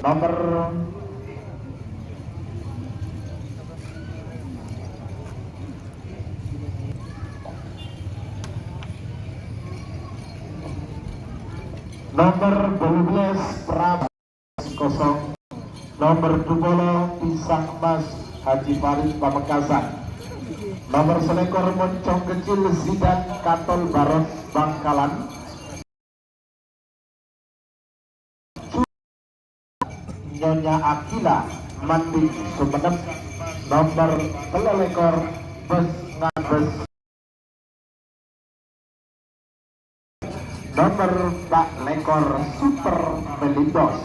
nomor nomor 12 Prab kosong, nomor 20 Pisang Mas Haji Farid Pamekasan, nomor selekor Moncong Kecil Zidan Katol Baron Bangkalan, Nyonya Akila Mandi Sumenep, nomor telelekor Bes Ngabes, nomor Pak Lekor Super Melindos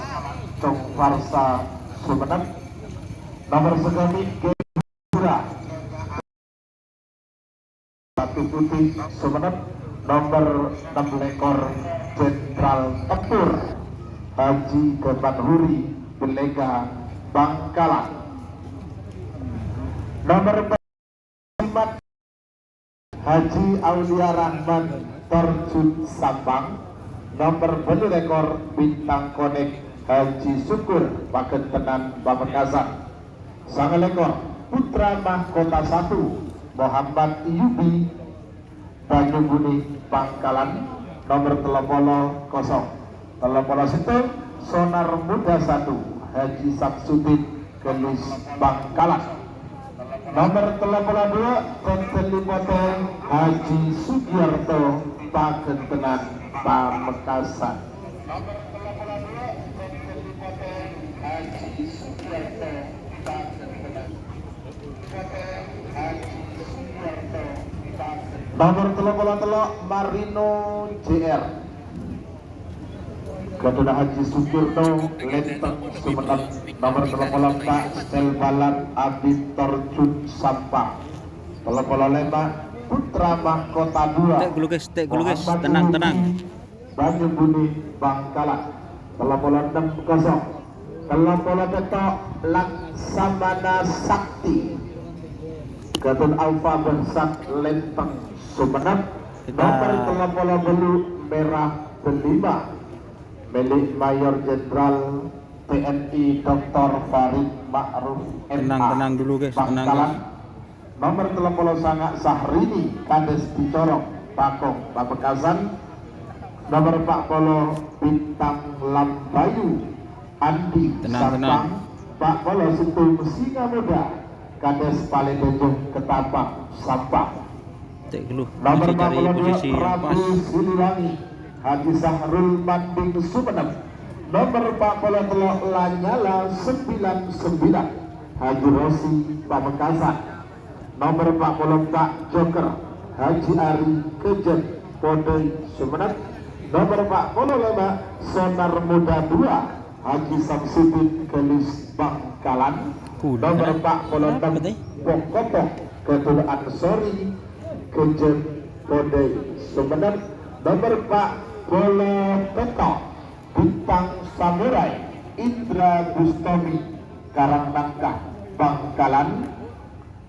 Cong Farsa Sumenep, nomor segami Gebura Satu Putih Sumenep, nomor 6 lekor Jenderal Tempur Haji Geban Huri Belega Bangkalan, nomor 5 Haji Aulia Rahman Terjun Sampang, nomor 2 lekor Bintang Konek Haji Syukur Pagentenan Pamekasan, sang lekor Putra Mahkota 1 Muhammad Iyubi Banyubuni Bangkalan, nomor 30 kosong, 31 Sonar Muda 1 Haji Samsudin Gelis Bangkalan, nomor 32 Tentelimote Haji Sugiarto Pagentenan Pamekasan, nomor 32 Tentelimote Haji Sugiarto Pagentenan nomor 33 Marino JR Gaduna Haji Sugierto Lenteng Sumenep, nomor 34 Selbalan Abid Terjun Sampang, 35 Putra Mahkota 2 tenang Banyubuni Bangkalan, 36 kosong, 37 Laksamana Sakti Gadun Alfa Bersat Lenteng Sumenep, nomor 30 Merah Delima milik Mayor Jenderal TNI Dr. Farid Ma'ruf tenang dulu guys, Bangkalan, nomor 30 Sangat Sahrini Kades Dicorong Pakong Pamekasan, nomor 40 Bintang Lambayu Andi Sampang, 40 Sentul Singa Muda Kades Paledojong Ketapang Sampang, nomor 42 Prabu Siliwangi Haji Sahrul Manding Sumenep, nomor 43 Lanyala 99 Haji Rosi Pamekasan, nomor 44 Joker Haji Ari Kejen Podoi Sumenep, nomor 45 Sonar Muda 2 Haji Samsudin Gelis Bangkalan, nomor 46 Pokokok Ketua Ansori Kejen Podoi Sumenep, nomor 4 Bolo Petok Bintang Samurai Indra Bustomi Karangnangka Bangkalan,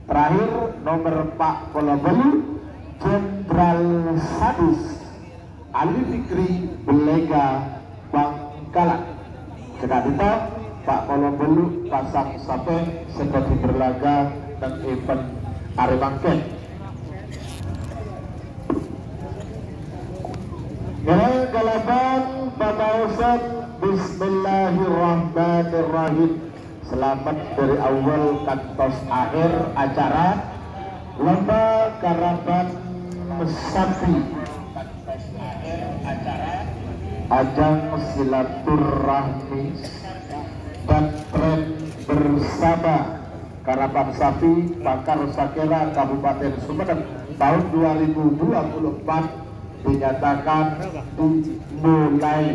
terakhir nomor 40 Jenderal Sadus Ali Fikri Belega Bangkalan. Kedua Pak Kolobelu pasang sampai seperti berlaga dan event Arimangke. Galaban Babausan Bismillahirrahmanirrahim. Selamat dari awal kantos akhir acara lomba karapan sapi, ajang silaturahmi dan tren bersama karapan sapi Pakar Sakera Kabupaten Sumenep tahun 2024 dinyatakan dimulai.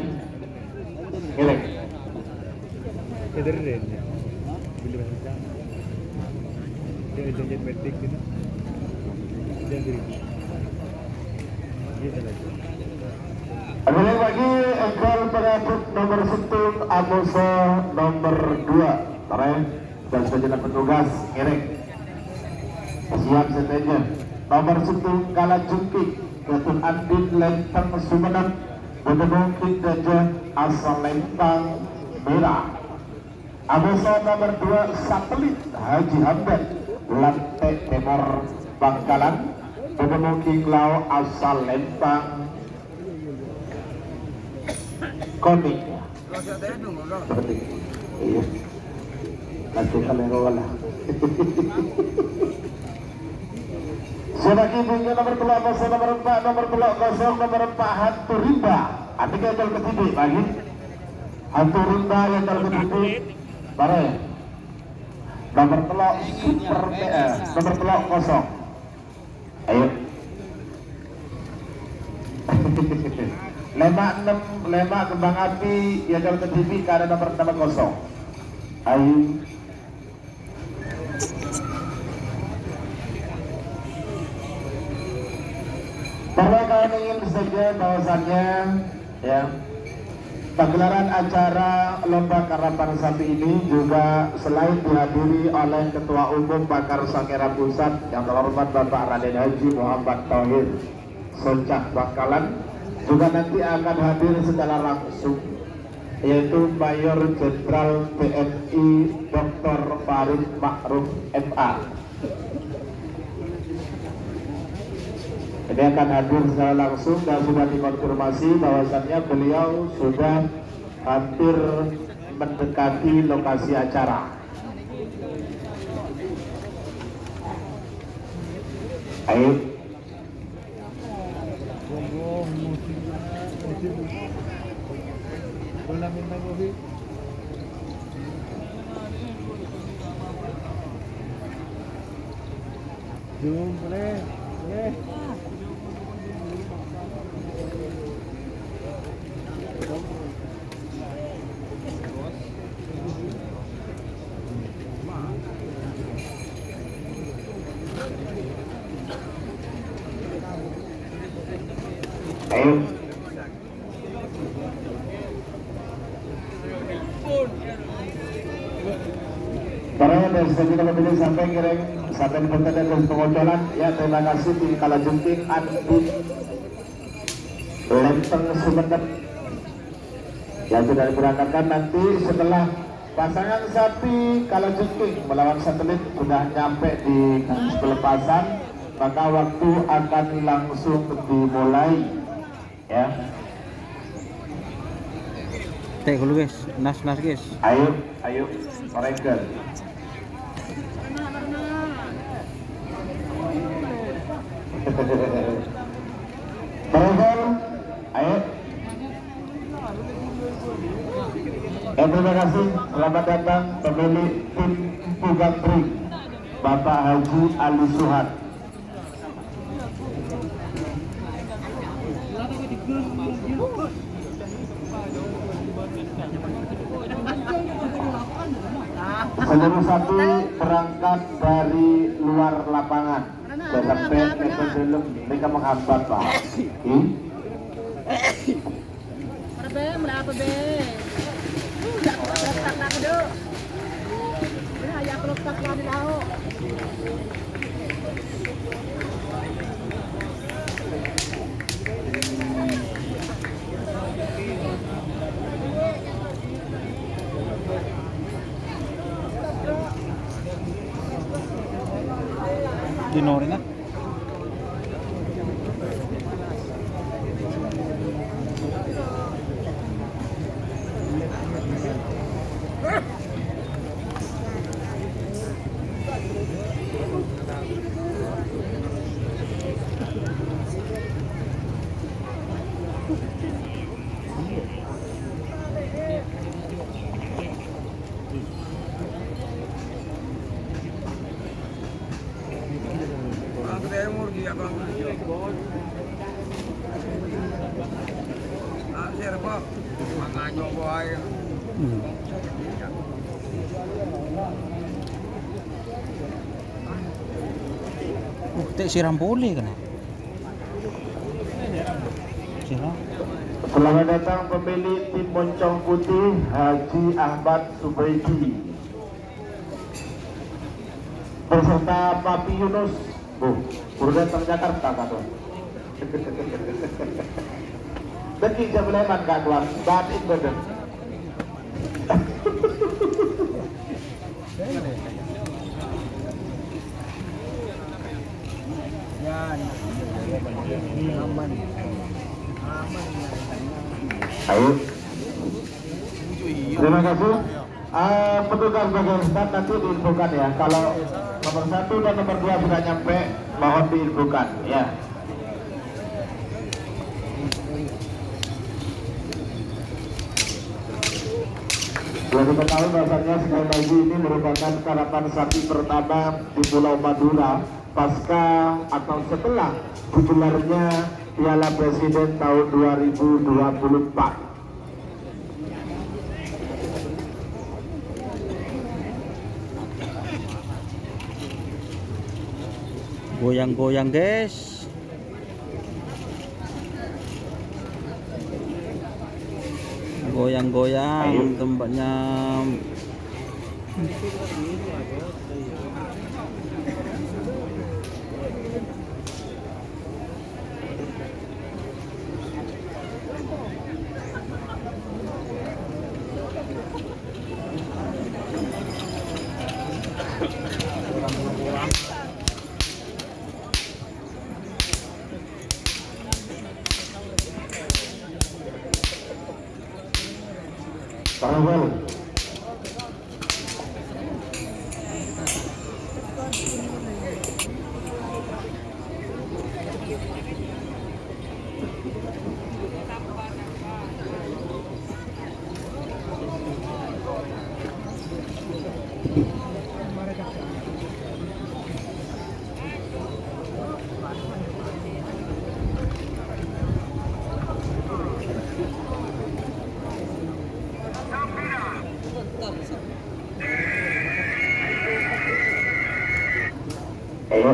Kembali lagi ekor pengadut nomor sentul Amoso nomor 2 Taren dan sejenak petugas ngiring siap seteja nomor sentul Kala Jungkik Ketun Andin Lenteng Sumenep Bedemungkin Gajah asal Lempang Merah, Amusa nomor 2 Satelit Haji Hamdan Lantai Timur Bangkalan bertemu King Lau asal Lempang Koning. Iya. Nanti kalau lah. Sebagai bunga nomor 3 kosong nomor 4 nomor 3 kosong nomor 4 Hantu Rimba. Adik yang ketiga lagi. Hantu Rimba yang ketiga. Bare. Nomor 3 Super PS nomor 3 kosong. Ayo. Lemak 6 lemak kembang api yang ketiga karena nomor 6 kosong. Ayo. Bahwa kalian ingin saja bahwasannya ya pagelaran acara lomba karapan sapi ini juga selain dihadiri oleh Ketua Umum Bakar Sangera Pusat yang terhormat Bapak Raden Haji Muhammad Tauhid Soncak Bangkalan, juga nanti akan hadir secara langsung yaitu Mayor Jenderal TNI Dr. Farid Ma'ruf MA. Ini akan hadir secara langsung dan sudah dikonfirmasi bahwasannya beliau sudah hampir mendekati lokasi acara. Ayo. Boleh. Ayo. Para dari segi kalau pilih sampai ngiring sampai di bentar dan pengocolan ya, terima kasih di Kalajengking Andin Lempeng Sumenep yang sudah diberangkatkan. Nanti setelah pasangan sapi Kalajengking melawan Satelit sudah nyampe di pelepasan, maka waktu akan langsung dimulai ya. Tek dulu guys, nas guys. Ayo mereka. Berhubung, ayo. Terima kasih, selamat datang pemilik tim Pugantri Bapak Haji Ali Suhat. Seluruh sapi berangkat dari luar lapangan. Sampai ke belum mereka menghambat Pak. Berapa be? Udah letak nak dulu. Udah ya letak lagi tahu. Dinorin na. Tek siram boleh kan? Siram. Selamat datang pemilik tim Moncong Putih Haji Ahmad Subaidi beserta Papi Yunus. Baru datang Jakarta Kak Tuan. Deki Jableman Kak Tuan, batin badan. Ayo. Terima kasih. Petugas bagian start nanti diinfokan ya. Kalau nomor 1 dan nomor 2 sudah nyampe, mohon diinfokan ya. Sudah diketahui bahasanya sekali lagi ini merupakan karapan sapi pertama di Pulau Madura pasca atau setelah digelarnya Piala Presiden tahun 2024. Goyang-goyang guys. Goyang-goyang tempatnya. Farewell. Ayo.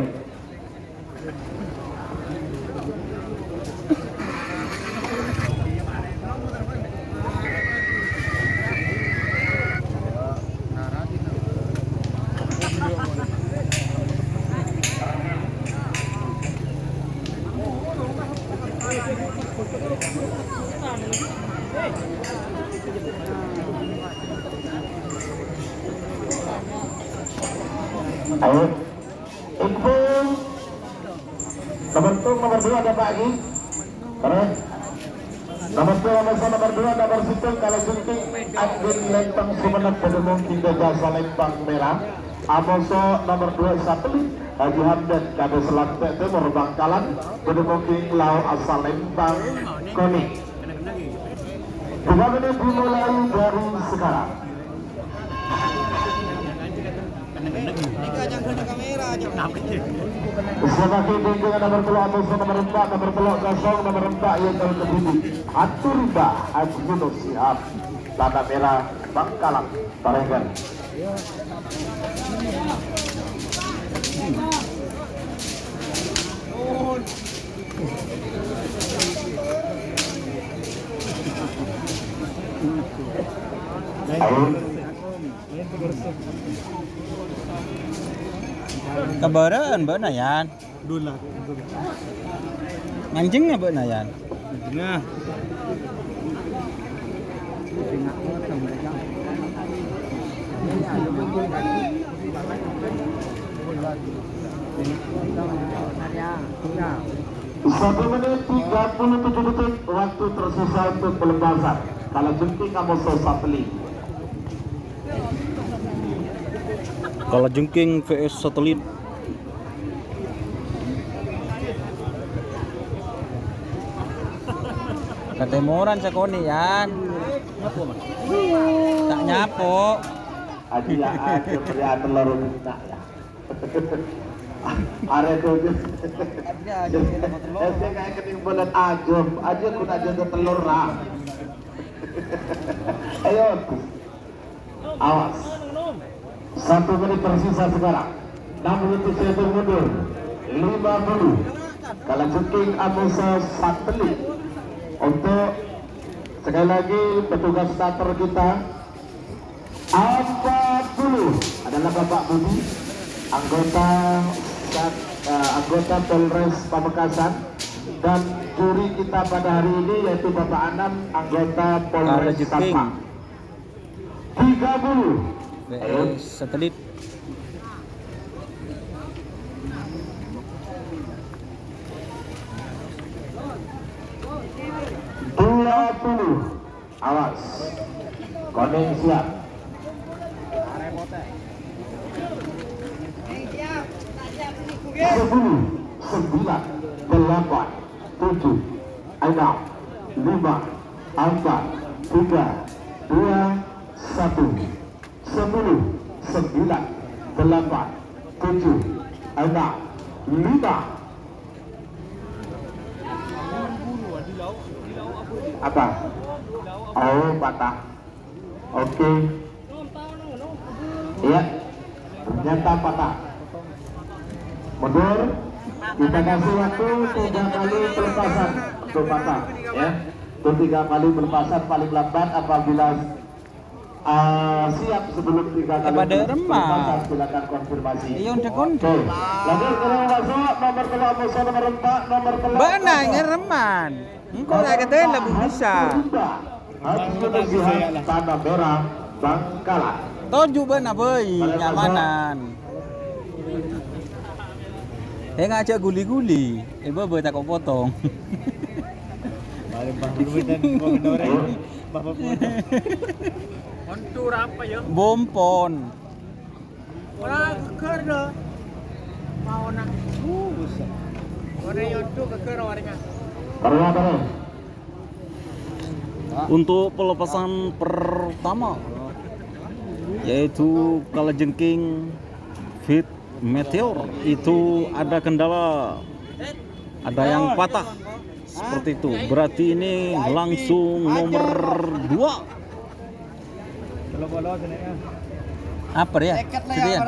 Ayo. Info nomor 2 ada Pak Agi. Keren. Nomor 2 nomor Situng kalau Junting Adin Lempang Sumenep Pedemung 3 Jasa Lempang Merah. Amoso nomor 2 Satelit Haji Hamdan Kade Selat Timur Bangkalan Pedemung Lau Asal Lempang Konik. 3 menit dimulai dari sekarang. Sebagai dengan nomor telok Amoso nomor 4 nomor telok Gasong nomor 4 yang kalau terhubung Aturba Haji Yunus Siap Tanah Merah Bangkalan Parengan. Ayo. Kabaran Mbak Nayan. Dula. Anjingnya Mbak Nayan. Nah. Satu menit 37 detik waktu tersisa untuk pelepasan. Kalau Junting Amoso Satelit. Kalau jengking vs satelit. Ketemuran sekoni Yan. Tak nyapo. Aji ya aja pria telur nak ya. Are tuh. Saya kayak keting bulan ajum, aja ku nak jaga telur lah. Ayo. Awas. 1 menit tersisa sekarang. 6 menit saya mundur. 50. Kalau Junting Amoso Satelit. Untuk sekali lagi petugas starter kita 40 adalah Bapak Budi, anggota Polres Pamekasan, dan juri kita pada hari ini yaitu Bapak Anam, anggota Polres Sabang. 30 vs satelit. Awas. Kuning siap. 10, 9, 8, 7, 6, 5, 4, 3, 2, 1. 10, 9, 8, 7, 6, 5. Apa? Oh, patah. Oke. Iya. Ternyata patah. Mundur. Kita kasih waktu 3 kali pelepasan untuk patah, ya. Untuk 3 kali pelepasan paling lambat apabila siap sebelum 3 kali pada remah. pelepasan silakan konfirmasi. Iya udah konti. Oke. Lanjut ke masuk nomor telur musuh nomor 4 nomor telur. Benar ngereman. Engkau tak kata lebih bisa. Tanah merah Bangkalan. Toju benar boy, nyamanan. Ngajak guli-guli. Bebe tak kau potong. Kontur apa ya? Bompon. Orang keker dah. Mau nak. Orang yang tu keker orangnya. Taruh. Untuk pelepasan pertama yaitu kalajengking Fit Meteor itu ada kendala, ada yang patah seperti itu. Berarti ini langsung nomor 2. Apa ya? Sedian.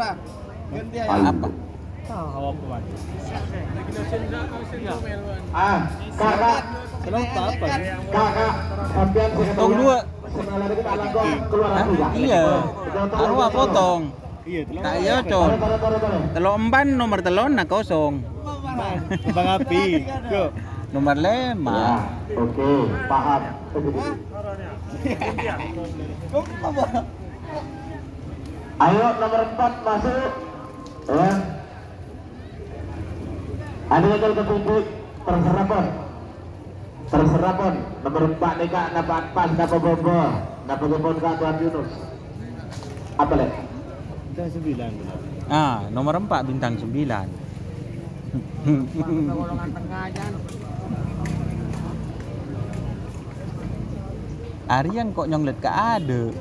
Apa? Kakak. Tong 2. Keluar Iya. Arwah potong. Tak iya con. Telur emban nomor telur nak kosong. Bang api. Go. Nomor 5. Ya, oke, paham. Ayo nomor 4 masuk. Ya. Ada yang ke publik terserah pun nomor 4 nih kak dapat pas dapat bobo dapat kak Tuan Yunus apa leh? Bintang 9. Nomor 4 bintang 9. Golongan tengah aja. Aryan kok nyonglet ke ada.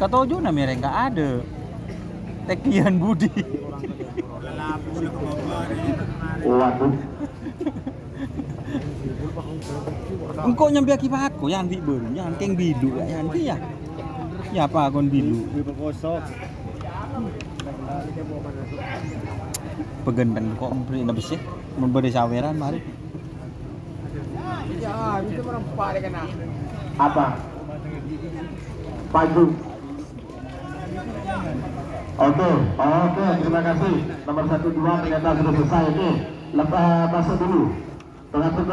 Katojo na mereng ka ada. Tekian Budi. Waduh. Engkau nyambi akibat aku yang di baru yang keng bidu yang ya. Ya apa kon bidu? Kosong. Pegendang kok beri na besih memberi saweran mari. Ya, itu merempak dia kena. Apa? Paju. Oke, terima kasih. Nomor 1, 2 ternyata sudah selesai. Oke, lepas masuk dulu. Pengatur.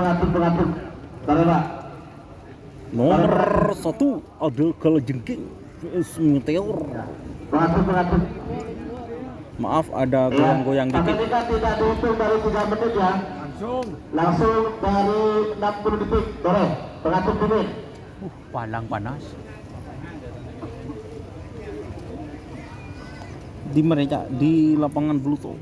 Taruh Pak. Nomor 1 ada kalajengking VS Meteor. Pengatur. Maaf ada goyang-goyang Tapi dikit. ini kan tidak dihitung dari 3 menit ya. Langsung dari 60 detik. Boleh. Pengatur menit. Palang panas. Di mereka di lapangan Bluto.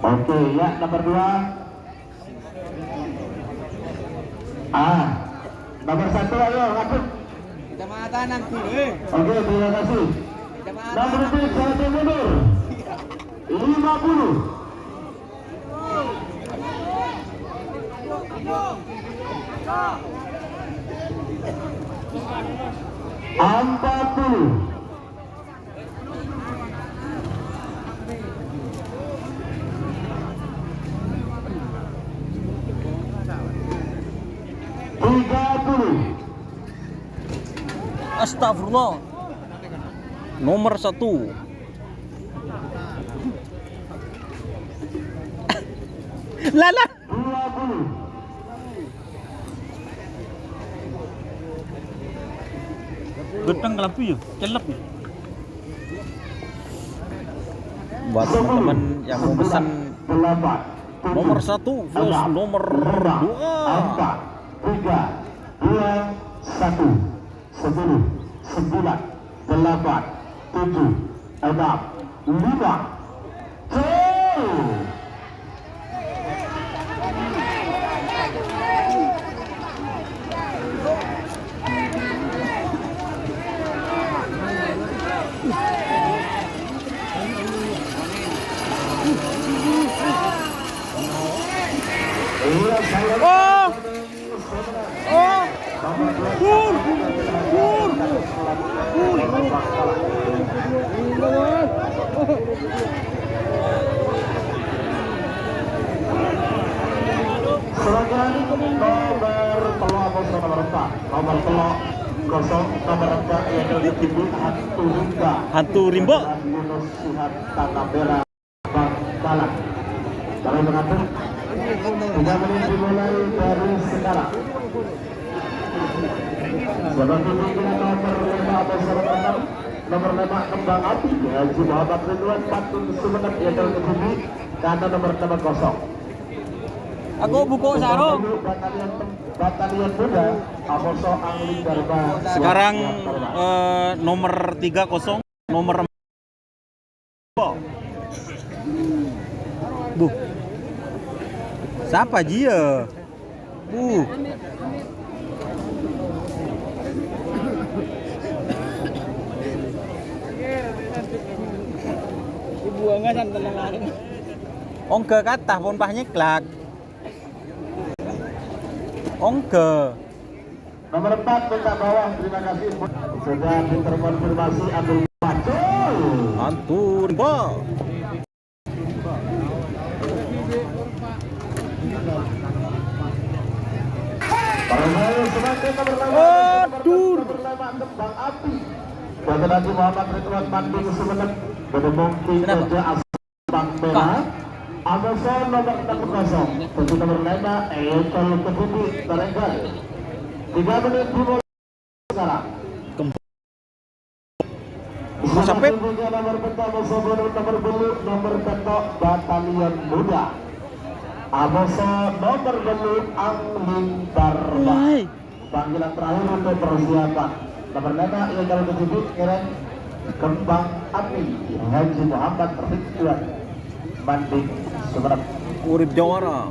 Oke, ya nomor 2. Nomor 1 ayo ngatur. Kecamatan nanti. Oke, terima kasih. Nomor 3 saya mundur. 50. Empat puluh. Astagfirullah. Nomor 1. Lala. 20. Gedeng lampu ya, celep ya. buat teman-teman yang mau pesan nomor 1 versus nomor 2. 3, 2, 1, 10, 9, 8, 7, 6, 5, 2. Serangan nomor telok kosong nomor 4, nomor telok kosong nomor 4 yang disebut Hantu Rimba. Yunus Suhat Tanabera Bangkalan. Kami mengatur 3 menit dimulai dari sekarang. Seperti ini nomor 5 atau nomor 5 Kembang Api Haji Muhammad Ridwan Patung Sumenep yang terkebumi karena nomor 0. Aku buku sarung. Batalion Muda Amoso Angling Darba. Sekarang nomor 30 nomor 4. Bu. Siapa dia? Bu. Buangnya santai lagi. Ongke kata pun pahnya kelak. Ongke. Nomor 4 minta bawah, terima kasih. Sudah terkonfirmasi ambil maju. Hantu Rimba. Aduh. Kembang Api. Bapak Haji Muhammad Ridwan Bandung Sumenep berhubung di Kerja Asbang Merah. Amoso nomor 60. Tentu nomor 5 Ekol Kedudi Barenggal. 3 menit dimulai sekarang. Sampai nomor pertama nomor bulu nomor petok Batalion Muda. Amoso nomor bulu Angling Darba. Panggilan terakhir untuk persiapan. Nomor 5 yang kalau disebut keren Kembang Api Haji Muhammad Ridwan Banding Sumenep. Urip Jawara.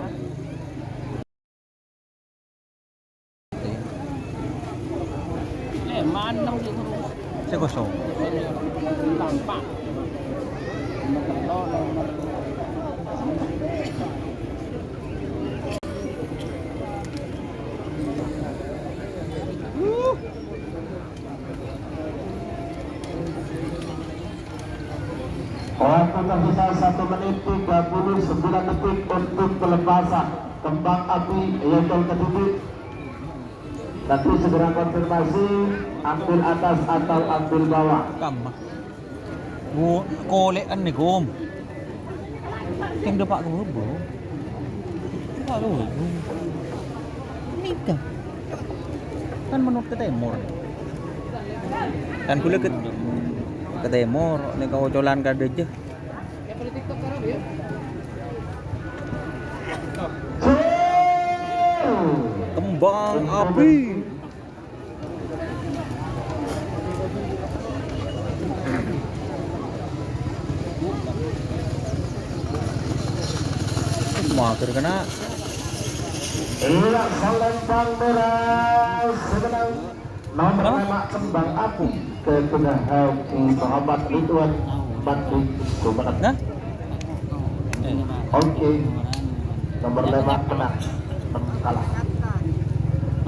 Mana gitu. Saya kosong. Tampak. Waktu tersisa 1 menit 39 detik untuk pelepasan Kembang Api Ekol Kedudi. Nanti segera konfirmasi ambil atas atau ambil bawah. Kamu. Bu, kolekan nih gom. Yang depak gue bro. Lalu, ini dah. Kan menurut ke timur. Dan kula ke timur, nih kau colan kada aja. Kembang Api. Mager kena. Iya, Selempang Merah sebenang nomor 5 Kembang Api ke tengah Haji Muhammad Ridwan Banding Sumenep. Nah? Oke, nomor 5 kena kalah.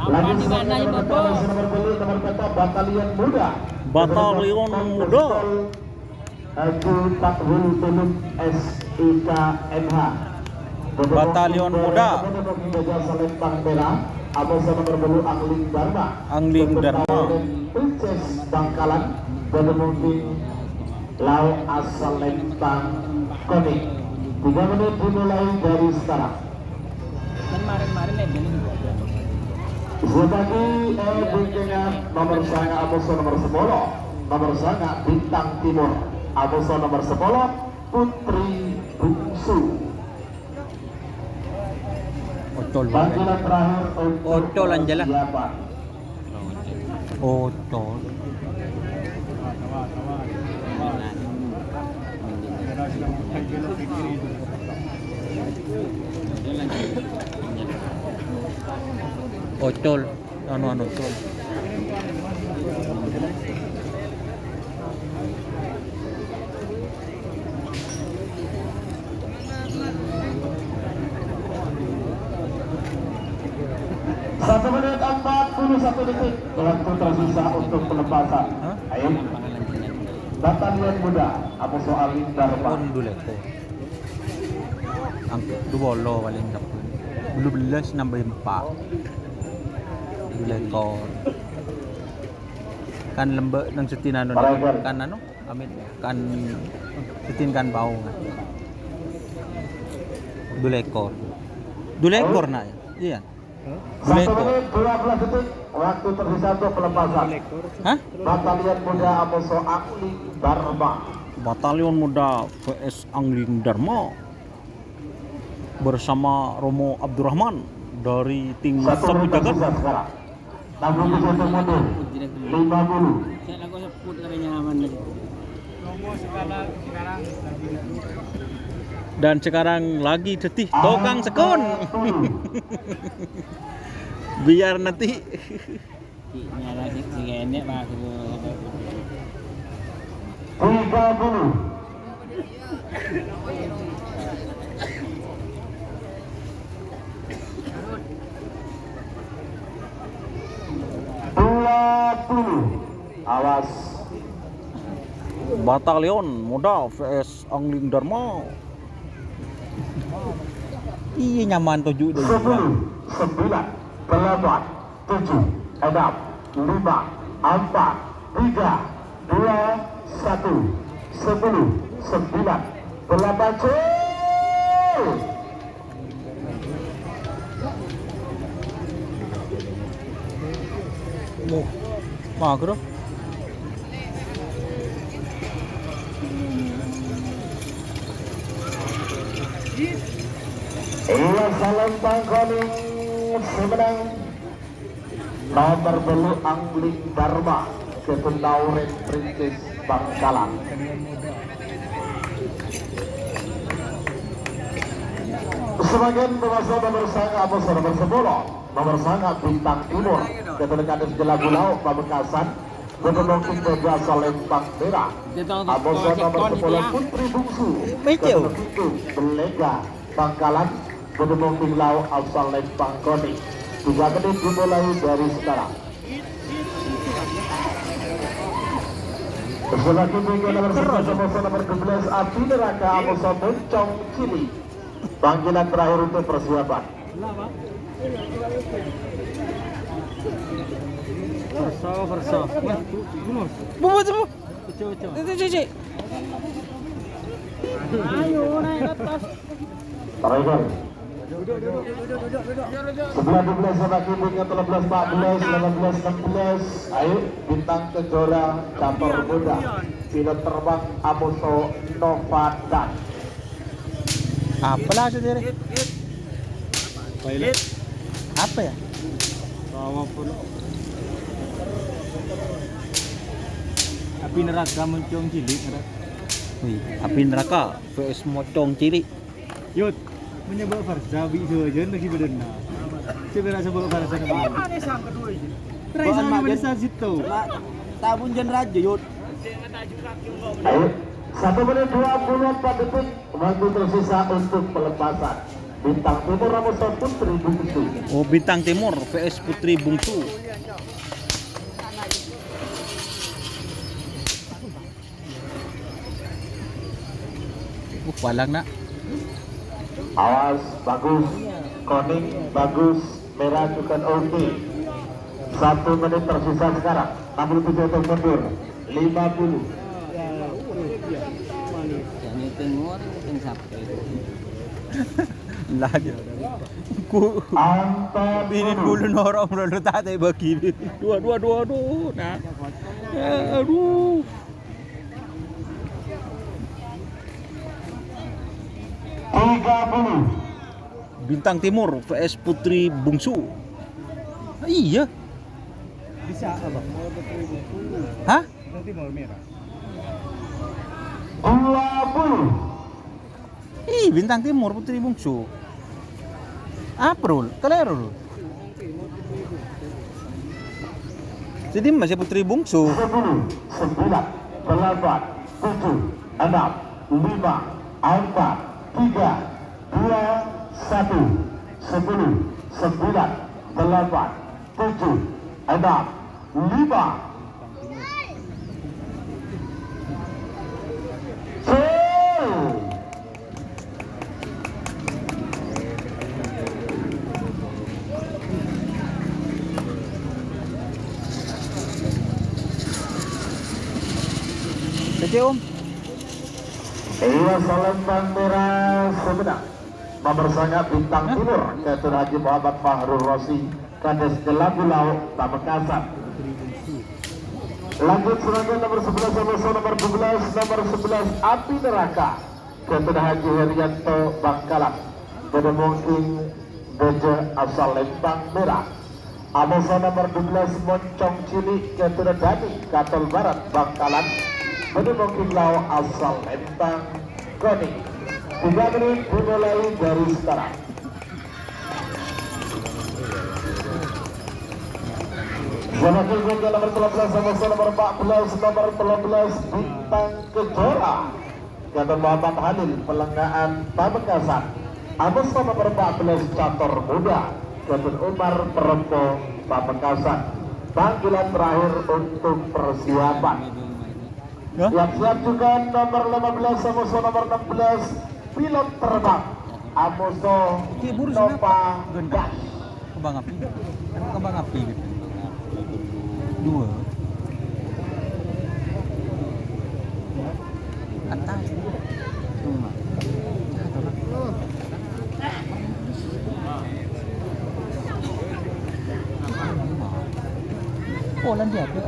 Lagi nomor beli nomor peta Batalion Muda. Batalion Muda. Haji Takwil Tuluk SIK MH. Batalion Muda. Selempang Merah. Amoso nomor belu Angling Dharma. Angling Dharma. Princess Bangkalan. Bermungkin Lau Asal Lempang Konik. 3 menit dimulai dari sekarang. Kemarin-kemarin Sebagai bunyinya nomor sanga Amoso nomor 10, nomor sanga Bintang Timur Amoso nomor 10, Putri Bungsu. Otol. Panggilan terakhir untuk Otol aja lah. persiapan. Otol. Otol. Ano tol. Satu menit 41 detik waktu tersisa untuk pelepasan. Hah? Ayo, batalion muda Abu Soalin Darma. Duleko. Ang dubolo paling dapat. 12 nambah 4. Duleko. Kan lembek nang setin ano kan ano? Amit kan setin kan bau. Dulekor. Dulekor na. Iya. 1 menit 12 detik waktu tersisa untuk pelepasan. Hah? Batalion muda Abu Soalin Darma. Batalion Muda VS Angling Dharma bersama Romo Abdurrahman dari tim 1 Sapu menit Jagat. tersisa sekarang. 60 untuk mundur. 50. Saya lagu sebut katanya aman lagi. Romo sekarang Dan sekarang lagi tetih tokang sekon. Biar nanti nyala si enek mah 30. Awas. Batalion Muda VS Angling Dharma. Iya nyaman tujuh deh. 10, 9, 8, 7, 6, 5, 4, 3, 2, 1, 10, 9, 8, Magro. Iya salam pangkoning semenang nomor belu Angling Dharma Ketundauren Perintis Bangkalan. Sebagian penguasa nomor sanga Abosor nomor 10 nomor sanga Bintang Timur Ketelekades Jelagulau Pamekasan Gubernur Kinteja Salempang Merah Abosor nomor 10 Putri Bungsu Ketelekades Belega Bangkalan Gubernur Tinglau Asal Lempang Koni. 3 menit dimulai dari sekarang. Selanjutnya tinggi nomor 11 nomor 12 Api Neraka Amosa Moncong Cili. Panggilan terakhir untuk persiapan. Verso. Bubut semua. Coba. Itu cici. Ayo naik ke atas. Terakhir. 11-12 sama kibungnya 13-14 18-16. Ayo Bintang Kejora Campur Muda pilot terbang Amoso Novadan. Apalah sendiri? Pilot. Apa ya? Sama pun. Api neraka Moncong Cilik. Wih, api neraka VS Mocong Ciri. Yud, menyebut Farsa bisa aja lagi berenang. Coba sebut Farsa nama. Ada sang kedua ini. Raisa Farsa situ. Tabun jen raja Yud. Ayo 1 menit 24 detik waktu tersisa untuk pelepasan. Bintang Timur Amoso Putri Bungsu. Oh, Bintang Timur VS Putri Bungsu. Palang nak. Awas, bagus. Koning, bagus. Merah juga oke. 1 menit tersisa sekarang. 67 untuk mundur. 50. Yang tengor, yang sampai. Lagi. Ku Anton binin bulu norong lalu tatay bagi. Dua. Nah. Aduh. 30. Bintang Timur vs Putri Bungsu. Iya. Bisa apa? Hah? Nanti mau merah. 20. Ih, Bintang Timur Putri Bungsu. Apa Rul? Kalian Rul? Jadi masih Putri Bungsu. 10, 9, 8, 7, 6, 5, 4, 3, 2, 1. 10, 9, 8, 7, 6, 5. Kecil Om. Iya, Selembang Merah Sumedang. Nomor sangat Bintang Timur Ketua Haji Muhammad Fahrul Rosi Kades Delabu Lauk Pamekasan. Lanjut selanjutnya nomor 11 sama nomor 12, nomor 11 Api Neraka Ketua Haji Herianto Bangkalan. Pada mungkin Beja asal Lembang Merah. Amosa nomor 12 Moncong Cilik Ketua Dani Katol Barat Bangkalan. Pada mungkin Lau asal Lembang Koni. 3 menit dimulai dari sekarang. Zona Kilgungga nomor 13 sama nomor 14, nomor 13 Bintang Kejora Gatot Muhammad Halil Pelenggaan Pamekasan. Atas nomor 14 Catur Muda Gatot Umar Perempo Pamekasan. Panggilan terakhir untuk persiapan. Siap-siap juga nomor 15 sama nomor 16 pilot terbang Amoso Nova Dash. Kembang api. Kan kembang api gitu. 2. Atas. Oh, nanti ada.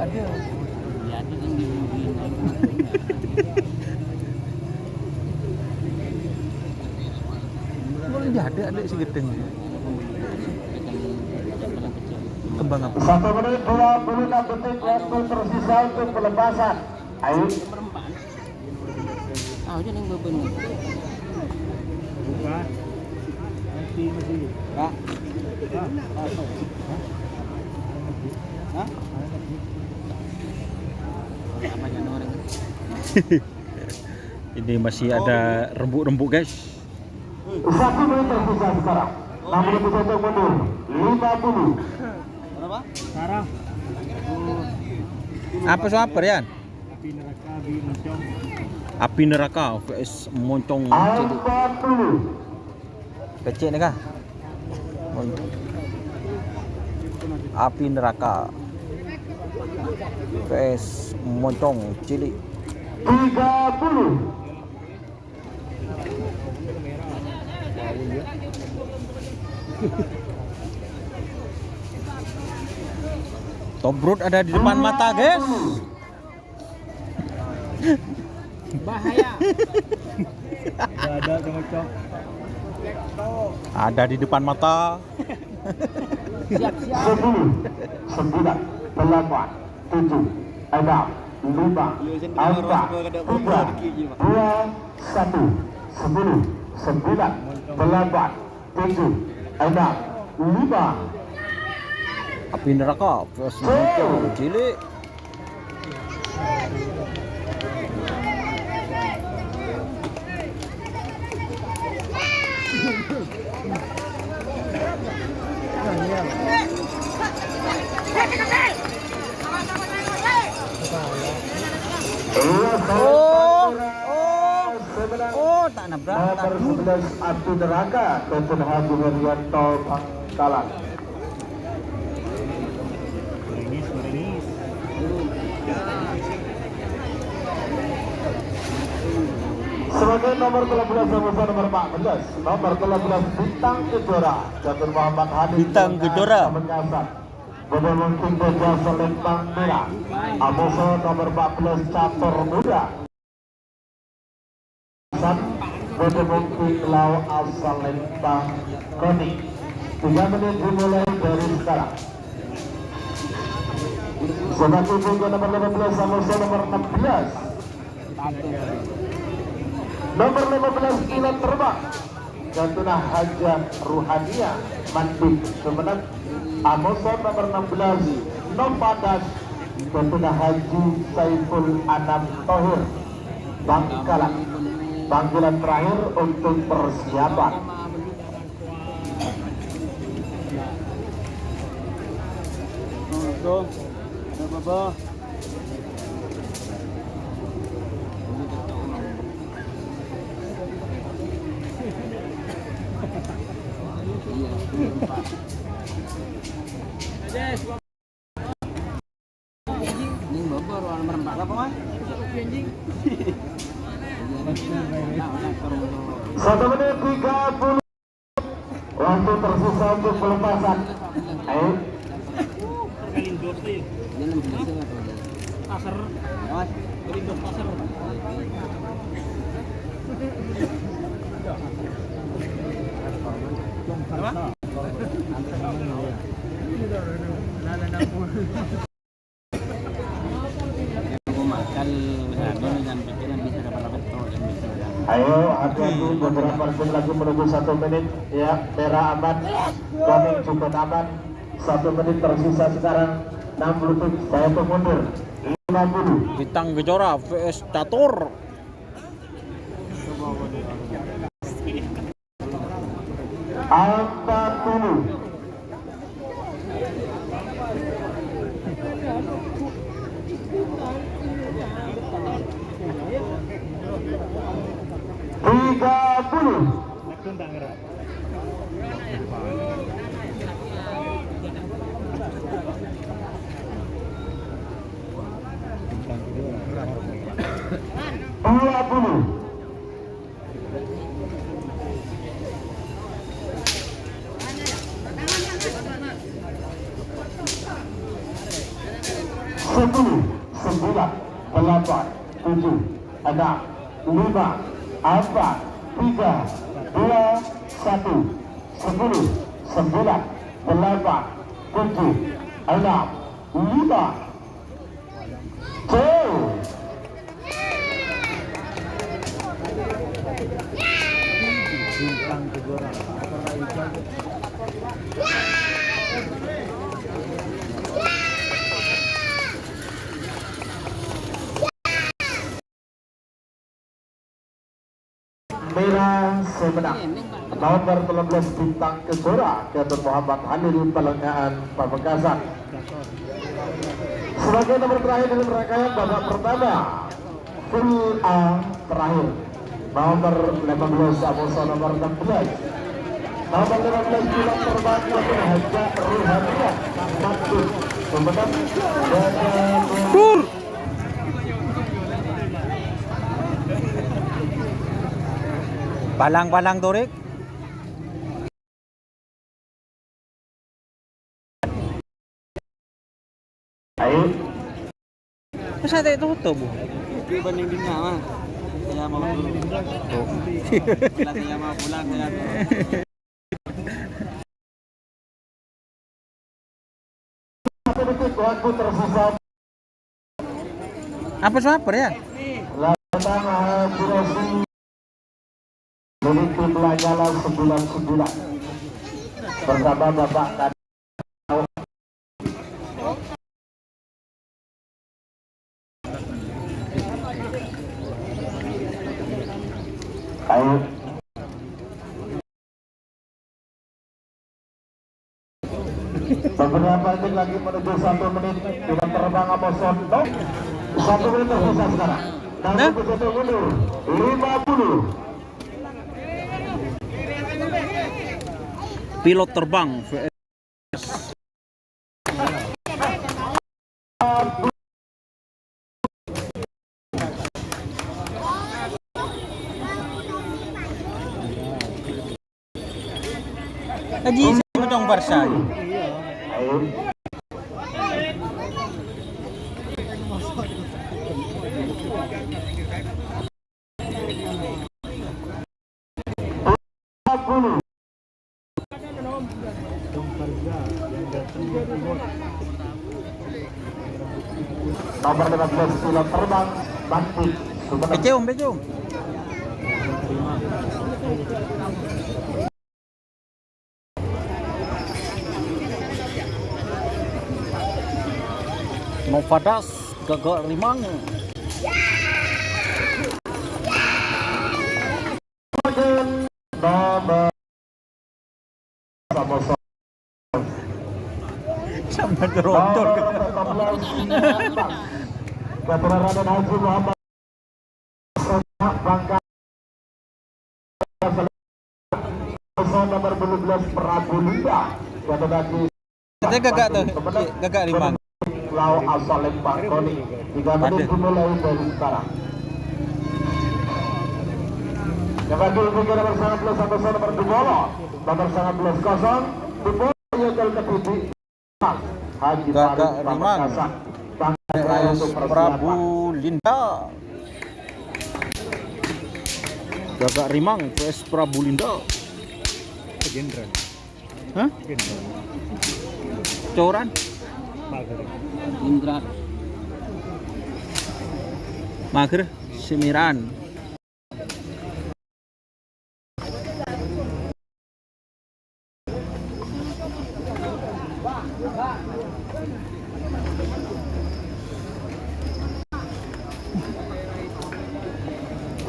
Dia ada si gedeng. Kembang apa? 1 menit 26 detik waktu tersisa untuk pelepasan. Ayo. Aja yang beban. Bukan. Nanti masih. Kak. Hah? Ini masih ada rembuk-rembuk guys. 1 menit tersisa sekarang. 60 detik mundur. 50. Berapa? Sekarang. Apa soal Rian? Api neraka di Moncong. Api neraka vs Moncong 40. kecil nih kah? Api neraka vs Moncong cilik. 30. Tobrut ada di depan mata guys. Bahaya. Ada Moncong. Ada di depan mata. Siap-siap. 10, 9, 8, 7, 6, 5, 4, 3, 2, 1. 10, 9, 8, 7, 6, 5. Api neraka vs Moncong cilik. Oh, tak nabrak. Nomor 11 Api Neraka Ketua Haji Herianto Bangkalan. Meringis. Sebagai nomor 13 sama nomor 14, nomor 13 Bintang Kejora Ketua Muhammad Hadi Bintang Kejora. Pamekasan. Pada mungkin Beja Selembang Merah. Amoso nomor 14 Catur Muda. Bodemungki Lau Asalenta Koni. 3 menit dimulai dari sekarang. Sobat ibu nomor 15 sama nomor 16. Nomor 15 Kilat Terbang Jantuna Hajat Ruhania Mandik Sumeneb. Amoson nomor 16 Nompadas Jantuna Haji Saiful Anam Tohir Bangkalan. Panggilan terakhir untuk persiapan. Satu menit 30 waktu tersisa untuk pelepasan. Ayo. Ayo, hati-hati, beberapa detik lagi menunggu 1 menit. Ya, merah aman, kuning juga aman. 1 menit tersisa sekarang. 60 detik, saya mundur. 50. Bintang Gejora vs Catur. Angka 10. Sepuluh, 9, 8, 7, 6, 5, 4, 3, 2, 1. 10, 9, 8, 7, 6, 5. Bintang Kejora. Merah Semenang nomor 13 Bintang Kejora Gatot Muhammad Haniri Pelengahan Pamekasan. Sebagai nomor terakhir dalam rangkaian babak pertama full A terakhir nomor 15 Amoso nomor 16 nomor 15 Kilat Terbang Jantuna Hajat Ruhania Mandik Sumeneb. Balang-balang Torik. Ayo. Masa tak tutup, Bu? Banding dina mah. Saya mau dulu. Saya mau pulang saya. Satu detik waktu tersisa. Apa super ya? Latang durasi dari tim Lanyala 99 bersama Bapak Kadau. Ayo. Beberapa detik lagi menuju 1 menit Kilat Terbang Amoson. 1 menit tersisa sekarang. Namun begitu mundur 50. Pilot terbang vs Haji Semedong Barsa. Ayo. Nomor 15 pilot terbang Bakti Sumeneb. Becum. Novadas Gagak Rimang. Nomor sama Sama gerontor. Ketua Raden Haji Muhammad Bangka nomor 12 Prabu Linda Katanya gagak Rimang. Lau asal Lembang Koni 3 menit dimulai dari sekarang. Yang akan diikuti nomor 19 sampai nomor 20 nomor 19 kosong Timur Yogel Ketiti Haji Gagak Farid Rimang. Pamekasan PS Prabu Linda. Gagak Rimang PS Prabu Linda. Jenderal. Hah? Jenderal. Coran. Indra. Mager Semiran.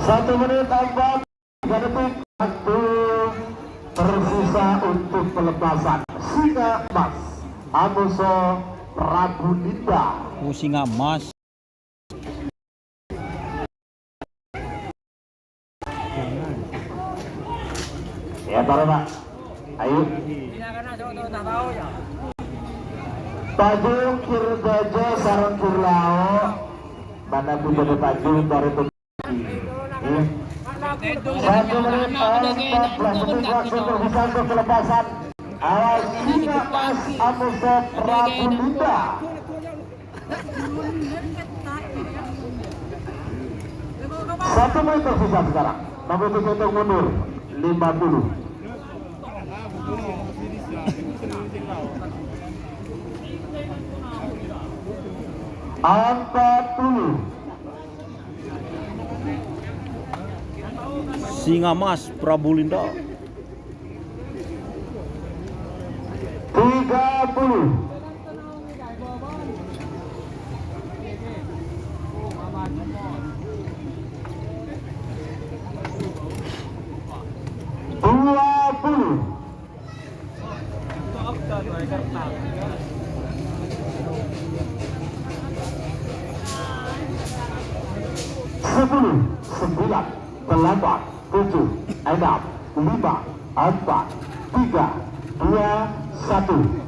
Satu menit 3 detik waktu tersisa untuk pelepasan singa emas Amuso Prabu Linda. Singa emas. Ya taruh Pak. Ayo. Pajung kir gajo sarung kir lao. Mana tujuh pajung dari itu. 1 menit 14 detik waktu tersisa untuk pelepasan singa emas Amuso Prabu Linda. Satu menit tersisa sekarang. Nomor hitung mundur 50. Angkat dulu. Singa emas Prabu Linda. 30. Sepuluh, 9, 8, 7, 6, 5, 4, 3, 2, 1.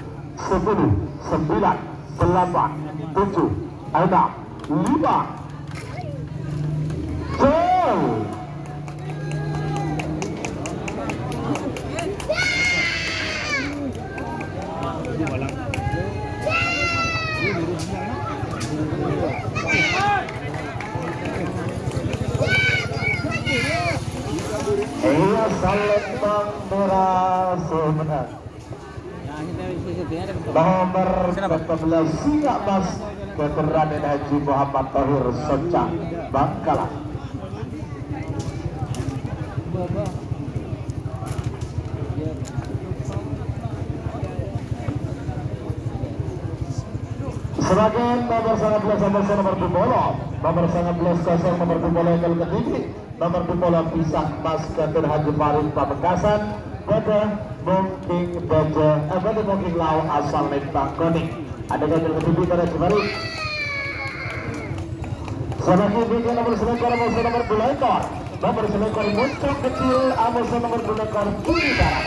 10, 9, 8, 7, 6, 5. Jauh. Iya, Salembang Merah Sumeneb. Nomor 14 singa emas Ketua Raden Haji Muhammad Tahir Socang Bangkalan. Sebagai nomor 19 nomor Bimolo, nomor 19 kosong nomor Bimolo yang ketinggi, nomor Bimolo Pisang Mas Ketua Haji Farid Pamekasan, pada Mungking Bejo, pada Mungking Lau asal Lembang Koni. Ada yang ketinggi pada Farid. Sebagai bikin nomor selekor nomor Bulekor, nomor selekor muncul kecil, Amuso nomor Bulekor Budi Barat.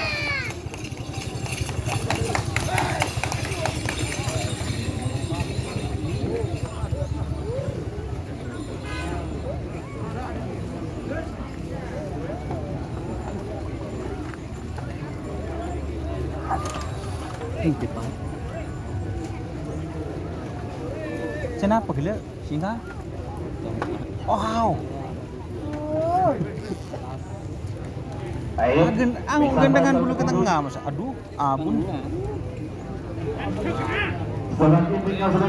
Kenapa gila singa? Wow. Baik. Gendangan bulu ke tengah masa. Aduh, abun.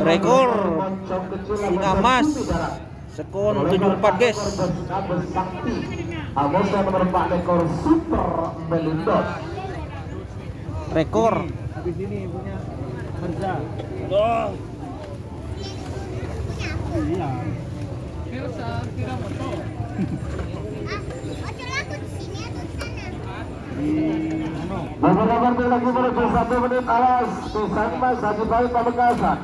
Rekor Singa Mas sekon 74 guys. Amosa nomor 4 rekor Super Melindos. Rekor. Habis ini punya Harza. Iya. Nomor lagi menuju 1 menit alas Pisang Mas Haji Baik Pamekasan.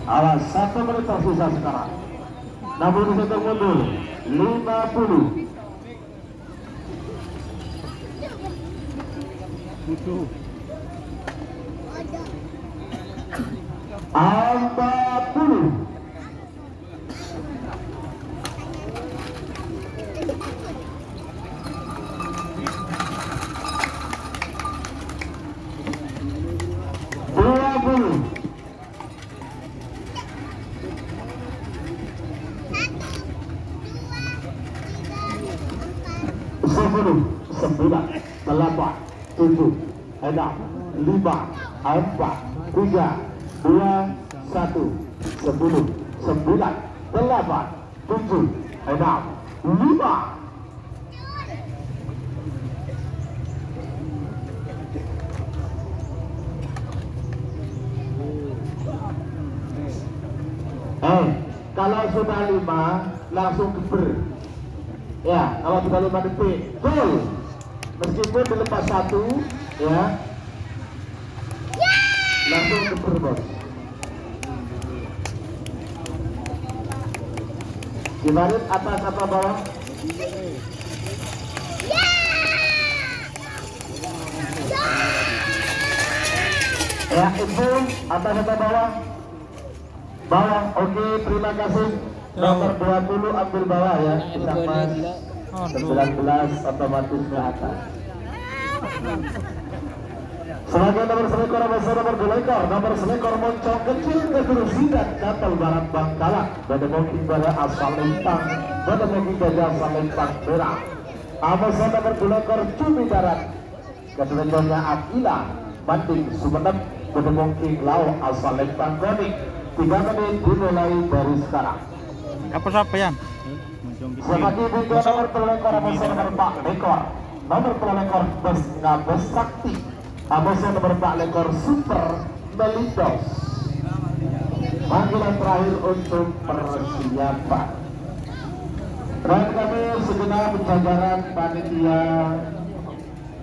Alas 1 menit tersisa sekarang. 60 detik mundur. 50. Butuh. 40. Sembilan, 8, 7, 6, 5, 4, 3, 2, 1, 10, 9, 8, 7, 6, 5. Kalau sudah 5 langsung keber. Ya, kalau sudah 5 detik, gol. Meskipun dilepas 1, ya. Langsung keber, bos. Dibarit atas atau bawah? Ya, info atas atau bawah? Bawah, oke, terima kasih. Nomor 20 ambil bawah ya, sama 19 otomatis ke atas. Sebagai nomor selekor nomor 2 ekor, nomor selekor moncong kecil keturusi dan kapal barat Bangkalan. Pada mungkin pada asal lintang, pada mungkin pada asal lintang merah. Amasa nomor 2 ekor cumi darat. Keturusannya Akila, Banding, Sumeneb, pada mungkin lau asal lintang konik. 3 menit dimulai dari sekarang. Apa siapa ya? Sebagai buku nomor pelekor Amasa nomor 4 ekor, nomor pelekor Bes Sakti. Amasa nomor 4 lekor Super Melindos. Panggilan terakhir untuk persiapan. Dan kami segenap jajaran panitia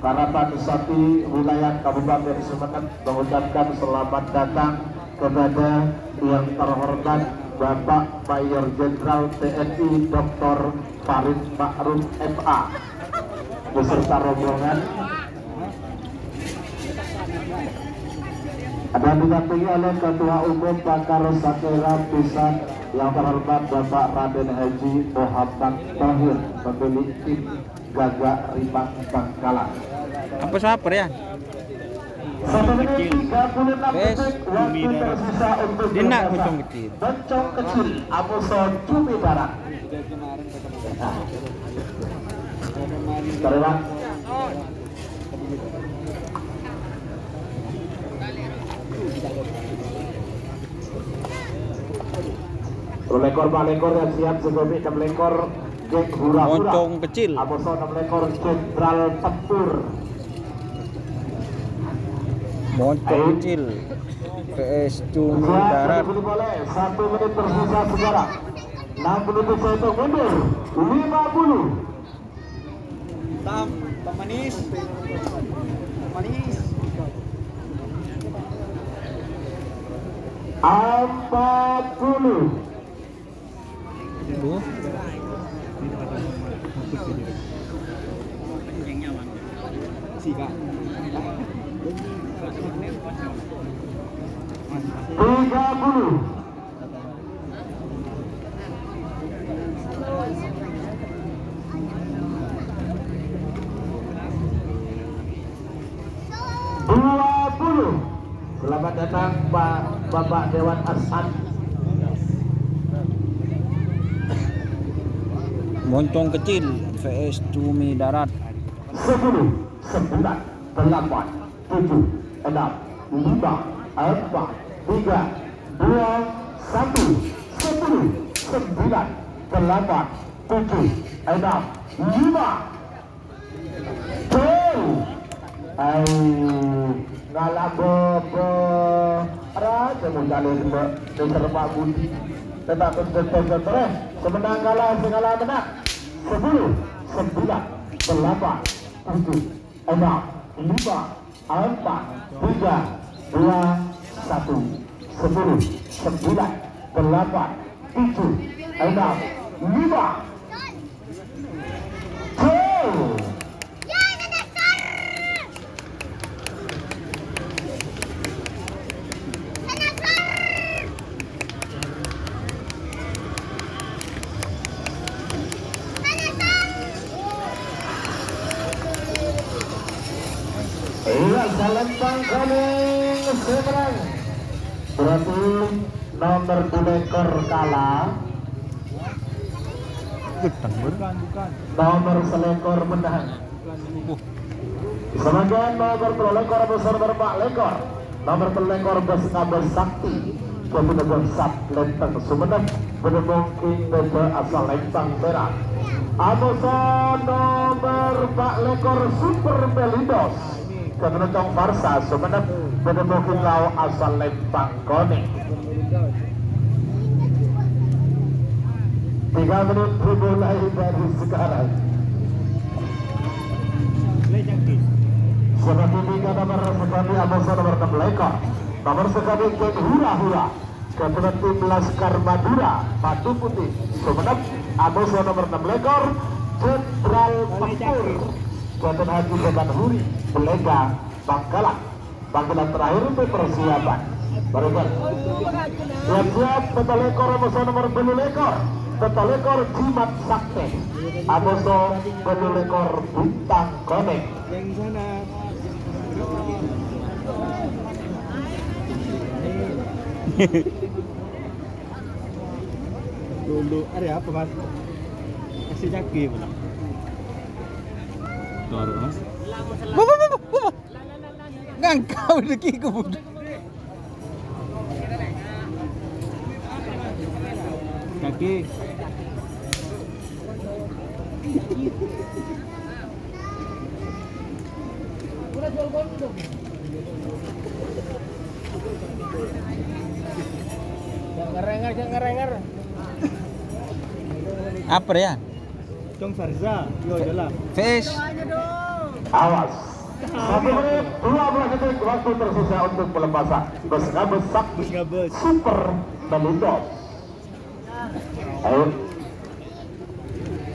Karapan Sapi wilayah Kabupaten Sumeneb mengucapkan selamat datang kepada yang terhormat Bapak Mayor Jenderal TNI Dr. Farid Ma'ruf MA beserta rombongan. Ada didampingi oleh Ketua Umum Pakar Sakera Pusat yang terhormat Bapak Raden Haji Muhammad Tahir, pemilik tim Gagak Rimang Bangkalan. Apa siapa ya? 1 menit 36 Bes, detik waktu tersisa untuk Dina berlaga. Kucing Kecil. Bencong kecil Amasa Cumi Darat. Terima. Lekor lekor yang siap sebelum 6 lekor geng hura-hura. Moncong kecil. Amasa 6 lekor Jenderal Tempur. Moncong kecil. PS Cumi Darat. Boleh 1 menit tersisa sekarang. 60 detik itu mundur. 50. Tam, manis. Manis. 40. Aduh. Sika. 30. Selamat datang Pak Bapak Dewan Asad. Moncong kecil vs cumi darat. 10, 9, 8, 7, 6, 5, 4, 3, 2, 1, 10, 9, 8, 7, 6, 5. Ngalah bobo raja mundale mbak Pak Budi tetap terus semenang kalah segala menang 10, 9, 8, 7, 6, 5, 4, 3, 2, 1, 10, 9, 8, 7, 6, 5, 4, 3, 2, 1, jalan pangkaling seberang berarti nomor 2 ekor kalah, Bukan. nomor selekor menang. Sebagian nomor 3 lekor besar berpak lekor, nomor 3 lekor besar sakti kemudian sat lentang Sumeneb menemui beda asal lentang merah. Amoson nomor 4 lekor Super Melindos kemenetong Farsa Sumeneb menemukan lau asal lempang Koni. 3 menit dimulai dari sekarang. Sebagai tiga nomor sekali Amoson nomor 6 lekor, nomor sekali Ken Hura kemudian tim Laskar Madura Batu Putih Sumeneb. Amoson nomor 6 lekor Jenderal Pakur Jatuh Haji Beban Huri Belega Bangkalan. Panggilan terakhir untuk persiapan berikan siap total ekor Amoson nomor 2 lekor total ekor Jimat Sakti Amoson 2 lekor Bintang Koneng. Yang sana. Dulu ada apa mas? Kasih jaki pula. Baru mas. Ngangkau deki ke budak. Kaki. Jangan ngerenger. Apa ya? Cong Farza, yo jalan. Fish. Awas 1 menit 12 detik waktu tersisa untuk pelepasan Besgabes Sakti Besgabes. Super Melindos. Ayo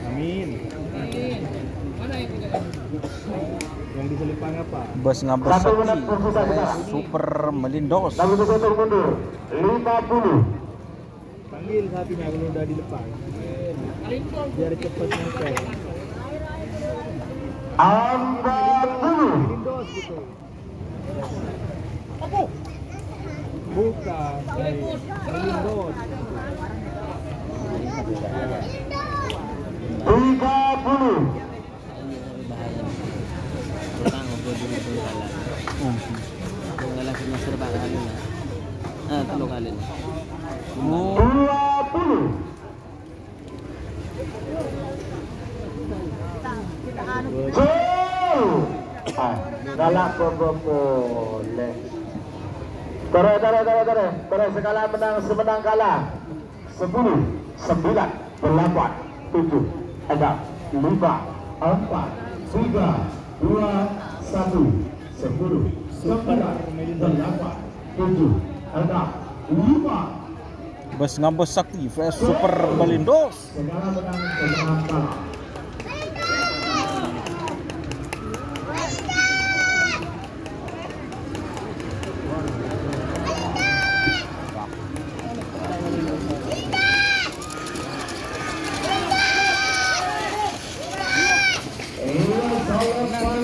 Amin. Yang diselipang apa? Bos ngabes 1 menit sakti tersisa sekarang. Super Melindos. Lalu kita mundur 50. Panggil sapinya kalau udah di depan. Biar cepat nyampe. Anda dulu. Lindos gitu. Bukan. Lindos. 30. Oh, 20. Galak boleh. Terus skala menang semenang kalah. 10, 9, 8, 7, 6, 5, 4, 3, 2, 1, 10, 9, 8, 7, 6, 5. bos ngabes sakti vs Super Melindos. Skala menang semenang kalah.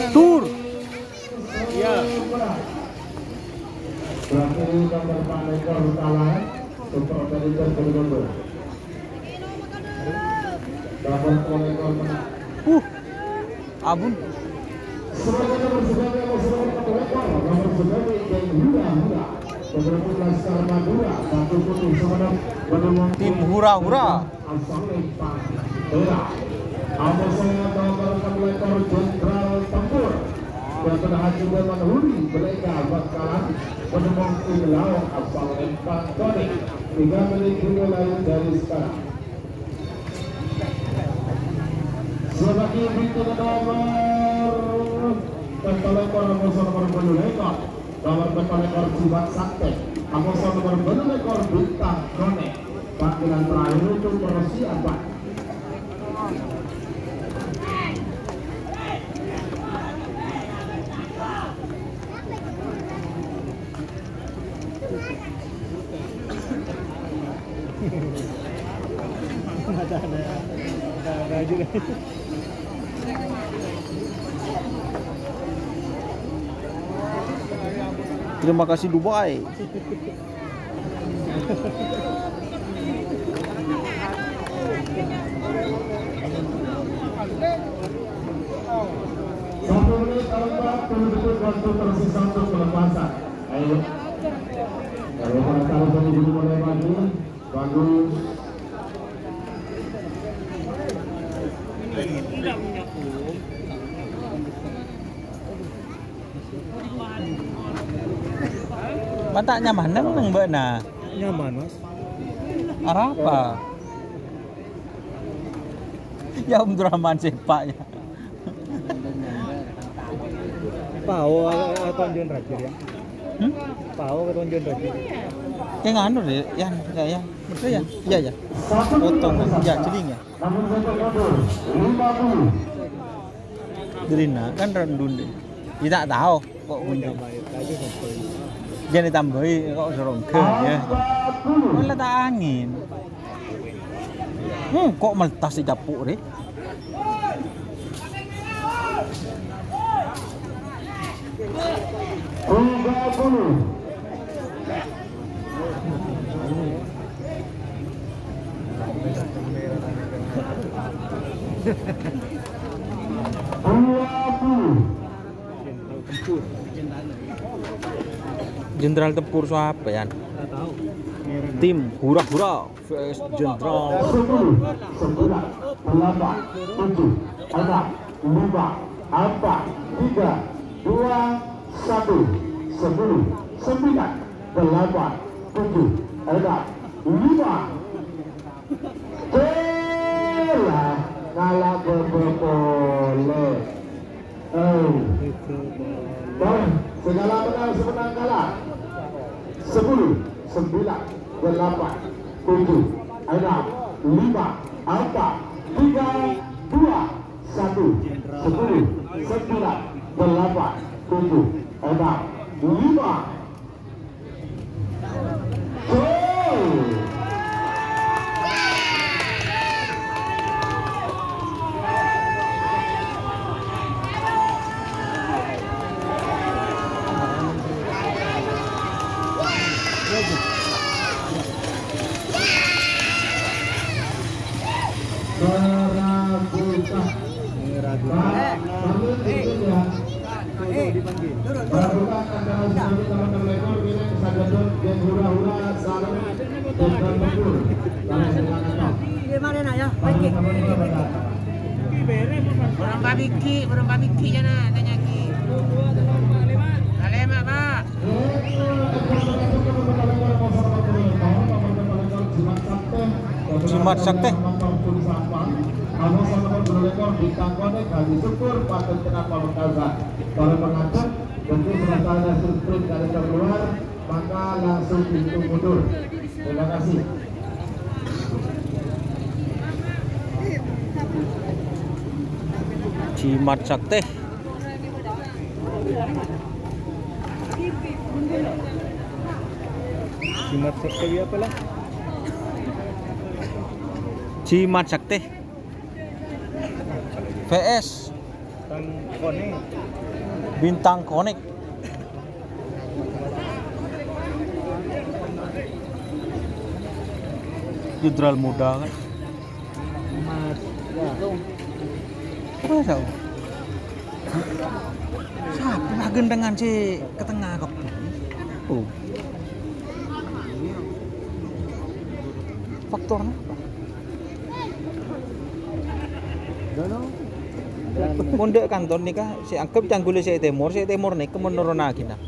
Tur. Iya. Berapa dari nomor Panekor kalah Super Manager Borobudur. Nomor Panekor menang. Abun. Sebagai nomor 9 nomor 9 dan Hura Beberapa Laskar Madura satu putih semenang menang Tim hura-hura. Amasanya nomor Panekor Jenderal Tempur yang berhasil menghuni mereka bakalan menemui Ilau asal Empang Tony 3 menit dimulai dari sekarang. Sebagai berikut nomor Panekor nomor Belulekor nomor Panekor Jiwat Sakti nomor Belulekor Bintang Kone. Panggilan terakhir untuk persiapan. Ada juga. Terima kasih Dubai. Satu menit kalau betul waktu tersisa untuk pelepasan. Ayo. Kalau para dari dulu mulai maju, bagus. Mata nyaman nang beuna. Nyaman, Mas. Apa? Ya Rahman sepaknya. Pao atau John Rajir ya? Pao atau John Rajir? Kayak nganu deh, yang ya. Betul ya? Iya ya. Potong ya celing ya. Namun satu mundur 50. Derina kan rendun deh. Tidak tahu kok mundur. Jangan ditambahi kok serongke ya. Malah tak angin. Kok meletas di dapur deh. Jenderal Tempur siapa ya? Tim hura-hura vs Jenderal 10, 9, 8, 7, 6, 5, 4, 3, 2, 1, 10, 9, 8, 7, 5. Telah kalah berbole. Segala menang semenang kalah. 10, 9, 8, 7, 6, 5, 4, 3, 2, 1, 10, 9, 8, 7, 6, 5. Gimana nak ya? Baik. Orang babiki jana tanya ki. Kalemak Pak. Jimat Sakti. Para pengantin tentu serta surprise dari keluar maka langsung pintu mundur. Terima kasih. Jimat Sakti. Jimat Sakti apa lah? Jimat Sakti. VS Bintang Konek. Bintang Konek. Jenderal muda kan. Mas. Ya. Apa tau? Siapa lah gendengan si ke tengah kok? Oh. Faktornya apa? Dono. Mondek kantor nikah si anggap canggul si Timur nih kemenurun lagi nah.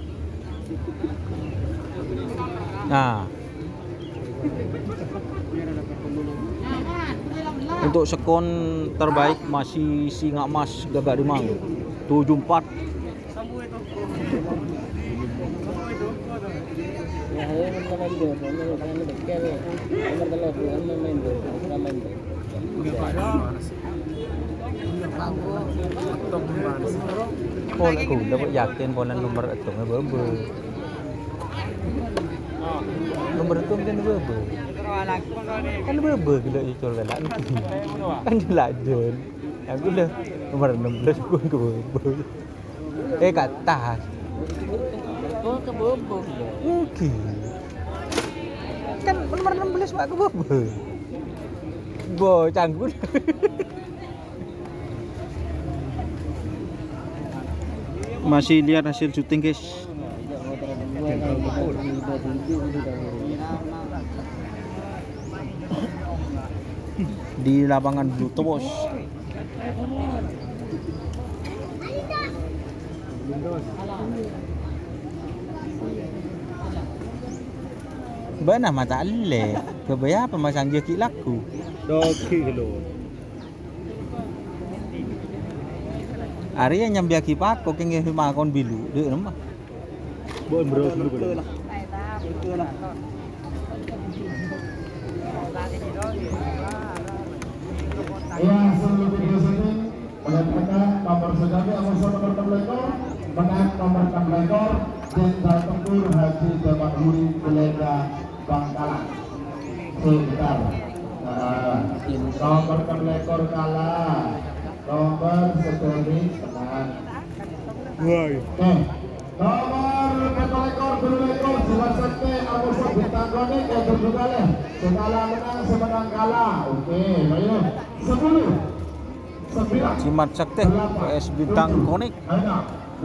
Nah. Untuk sekon terbaik masih Singa Mas Gagak Rimang 74. Oh, aku dapat yakin pola nomor itu bebe. Nomor itu kan bebe. Kan bebe gila itu kan. Kan jelajen. Aku udah nomor 16 gua ke bebe. Kat tas. Oh, ke bobo. Mungkin. Kan nomor 16 Pak ke bebe. Bo canggul. Masih lihat hasil syuting guys. Di lapangan Bluto bos. Bana mata alle. Kebaya pemasang jeki laku. Doki lo. Ari yang nyambiaki pako kenge makon bilu. Deuk mah. Bon bro dulu boleh. Ya, sebelum video ini menetapkan nomor sedami Amusor nomor 6 ekor, menang nomor 6 ekor, Jenderal Tempur Haji Jamak Huri Belega Bangkalan. Sebentar. Nomor 6 ekor kalah, nomor sedami menang. Woi. Nomor 4 ekor, 2 ekor, Silasate Amusor Bintanggone yang berjuga leh. Sekala menang, semenang kalah. Oke, baik. 10 9 Cimat Sakti PS Bintang Konik. 5 4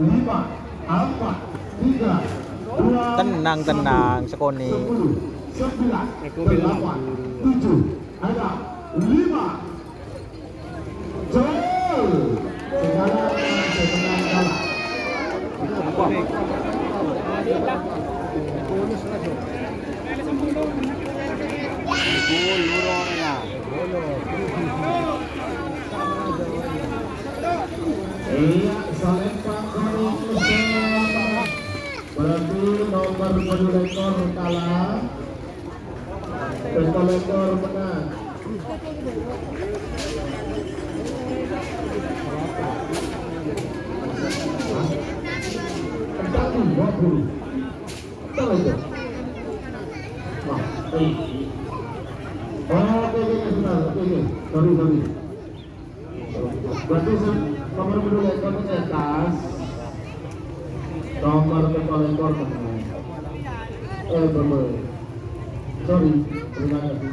3 Tenang sekoni. 9 8 7 ada 5 Jol. Segala semenang kalah. Iya, Salempang Konik Musa. Berarti nomor 2 ekor kalah, 2 ekor menang. Satu 20. Betul itu. Wah, oke, sebentar, oke. Sorry. Berarti nomor 2 ekor ke atas, nomor 2 ekor menang. Bener. Sorry, terima kasih.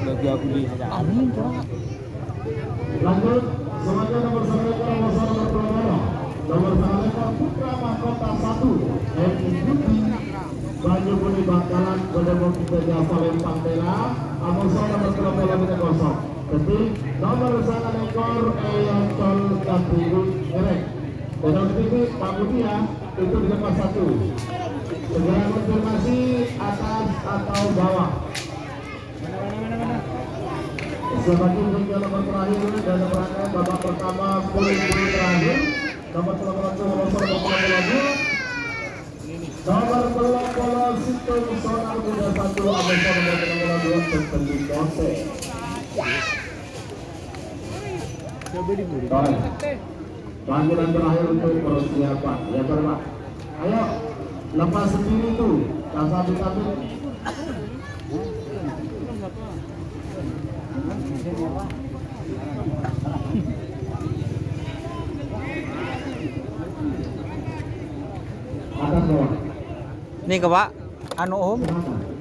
Bagi aku di amin Pak. Lanjut, selanjutnya nomor 1 ekor nomor Pramana. Nomor 1 ekor Putra Mahkota 1 MIUD Banyu Buni Bangkalan Bodebok Tiga Salempang Tela Amusor nomor 0 Ketik nomor 1 ekor Eyantol Kapiru Erek. Dengan titik Pak Mutia itu di lepas 1. Segera konfirmasi atas atau bawah. Sebagai hingga nomor terakhir dan rangkaian babak pertama poin terakhir nomor 30 nomor Situng Sonar Muda 1 Amusor nomor 2 Tertembik Kote. Panggilan terakhir untuk persiapan ya Pak. Ayo lepas sendiri tuh tapi atas Nih ke Pak, anu Om,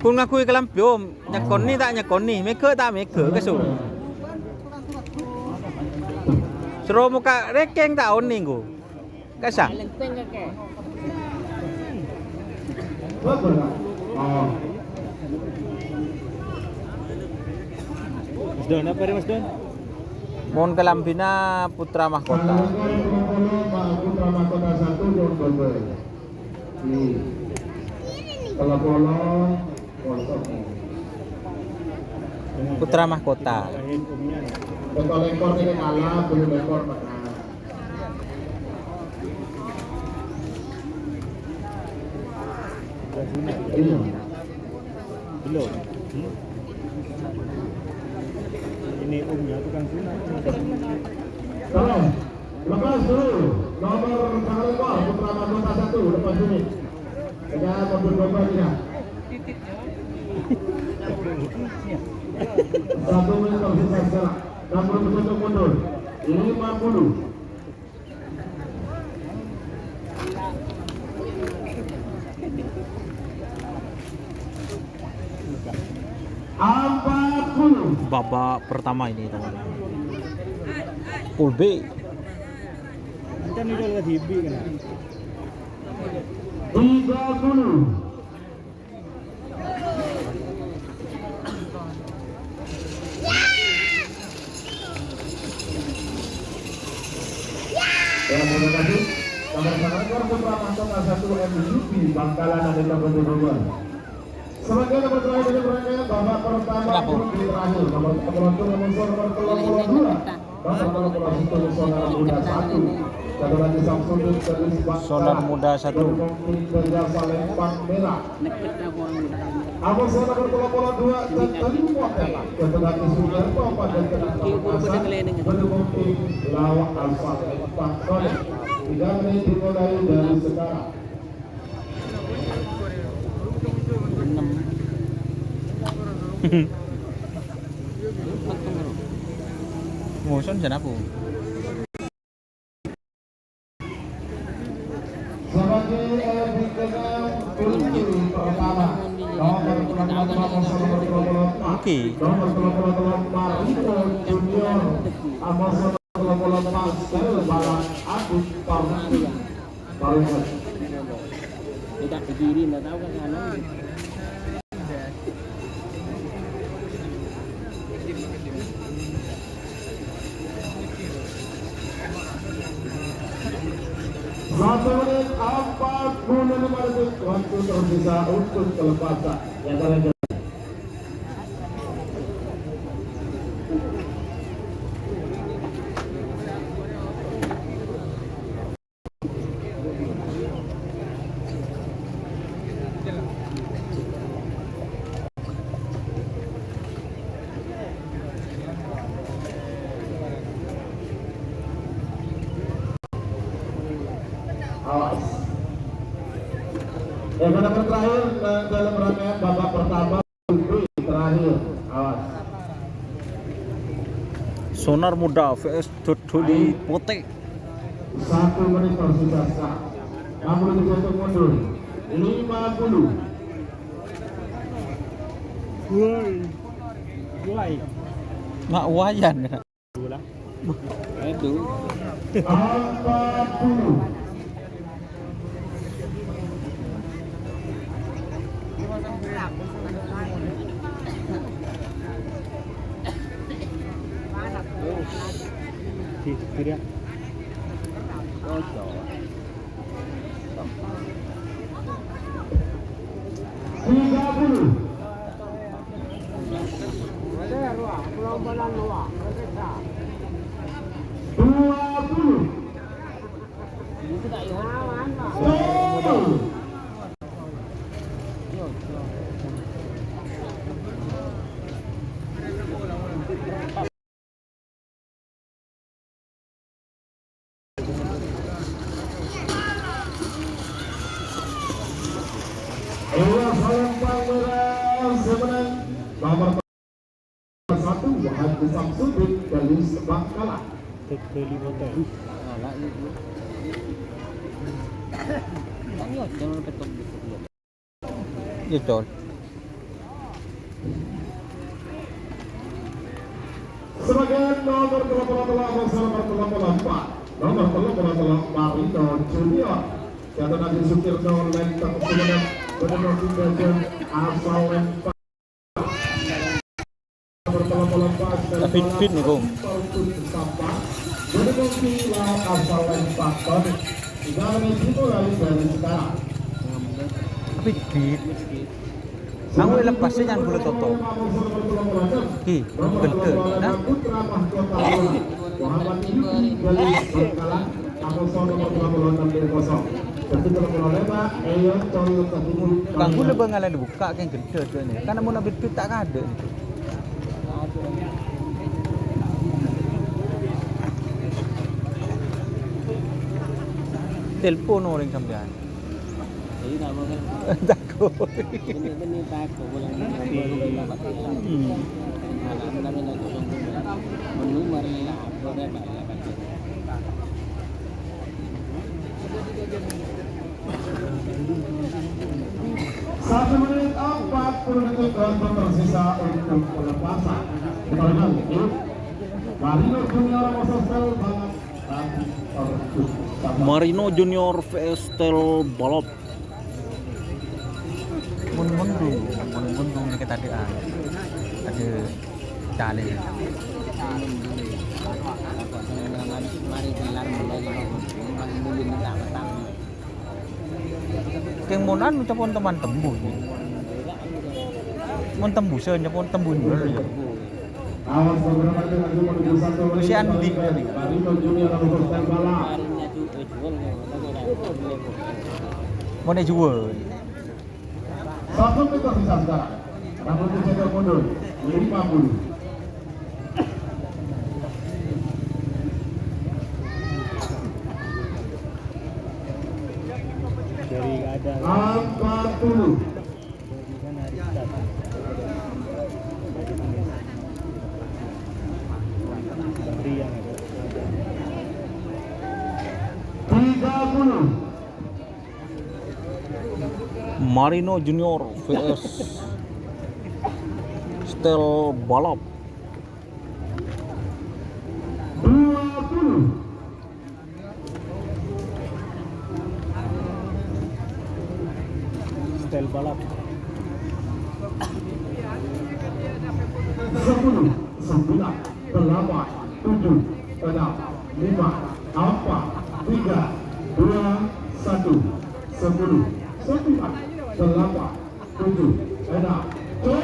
kun ngakui kelampi Om, nyekon nih tak nyekon nih, maker tak maker ke su. Suruh muka rekeng tak on nih ku, kasah. Mas Don, apa Mas Don? Mohon kelambina putra mahkota. Putra mahkota 1 John Bobel. Kalau bolong kosong. Putra mahkota. Betul ekor ini kalah, belum ekor menang. Iya. Belum. Ini umnya tukang sunat. Kalau lepas dulu nomor sangat ekor putra mahkota 1 lepas ini. Kita mobil domba dia. 1 menit tersisa sekarang. 60 untuk mundur. 50. Babak pertama ini teman-teman. Pool B. Kan itu lewat hibi kan. 30. Terima kasih. Nomor putra mahkota 1 MUP Bangkalan Adita Bendungan. Sebagai nomor terakhir dari rangkaian babak pertama grup terakhir nomor penonton nomor 32 nomor penonton Sonar Muda 1 satu lagi Samsudin dari Sonar Muda 1 dari Palembang Merah. Abang Sonar nomor 2 dan tadi Muatela ketenangan Sudarto pada ketenangan pendukung tim Lawak Alfa Palembang Sonar. 3 menit dimulai dari sekarang. Motion jangan aku. Sebagai bintang kunci pertama nomor 24 Oke. nomor 24 Marito Junior Amos 24 Sel Balak Agus Parti Paringan. Tidak berdiri, nggak tahu kan kanan. Satu menit 45 detik waktu tersisa untuk kelepasan yang terakhir. Awas. Yang terakhir dalam rangkaian babak pertama terakhir. Awas. Sonar Muda vs Dodoli Pote. 1 menit tersisa sekarang. 60 untuk mundur. 50. Mulai. Mak wayan. Itu. 40. Tidak. Nomor 1 Haji Samsudin dari Bangkalan. Dodoli Pote. Ya col. Sebagai nomor 34 nomor 34 Marino Junior jatuh nanti Sutirno lempar kemudian benar kemudian asal lempar nomor 34 Fit nih kong. benar asal lempar dari dimulai dari sekarang. Fit. Aku lepasnya jangan boleh toto. Ki, betul. Nah, Muhammad Yuki dari Bangkalan Amoso nomor 26 dari kosong. Jadi kalau mau lewat, ayo col ketemu. kangku lebih ngalah dibuka kan gede tu ni. Karena mau nak fit tak ada ni. Telefon orang sampean. Jadi tak mau kan. Takut. Benar-benar takut pulang nanti. Malam kami nak kosong tu. Menumar lah, boleh pak. Satu menit 40 detik waktu tersisa untuk pelepasan. Kita lihat ini Marino Junior Mososel Balap Marino Junior Vestel Balap. Mun ni kita ada cale. Mari gelar mulai mungkin tak petang. Keng monan ucapon teman tembus. Mon tembusan japon tembus dulu ya. Awas beberapa detik lagi menuju satu menit. Si Andi. Marino Junior Mososel Balap. Mon jual. Satu menit tersisa sekarang. Rambut dijaga mundur 50. Dari ada 40. dari yang ada. 30. Marino Junior vs Vestel Balap. 20. Style balap. 10, 9, 8, 7, 6, 5, 4, 3, 2, 1, 10, 9, 8, 7, 6, gol!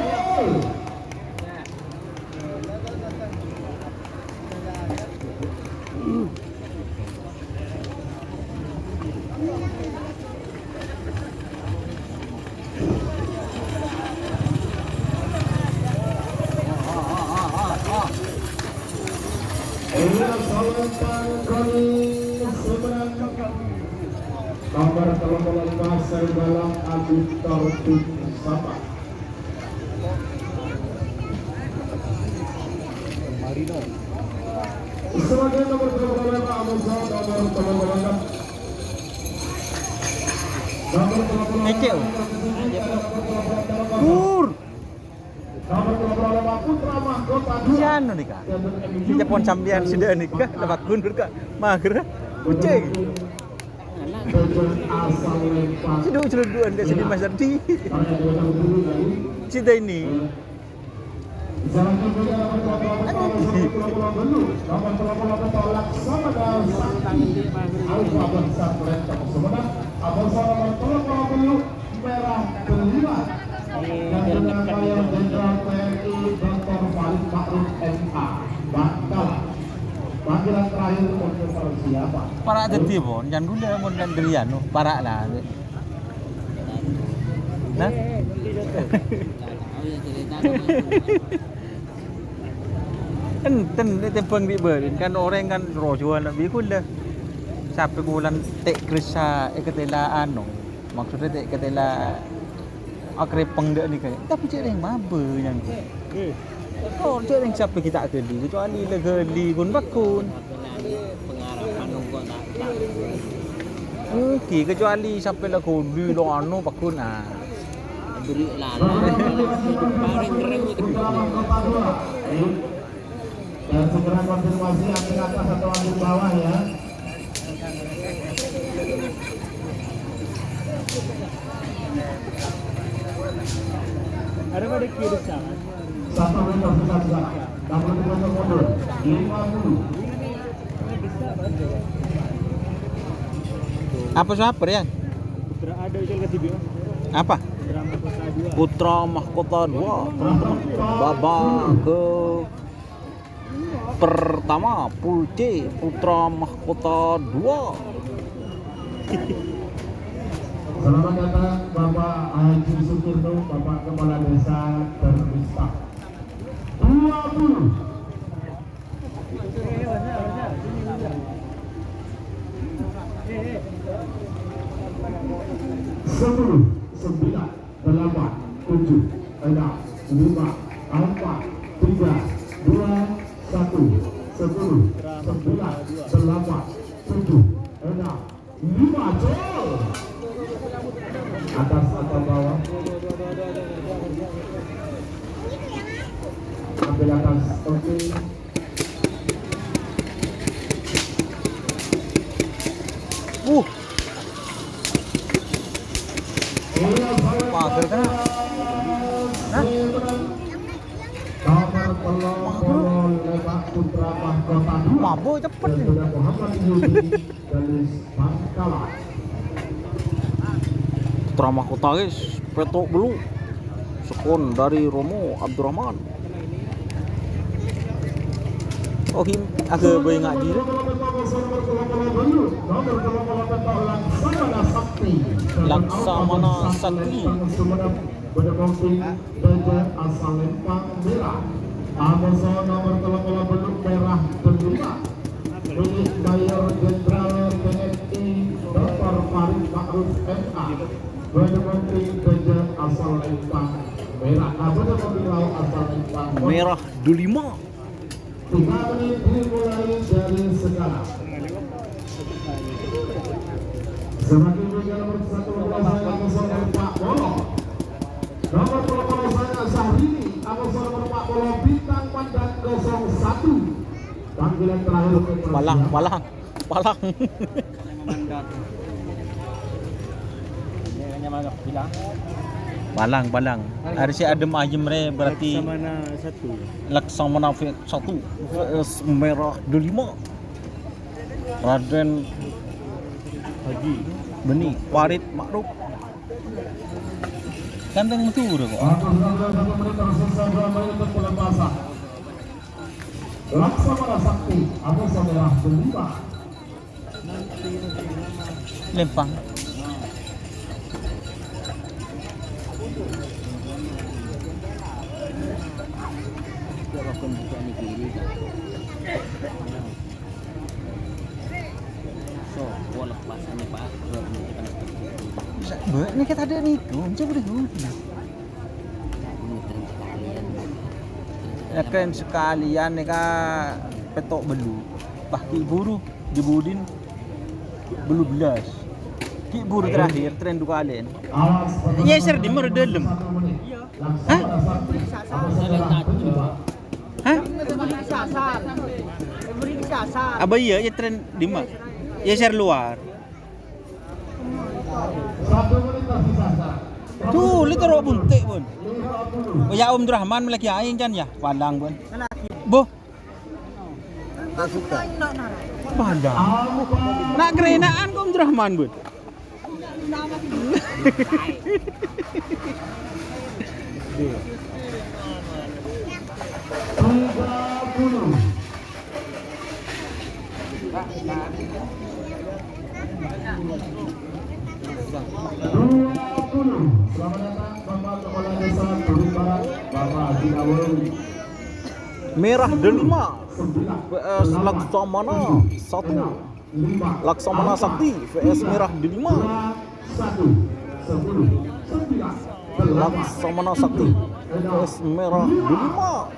Nomor 35 Serbalang Agus Taufik Sapa. Marino. Sebagai nomor 35 Amusa nomor 36. Nomor 38 Ecek. Pur. Nomor 35 Putra Mahkota 2. Sian ni kak. Si Japon sambian sudah ni kak. Lepas kundur kak. Mager. Kucing. Asal lempar. Si dua celuduan dia sini Mas Ardi. Cita ini. Jalan juga nomor 38 tolak sama dengan Alfa Besar Lempar. Sebenarnya Abang nomor 30 merah kelima. Dan dengan Mayor Jenderal TNI Dr. Farid Ma'ruf MA. Bangkalan. Panggilan terakhir untuk siapa? Para tadi pun jangan gula mon dan derian no. Para lah. Nah. Enten tempeng di berin kan orang kan rojuan nak bikun dah. Sampai bulan tek krisa ketela anu. Maksudnya tek ketela akrepeng dak ni kan. Tapi cik yang mabe yang tu. Oh, cik yang siapa kita geli kecuali le geli kun bakun. Pengarahan gua tak. Mungkin kecuali sampai lah kudu lo anu pakun ah. Beri lalu. Paling keren itu. Dan segera konfirmasi ambil atas atau ambil bawah ya. Ada pada kiri sana. Satu menit tersisa sekarang. 60 meter mundur. 50. Apa siapa ya? Putra ada usul ke TV. Apa? Putra Mahkota 2. Teman-teman. Babak ke pertama Pool C Putra Mahkota 2. Selamat datang Bapak Haji Sukirno, Bapak Kepala Desa Termista. 20. Sepuluh, 9, 8, 7, 6, 5, 4, 3, 2, 1, 10, 9, 8, 7, 6, 5, gol! Atas atau bawah? Ambil atas, oke. Pagar kan? Hah? Nomor pelopor Lebak Putra Mahkota 2. Mabuk cepet nih. Saudara Muhammad Yudi dari Pangkalan. Putra Mahkota guys, petok belum. Sekon dari Romo Abdurrahman. Oh, agak boleh ngaji. Laksamana Sakti berkomping Deja asal Lempang Merah. Amoso nomor telepon belum merah kelima milik Mayor Jenderal TNI Dr. Farid Ma'ruf MA berkomping Deja asal Lempang Merah. Berkomping Laut asal Lempang Merah Delima. 3 menit dimulai dari sekarang. Semakin menjadi nomor 1 saya Amoso Pak Bolo. Nomor telepon saya Syahrini Amoso nomor Pak Bolo bintang pandan 01. Panggilan terakhir untuk Palang. Palang. Ada si adem ayem re berarti Laksamana 1 VS Merah Delima. Raden Haji Beni Farid Ma'ruf. Kandang metu udah kok. Laksamana Sakti Amoso Merah Delima. Lempang. So, bola pasannya Pak. Ini kita ada nih, coba deh. Ya kan sekalian nih kak petok belu. Bah ki buru dibudin belu belas. Ki buru terakhir tren dua kali. Iya ser di mer dalam. Hah? Hah? Beri disasar. Apa iya ya tren di mer? Ya ser luar. 1 menit tersisa. Tuh, li taro buntik pun. Oh ya Om Rahman lagi aing kan ya, Padang pun. Boh. Padang. Nak kerenaan Om Rahman pun. Selamat datang Bapak Kepala Desa Turun Barat, Bapak Haji Nawawi. Merah Delima 9, VS Laksamana 1. Laksamana Sakti VS Merah Delima. 1, 10, 9, Laksamana Sakti VS Merah Delima.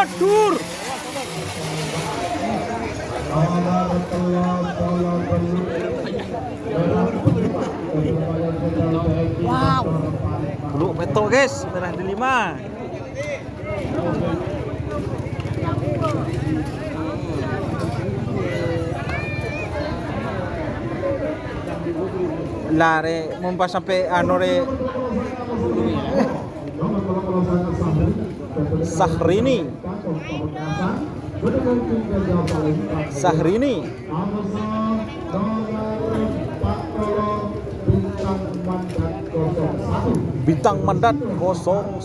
Wadur. Wow. Lu betul guys, merah di 5. Lare mempas sampai anore Sahrini. Bintang Mandat 01.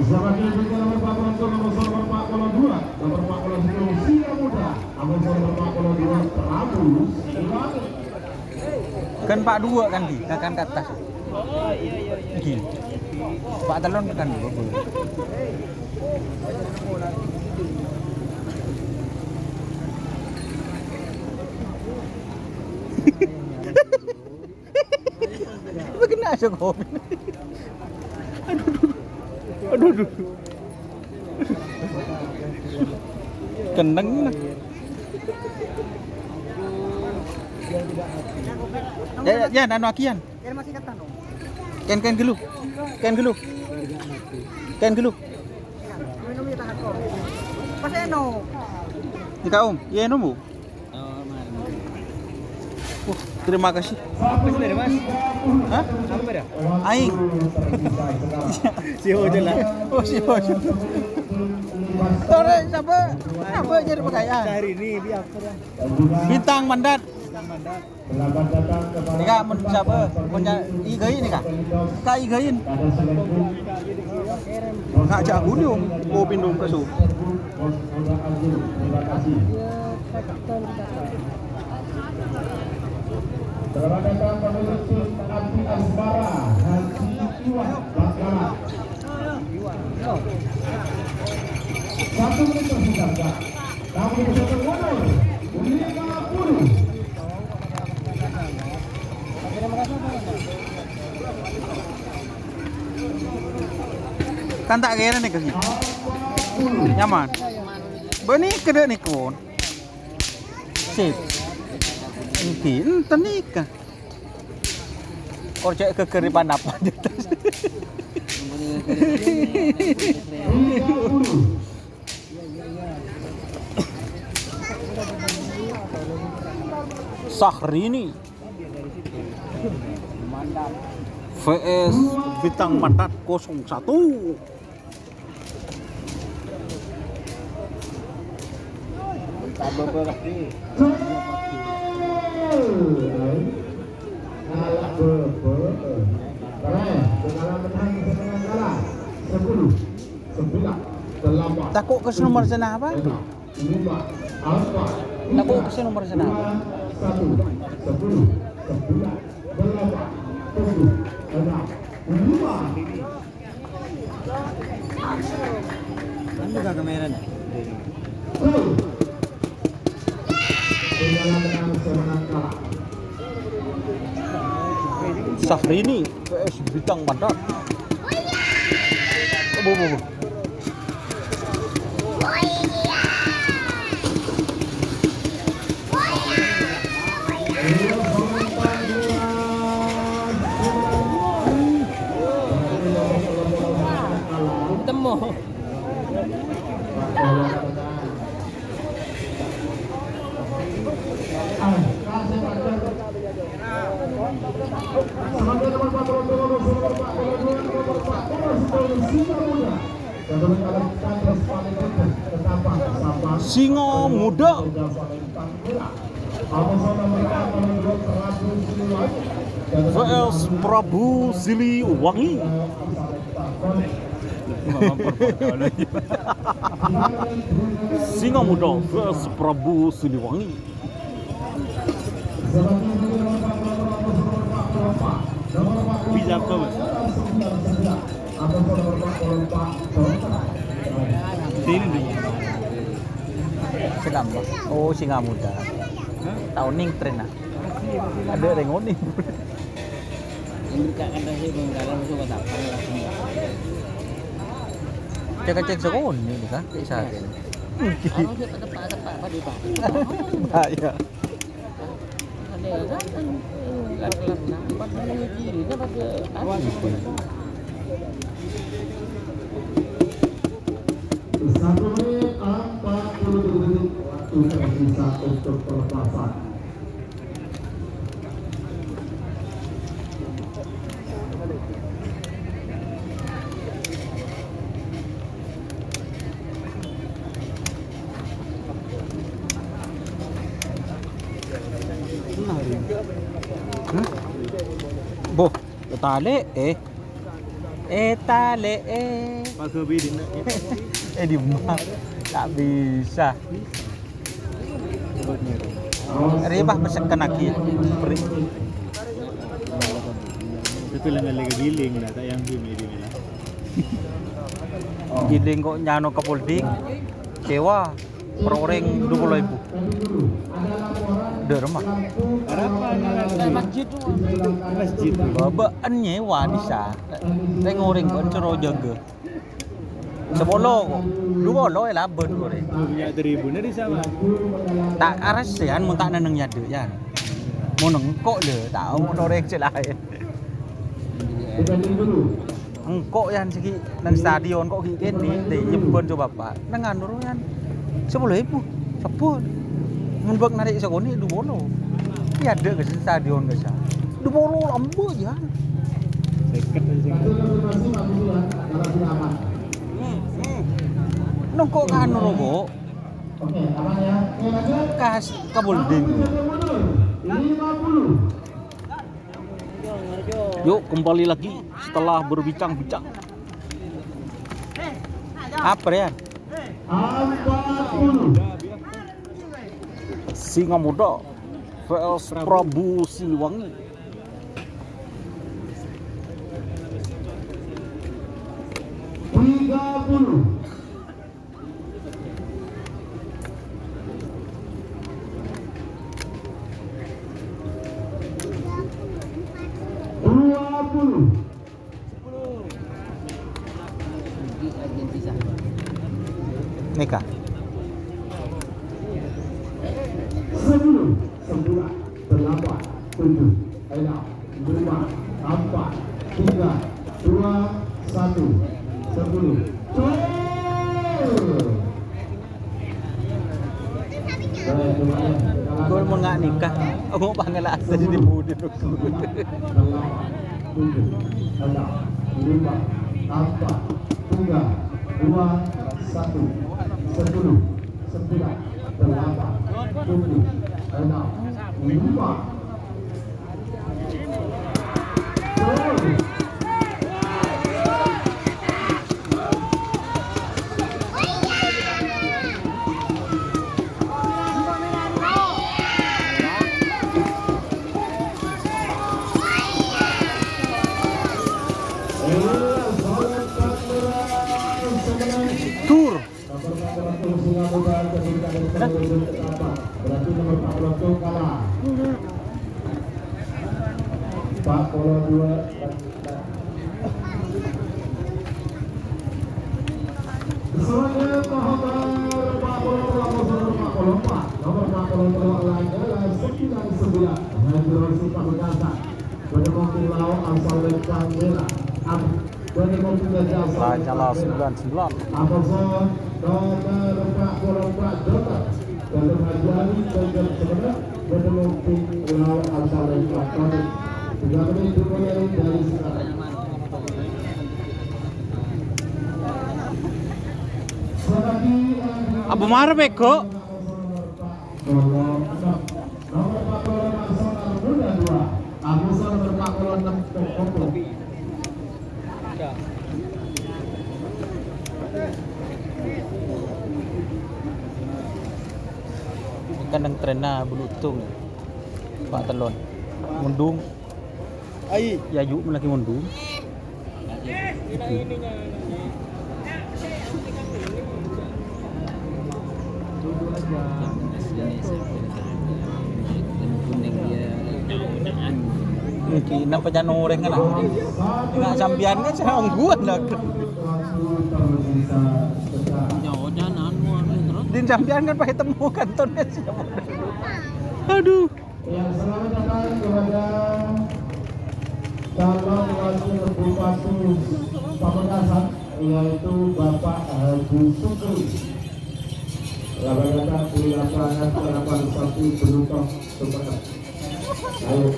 Selamat datang nomor 42, nomor 41 Singa Muda, nomor 42 Prabu Siliwangi. Kan Pak 2 kan di, kan ke atas. Gini. Pak Talon kan 2. Kena aja kopi. Aduh. Kendeng. Ya, nano akian. Ken gelu. Minum ya tahan kok. Pas eno. Tika ya nomu. Terima kasih. Apa dari Mas? Hah? Apa dah? Aing. Si Hojo lah. Oh, si Hojo. Tore siapa jadi pakaian? Hari ini dia apa dah? Bintang Mandat. Selamat datang kepada Nika mun siapa? Punya igain nika. Ka igain. Enggak jago dia. Oh pindung ke su. Terima kasih. Selamat datang pengurus Anti Asmara Haji Iwan Bangkala. 1 menit tersisa. Kamu bisa berumur 50. Kan tak kira nih kesini. Nyaman. Bani kede nih kon. Sip. Ini enten nikah. Korjek kekeripan apa di atas. Sahrini VS Bintang Mandat 01. Takut ke nomor sana apa? Takut ke nomor sana apa? 1, 10, 9, 8, 7, 6, 5. Kan juga kameranya. Sahrini VS Bintang Mandat. Bu. Temu. Singa Muda VS Prabu Siliwangi. Singa Muda VS Prabu Siliwangi. Bisa kau. Sini nih. Singa. Oh, Singa Muda. Tahu ning tren nah. Ada yang ngoning. Mereka kan tadi menggalang masuk ke tak langsung. Cek sekon ini kan bisa. Kalau kita tepat apa di Pak? Bahaya. Ada kan kelar nampak namanya kiri kan pakai apa? Satu menit 40 detik waktu tersisa untuk pelepasan. Boh, tale tale Pakai bidin. di rumah tak bisa. Ribah mesekan lagi. Tapi lang lagi giling na tayang bumi di nila. Giling kok nyano ke Poldik. Sewa per orang 20.000. Udah rumah. Masjid tu. Masjid. Babaan nyewa bisa. Saya ngoreng kok cero jaga. Sebolo kok. 2 lah ben goreng. Punya 1,000 na di sama. Tak aras yan mun tak naneng nyade yan. Mun engkok le, tak mun orek lain. Engkok yan siki nang stadion kok ki kene de nyempon coba Bapak. Nang anu yan 10.000. Sepun. Mun bak narik sekoni 20. Iya ada ke stadion ke sa. 20 lambu ya. Seket aja. Nongkok kan kok. Oke, aman ya. Kas kabulding. 50. Yuk kembali lagi setelah berbincang-bincang. Apa ya? 40. Singa Muda vs Prabu Siliwangi. Nikah. 10, 9, 8, 7, 6, 5, 4, 3, 2, 1, 10. Kau mau nggak nikah? Aku mau panggil asa di budi. 8, 7, 6, 5, 4, 3, 2, 1, 10, 9, 8, 7, 6, 5. Tur. Berarti nomor 42 kalah. 42. Selanjutnya nomor 44 lainnya adalah 99 Hydro Super Bekasa. Berdemokin Lau asal Lekang Merah. Berdemokin Jasa. Lanyala 99. Aposon nomor 44 Jota. Berdemokin Jasa sebenarnya. Berdemokin Lau asal Lekang. 3 menit dimulai dari sekarang. Abu Marbe kok. Kandang trena belutung Pak Telon mundung Ai, ya yuk lagi mundung kuning dia. Mungkin nampak jangan orang kan lah. Enggak sambian kan saya ongguan dah. Nyawa jangan terus. Din sambian kan pakai temu kantornya siapa. Aduh. Yang selamat datang kepada calon wakil bupati Pamekasan yaitu Bapak Haji Sukri. Selamat datang di lapangan Harapan Sakti Berutong Sumeneb. Ayo.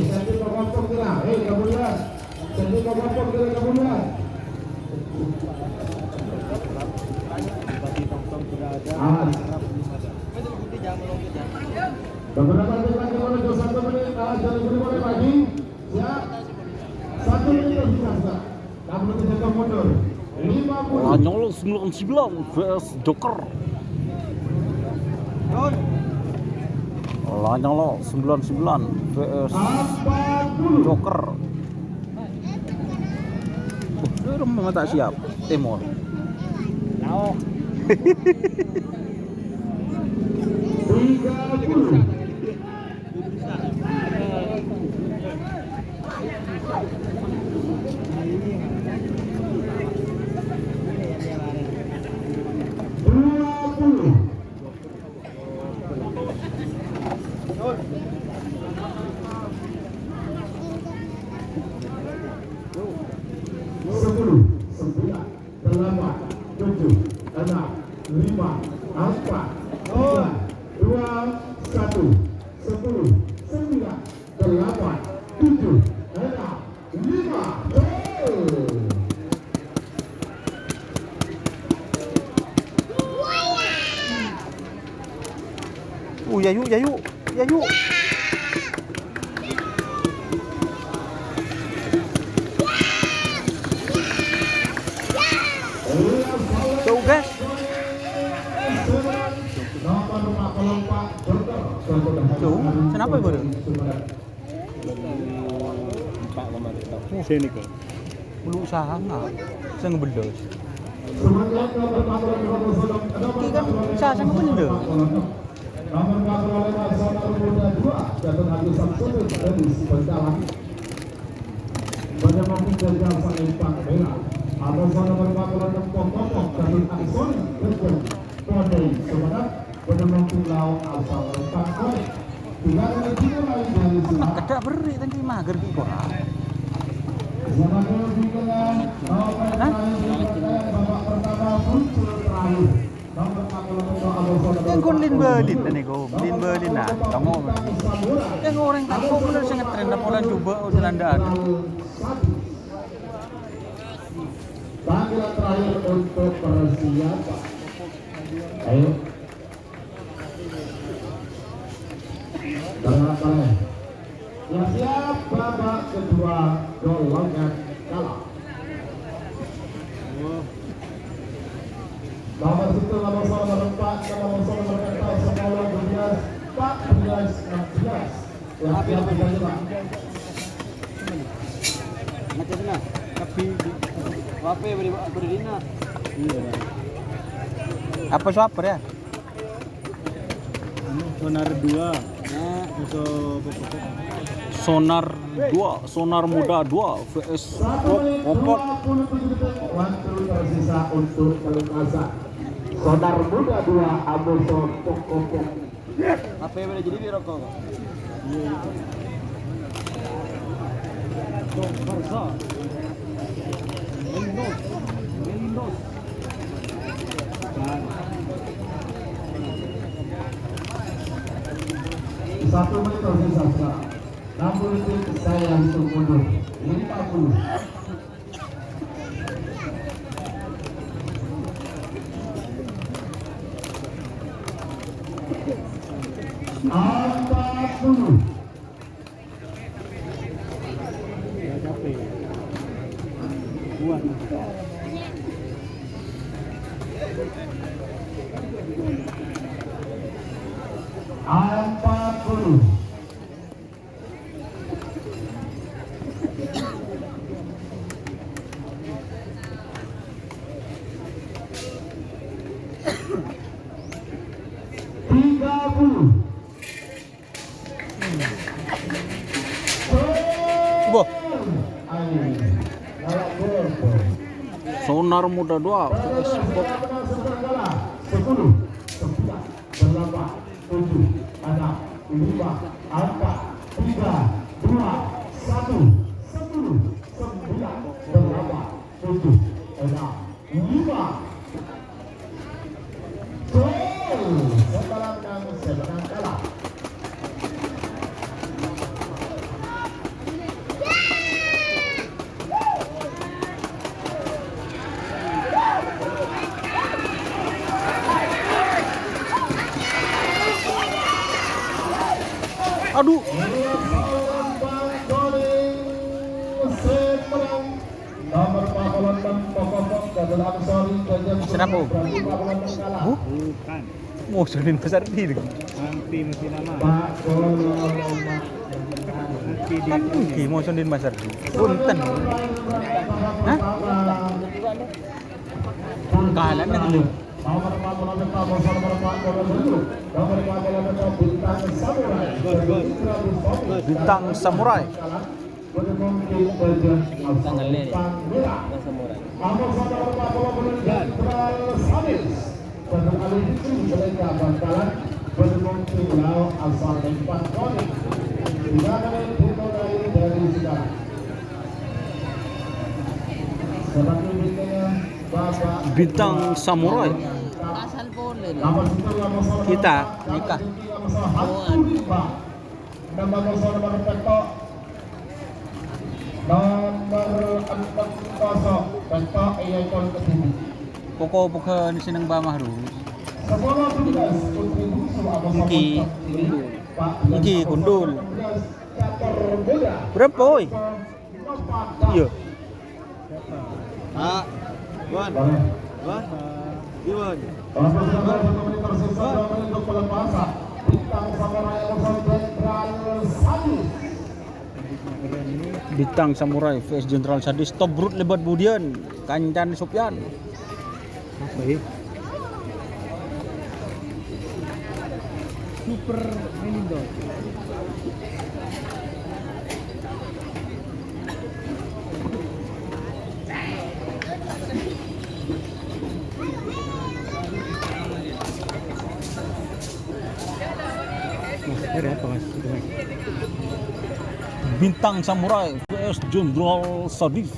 Santi Pokok kira. Kemudian. Santi Pokok kira kemudian. Beberapa detik lagi menuju 1 menit, jadi boleh pagi. Siap. 1 menit tersisa. Namun tidak mundur. 50. Lanyolo 99 vs Joker. Lanyolo 99 vs 40. Joker. Memang tak siap. Timur. Nyawa. 30. Yayu. Tuh guys. Tuh, kenapa ibu? Sini kok. Belum usaha nggak? Saya ngebedos. Ini kan usaha saya ngebedos. Nomor 4 oleh Sonor Muda 2 jatuh hati Samsudin dari Pencalak. Pada waktu jajah sang impak bela atau nomor 4 oleh Pokok jatuh Akson Legion Kode Sumeneb. Pada waktu Lau asal impak Kode tiga kali dimulai dari sini. Kedak beri tadi mager di kota. Sama dengan babak pertama muncul terakhir. Yang kon Lin Berlin tadi ko, Lin Berlin na. Kamu. Yang orang tak kau benar sangat tren dan orang coba jalan dah. Panggilan terakhir untuk persiapan. Ayo. Berapa? Yang siap babak kedua golongan kalah. Nomor 1, nomor 4, nomor 4, nomor 4, semua 12, 14, 16. Yang siap berganti Pak. Macam mana? Tapi apa berdina? Iya. Apa swapper ya? Sonar 2. Nah, untuk Sonar 2, Sonar Muda 2 vs Popot. Waktu tersisa untuk pelintasan. Sonar Muda 2 Amoso Popot. apa yang boleh jadi di rokok? Iya. Barca. Mendos. 1 menit tersisa sekarang. 60 detik saya hitung mundur. 50. Ya capek. Buat. Boh. Sonar Muda 2 vs Bob. 10, 9, 8, 7, 6, 5, 4, 3, 2, 1, 10, 9, 8, 7, 6, 5. Setelah menang, sebenarnya kalah. Aduh. Kenapa? Bukan. Mau sudah pasar di. Nanti masih lama. Kan mungkin mau sudah pasar di. Punten. Hah? Kalan na dulu. Bintang Samurai. Bintang Samurai. Kita nikah. Pokok-pokok di sini Mbak Mahrus. Iki gundul. Berapa oi? Iya. Ah, Wan. Wan. Iwan. Bintang Samurai vs Jenderal Sadis. Top brut lebat budian Kancan Sopyan. Apa ya? Super Menindo. Bintang Samurai vs Jenderal Sadis.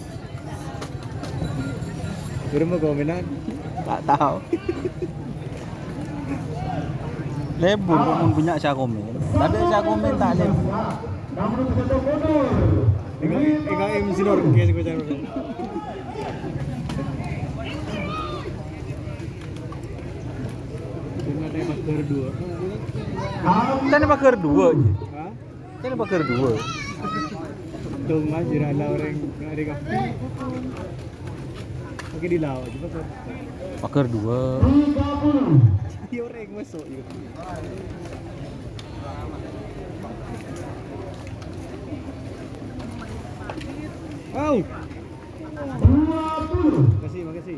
Berapa komenan? Tak tahu. Lebur pun punya saya komen. Tadi saya komen tak lebur. Ika MC Nor kayak gue cari. Dengan tembak berdua. Kan bakar dua. Hah? Kan bakar dua. Tung mas jirala orang ada kafe. Oke di laut coba tuh. Bakar dua. Dia orang masuk gitu. Wow. Makasih, makasih.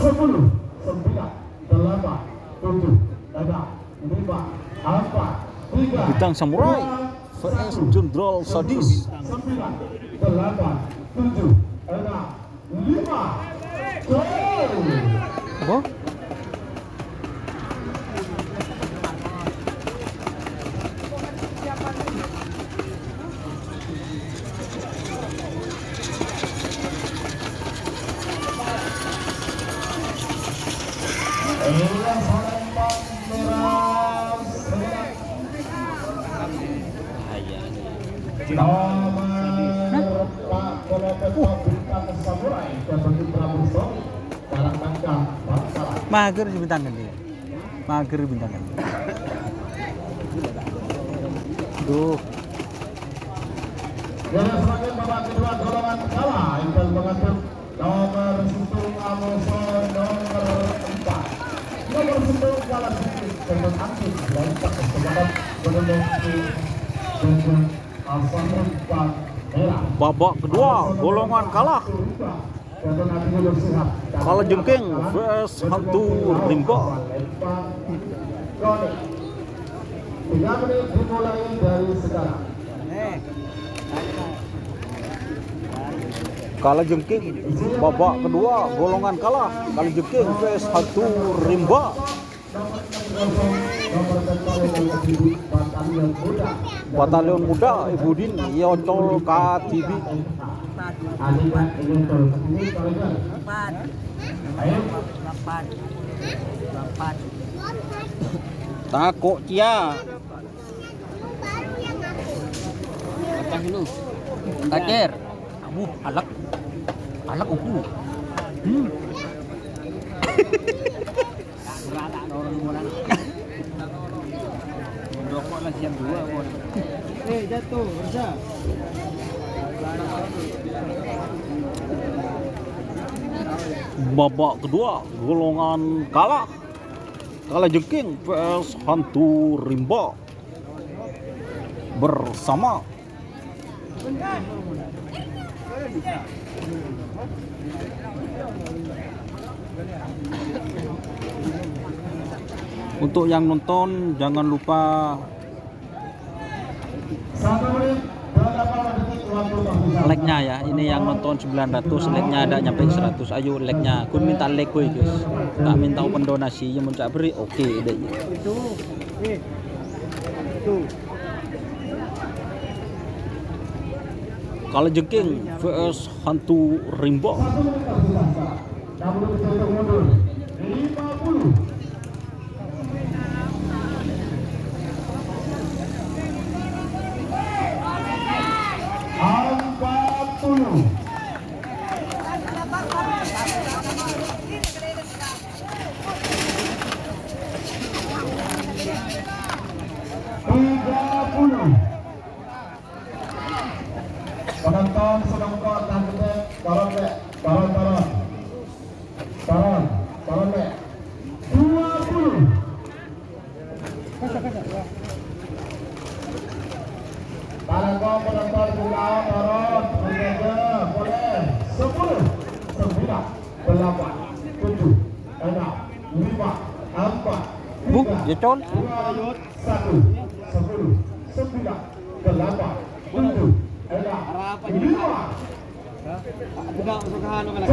Sepuluh, 9, 8, 7, 6, 5, 4, 3, Bintang Samurai vs Jenderal Sadis. 9, 8, 7, 6, 5. Apa? Nomor Pak Kolopet Bintang Samurai dan Bagi Prabu Sony dalam tangga Bangsalan. Mager bintangkan dia. Mager bintangkan. Duh. Yang sebagai babak kedua golongan kalah Intel mengatur nomor 10 Amoso nomor 4. Nomor 10 kalah sedikit dengan aktif dan tak kesempatan menemukan dengan Alfamri Pak Babak kedua golongan kalah. Kala jengking vs hantu rimba. 3 menit dimulai dari sekarang. Kala jengking babak kedua golongan kalah. Kala jengking vs hantu rimba. Batalion Muda Ibudin Yoncol KTB. Takut cia. Makan dulu. Kacer. Kamu alak. Alak uku. Rokok lah siap 2 pun. Jatuh, Reza. Babak kedua golongan kalah. Kala jengking vs hantu rimba. Bersama untuk yang nonton jangan lupa 1 menit 28 detik waktu tersisa. like-nya ya. Ini yang nonton 900, like-nya ada nyampe 100. Ayo like-nya. Kun minta like kuy guys. Tak minta open donasi yang mencak beri. Oke deh. Itu. Tuh. Kala jengking vs hantu rimba. 1 menit tersisa. 60 detik untuk mundur. 50. Penonton sedang tahan ketek, taron dek, taron. 20. Para kau penonton pulau taron, menjaga boleh 10, 9, 8, 7, 6, 5, 4, Buk, ya con. 2, 1, 10, 9, 8, 7, 5. Buka usahahan ka lang.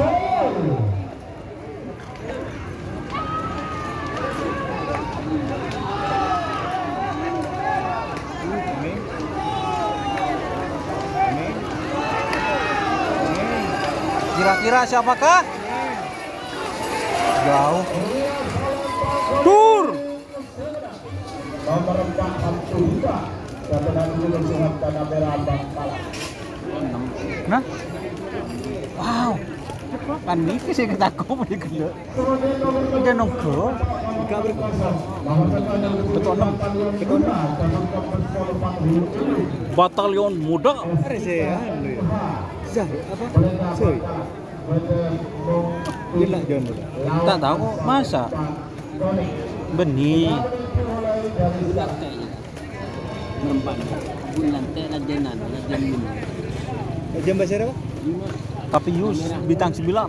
Kira-kira siapakah? Jauh. Tur. Nomor 4 hantu rimba. Catatan dulu sehat tanah merah Bangkalan. Nah. Wow. Kan ini sih ketakup di gede. Kemudian nomor Dia nongko. Betul 6. Batalion Muda. Gila John. Tak tahu kok masa. Benih. Merempan. Bulan teh lajenan ini. Jam bahasa apa? Tapi Yus bintang 9. Nah.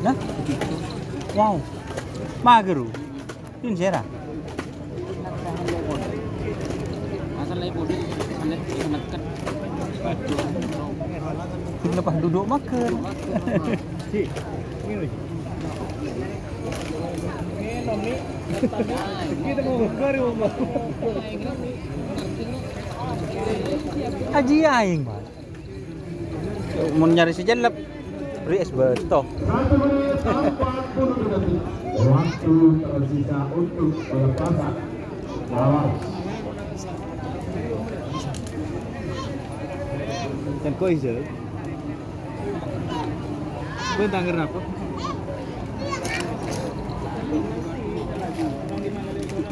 Nah. Wow. Mageru. Ini siapa? Asal lagi bodi, sangat ket. Lepas duduk makan. Si. Ini. Kita mau buka rumah. Haji aing, Mas. Mau nyari si jelep. Ries beto. 1 menit 40 detik. Waktu tersisa untuk pelepasan lawan. Dan kau iso. Bentang kenapa?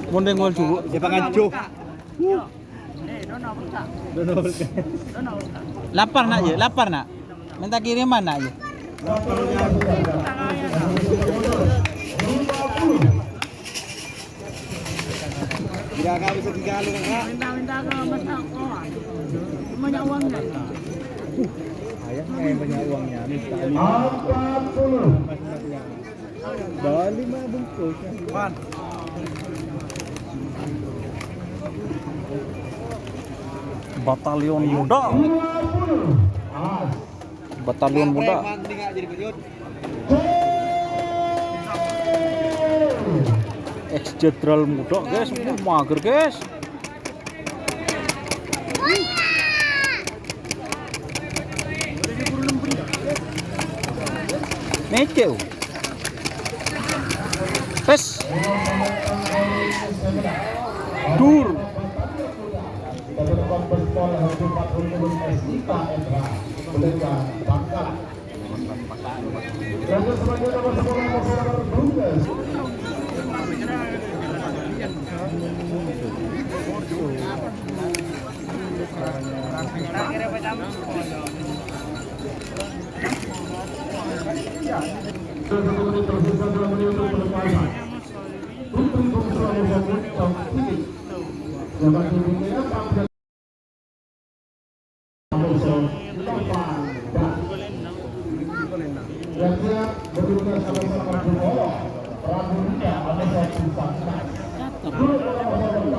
Mondeng ngol cubu. Siapa ngaco? Lapar nak je, lapar nak. Minta kiriman nak je. Nggak bisa digalu enggak. Minta ke Mas Ako. Banyak uangnya. Ayahnya yang banyak uangnya, minta 40. bawa 5 bungkus. Batalion muda. 20. As. Batalion muda. Mandi nggak jadi period. Ex Jenderal muda, guys. Mager, guys. Meceu. Pes. Dur.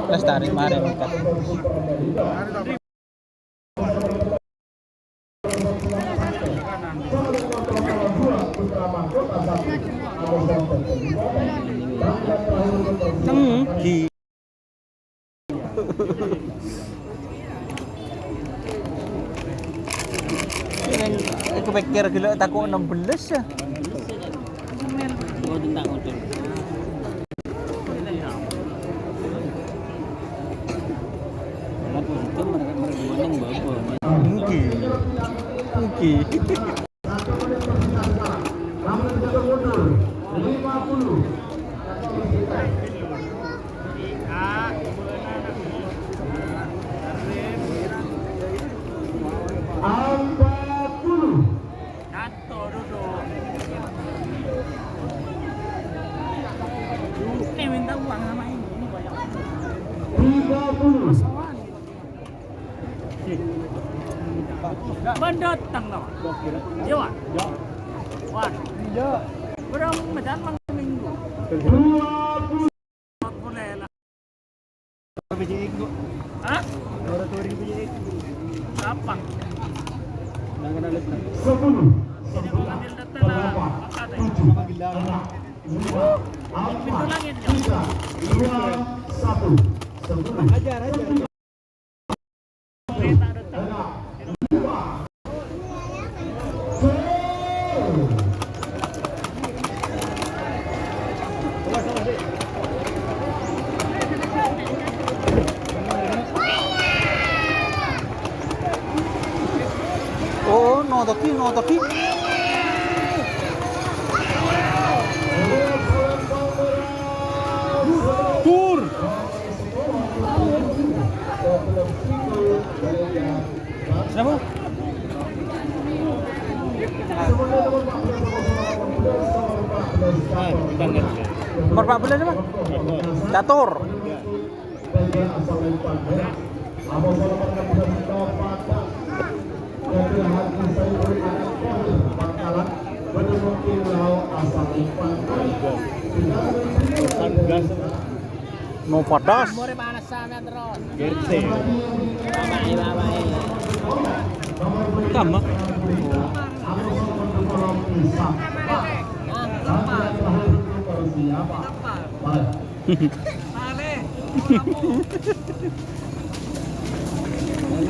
Lestari mari mangkat. Nengki. Aku pikir gila takut 16 ya. Oh, tentang hotel. Mungkin. Ini minta uang sama ini banyak. 30. Mendatang loh. Jawa. Wah. Iya. Berapa macam minggu. 20. Boleh lah. BJX kok. Hah? Laboratorium BJX. Gampang. Jangan ada letak. 10. Ini ambil data lah. Apa tadi? Cuma bilang. Pintu langit. 3, 2, 1. 10. Ajar. Kereta datang. Oh, no toki. Tur. Siapa? Nomor 14 apa? Catur. No padas. Boleh panas sana terus. GT. Bye. Tama.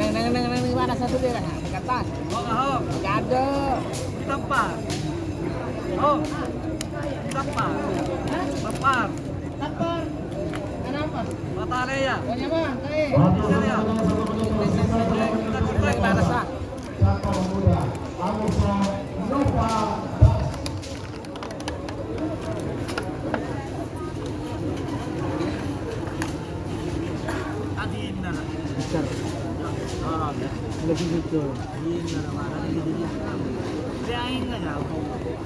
Neng mana satu dia kan? Kata. Oh. Ada. Tempat. Oh. Tempat. Tempat. Tempat. Kenapa? Batalaya. Punya bang, kayak. Kita kurang balas lah. Besar. Lebih gitu.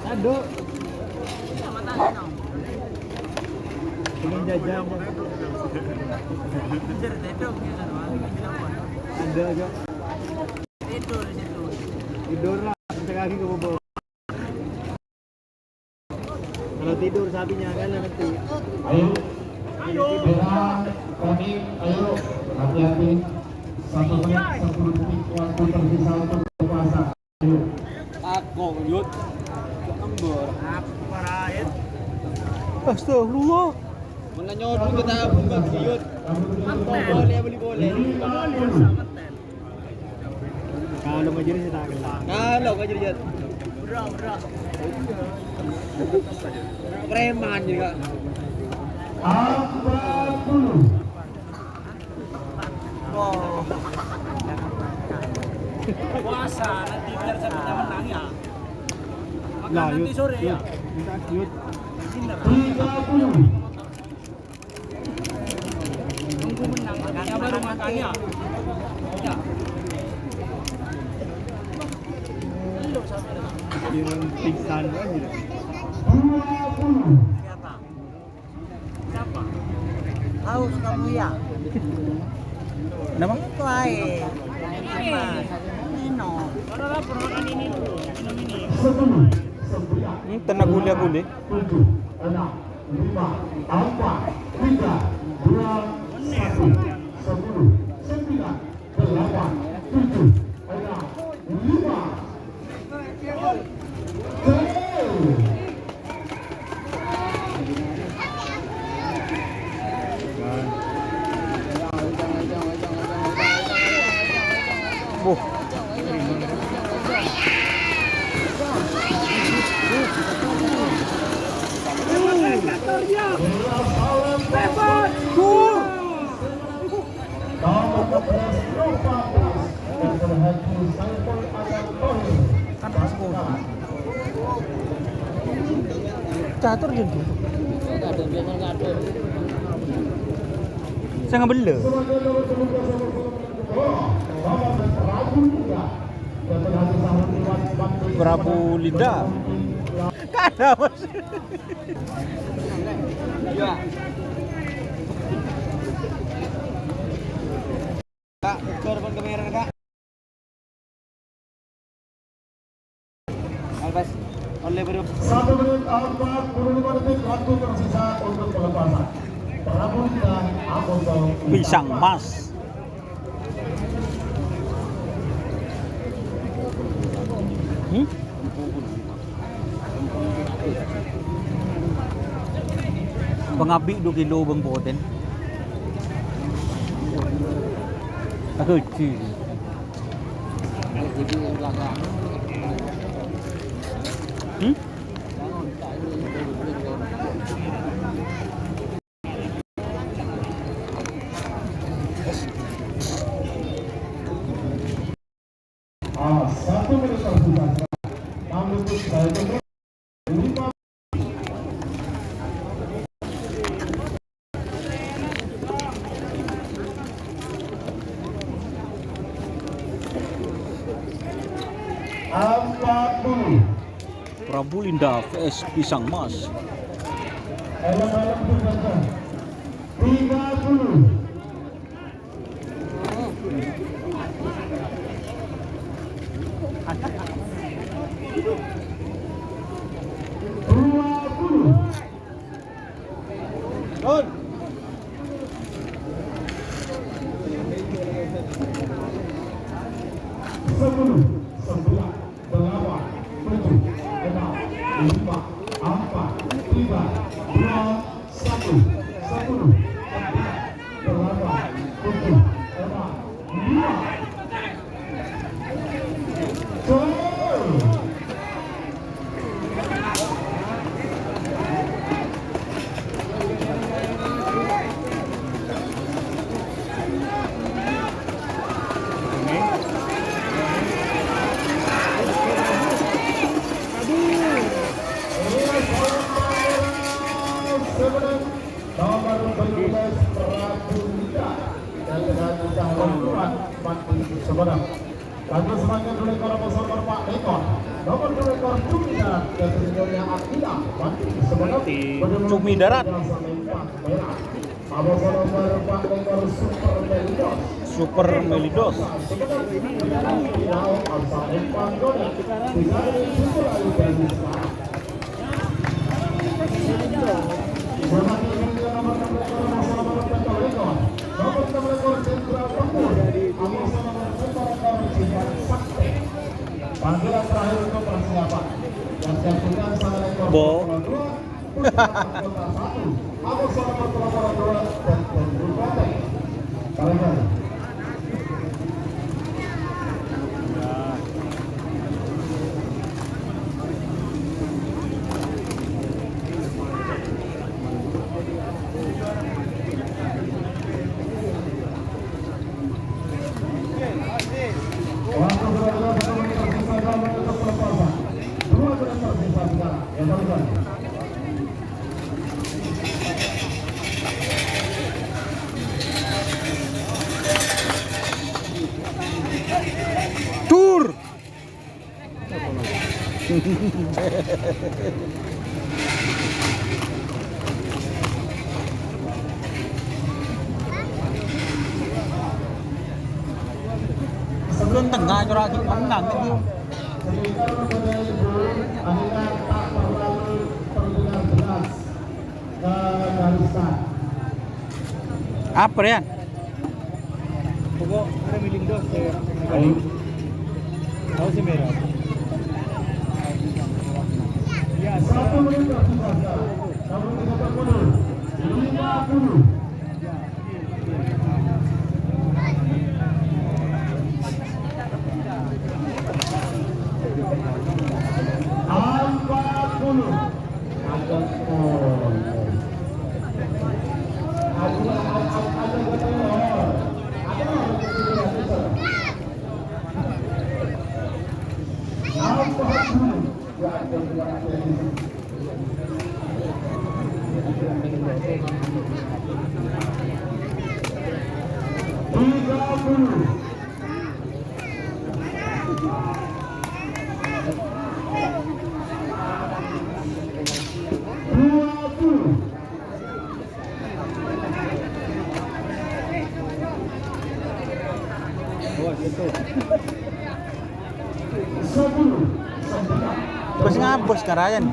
Aduh. Pengen jajan. Ada aja. Tidur lah, bentar lagi ke bobo. Kalau tidur sapinya kan nanti. Ayo, Bella, kami, ayo, hati-hati. 1 menit 10 detik waktu tersisa untuk berpuasa. Ayo. Aku yud. Embor. Astagfirullah. Mana nyodoh kita pun bagi yud. Boleh beli boleh. Kalau majelis tak kenal. Kalau majelis. Berak. Preman juga. 40. Puasa nanti biar saya menang ya. Makan Lah, nanti yud, sore ya. Minta yud. 30. Tunggu menang makannya baru makan ya. Ya. Yang pingsan aja. 20. Siapa? Tahu kamu ya? Kenapa? Itu air. Nino. Saudara permakan ini dulu. Minum ini. 10. 9. Tenak guli-guli. 7, 6, 5, 4, 3, 2, 1. 10, 9, 8, 7, 6, 5. Buh. Catur je. Sangat bela. Prabu Linda. Kada mas. Ya. Kak, ke depan kamera kak. Albas, oleh baru. 1 menit 45 detik waktu tersisa untuk pelepasan. Prabu dan Amoso Pisang mas. Pengabi 2 kilo bang poten. Aku kecil. Satu menit tersisa. Namun saya tunggu 5. Prabu Linda vs Pisang Mas. Elem-elem tugasnya 30. Don. Cumi darat. Abasa nomor 4 nomor Super Melidos. Super Melidos. Final Alsa Empat Goda. Bisa disusul oleh Benista. Nomor 6 ekor Sentral Tempur. Abasa nomor 4 ekor Jihan Sakti. Panggilan terakhir untuk persiapan. Yang siapkan sang ekor Bo. Aku sama nomor 2 dan Bupati. Kalian. Waktu berada pada menit tersisa dalam menutup performa. 2 menit tersisa sekarang. Ya, teman-teman. Tur. Cơn tengah corak di menang itu. Sekitar mengenai Ibu, akhirnya tak terlalu terdengar jelas ke barisan. Apa ya? Pokok Remilindo tahu sih merah. Ya, 1 menit tersisa sekarang. 1:30. 50. Bos ngabos karayan.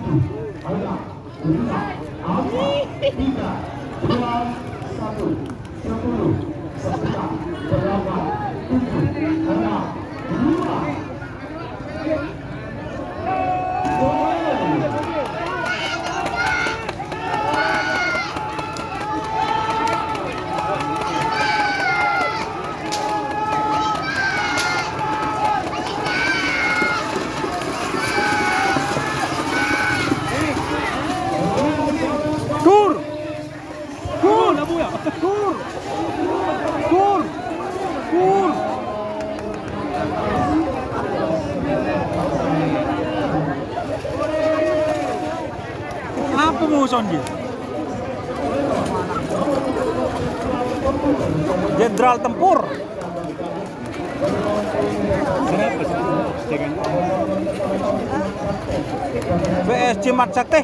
ส่วนgitu. Jenderal Tempur. PSG Mat Sakti.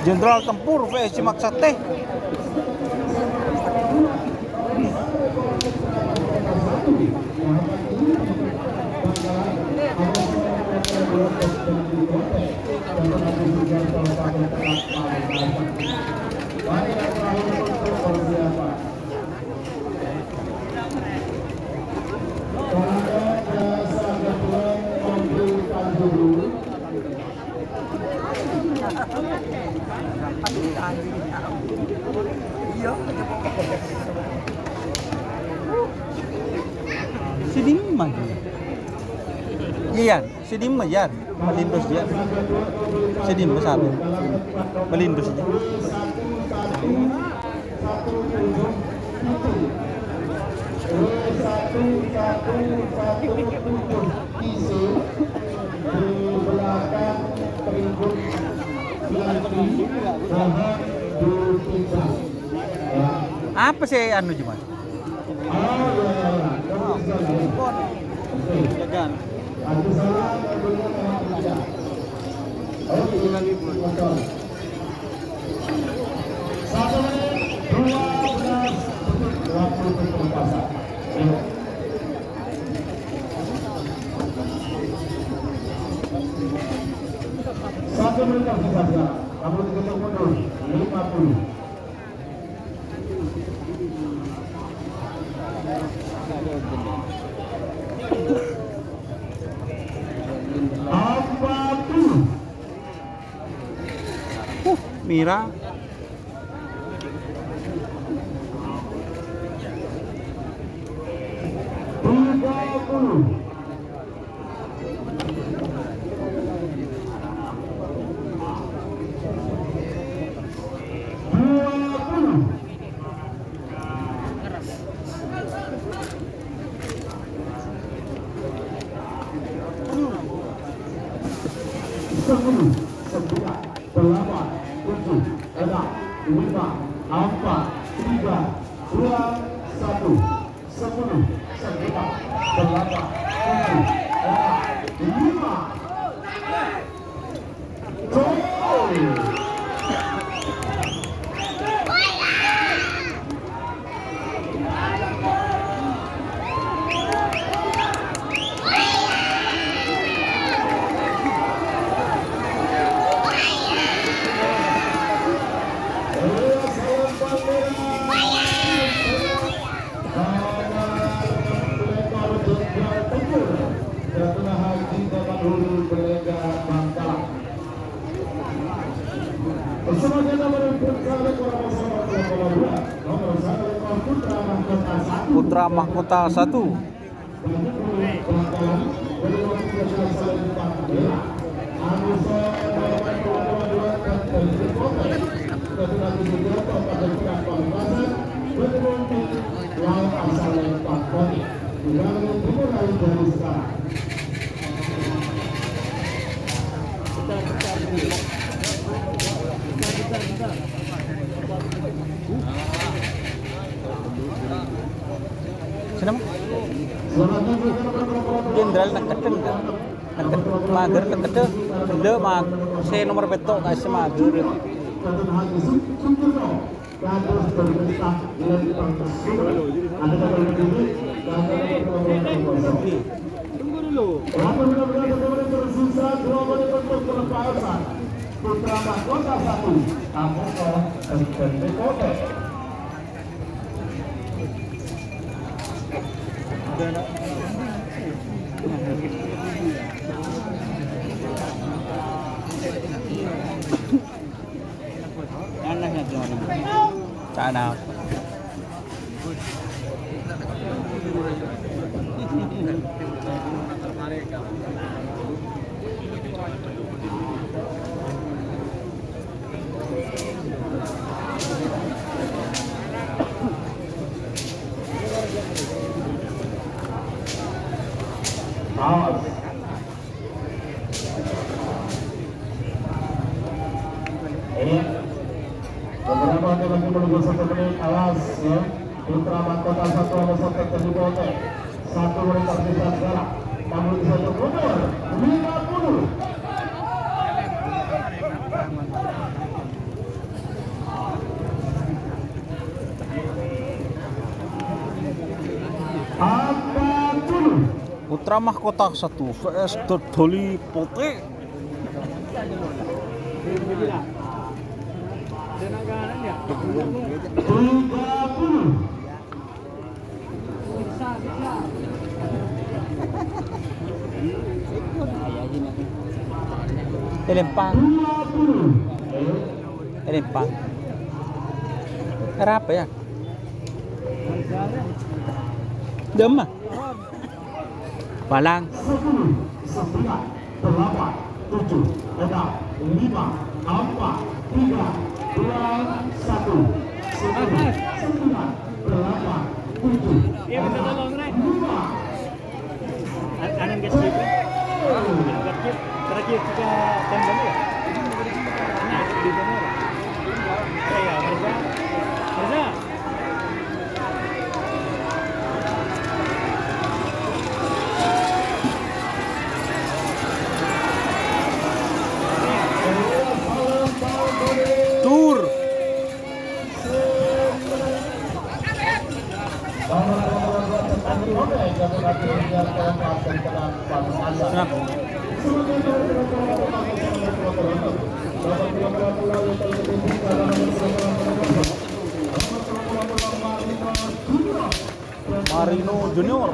Jenderal Tempur PSG Mat Sakti. Sidim maju. Iya, sidim aja. Melindos dia. Sidim besar. Melindos dia. Apa sih anu cuma? Jagan. Agus Salam mobilnya memang tidak. Oke, lagi motor. 1 menit 12 waktu Ayo. 1 menit tersisa sekarang. Kamu diketuk mundur 50. Mira. Sepuluh, 9, 8, 7, 6, 5, 4, 3, 2, 1. 10, 9, 8, 7, 6, 5. Gol! Putra Mahkota 1. Senang? Jenderal nak keten kan? Mager nak keten. Benda mag saya nomor betok kasih mager. Tunggu dulu. Putra Mahkota 1, Amoso Kote. Anaknya gimana? Sana. Awas. Ini beberapa lagi menunggu 1 menit. Awas ya. Putra Mahkota 1 Amoso Kote. 1 menit tersisa sekarang. Kamu bisa mundur 50. Putra Mahkota 1 vs Dodoli Pote. Lempang. Lempang. Apa ya? Demah. Balang. 10, 9, 8, 7, 6, 5, 4, 3, 2, 1. 9, 8, 7, 5. Anan gasip. Terakhir kita tembak ya. Nah, di sana. Ya, Mirza. Mirza. Kenapa? Marino Junior.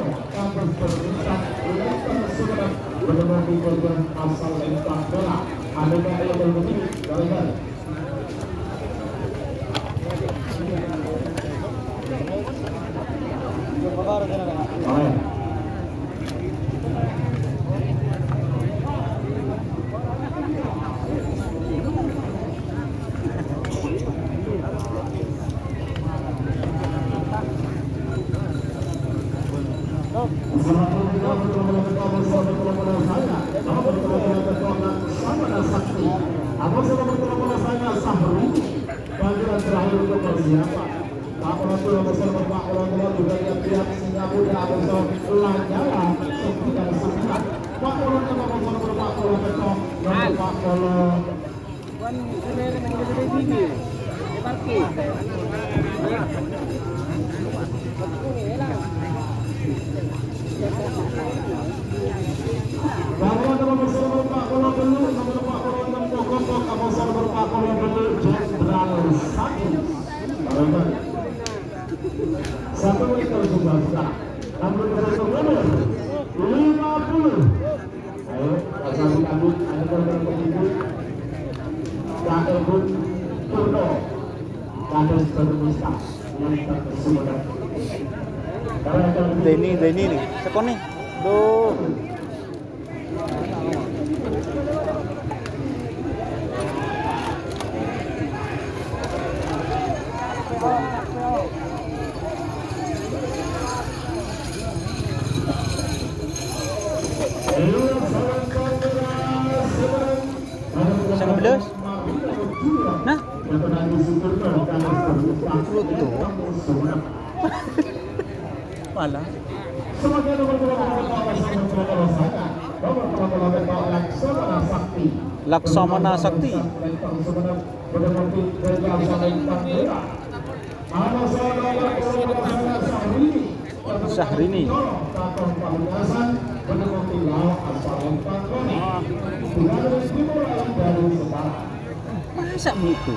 Satu menit tersudah sudah. Namun nomor 50. Ayo, kasih kabut, ada korban pemimpin. Kakek pun Purno, kakek bermusta yang tersudah. Denny nih, sekon nih. Duh. Sangat belas. Nah, Pluto. Malah. Laksamana Sakti. Syahrini. Masa begitu?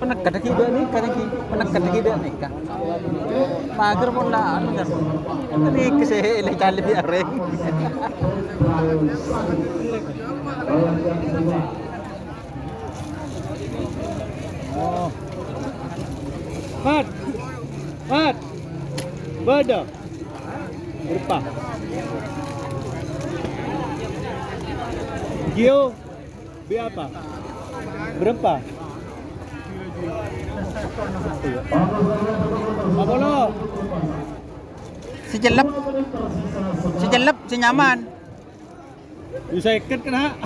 Penekat kita nih, penekat kita nih kan. Mager pun lah, kan. Ini kesehele kali biareng. Oh. Mat. Bada. Berapa? Gio. Berapa? Berapa? Apa lo? Sejelep, senyaman. Bisa ikat kena.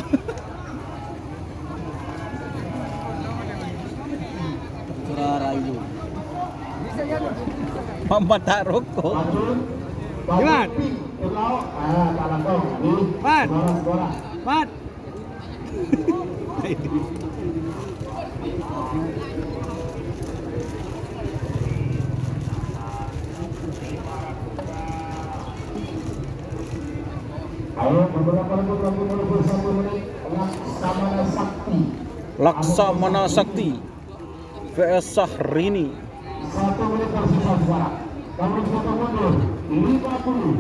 Rayu. Mama tak rokok. Gimana? Mat. Ayo beberapa menit 1 menit Laksamana Sakti. Laksamana Sakti vs Syahrini. 1 menit tersisa sekarang. Namun satu mundur 50.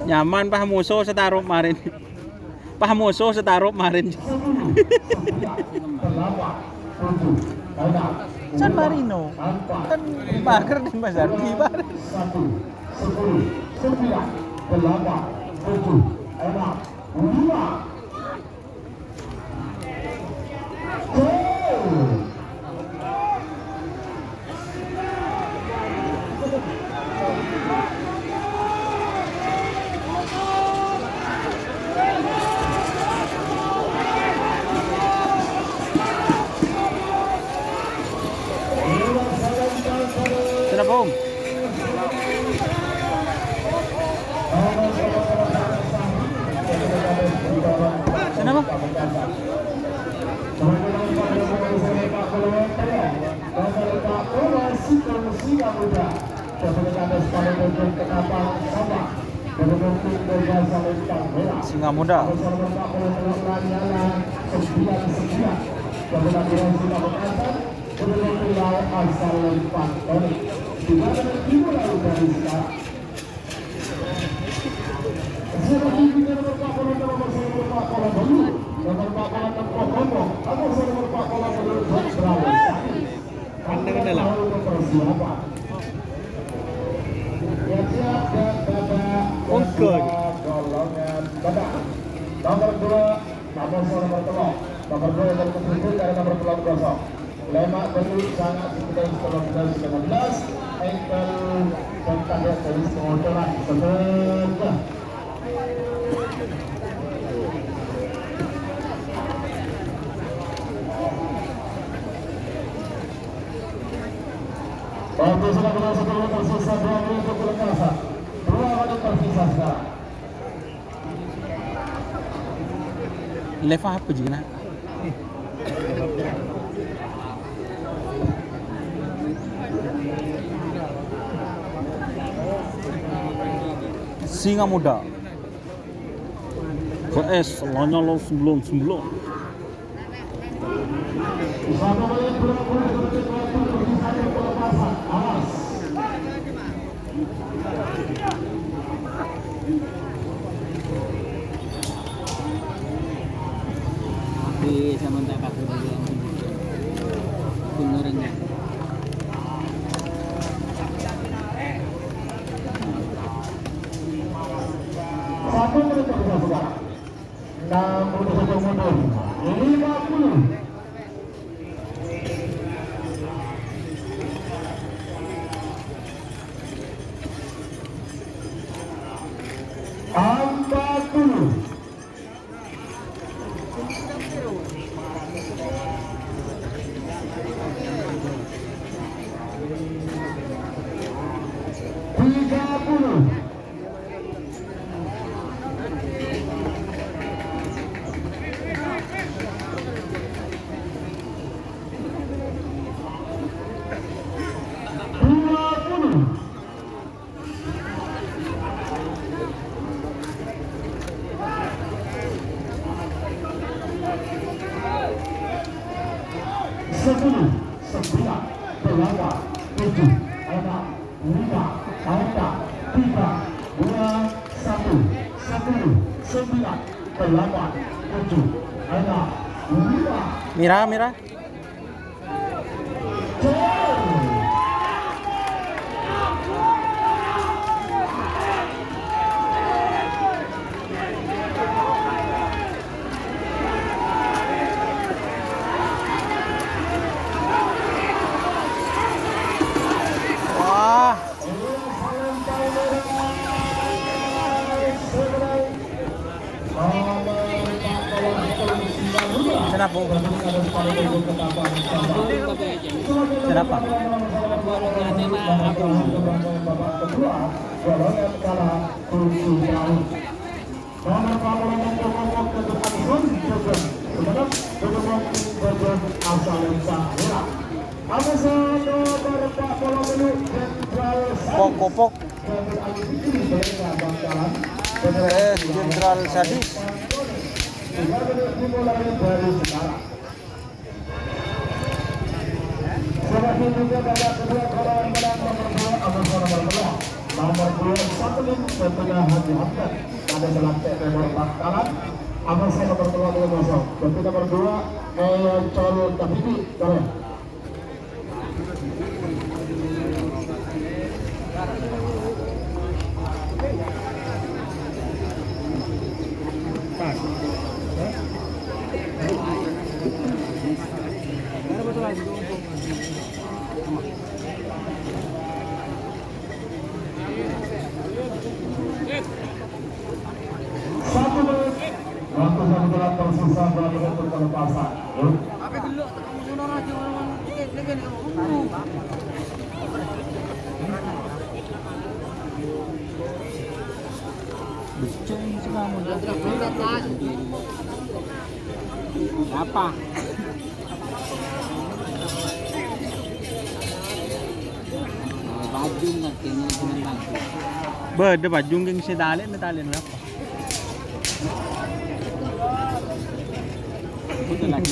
Nyaman Pak Muso setaruh kemarin. Pak Muso setaruh kemarin. 7 enam San Marino kan Bakar dan Mas Ardi bareng. 1 10 9 8 7 enam 5 Kenapa Om? Kenapa? Singa Muda. Ongkon. Nomor 2, nomor telur. Nomor 2 yang terkumpul dari nomor telur kosong. Lemak beli sangat sekitar 19 engkel kontak dari sekolah sebentar. Waktu sudah berlangsung tersisa 2 menit untuk kelengkapan. 2 menit tersisa sekarang. Leva apa juga nak? Singa Muda VS Lanyala 99. 1 menit 20 detik waktu tersisa untuk pelepasan. Awas. Bisa mentak aku dulu. Benernya. Satu menit tersisa sekarang. 61 mundur. 50. Sepuluh, 9, 8, 7, 6, 5, 4, 3, 2, 1, 10, 9, 8, 7, 6, 5. Mira. Wah. Kenapa? Kenapa? Pok. Jenderal Sadis. Nomor 2 satu link tentunya Haji Hamdan ada selantek nomor 4 kanan. Nomor 1 nomor 2 kosong. Berarti nomor 2 Col Davidi, boleh. Satu menit. Waktu satu menit tersisa berapa untuk pelepasan? Apa? Baju nanti ini senang. Beda baju geng si tali berapa? Itu lagi.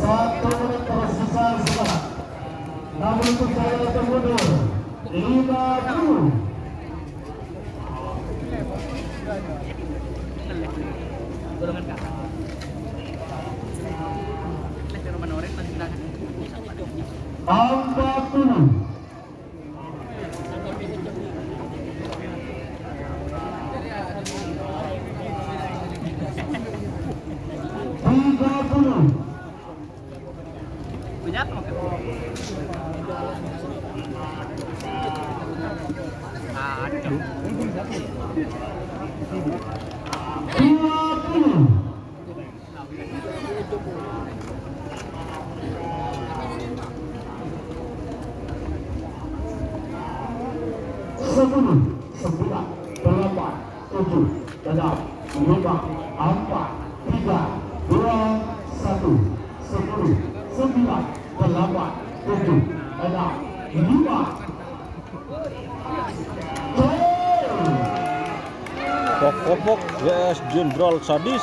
Satu menit tersisa setelah. Namun untuk saya termundur 50. Sepuluh, 9, 8, 7, 6, 5, 4, 3, 2, 1, 10, 9, 8, 7, 6, 5. Pok-pok vs Jenderal Sadis.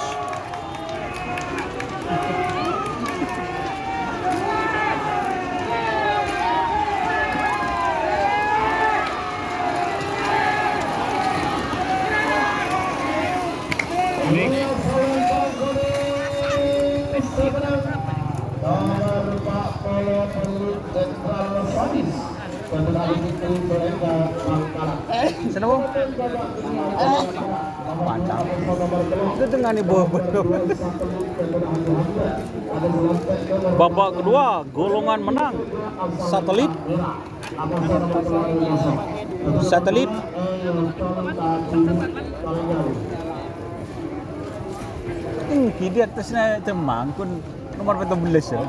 Sana bang? Panjang. Itu dengan ibu babak kedua golongan menang satelit. Di atasnya cemang kun nomor 14 ya.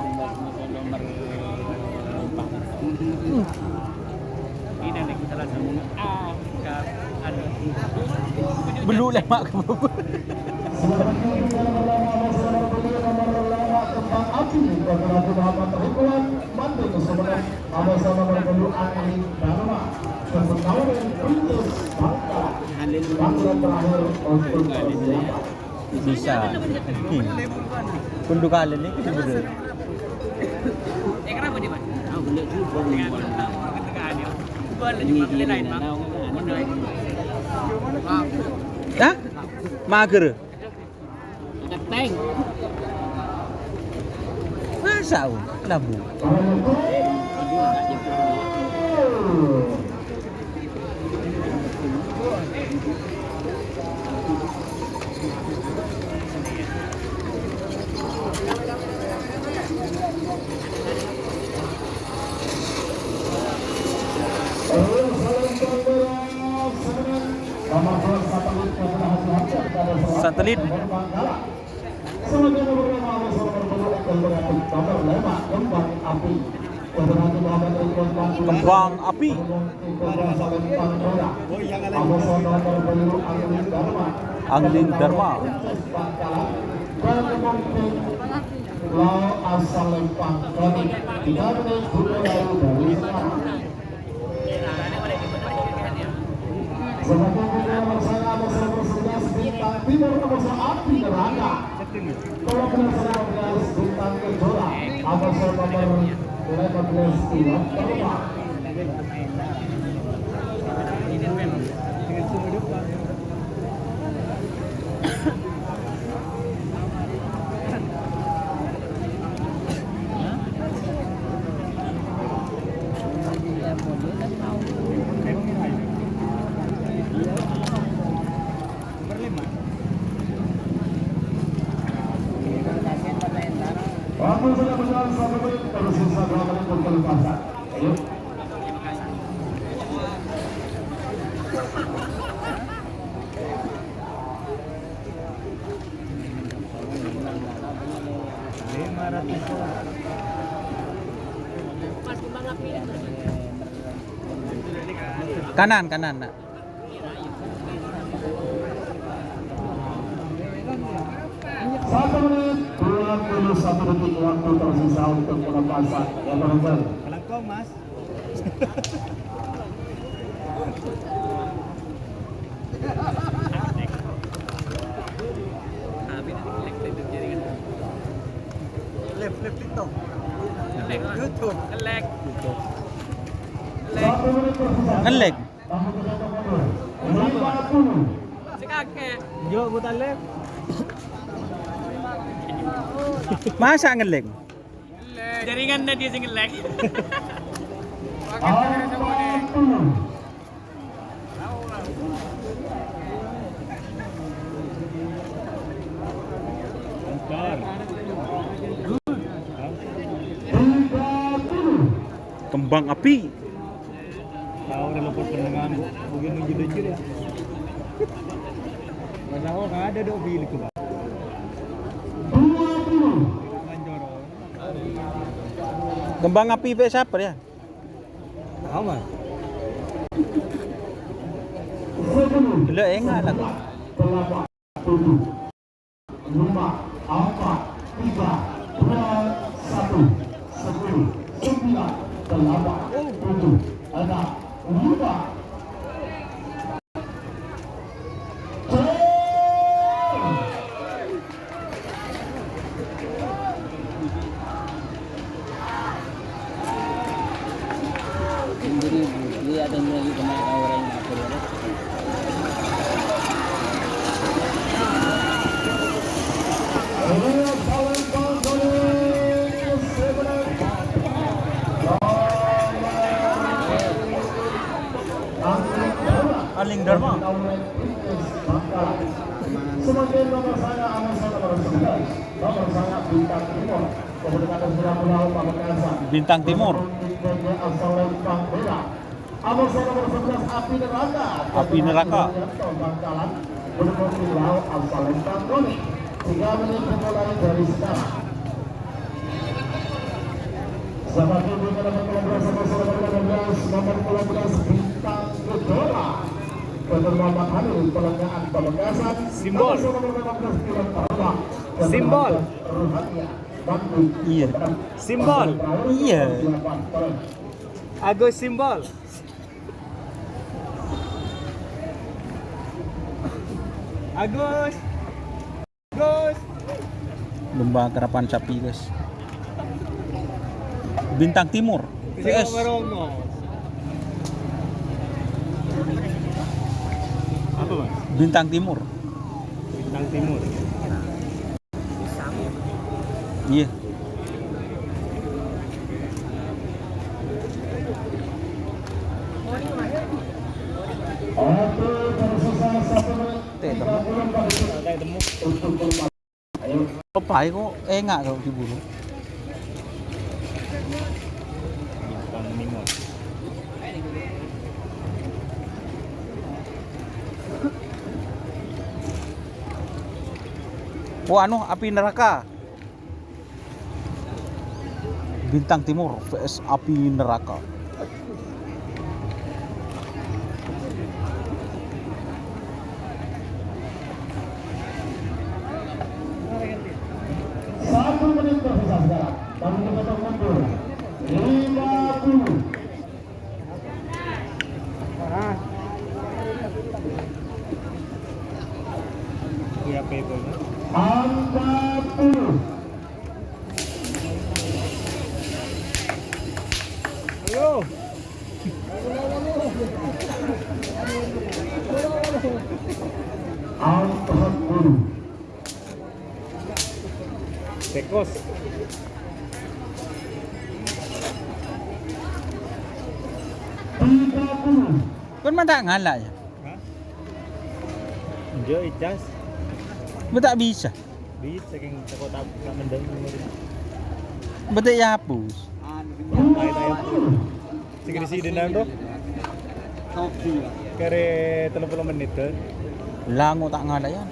Belum lemak ke bawah. Bisa. Kundu kali ini kita berdua. Kenapa dia, Mas? Aku lihat juga ketegaan dia. Boleh cuma beli lain, Bang. Hah? Mager. Keteng. Masa labu. Satelit. Kembang api. Angling Dharma. Timur nomor api neraka. Kalau penasaran dengan bintang kejora, nomor 15 Iwan Terma. Waktu sudah berjalan 1 menit, tersisa 2 menit untuk kelupasan. Ayo. Kanan nak. 1 menit 21 detik waktu tersisa untuk pelepasan. Ya, teman-teman. Kelangkong, Mas. Left TikTok. YouTube. Lag. 1 menit tersisa. Ngelag. Tahun ke-1 mundur. 50. Si kakek. Yo, putar left. Masa ngelag? Jaringan na dia sing lag. 40. Bentar. 30. Kembang api. Tahu udah lupa pendengaran. Mungkin menjadi ya. Mana nggak ada dong bilik tuh. 20. Manjoro. Kembang api pe siapa ya? Apa? Gila enggak lah. 8, 7, 5, 4, 3, 2, 1, 10, 9, 8, 7, 6, 5. Dia ada yang lagi kena orang yang apa dia. Aling Dharma. Sebagai nomor saya nomor 11, nomor saya Bintang Timur. Kemudian sudah pulau Pamekasan. Bintang Timur. Asal Lempang Bela. Nomor saya nomor 11 Api Neraka. Api Neraka. Bangkalan mendukung pulau asal Lempang Bela. 3 menit dimulai dari sekarang. Selamat datang pada nomor 12 nomor 12 Bintang Gedora. Dr. Muhammad Hanul Pelengahan Pamekasan. Simbol. Simbol. Iya. Simbol. Iya. Agus simbol. Agus. Agus. Lomba karapan sapi, guys. Bintang Timur. Siapa PS. Marono? Apa, Mas? Bintang Timur. Bintang Timur. Iya. Apa kok enggak kalau diburu? Bintang Timur. Oh anu api neraka. Bintang Timur vs api neraka. Satu menit tersisa sekarang. Baru kita mundur. 50. Iya, paper. 40. Ayo. Angkat dulu. Tekos. 30. Kan mana ngalah ya? Hah? Jo ijas. Mana tak bisa. Bisa saking teko tak mendeng. Betul ya hapus. Segini sih dendam tuh. Kare 30 menit tuh. Langu tak ngada ya.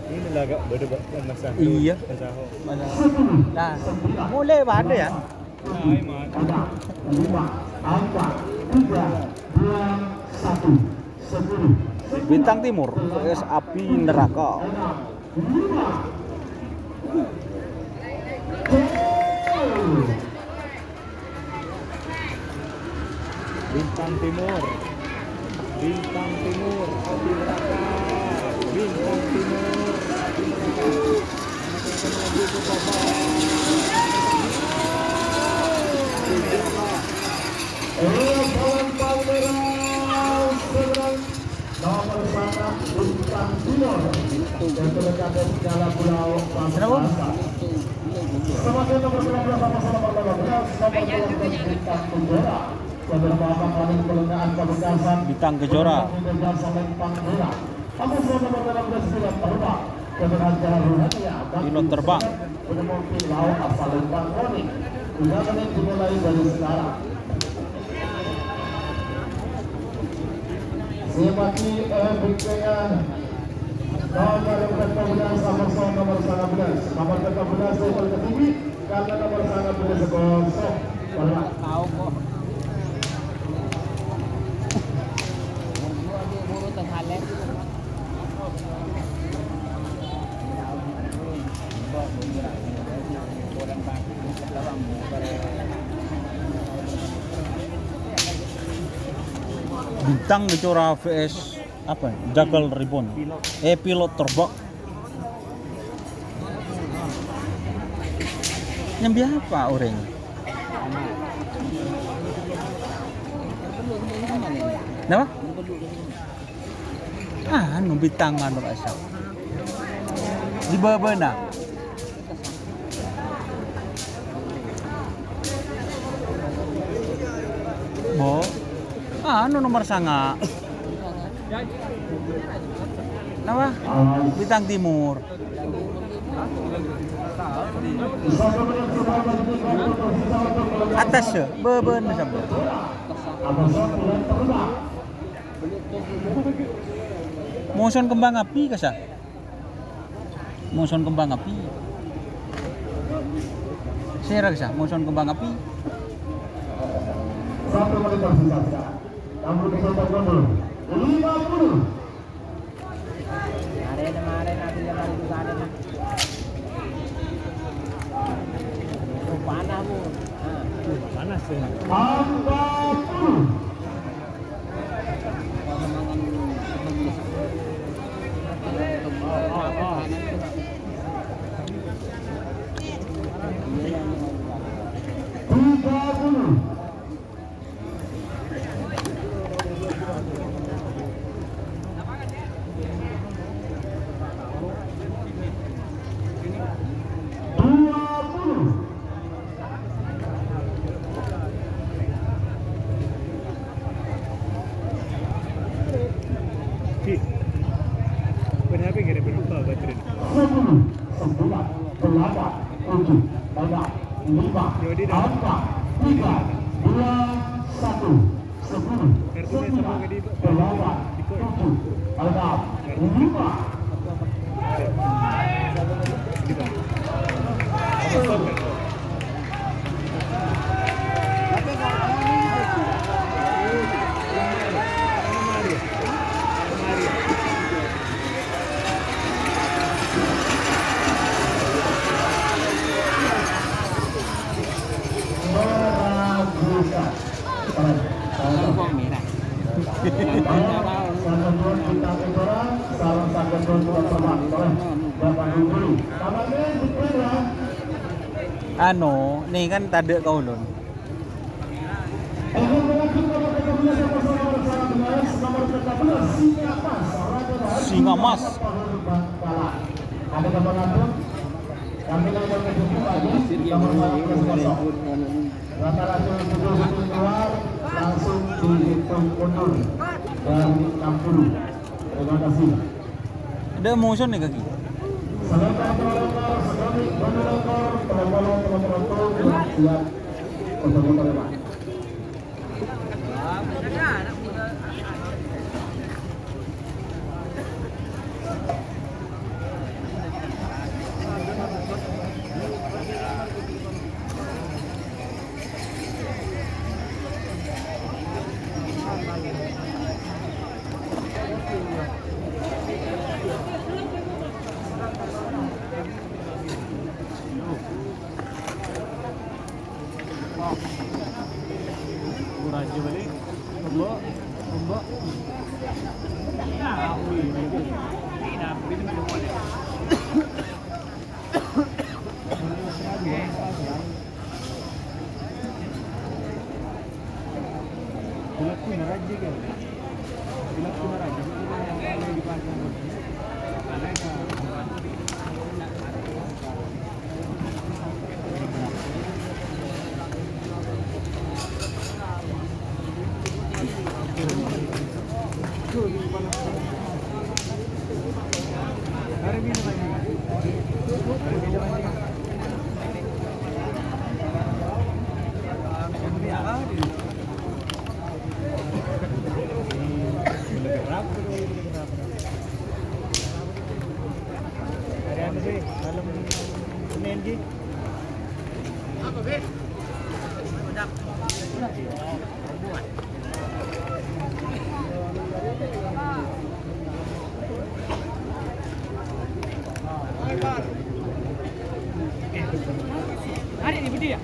Ini lah agak berdebak masa. Iya. Nah, mulai ada ya. Hai, man. 10. Bintang Timur vs Api Neraka. Bintang Timur. Bintang Timur. Api neraka. Bintang Timur. Api neraka. Nomor sana Bintang Timur yang terdekat di segala pulau Pamekasan. Sebagai nomor 12 sama-sama nomor 12 Bintang Kejora yang beberapa kali pelengahan Pamekasan. Bintang Kejora. Pilot terbang. Menemukan laut asal Lembang Koni. Undangan dimulai dari sekarang. Simaki bingkingan nomor 14 sama nomor 19. Nomor 14 skor tertinggi karena nomor 19 skor Tahu kok. Buru terhalep. Bintang Kejora vs apa? Jagal Ribbon. Pilot terbang. Nyambi apa orang? Kenapa? Anu bintang anu rasa. Di bawah na. Bo. Anu nomor sanga. Kenapa? Bintang Timur. Atas ya, beben sampai. Motion kembang api kasah. Motion kembang api. Saya rasa motion kembang api. 1 menit tersisa sekarang. Namun dicoba dulu. 50. Arena nanti yang hari juga arena. Panas bu. Panas ya. 40. Berapa yang berlupa baterai? 10, 9, 8, 7, 6, 5, 4, 3, 2, 1, 10, 9, 8, 7, 6, 5, 4, 3, 2, 1, 10. Anu, nih kan tadi kau lon. Singa Mas. Ada keberatan. Kami lakukan kejutan lagi. Nomor 14. Rata-rata keluar langsung dihitung mundur dari 60. Terima kasih. Ada motion nih kaki. Sementara Kami mendengar penampilan teman-teman siap untuk menerima. Raja balik. Mbak. Hari ini video ya?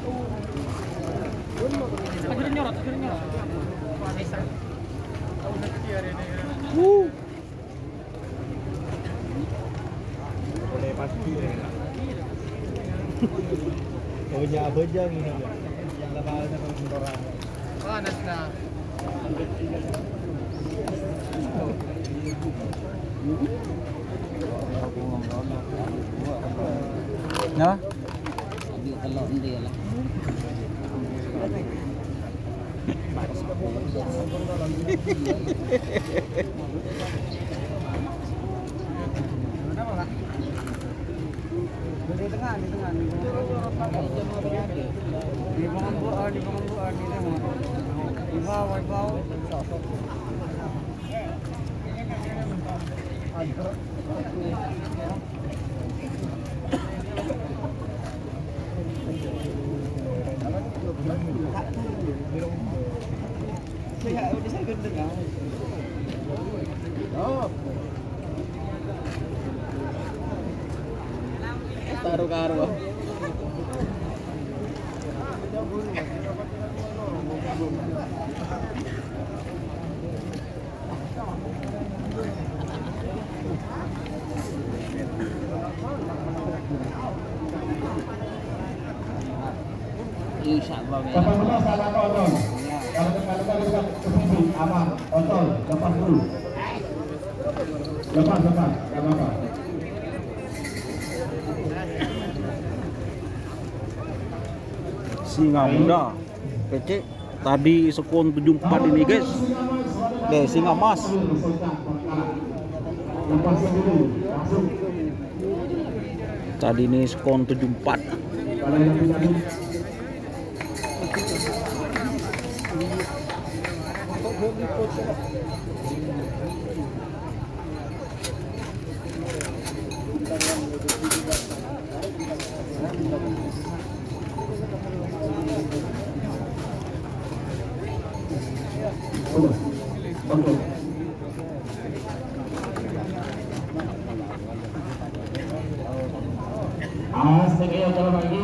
Akhirnya nyorot. Boleh pasti. Punya bejang ini. Yang lebalnya kalau mentorang. Panas na. Nah, Kalau dia lah. Di tengah. Di bawah di tengah. Di bawah. Taruh karo. Insyaallah. 18 salah kontrol. Kalau kita ke sini aman, kontrol, lepas dulu. Lepas, enggak apa-apa. Singa muda PC tadi sekon 74 ini guys. Singa emas. Lepas dulu, langsung. Tadi ini sekon 74. Kalau yang tadi Aslinya kalau lagi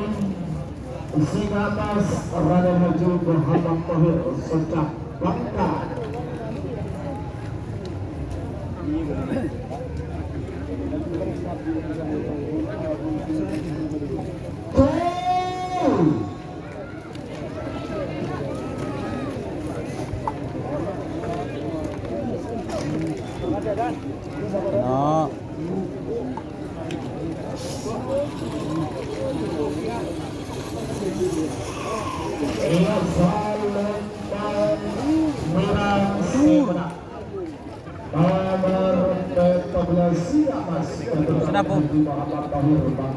singa atas Raden Haji Muhammad Tahir Sejak Bangka. Nah, siap Mas. Kenapa?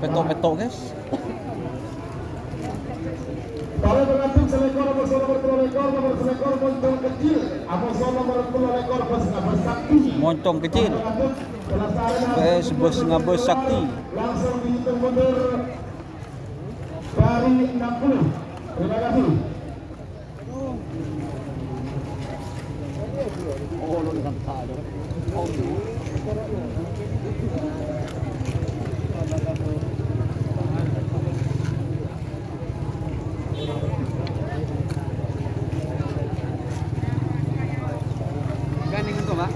Petok-petok guys. Para pengantin selekor Amoso nomor 3 lekor nomor selekor moncong kecil Amoso nomor 10 lekor bos sakti. Moncong kecil. PS bos ngabes sakti. Langsung dihitung mundur dari 60. Terima kasih. Ganding itu, Pak.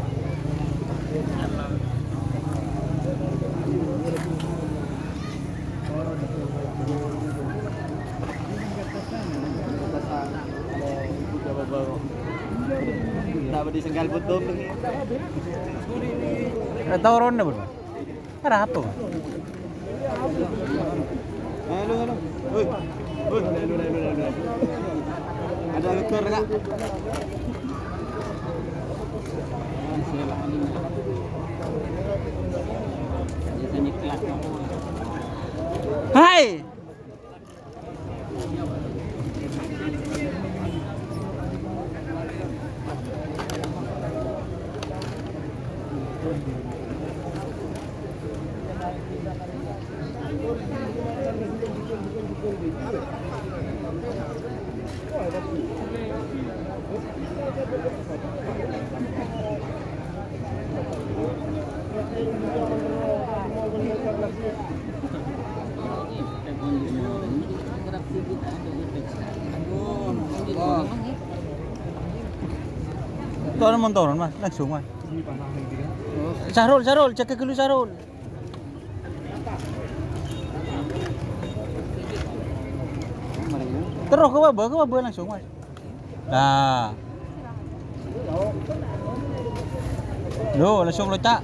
Tak berdiri senggal betul ni. Tahu ronda bro. Ada apa? Halo. Oi. Ada ekor tak? Biasanya kelas. Hai. Turun mas, langsung mas. Sarul, cek dulu Sarul. Terus ke bawah langsung mas. Nah. Loh, langsung loncat.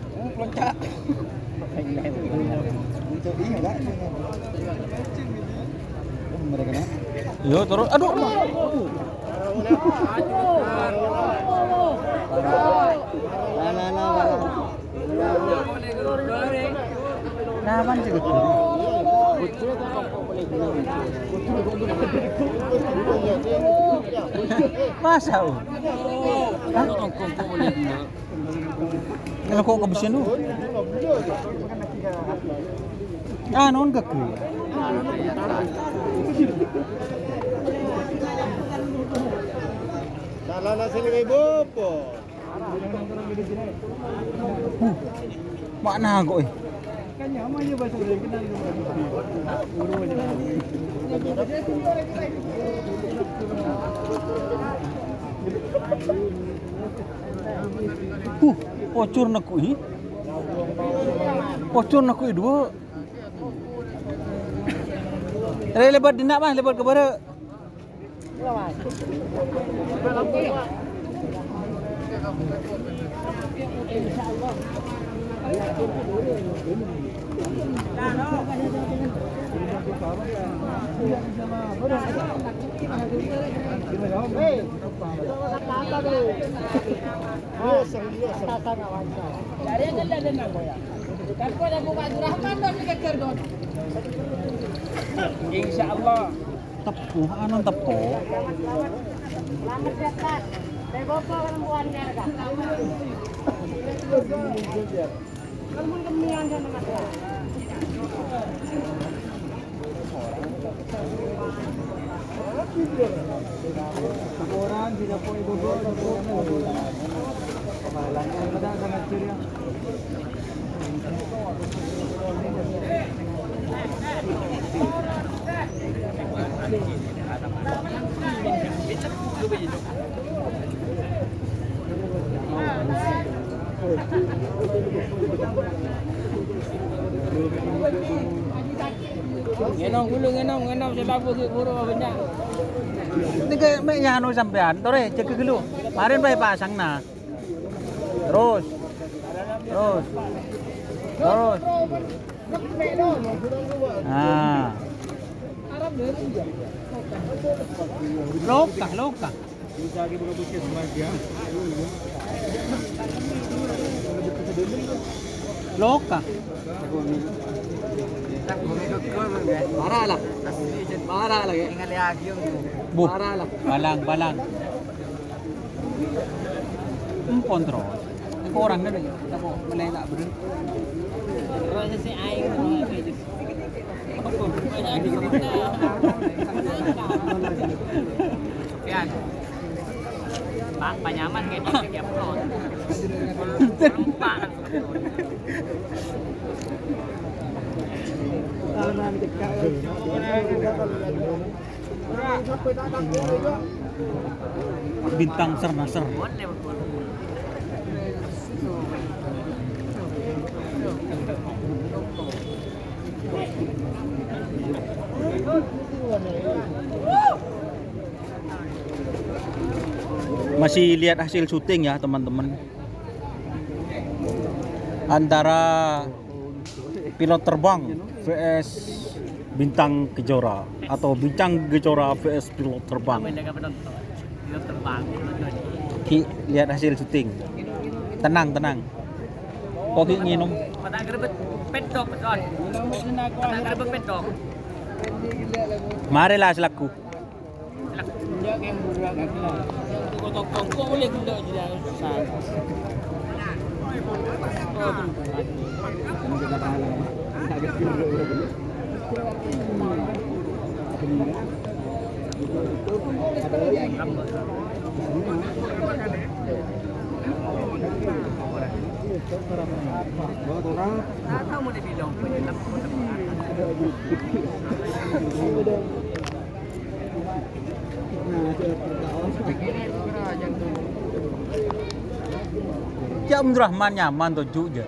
Yo, turun. Aduh. Naman sih gitu. Masa? Kalau kok kebesin lu? Ah, non gak ke? Salah nasi lagi bopo. Mana kok? Kan nyamannya bahasa udah kenal Pocur nakui dua. Lebat dinak mas, lebat ke bara. Insyaallah. Tepuh, anu tepuh. Selamat datang. Bebopo perempuan nerga. Kamu kemian sama Mas. orang tidak boleh bobo. Kepalanya ada sangat ceria. Ngenong selabu ke buru banyak. Ini kayak mek anu sampean, tore cek dulu. Kemarin bae pasang nah. Terus. Nah. Loka. Bisa lagi buka puskesmas ya. Loka. Parah lah. Parah lagi. Ingat lagi yung. Bu. Parah lah. Balang. Kontrol. Ikaw orang na rin. Ako, malayla ba rin? Proses si Aing mo Yan. Panyaman kayak di upload. Lupa kan. Bintang ser-ser. Masih lihat hasil syuting ya teman-teman. Antara pilot terbang vs bintang kejora atau bintang kejora vs pilot terbang. Lihat hasil syuting. Tenang. Kok nginum? Patang gerbet pedok beton. Patang gerbet pedok. Marilah selaku. Kok boleh gula juga susah. Tahu mau dibilang penyelam. Ya Rahman nyaman tuh juga.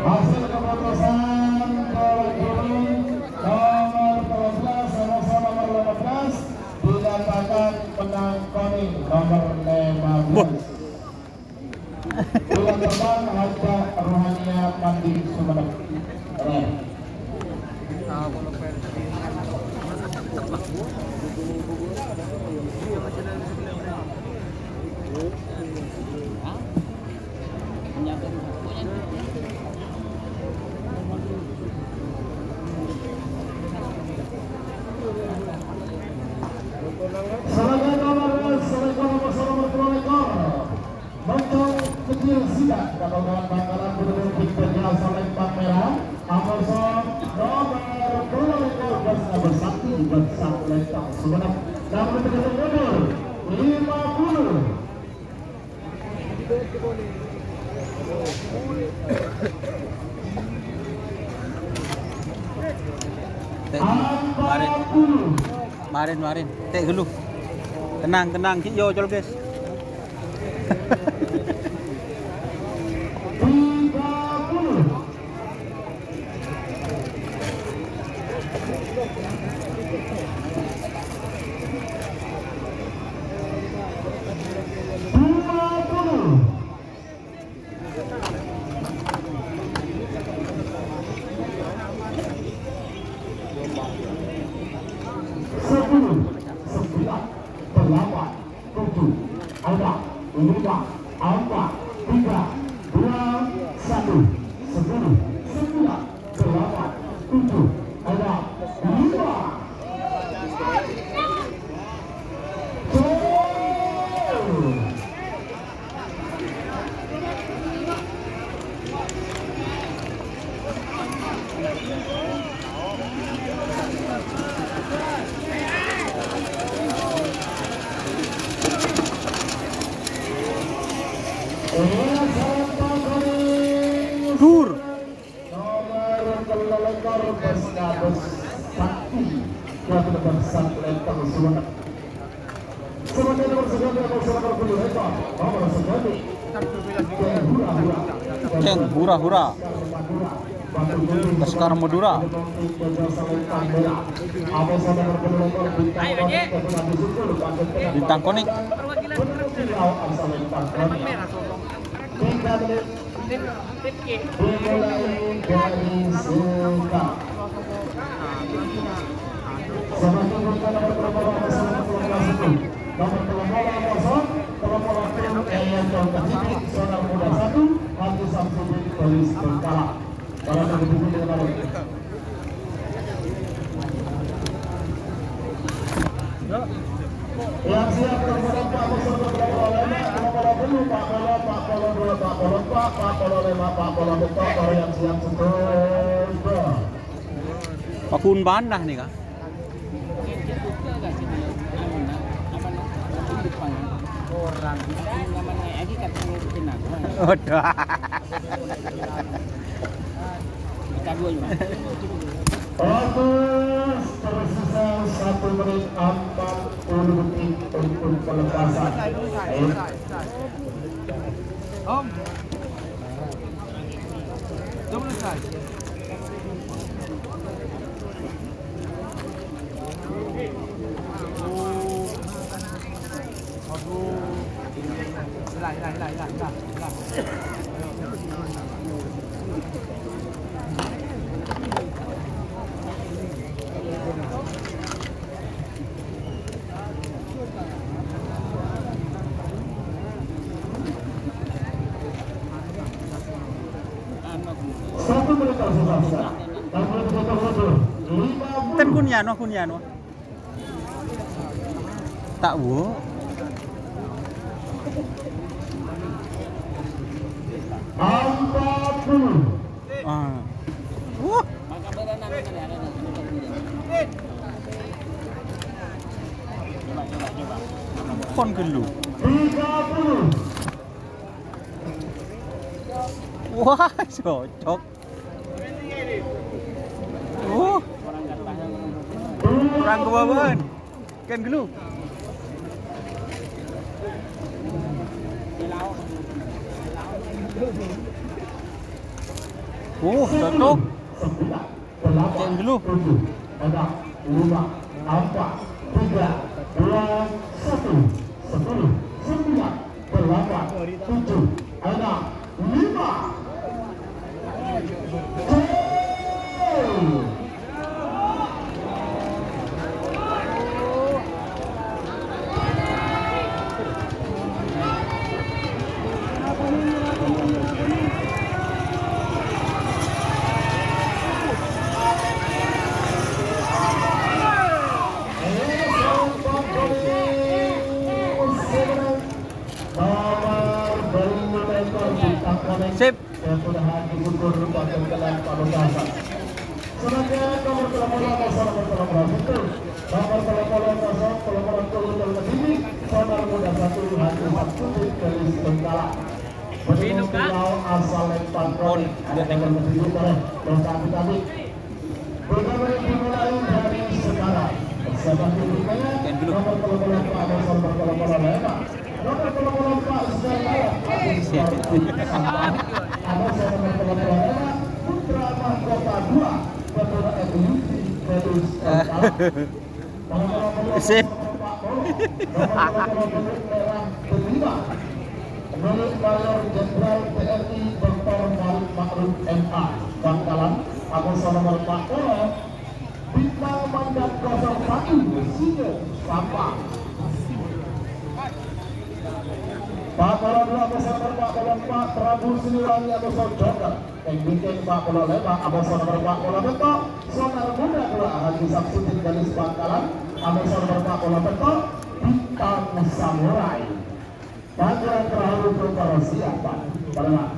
Hasil keputusan kali ini nomor 13 sama-sama nomor 15 dinyatakan menang Koning nomor 15. Pilot terbang Haja Rohania Pandi Sumeneb. Sebagai nomor 2 ekor Montong kecil sidak kawan-kawan bakalan berdua pintunya Lembang merah Amazon nomor 2 ekor bersatu bersatu Lembang Sumeneb namun begitu mundur 50. Marin. Tek dulu. Tenang. Yo col guys. 'Yang hura-hura. Laskar Madura. Bintang Konik. Perwakilan karakter. Emang merah sosok. 3 menit Tipki. dimulai dari sekarang. Semakin berjalan nomor tim Eyang Kecil, Sonar Muda 1, Hati Samsudin Polis Bengkala. Kalau begitu dengan yang siap bergerak Pak Musuh bergerak lema, Pak Polo 2, Pak Polo 4, Pak Polo 5, Pak Polo Betok, baru yang siap setuju. Pakun Bandah nih kak. Orang namanya lagi katanya ikutin aku. Udah. Kita dua juga. Fokus tersisa 1 menit 40 detik untuk pelepasan. Om. Coba selesai. Satu menit tersisa. Ten Kunyano. Tak wo. Ah. Maka berenang ada. Coba. Kon gelu. 30. Wah, cocok. Kurang kebaban. Kan gelu. Cocok. Kan gelu. 5. Sip. Yang sudah hadir gugur pada jalan Pamekasan. Selanjutnya nomor telepon betul. Nomor telepon 0 Sonar Muda 1 Hati Samsudin Polis Bengkala. Petugas Pulau asal Lempang Konik ada yang berdiri oleh Kami. Bergabung dimulai dari sekarang. Sebagai berikutnya nomor telepon Pak Abang nomor lema. Nomor telepon Pak Ismail. Ada nomor telepon lema Putra Mahkota 2 Ketua MUI Polis Bengkala. Sip. Menurut Mayor Jenderal TNI Dr. Malik Ma'ruf MA Bangkalan, Agusta nomor 40, Bintang Mandat 01 Sinyo Sampang. Pak Polo 2 Agusta nomor 44 Prabu Siliwangi Agusta Joker. Yang bikin Pak Polo 5 Agusta nomor 40 Betok Sonar Muda 2 Hati Samsudin Galis Bangkalan. Agusta nomor 40 Betok Bintang Samurai. Panggilan terharu berkara siapa? Barengan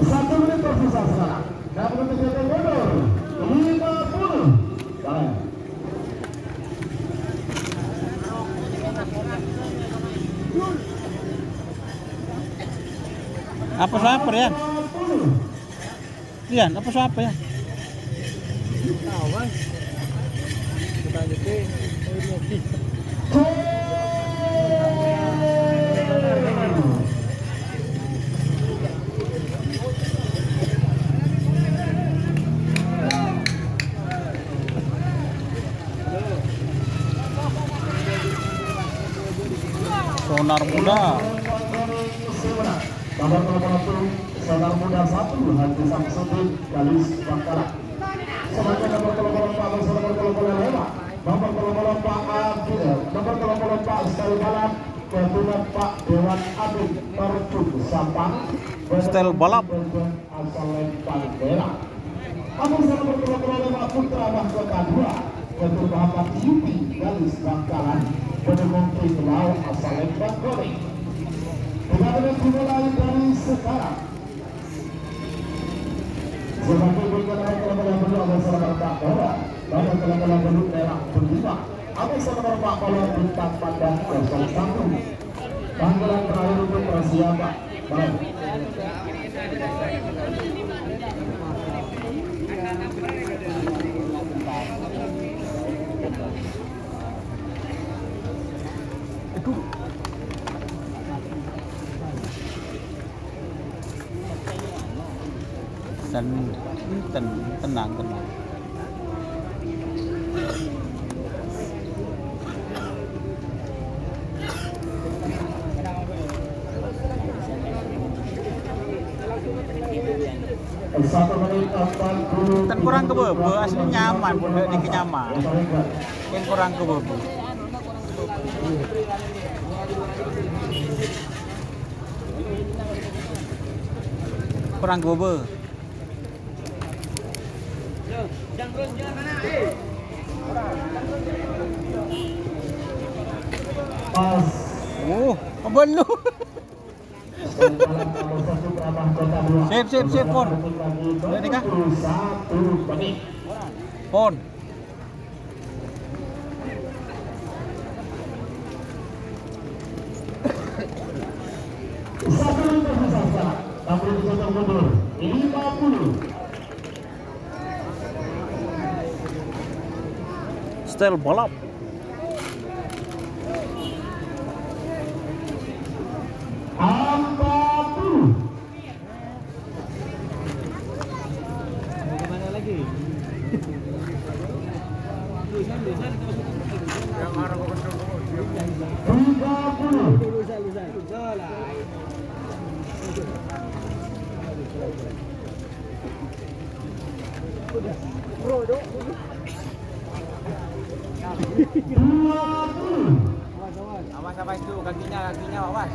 1 menit tersisa sekarang. Dan menunjukkan mundur 50. Barengan Apa siapa ya? Lian, apa siapa ya? Awas. Kita gitu. Senar Muda. Nomor 21 Senar Muda 1 Haji Samsudin Galis Bangkalan. Selanjutnya nomor 4 nomor 5 nomor 4 Adil, nomor 4 Style Balap, kedua Pak Dewan Abid Terjun Sampang, Style Balap. asal Lempang Merah. Nomor 5 Putra Mahkota 2, kedua Bapak Yupi Galis Bangkalan, pendukung tim Lau asal Lempang Goreng. Pertandingan dimulai dari sekarang. Sebagai berkenaan kelemahan berdua bersama Pak Bola, nomor kelemahan berdua merah berlima, nomor Pak Bola bintang pandang 01. Panggilan terakhir untuk persiapan. Baik. Dan tenang. Kan kurang kebebe, asli nyaman, bunda di kenyaman. Kan kurang kebebe. Kurang kebebe. Belum. Sip, Pon. Jadi kah? Pon. Style balap. Gimana lagi? Awas itu kakinya awas.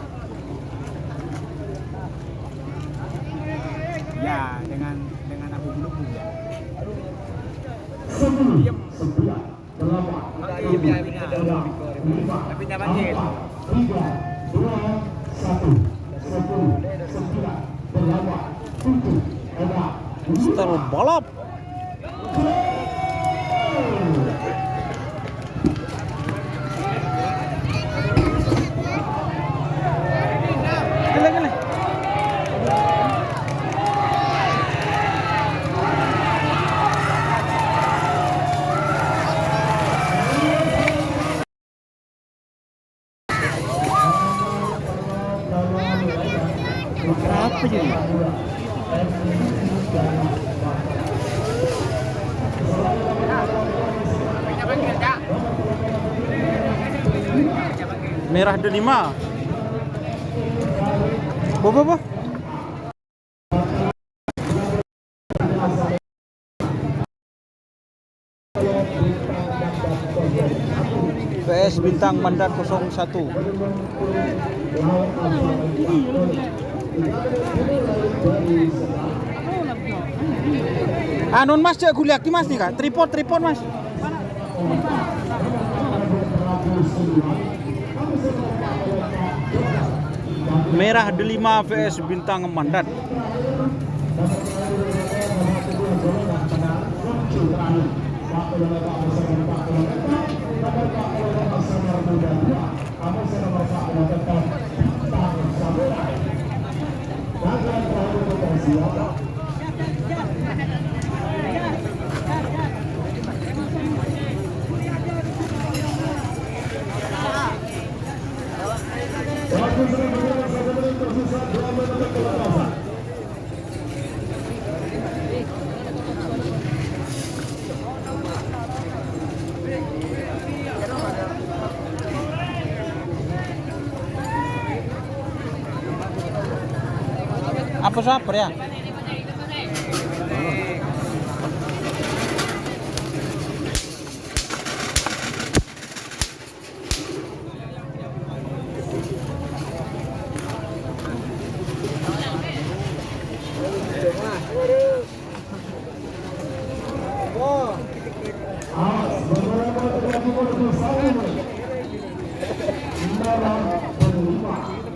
Ya, dengan aku belum ya. 9, 8, Tapi nyaman dia. 3, 2, 1, 10, 9, 8, 7, 6, Style balap. Berapa jadi? Merah delima. Bobo. PS Bintang Mandat 01. Anon mas cek kuliah ki mas nih kak, tripod mas. Merah delima VS Bintang Mandat. saper ya?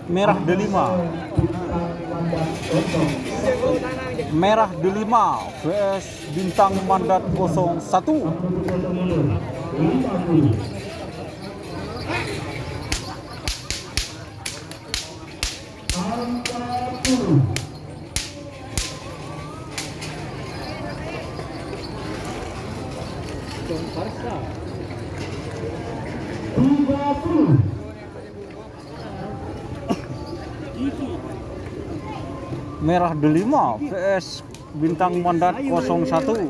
Merah delima. Merah delima vs Bintang Mandat 01. Merah delima vs Bintang Mandat 01.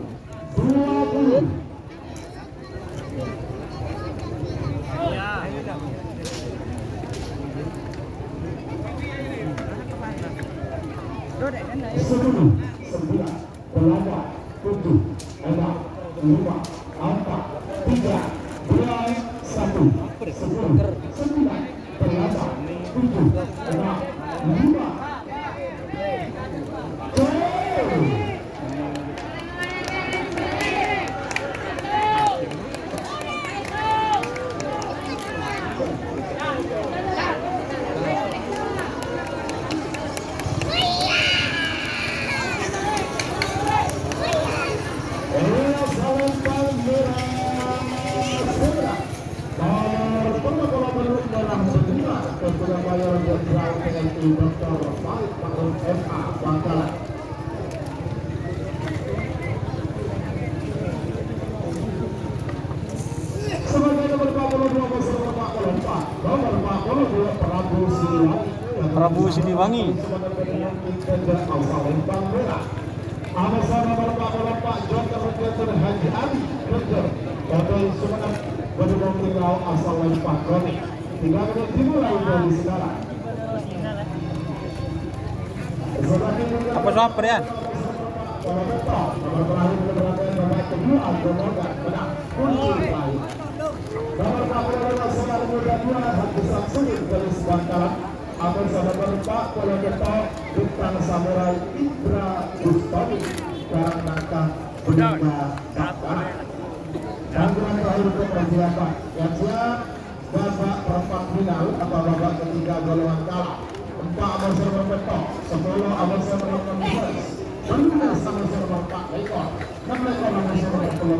Prabu Siliwangi. Apa saper ya? Akan sama berpak kalau kita Bintang Samurai Indra Bustami sekarang nangkah benda kapal. Gangguan terakhir untuk persiapan yang siap babak perempat final atau babak ketiga golongan kalah. 4 Amosir berpetok, 10 Amosir berpetok, 12 Amosir berpetok ekor, 6 ekor Amosir berpetok,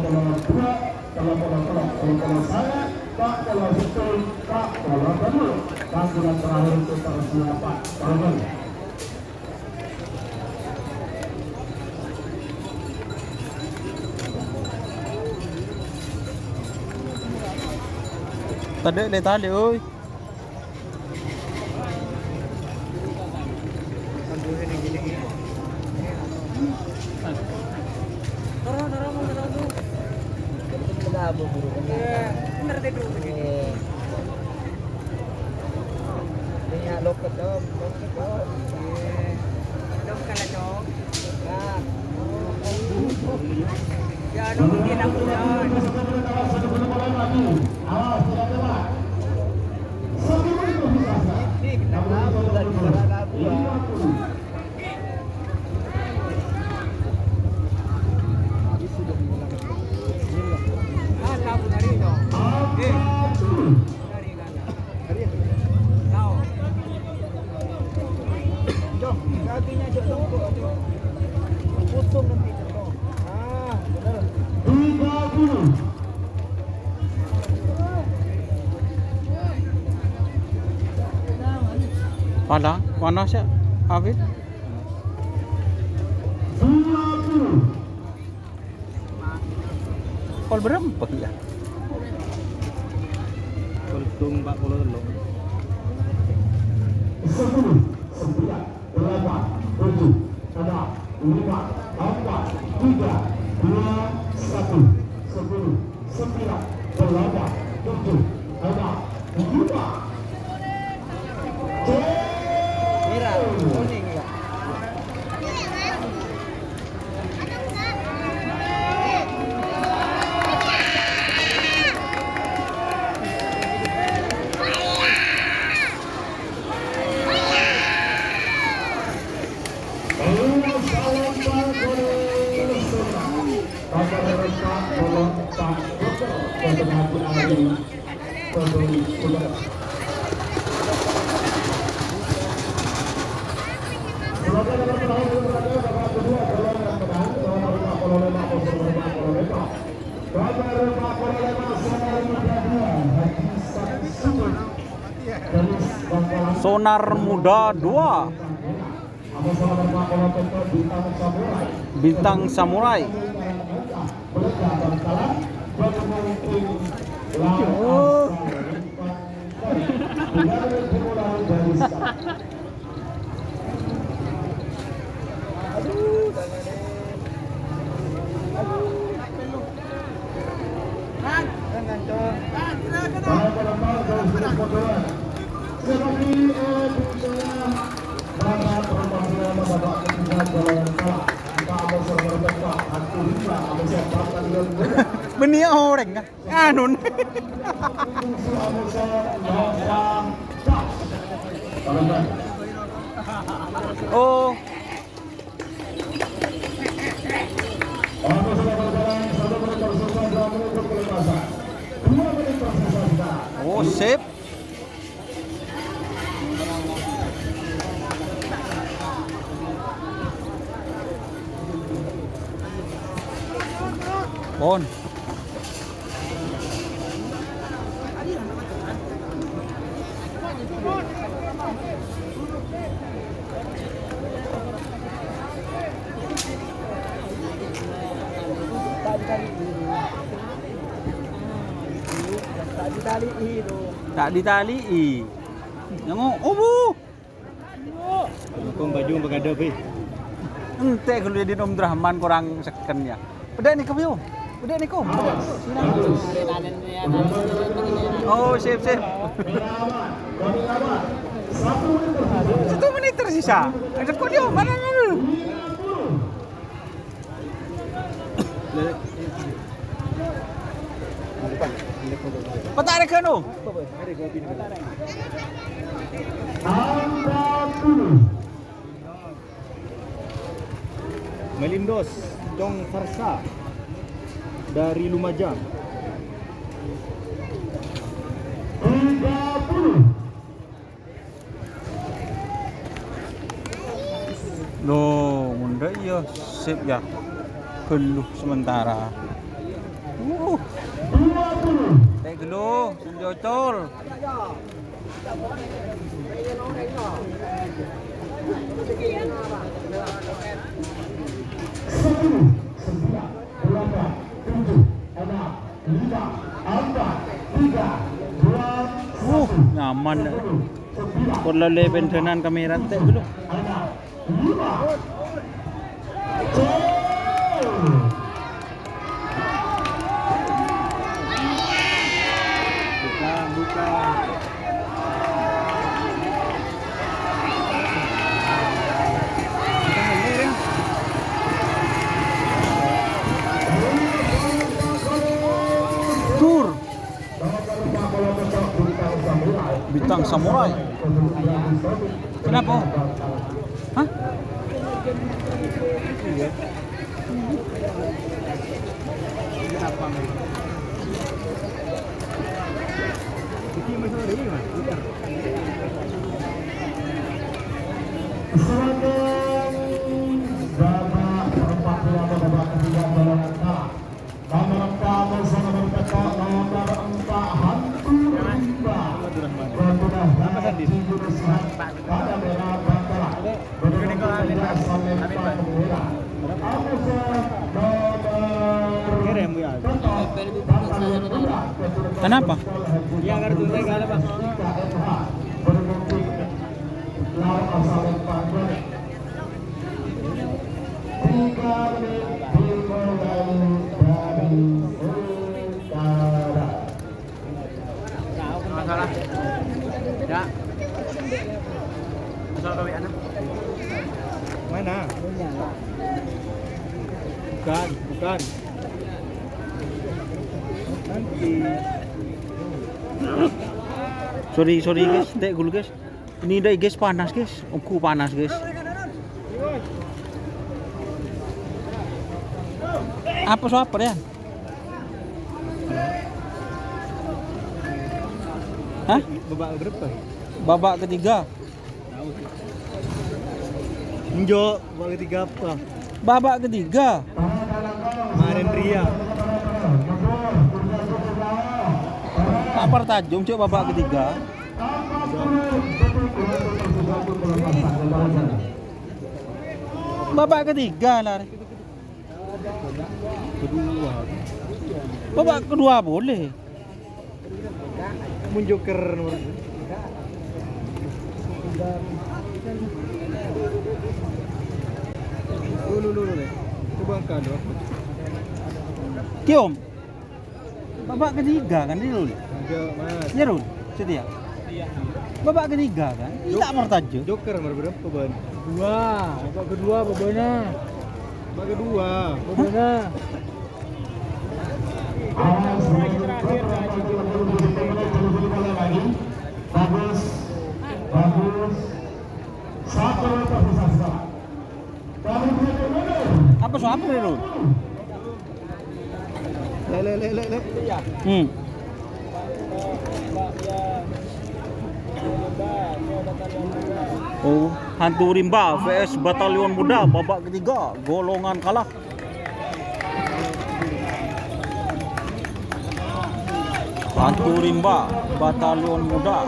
2 saya, Pak kalau betul, Pak kalau betul. Gangguan terakhir untuk persiapan golongan. Tadi oi. Loket dong. Dong kala dong. Ya dong dia nak bulan. Panas ya, Hafid? Kol berapa ya? Koltung 40 telung. 10, 9, 8, 7, 6, 5, 4, 3, 2, 1, 10, 9, 8, 7, 6, 5, 4, 3, 2, 1, 5. nomor Pak tolong Pak Dokter Ketenangan Ahli Peduli Sudah. Semoga dapat terakhir kepada Bapak kedua golongan menang nomor Pak Kololema 05 Kololema. Nomor Pak Kololema Sonar Muda 2 Haji Samsudin. Garis Bangkalan. Sonar Muda 2. Atas nama Pak Kololema Bintang Samurai. Bintang Samurai. Belegah Bangkalan dan memimpin lawan dimulai dari sekarang. Benia orang anun. Oh. Oh, sip. Bon. Tak ditalii. Yang bu. Kau baju berada pe. Ente kalau jadi Om Drahman kurang seken ya. Udah nih kau. Udah nih kau. Oh, sip. 1 menit tersisa. Ada kau dia mana dulu? Patah ada kan tu? Melindos Dong Farsa dari Lumajang. 30. Loh, munda iya sip ya. Geluh sementara. 20. Tek geluh, senjocol. Nyaman. Kalau leben tenan kamera tek geluh. Bukan. Tur. Bintang Samurai. Kenapa? Hah? Kenapa? Ya kartu saya enggak ada, Pak. Masalah. Ya. Masalah kawin anak. Mana? Bukan. Nanti. Sorry guys, dek dulu guys. Ini dai guys panas guys, aku panas guys. Apa siapa dia? Hah? Babak berapa? Babak ketiga. Enjo, babak ketiga apa? Babak ketiga. Kemarin Ria. Tak pertajung cuk babak ketiga. Babak ketiga lah. Kedua. Babak kedua boleh. Munjoker nomor. Lu. Coba angkat dong. Kiom. Babak ketiga kan dia Rul. Ayo, Mas. Ya Rul, setia. Babak ketiga kan. Tak pertajung. Joker nomor berapa, Ban? Dua. Babak kedua babaknya. Babak kedua. Babaknya. Bagus. Satu tersisa. Apa siapa nih Rul? Le. Oh, Hantu Rimba vs Batalion Muda babak ketiga, golongan kalah. Hantu Rimba Batalion Muda.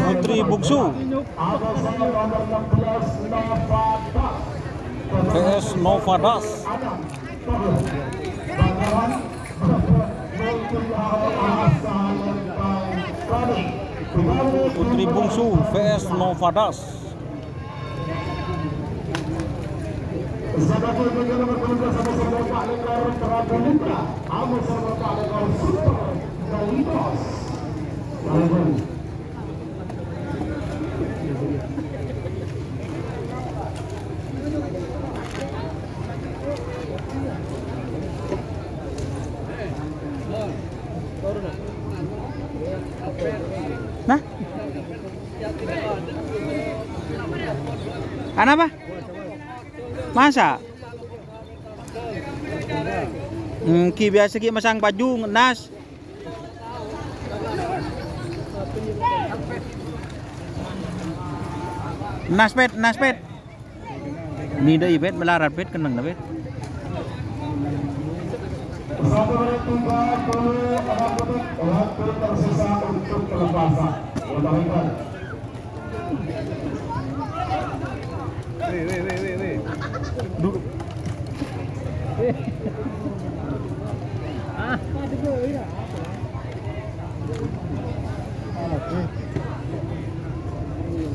Putri Bungsu vs Novadas. Putri Bungsu vs Novadas. Nah, kenapa? Masa? Ki biasa ki masang baju nas. Naspet. Ni dah ibet melarat bet kenang dah bet. Waktu tersisa untuk pelepasan. Weh. Duduk.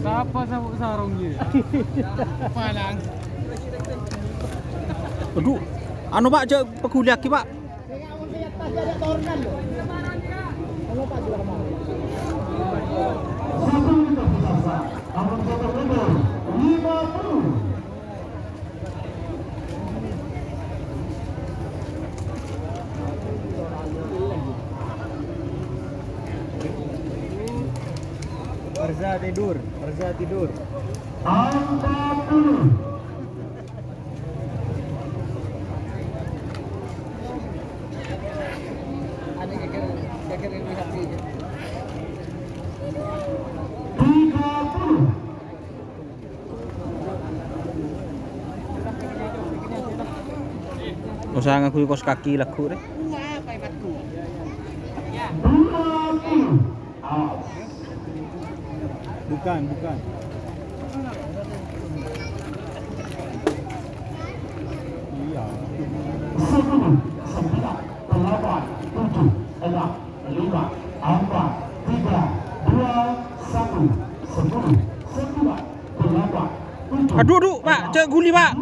Siapa sabuk sarung je? Palang. Aduh, anu pak je pekuliah ki pak. Arza tidur. usah ngaku kos kaki laku deh. 20. Awas. Bukan. Iya. 10, 9, 8, 7, 6, 5, 4, 3, 2, 1, 10, 9, 8, 7. Aduh, Pak, cek guli, Pak.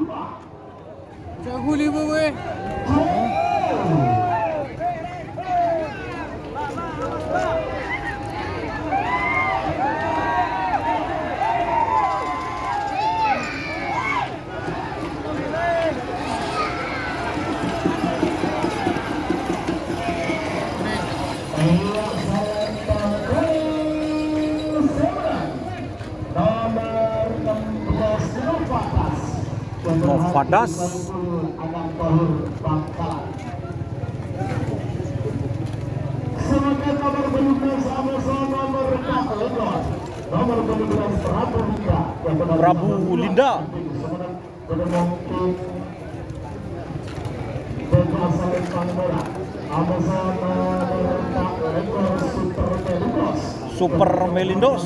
Novadas. Sebagai nomor 12 sama-sama nomor 14. Nomor 12 Prabu Linda. Prabu Linda. Super Melindos.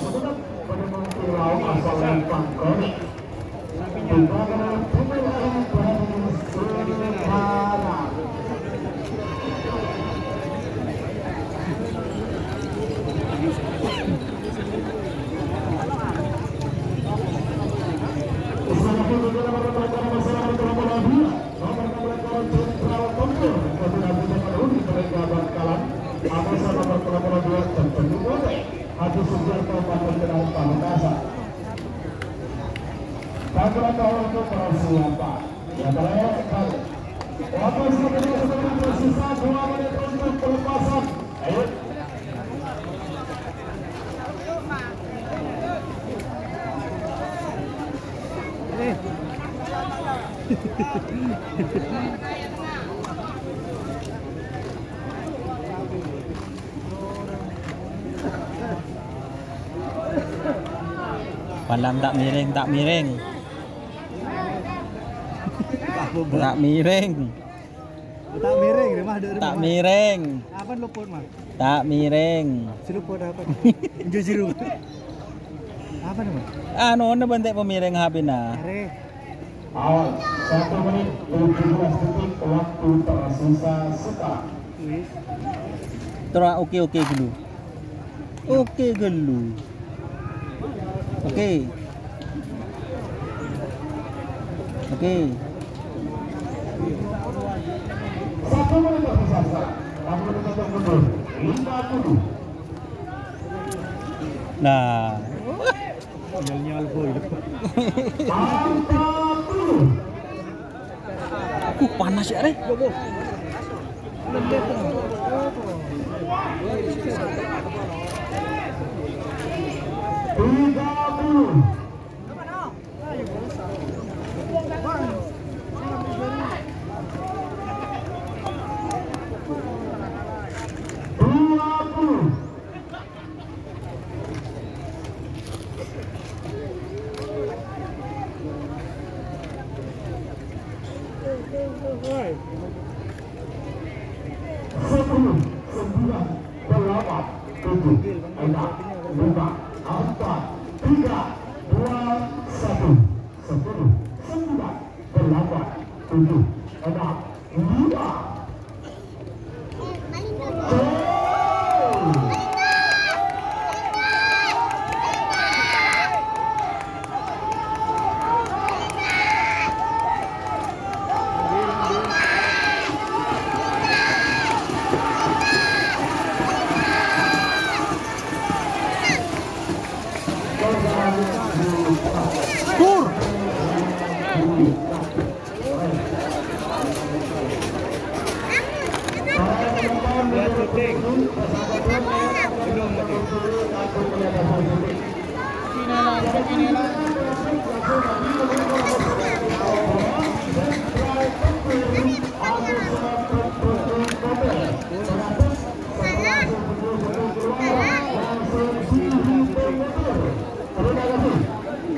Pandang tak miring. Tak miring rumah ada. Tak miring. Apa luput mah? Tak miring. Seluput apa? Jeru. Apa nama? Anu na bentek pemiring hapina. Are. Awal 1 menit 17 detik waktu tersisa sekarang. Wis. Terus oke dulu. Oke dulu. Oke. 1 menit tersisa. 6 menit mundur. 50. Nah, Nyal boy. 40. panas ya, Re.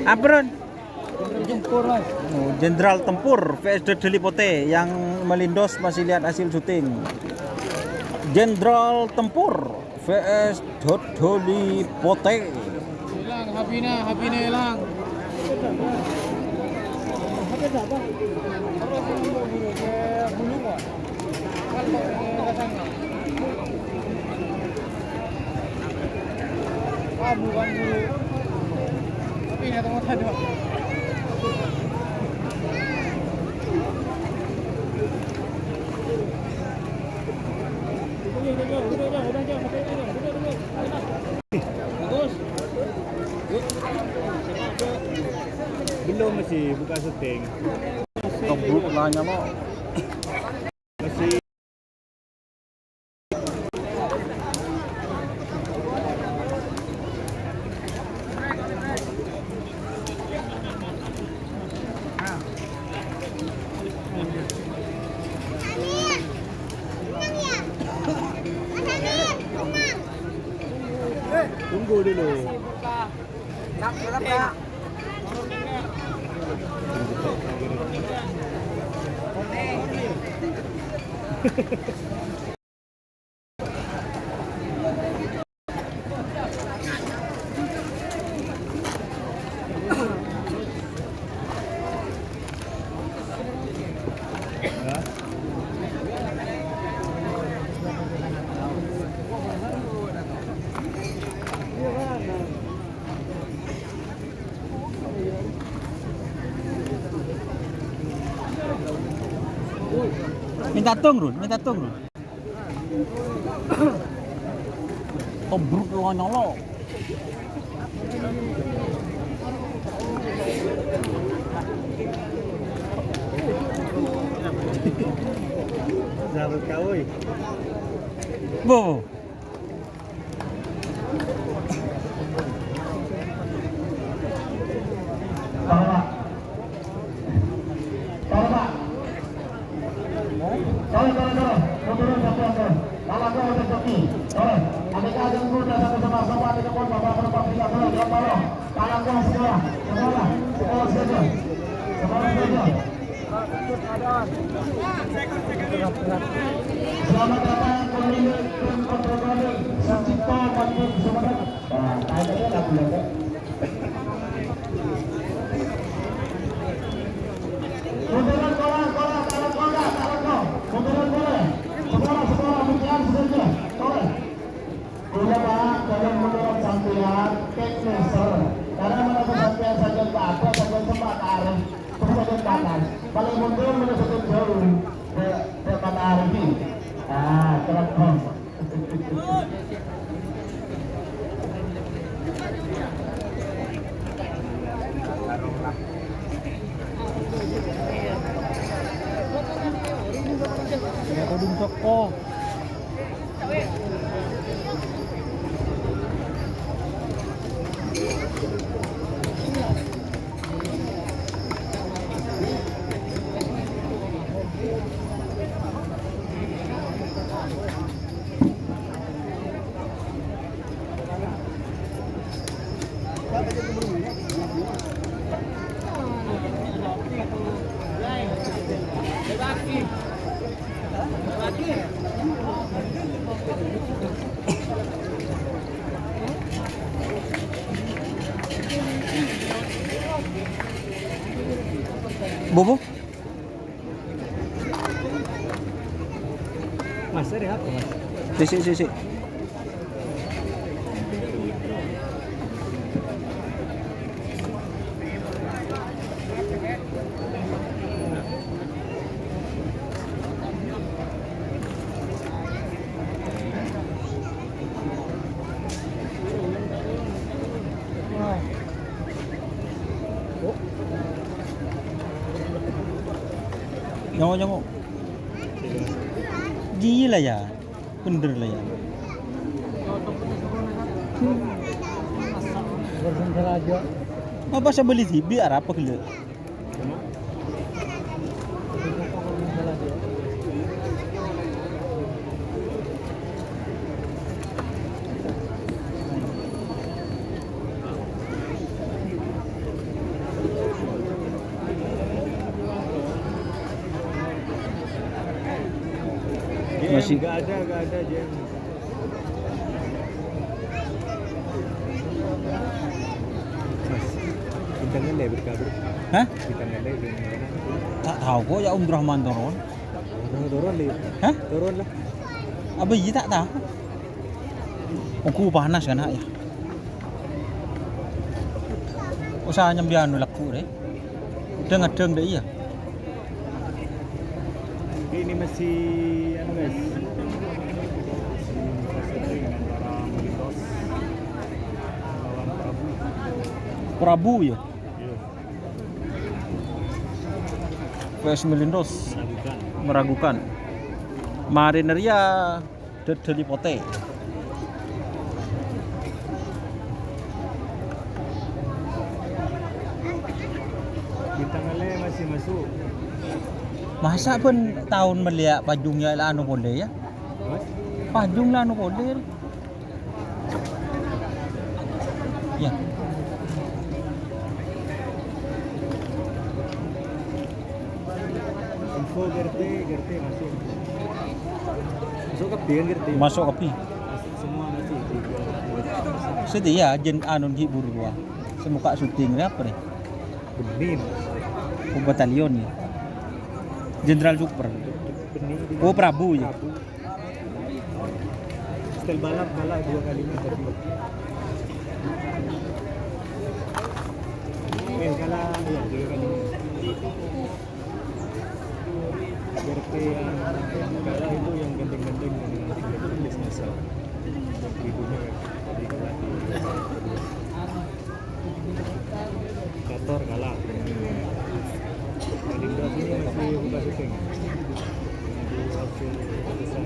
Apron. Jenderal Tempur vs Deli Pote. Yang melindos masih lihat hasil syuting. Jenderal Tempur vs Deli Pote. Hilang, Habina hilang. Bukan dulu. Tapi ini teman tadi. Belum masih buka syuting. Tobruk nanya lo. Masih tunggu dulu. Minta tong, Run. Tobruk nanya lo. Sahabat kau. Bo. Selamat datang pemilik tim kontrol Sucipto Bandung Sumeneb. Kayaknya lagu ya. Munduran bola, tarik bola. Munduran bola. Sekolah munduran saja. Boleh. Gula Pak, dalam menurut sampean teknis. Karena menurut sampean saja Pak, ada saja tempat arah. Terus saja panas. Paling mundur menurut jauh. Depan arah ini. Telepon. Kodung toko. Bobo? Mas, ada apa Mas? Si. Nyawa. Gila ya. Bener lah ya. Apa saya beli TV apa gila? Masih Gak ada jam. Mas, bintangnya lebar kabur. Hah? Bintangnya lebar. Tak tahu kok ya Om Rahman turun. Turun deh. Hah? Turun lah. Apa iya tak tahu. Aku panas kan ya. Usaha nyambian laku deh. Ngedeng deh iya. Ini masih anu guys. Masih antara Melitos lawan Prabu ya. Iya. PS Melindos Meragukan. meragukan. Mariner ya Delipote. Bintang Ale masih masuk. Masa pun tahun melihat pajungnya lah anu pole ya. Mas, Pajung lah anu pole. Ya. info Gerti masuk. Masuk ke pian Gerti. Masuk kopi. Masuk semua masih. Setia jen anu hibur gua. Semuka syuting apa nih? Benih. Oh, batalion ya. Jenderal Super. Benih. Oh, Prabu ya. Prabu. Setel balap kalah 2 kalinya tadi. Kalah ya 2 kali. Gerti yang kalah itu yang ganteng-ganteng yang tulis masal. Ibunya di pelatih. Kator kalah. Paling berat ini masih buka syuting. Di hasil keputusan.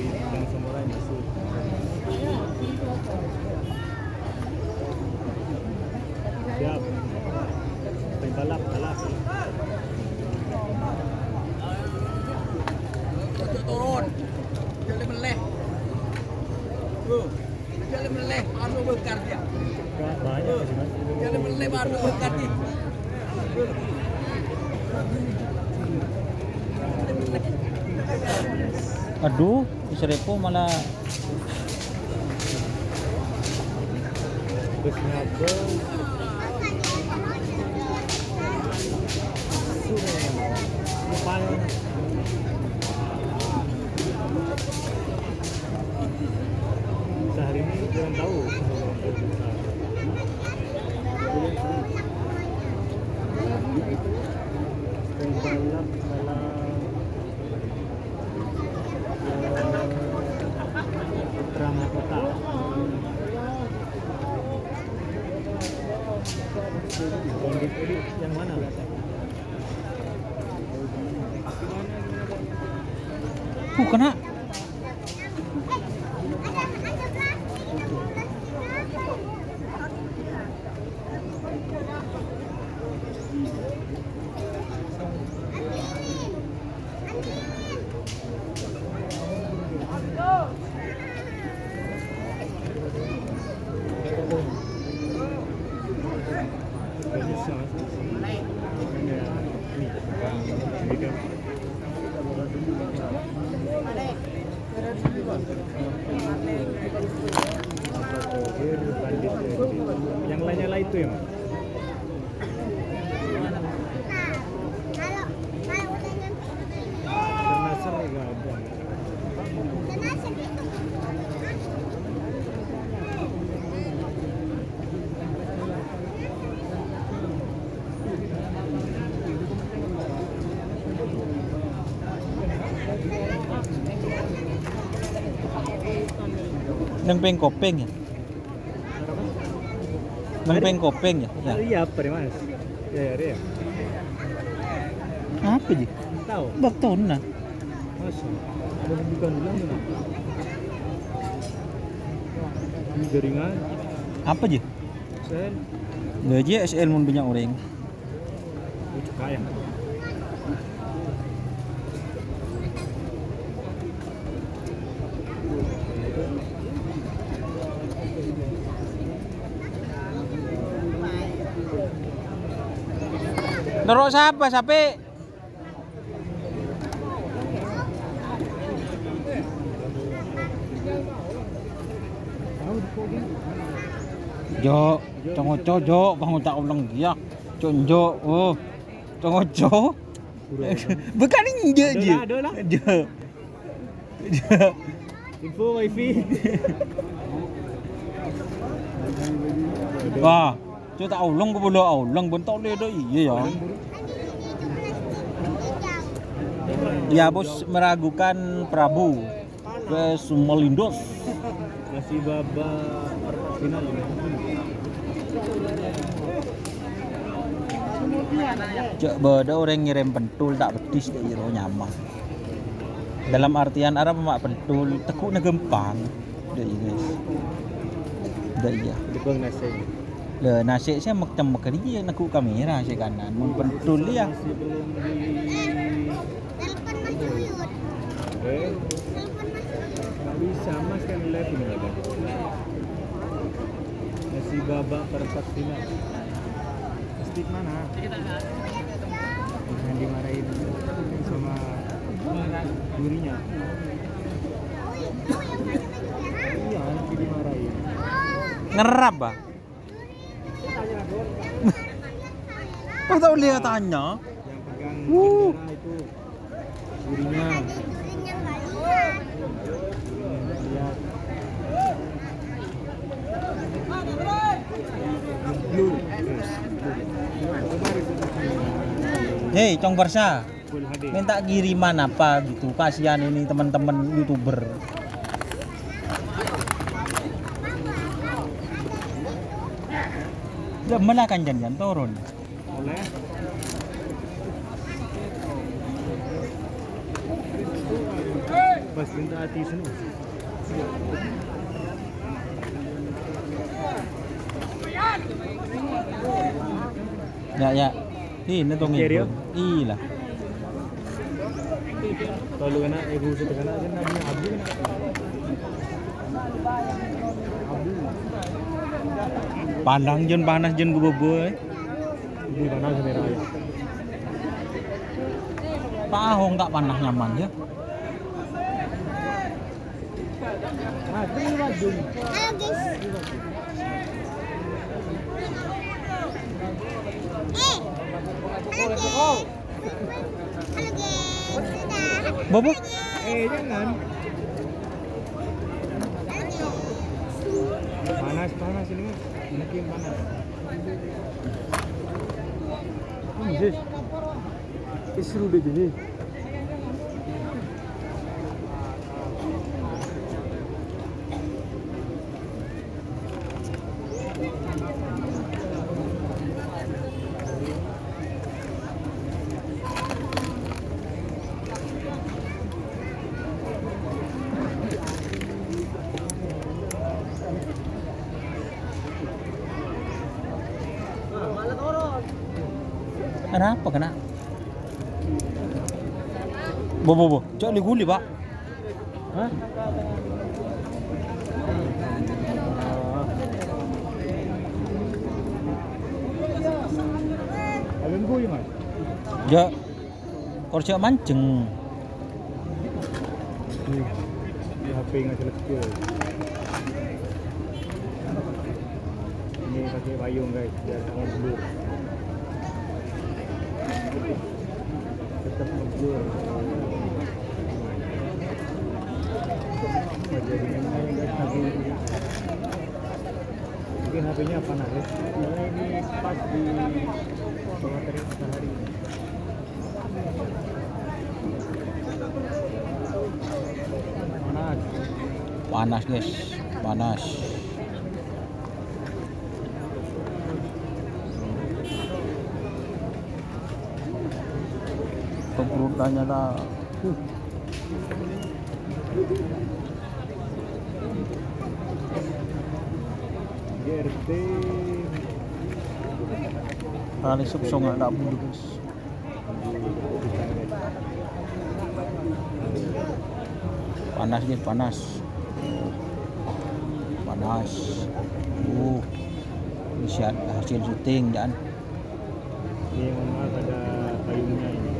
Bintang Samurai masuk. Siap. Balap kalah. turun. Jadi meleh. Jadi meleh anu bekar dia. Banyak sih mas. Jadi meleh anu bekar dia. Aduh, Isrepo malah Busnya apa? Depan. Sehari ini kurang tahu. Pembalap Putra Mahkota. Yang mana? kena. Yang lainnya itu ya mas? Nasr nggak ada. Nang pengkopeng ya. Nang pengkopeng ya. Ya. Iya apa deh mas? Ya ya. Apa sih? Tahu? Bak tahun nah. Masa? Ada bukan bilang mana? Ini jaringan. Apa sih? Sen. Gaji SL mun banyak orang. Ucuk ayam. Nerok siapa? Sapi? Jo, congoco jo, bang tak ulang dia. Conjo, oh, congoco. Bukan inje je. Ada lah. Jo. Info wifi. Wah, cu tak ulang ke bola ulang bentok le dah iya ya. Ya bos meragukan Prabu ke Sumelindos. Masih babak final. Cek beda orang ngirim pentul tak betis dek jero nyamah. Dalam artian Arab mak pentul tekuk na gempang. Dek guys. Dek iya. Dukung nasi. Le nasi saya macam kerja nak kamera saya kanan. Mun pentul dia. Masih belum di nggak bisa mas kan live ini ada. Masih babak perempat final. Stick mana? Jangan dimarahin sama jurinya. Iya, nanti dimarahin. Ngerap bah. Kau tahu lihat tanya? Yang pegang bendera itu jurinya. Lihat. Blue. Hei, Cong Barsa. Full HD. Minta kiriman apa gitu. Kasihan ini teman-teman YouTuber. Ya mana kan jangan turun. Boleh. Pas minta hati semua. Ya. Ini dong Stereo? Iya. Kalau kena ibu sudah kena kan nabi abu kena. Pandang jen panas jen gue boboy. Ibu panas merah ya. Pak Ahong tak panas nyaman ya. Halo guys. Bobo? Jangan. Panas ini mas. Makin panas. Yes. Seru deh jadi. Kenapa kena? Bobo. Cok diguli, Pak. Hah? Abang gue mas. Ya. Korja mancing. Di HP nggak kecil. Ini pakai payung guys, biar jangan blur. Tetap blur. Jadi main guys tapi mungkin HP-nya panas ya. Karena ini pas di bawah terik matahari. Panas, guys. Panas. Keburukannya lah. GRT Kali subsong nggak bulu, guys. Panas, guys, panas. Panas. Ini hasil syuting, jangan. Ini mohon maaf ada payungnya ini.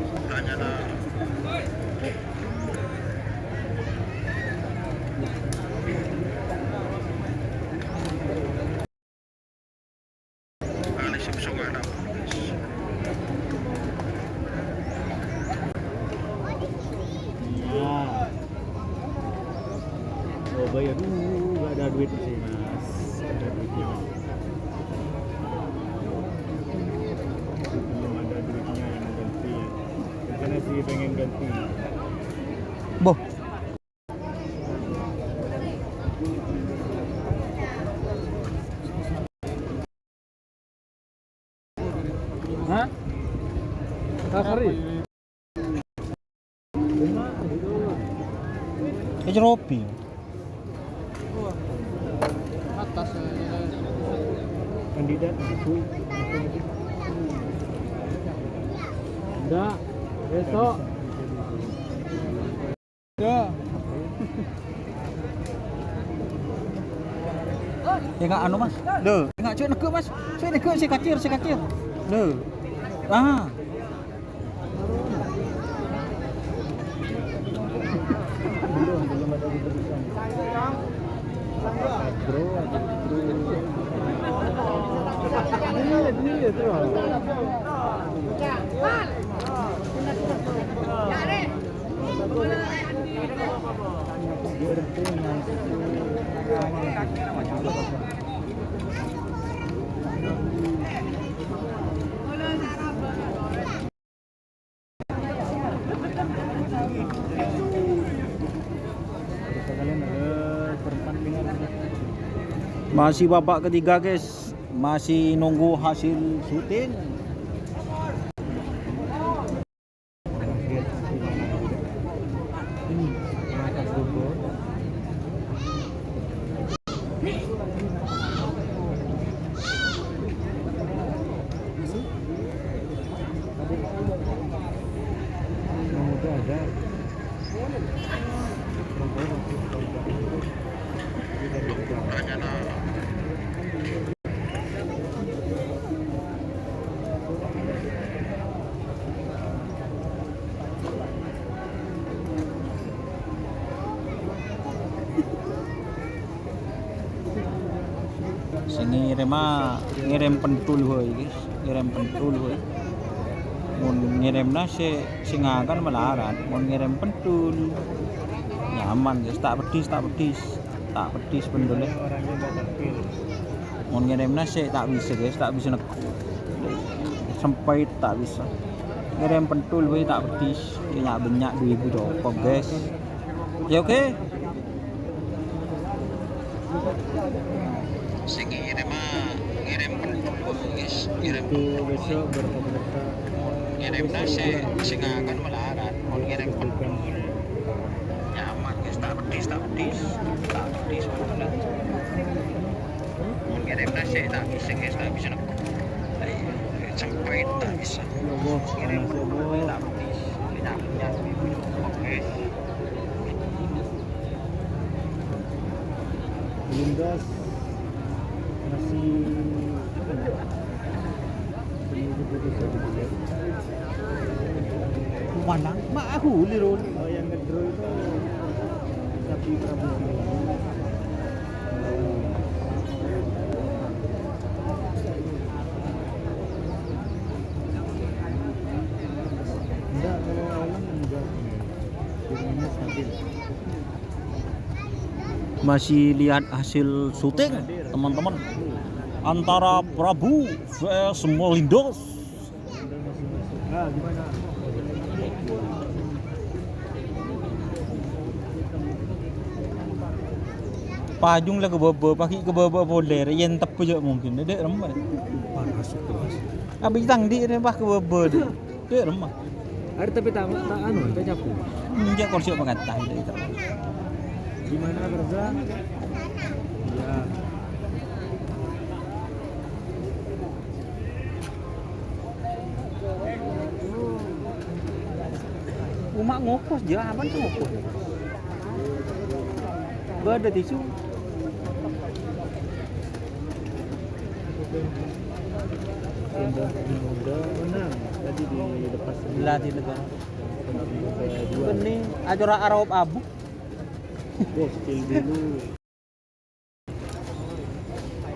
Ya. Oh bayar dulu, nggak ada duit sih mas. Ada duitnya mas. Belum ada duitnya yang ganti. Karena sih pengen ganti. Boh. Hah? Kakari. Jeropi. Kandidat itu. Enggak. Besok. Ya. Enggak anu mas. Duh, enggak cuy neke mas. Cuy neke si kacir. Duh. Ah. Belum ada keputusan. Bro, ini tuh. Kalian ada pertandingan. Masih babak ketiga guys, masih nunggu hasil syuting. Ngirim pentul we guys, ngirim pentul we. Mun ngirimna sing akan melarat, mun ngirim pentul nyaman guys, tak pedis pendule. Orangnya enggak terpil. Mun ngirimna tak bisa guys, tak bisa sampai tak bisa. Ngirim pentul we tak pedis, banyak 2000 rokok guys. Ya oke. Ngirim pentul guys, Itu besok berapa ngirim nasi sing akan melarat, mau ngirim pentul nyaman guys, tak pedis bener. Mau ngirim nasi tak bisa guys, tak bisa nak sampai tak bisa. Ngirim pentul tak pedis, banyak oke. Lindas masih Mana? Mak aku liru. oh, yang ngedraw itu sapi Prabowo. Enggak, kalau alam enggak. Filmnya stabil. Masih lihat hasil syuting teman-teman antara Prabu vs Molindos. Ah, gimana? Pajung lah ke bawah, pakai ke bawah boleh, yang tepu je mungkin. Dia remah. Panas itu, Mas. Abis tang di ni bah ke bawah dia remah. Ada tapi tak anu, tak nyapu. Dia kalau siap mengata dia itu. Gimana Berza? Ya. Umak ngokos je, abang tu ngokos. Berada tisu. Udah menang tadi di lepas Belah di negara. dua. Benih acara Arab abu. Bos still dulu.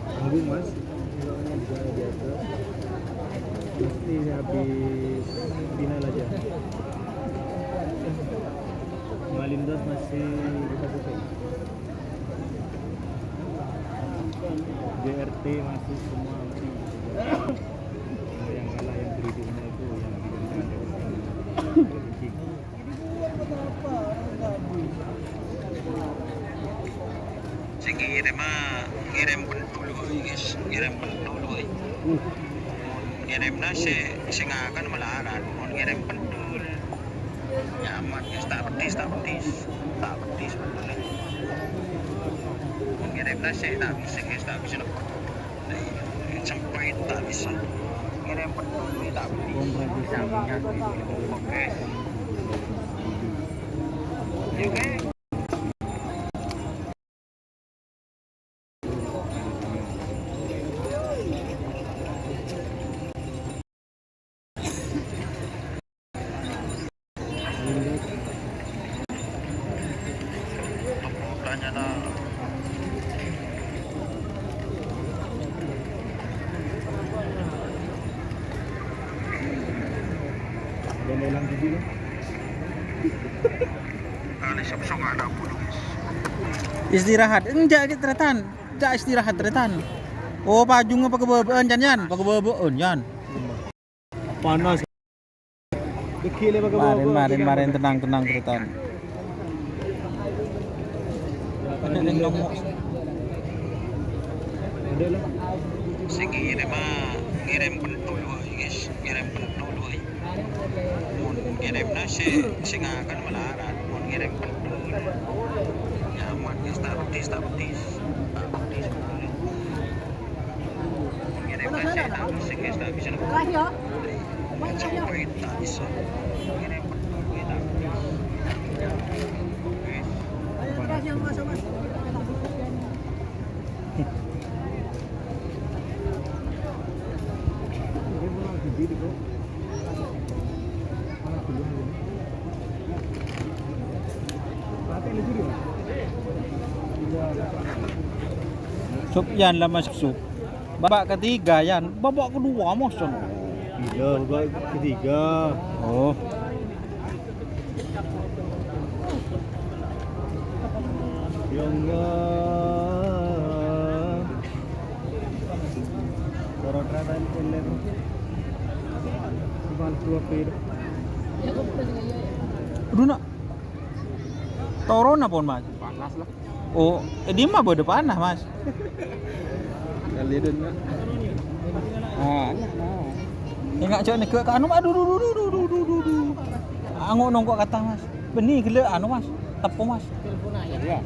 Tanggung mas. Bisa biasa. Pasti habis final aja. Malindas masih buka-buka. JRT masih semua masih. Yang kalah yang beridiknya itu yang dijadikan dari Sing ngirim pentul woy guys, ngirim pentul woy. Ngirimna sing akan melarat, mau ngirim pentul. Nyaman guys, tak petis betul. Ngirimna tak bisa guys, tak bisa dapat. Sampai tak bisa. Ngirim pentul tak bisa. Oke. Oke. Dan lelang gigi lah. Istirahat. Enggak tretan. Enggak istirahat tretan. Oh, pajungnya pakai bebeun jan. Pakai bebeun jan. Panas. Dekile baga Kemarin tenang tretan. Udah lah. Sing ngirim pentul woy guys, ngirim pentul woy. Ngirimna sing akan melarat, mau ngirim pentul. Nyaman guys, tak petis betul. Ngirimna tak bisa guys, tak bisa. Keras ya. Sampai tak bisa. Ngirim pentul woy tak petis. Keras yang masuk mas. Dia pulang gigi di kok. Mana belum ini? Pakai lagi dia. Sup yan lah masuk sup. Babak ketiga yan. Babak kedua moson. Gila, babak ketiga. Oh. Ya Allah. Orang ternyata ini bantu apa itu? Aduh nak. Toron apa mas? Panas lah. Oh, di mah bode panah mas. Kali itu nak. Ingat cok ni ke anu aduh. Angok nongkok kata mas. Benih gila anu mas. Tepo mas. Ya.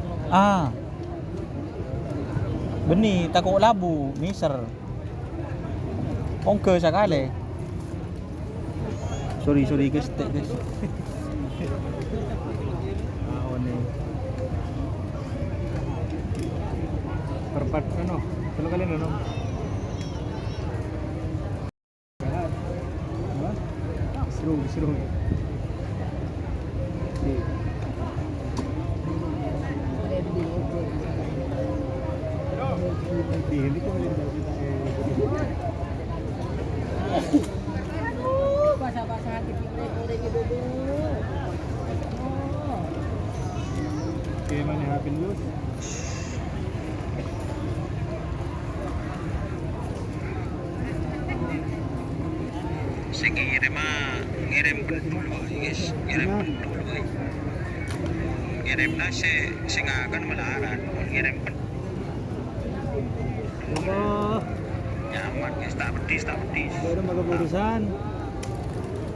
Benih takut labu, miser. Ongke sekali. Sorry guys, tek guys. Oh ni. Perpat ano? Selalu kali ano? Seru. Hindi ko Basah-basah hati kita dulu. Kaya man hapin lu. Sing ngirim pentul woy guys, ngirim pentul woy. Ngirimna sing akan melarat, mau ngirim pentul. Allah, Nyaman guys, tak petis. baru mau keputusan.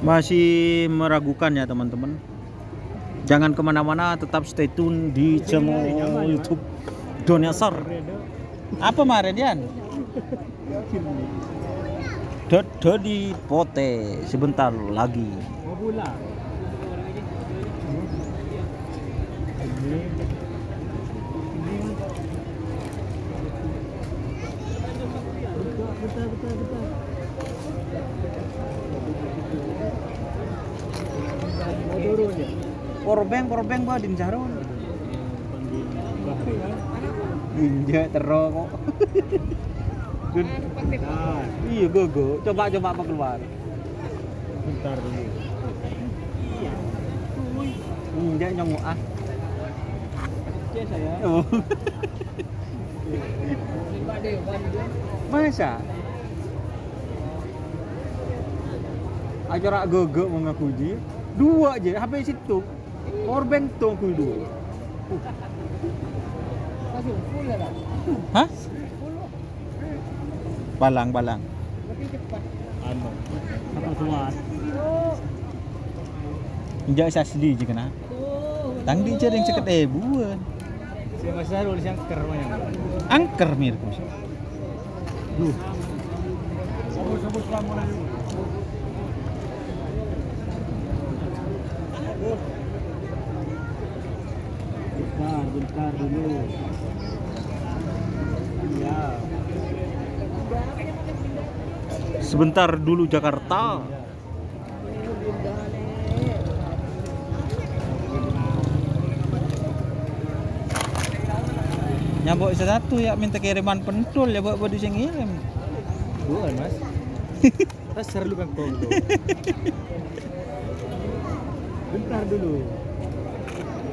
Masih meragukan ya teman-teman. Jangan kemana-mana, tetap stay tune di channel YouTube Doniasar. Apa Maredian? Dodi Pote sebentar lagi. Mau pulang. Betul. powerbank ba din saron. Inja tero kok. Iya gogo, coba apa keluar. Bentar dulu. Inja nyongo ah. Cek saya. Oh. Masa? Acara gogo mengaku ji. Dua aja, HP situ. Powerbank tuh aku dua. Masih full ya, Pak? Hah? Full. Balang. Lebih cepat. Anu. Apa tuan? Injak asli je kena. Tang di jaring ceket buan. Saya masih harus yang kermanya. Angker mir kus. Duh. Sabut kamu lagi. Bentar dulu. Ya. Sebentar dulu Jakarta. Nyambok satu ya minta kiriman pentul ya buat di sing ngirim. Bukan, Mas. Kita seru kan dulu. Bentar dulu.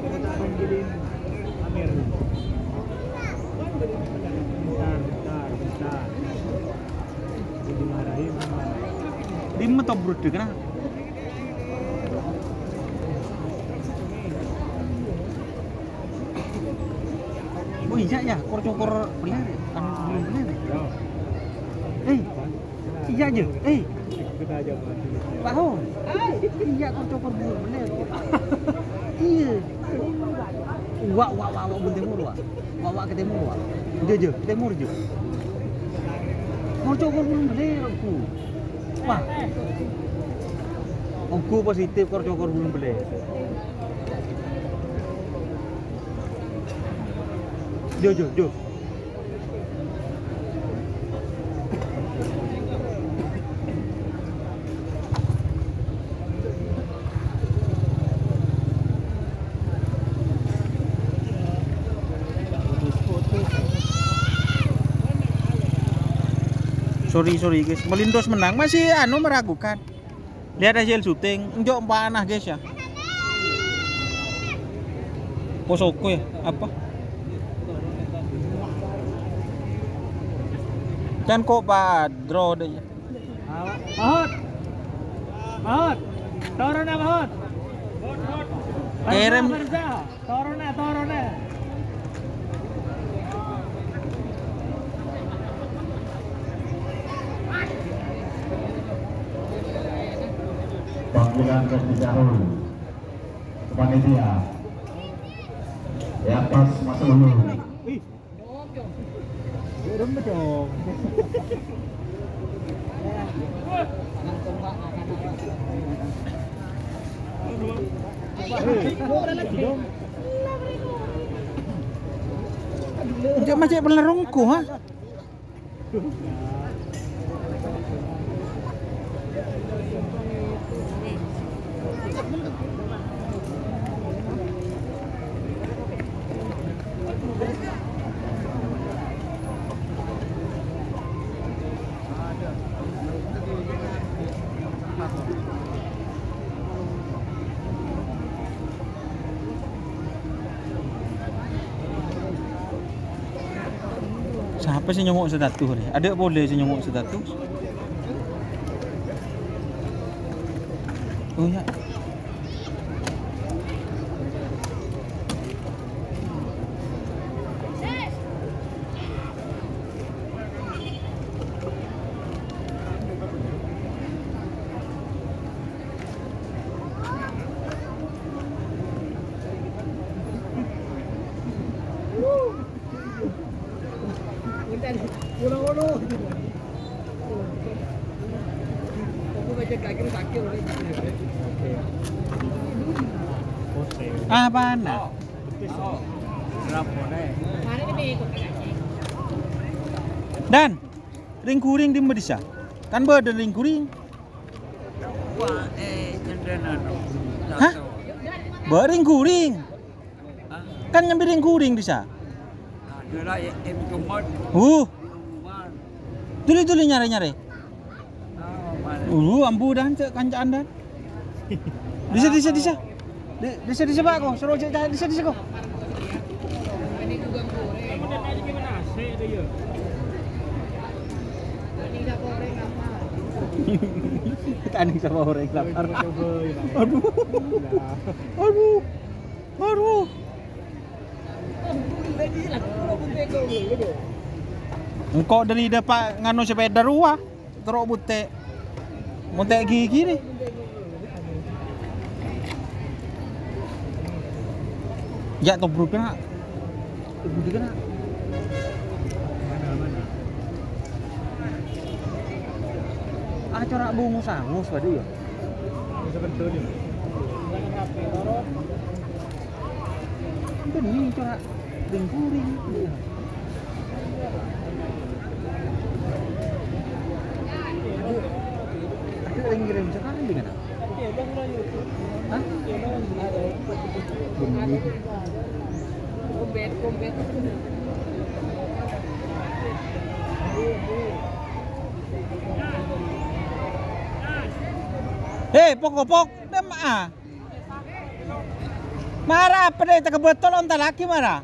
Kita panggilin Amir dulu. Bentar. Jadi marahin sama. Lima top brut kena. Oh iya ya, kor-cokor beler kan belum beler. Iya aja. Kita aja mati. Pak Ho. Iya kor-cokor belum beler. Iya. Wak bentemur wak. Wak ke timur wak. Dia ke timur je. Kor-cokor belum beler aku. Wah. Aku positif kor-cokor belum beler. Jo. Sorry guys, Melindos menang masih meragukan. Lihat hasil syuting, njok panah guys ya. Posoko ya, apa? Kan kok padro deh ya. Mahut. Torona Mahut. Kirim. Torona. Panggilan Kopi Jahul panitia di atas masa dulu. Rembet dong. Njok macet pelerungku ha. Siapa sih nyomok status ni? Ada boleh sih nyomok status? Oh ya. Apa nak? Dan ring kuring di Medisa. Kan beda ring kuring. Wah, cenderan. Hah? Bering kuring. Kan nyambiring kuring bisa. Đưa lại em trùng mất. Tuli nyare. Ambu dan cek kancaan dan. Disa. Disa Pak kok, suruh cek disa kok. Tani sama orang lapar. Aduh. Engkau dari depan nganu sepeda ruah, terus bute gigi nih. Ya tobruk kena. Ah corak bungus angus pada ya. Sebentar ni. Ini corak dengkuring. Ada yang kirim sekarang dengan apa? Hah? Kombet. Hei, pokok, demah. Marah apa deh? Tak betul onta laki marah.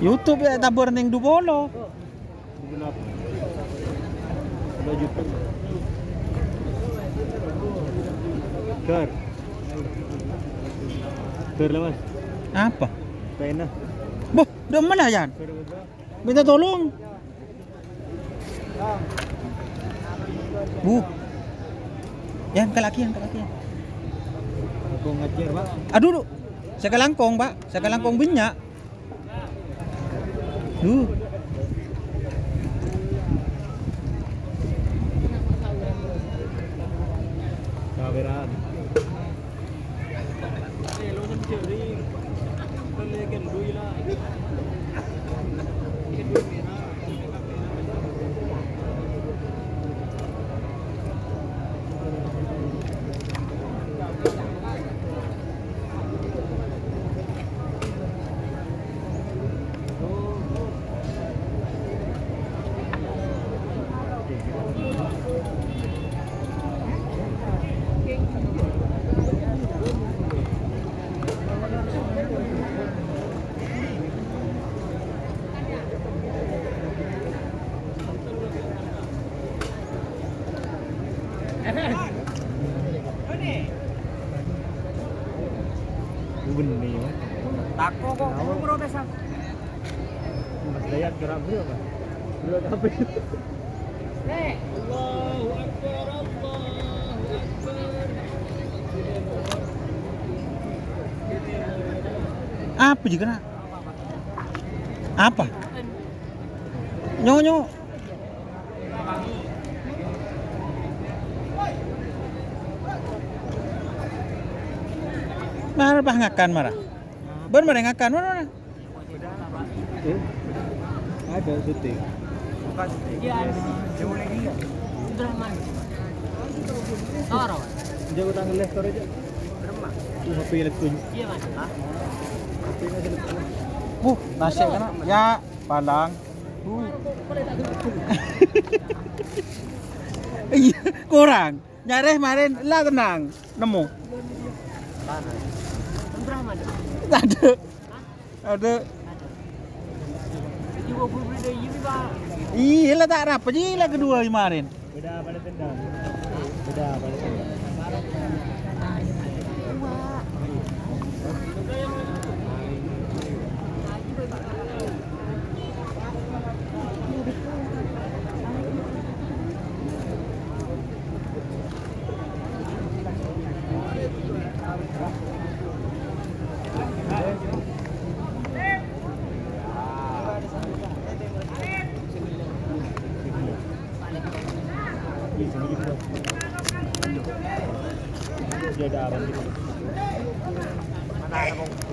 YouTube ya tabur ning dubolo. Ker lah mas. Apa? Pena. Boh, demen lah Yan. Minta tolong. Bu. Yan, kelakian. Aku ngajar pak. Aduh. Saya kelangkong, Pak. Saya kelangkong minyak. Kameran. Benih ya. Tako kok, kamu protesan. Mas Dayat gerak beli apa? Beli apa? Allahu Akbar. Apa juga nak? Apa? Nyo. Marah bah ngakan marah. Bener ngakan mana? Ada syuting. Jago tangan lektor aja. HP elektronik. Nasi kan? Ya, palang. Iya, kurang. Nyareh kemarin lah tenang, nemu. Ada. Iya lah tak apa je lah kedua kemarin. Beda pada tendang. Beda pada tendang. Dia ada apa gitu? Mana ada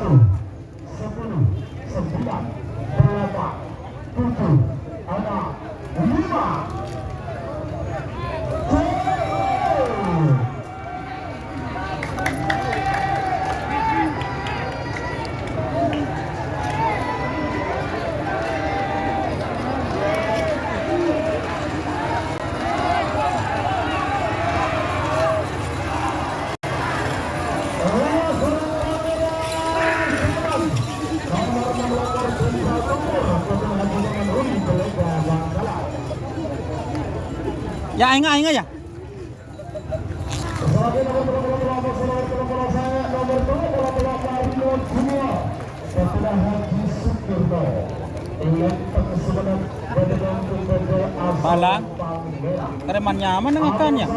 10, 9, 8, 7, 6, 5. Ya ingat ya. Palang, kereman nyaman dengarkannya.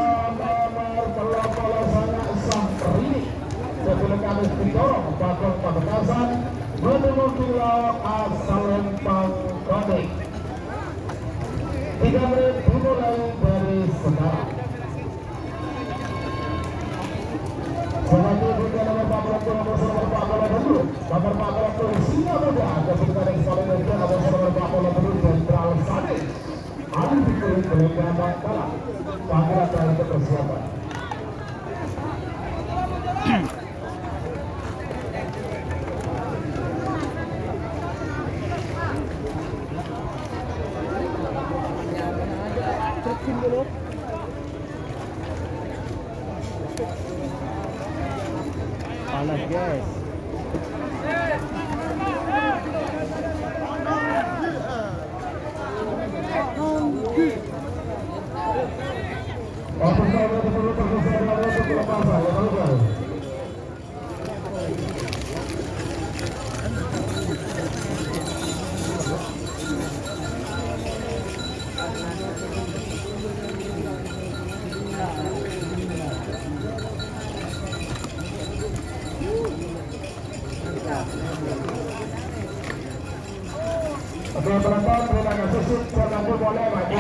Tiga menit dimulai dari sekarang. Selanjutnya nomor 40 dulu. Nomor 40 Singa Muda. Keputusan yang paling muda nomor 40 Jenderal Sadi. Ali Fikri Belanda Bangkala. Panggilan dari persiapan. Panas guys. Oke, penonton, terima kasih. Silakan boleh maju.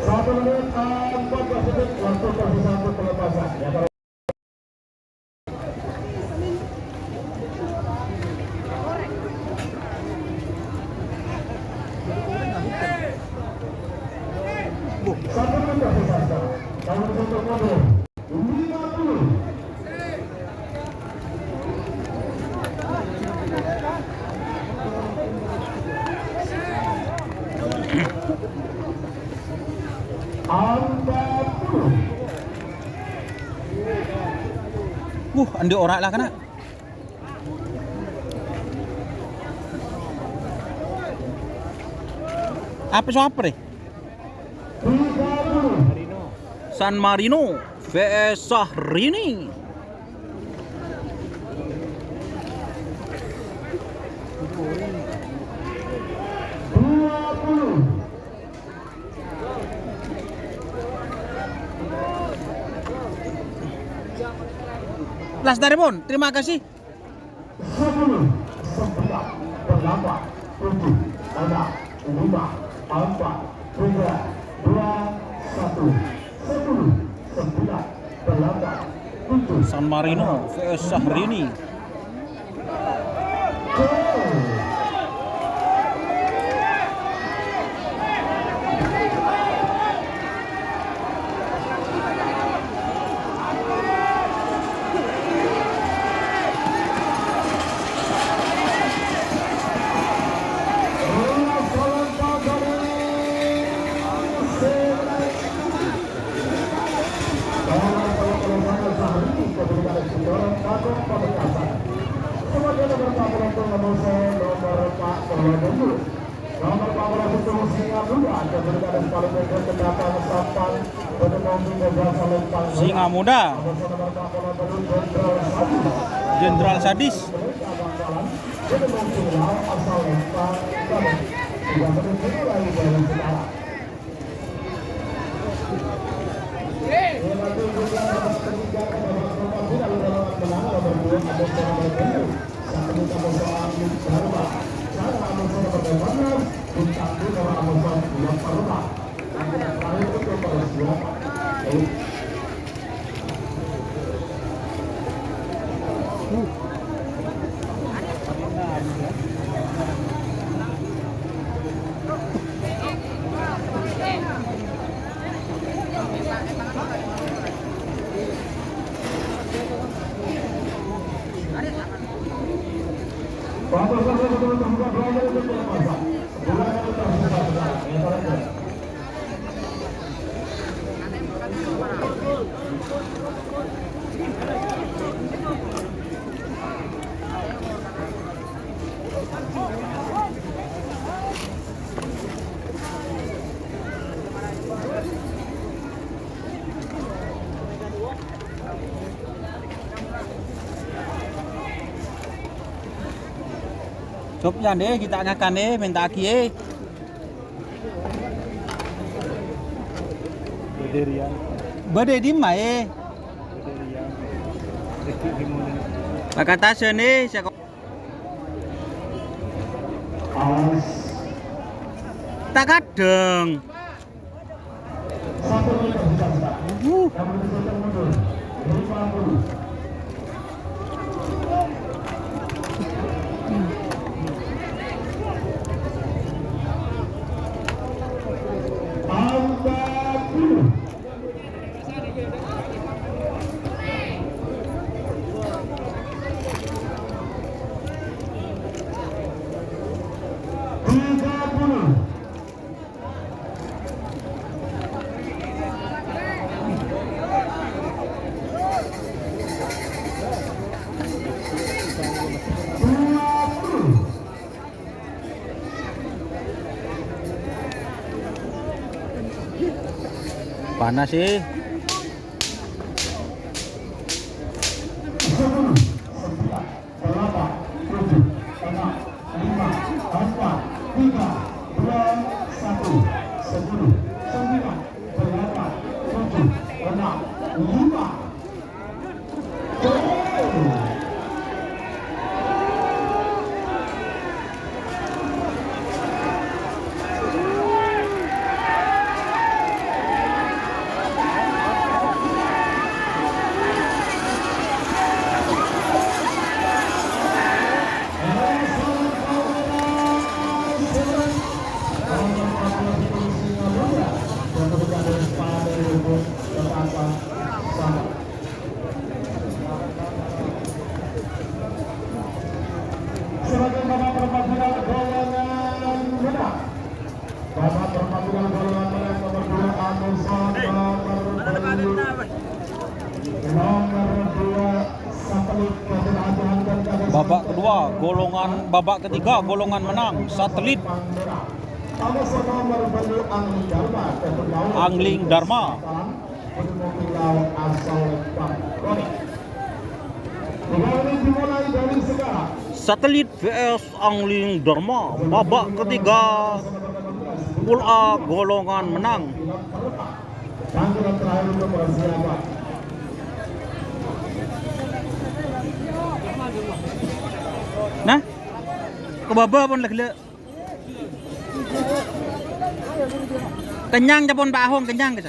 1 menit 14 detik waktu tersisa untuk pelepasan. Ya, kalau satu menit tersisa. Kalau untuk mundur 50. Andi orang lah kena. Apa so apa deh? San Marino vs Syahrini. Las dari Bon, terima kasih. 10, 9, 8, 7, 6, 5, 4, 3, 2, 1, 10, 9, 8, 7. San Marino vs Syahrini. Singa muda Jenderal Sadis. Chụp dàn đấy, kita ngakan deh, minta aki eh. Bede di mai. Kata sini saya tak kadang. Panas sih. Babak kedua, babak ketiga golongan menang Satelit Angling Dharma. Satelit vs Angling Dharma, babak ketiga Pool A golongan menang. Nah, kebaba pun lagi. Kenyang japon Pak Ahong, kenyang gitu.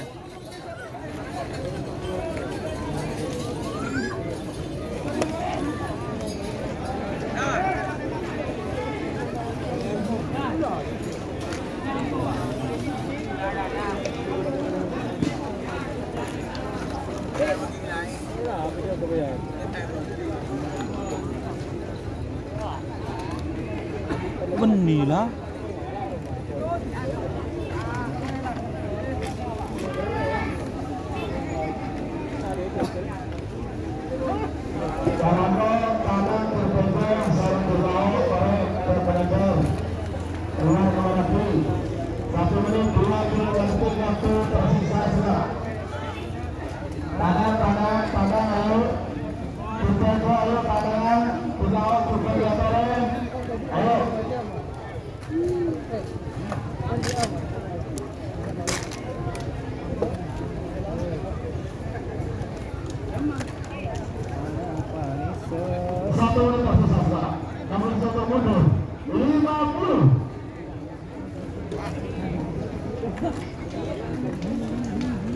Benilah.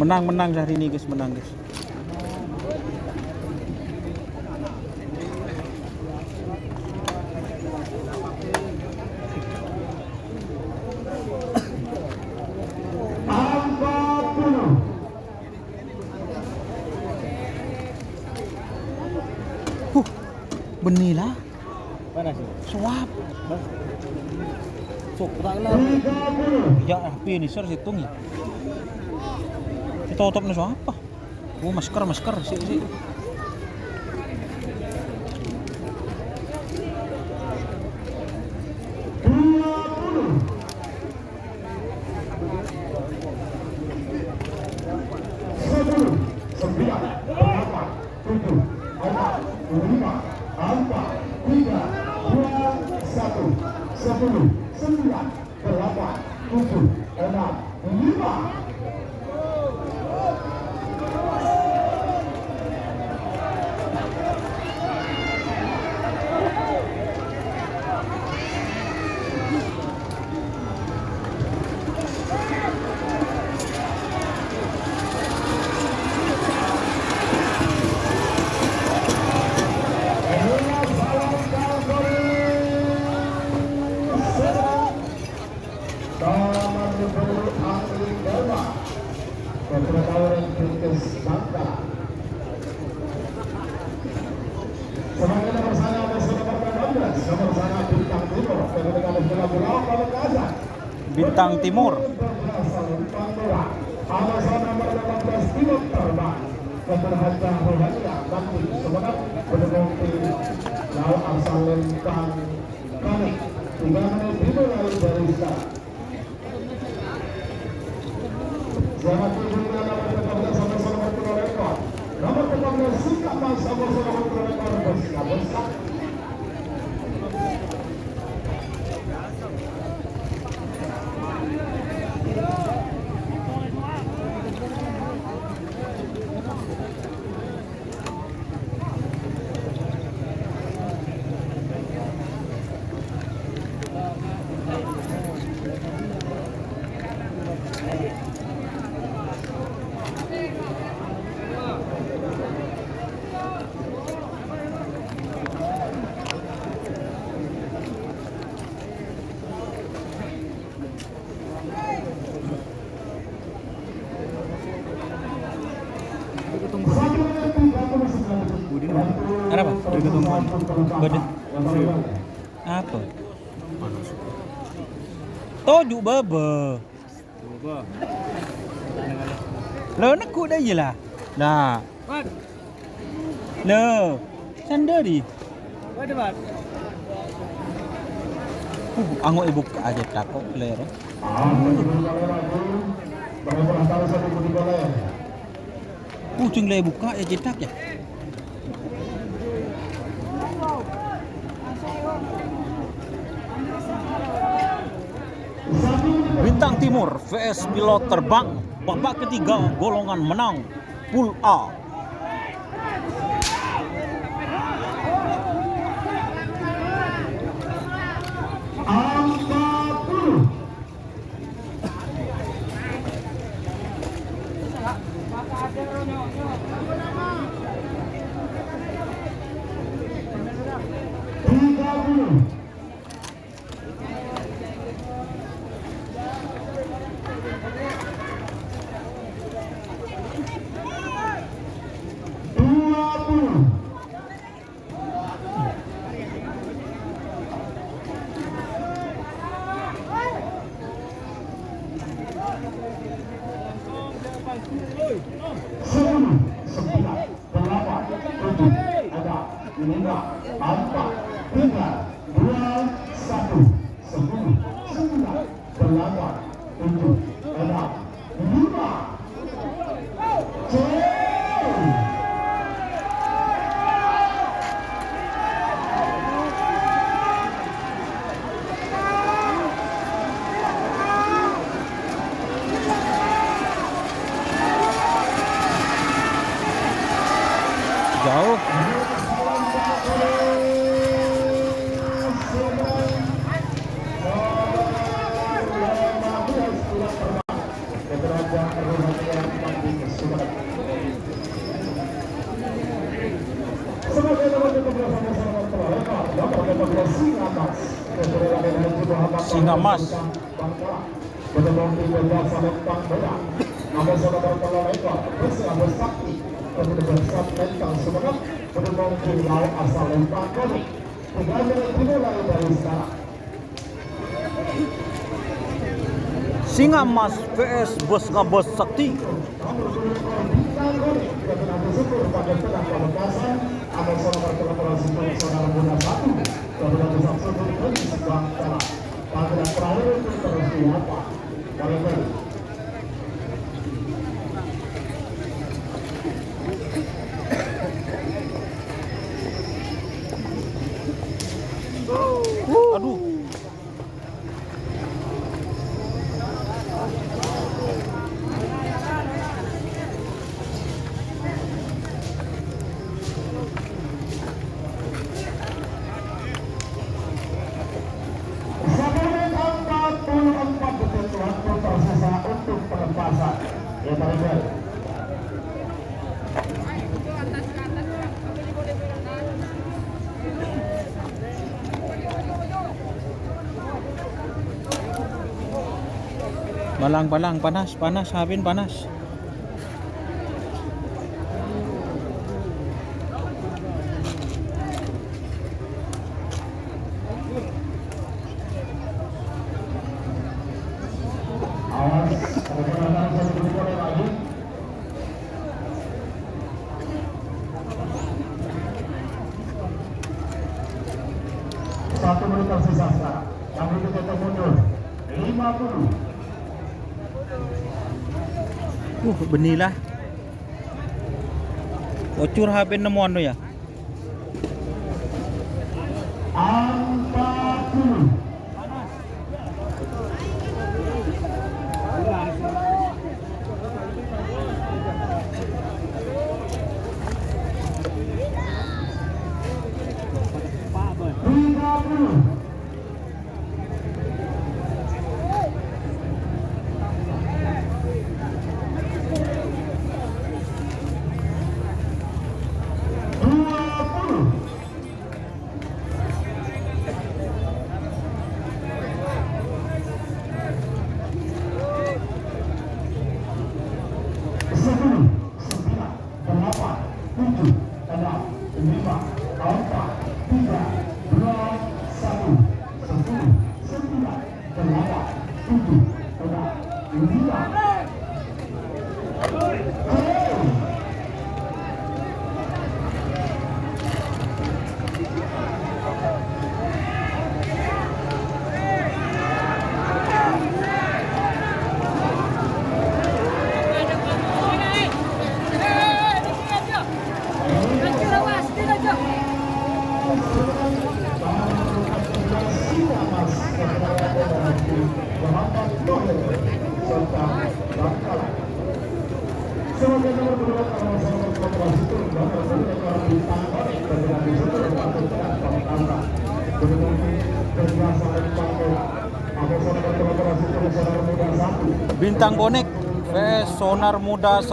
Menang hari ini guys, menang guys. Benilah. Mana sih? Suap. Sok tak lah. Ya, finisher hitung ya. Ditutup nih apa? Oh, masker sih. Bintang Timur. Kenapa? Badan. Apa? Tojuk baba. Lo nak ku dah jelah. Nah. Lo. Sandari. Anggo ibu aja tako player. Kucing le buka ya cetak ya. Bintang Timur vs Pilot Terbang babak ketiga golongan menang Pool A. Jauh. Singa Mas. Singa Mas vs Bos Ngabos Sakti. Aduh. Balang panas Habin panas. Satu menit tersisa sekarang. Yang berikutnya mundur 50. Benilah. Bocor HP nemuan lo ya. 40. Bintang Bonek vs Sonar Muda 1.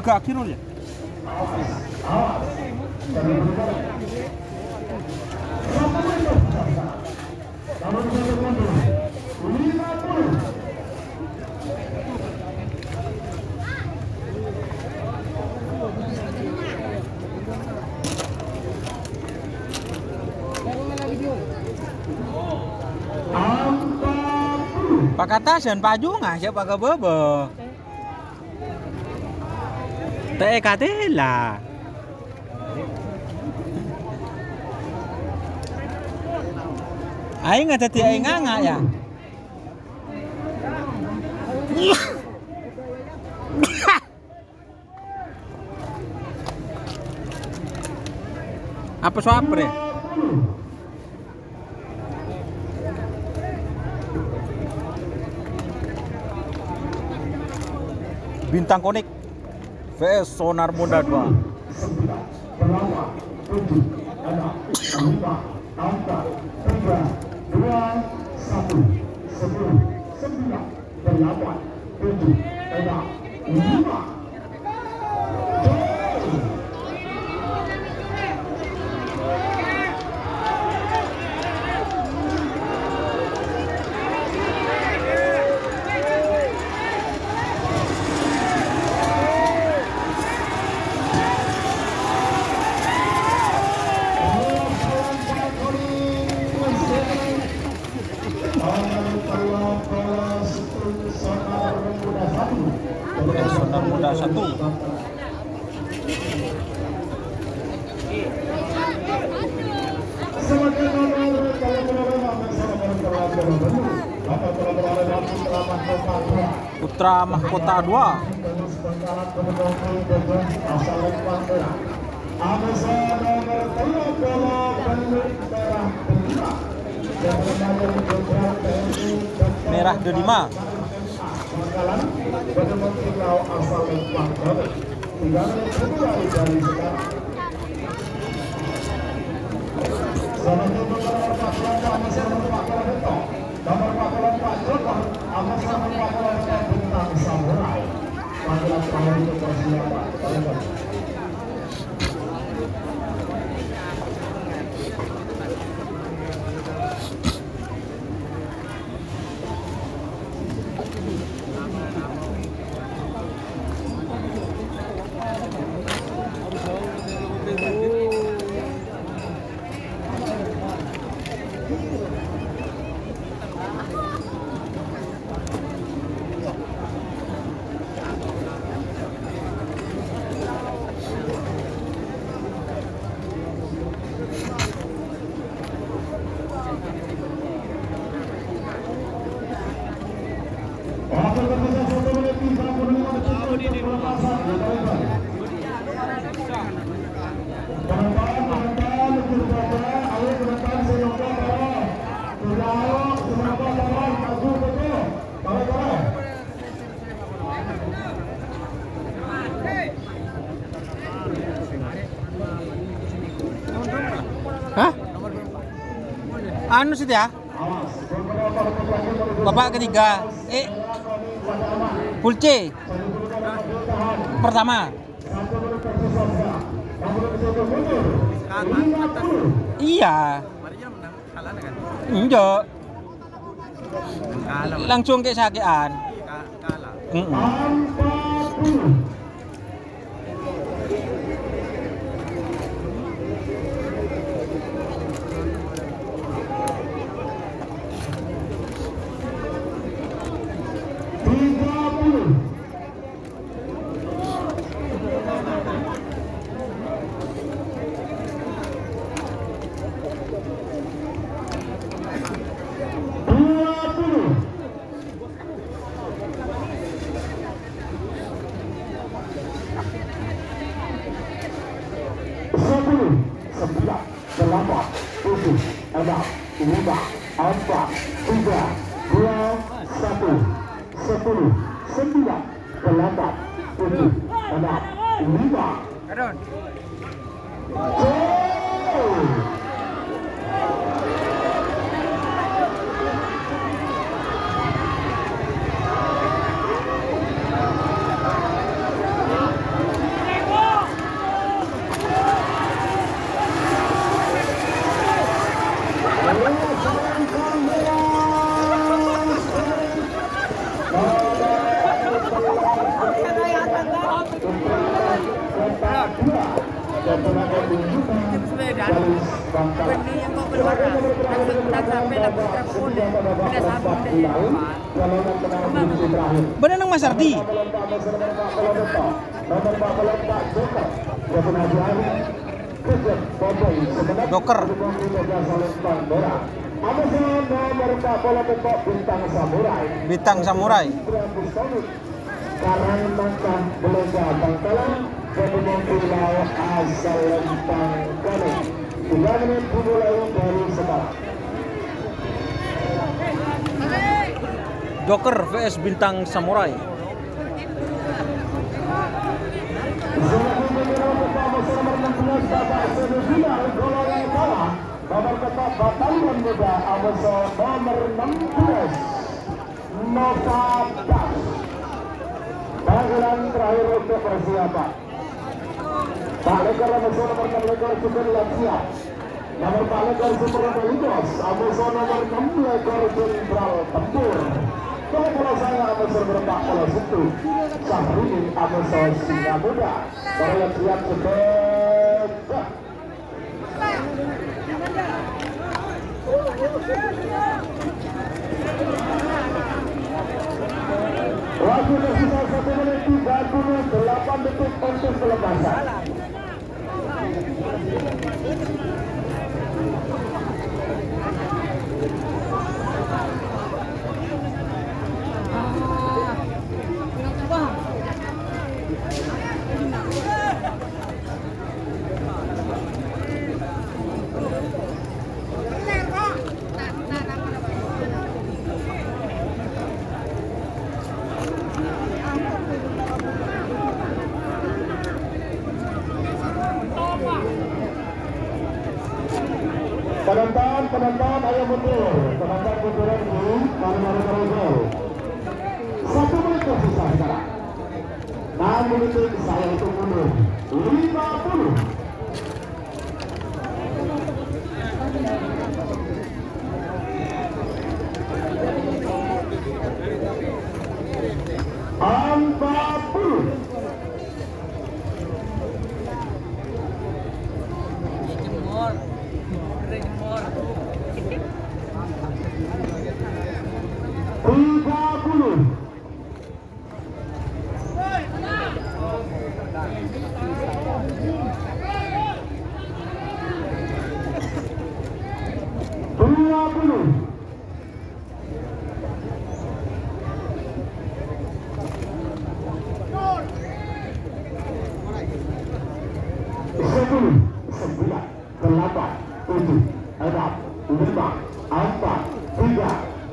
Gak akhir ya. Pak Katasan paju nggak siapa ke bebe? TKT lah. Aing nggak tadi aing nganga ya. Apa soapre? Bintang Konik vs Sonar Muda 2. Sonar Muda 1. Putra Mahkota 2. Merah Delima. Hah? Anu sih ya? Bapak ketiga. Full C. Pertama. Iya. Enggak. Langsung kayak sakian. Bener nang Mas Ardi. Doker. Bintang Samurai. Karang Mangkah Belega Bangkalan Gabungan Pulau Asal Lempang Kane 3 menit dimulai dari sekarang. Joker vs Bintang Samurai. Nomor tetap Batalion Muda Amosor nomor 16 Nova Das. Panggilan terakhir untuk persiapan. Pak Lekar Amosor nomor 6 Lekar Super siap. Nomor Pak Lekar Super Ligos Amosor nomor 6 Lekar Jenderal Tempur. Kalau saya Amosor berempat kalau situ Syahrini Amosor Singa Muda. Para siap sudah. Waktu tersisa 1 menit 38 detik untuk pelepasan. Penonton ayo mundur. Penonton munduran dulu. Mari terus. 1 menit tersisa sekarang. 6 menit saya itu mundur. 50.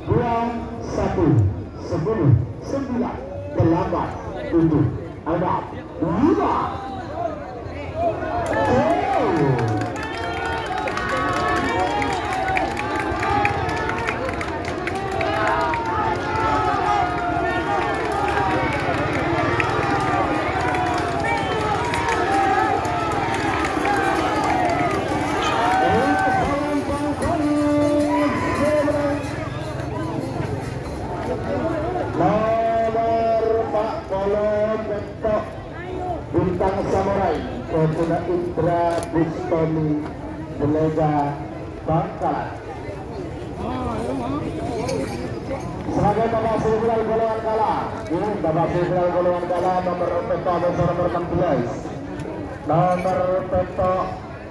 1, 10, 9, 8, 7, 6, 5. Bintang Samurai Fortuna Indra Bustami Belega Bangkalan sebagai babak final golongan kalah. Ini babak final golongan kalah nomor peto nomor 16 nomor peto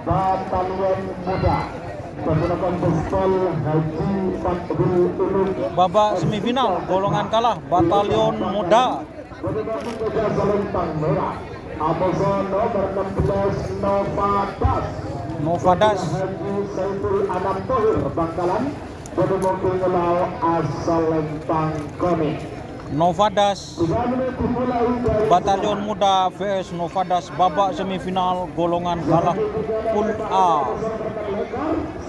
Batalion Muda menggunakan pistol Haji Fatul Ulum. Babak semifinal golongan kalah Batalion Muda. Menggunakan pistol Selentang Merah Amazon nomor 16 Novadas Haji Saiful Anam Tohir Bangkalan Berdemokri Ngelau asal Lempang Komik Novadas Batalion Muda vs Novadas babak semifinal golongan kalah Pool A.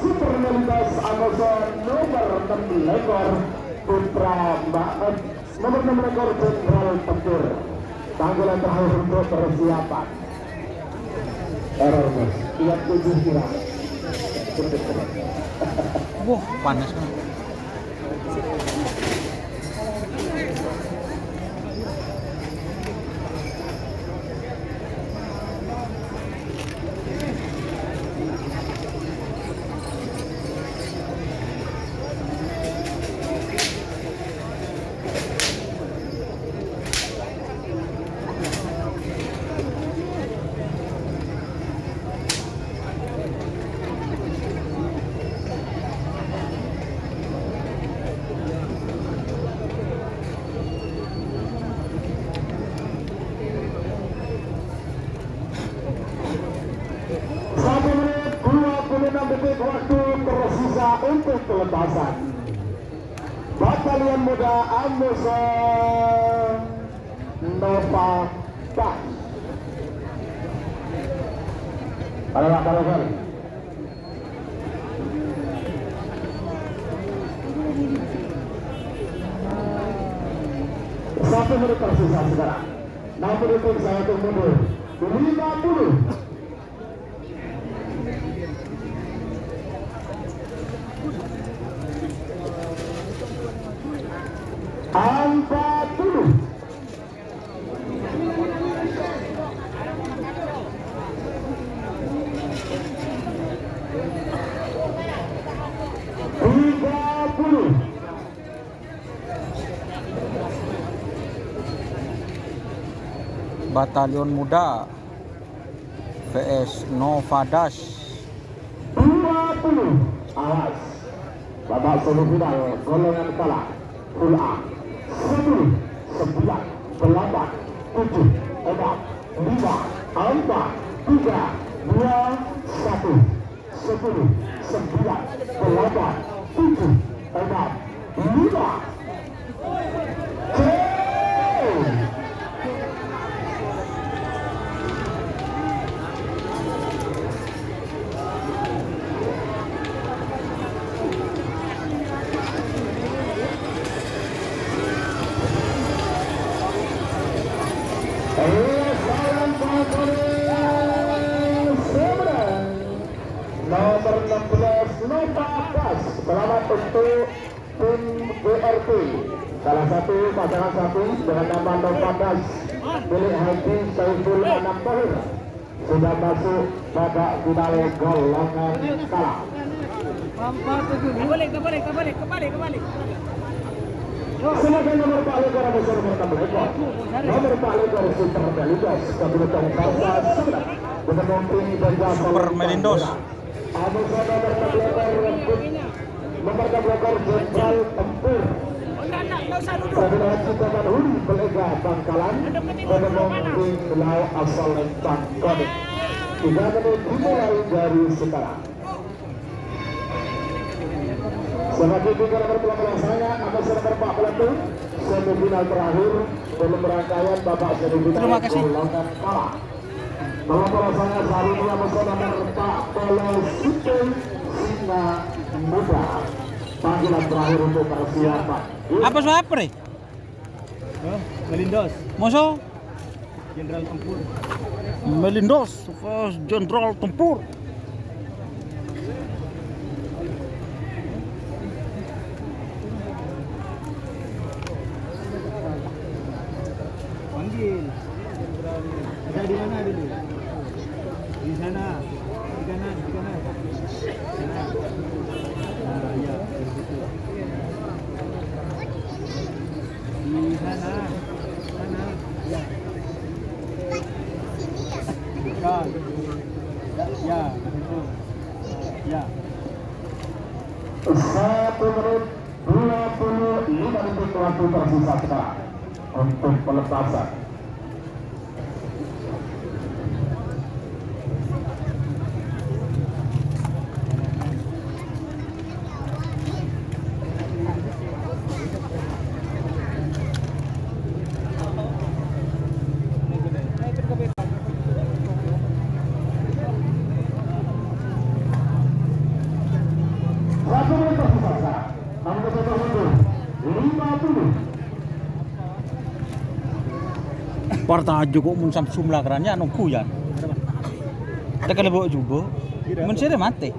Super Nelidas Amazon nomor 6 ekor Putra Mbak nomor 6 ekor Jenderal Tempur. Panggilan terakhir untuk persiapan. Error mas, tiap 7 kira. Wah, panas kan. Detik waktu tersisa untuk pelepasan. Batalion Muda Amazon Novadas. Taruh. 1 menit tersisa sekarang. 60 detik saya mundur. 50. Angka 10. Batalion Muda vs Novadas 20. Awas. Babak semifinal golongan kalah Pool A. 10, 9, 8, 7, 6, 5, 4, 3, 2, 1, 10, 9, 8, 7, 6, 5. Nomor 16 Novadas selamat untuk tim BRT. Salah satu pasangan satu dengan nama Novadas milik Haji Saiful Anam Tohir sudah masuk babak final golongan kalah. Kembali. Sebagai nomor Pak Lekor Amazon nomor 6 ekor. Nomor Pak Lekor Super Melidos Kabupaten Karsa Sumedang dengan tim Super Melindos. Amazon nomor 6 ekor nomor 6 ekor Jenderal Tempur. Pradina Haji Taman Huli Belega Bangkalan dengan tim Lau asal Lempang Komik. 3 menit dimulai dari sekarang. Sebagai tiga nomor belakang saya semifinal terakhir dalam rangkaian babak semifinal. Terima kasih. Kalah. Kalau perasaannya hari ini bersama Pak Polo Sipil Singa Muda. Panggilan terakhir untuk persiapan. Apa siapa nih? Melindos, Moso? Jenderal Tempur. Melindos, Jenderal Tempur. Panggil. Ada di mana dulu? Di sana. Di kanan, di kanan. Sana. Ah, ya, di situ. Di sana. Sana. Ya. Ya. Ya, di situ. Ya. 1 menit 25 detik waktu tersisa sekarang untuk pelepasan. Parta aja kok mun Samsung lah kerannya nunggu ya. Ada kalau bawa juga. Mun sih mati.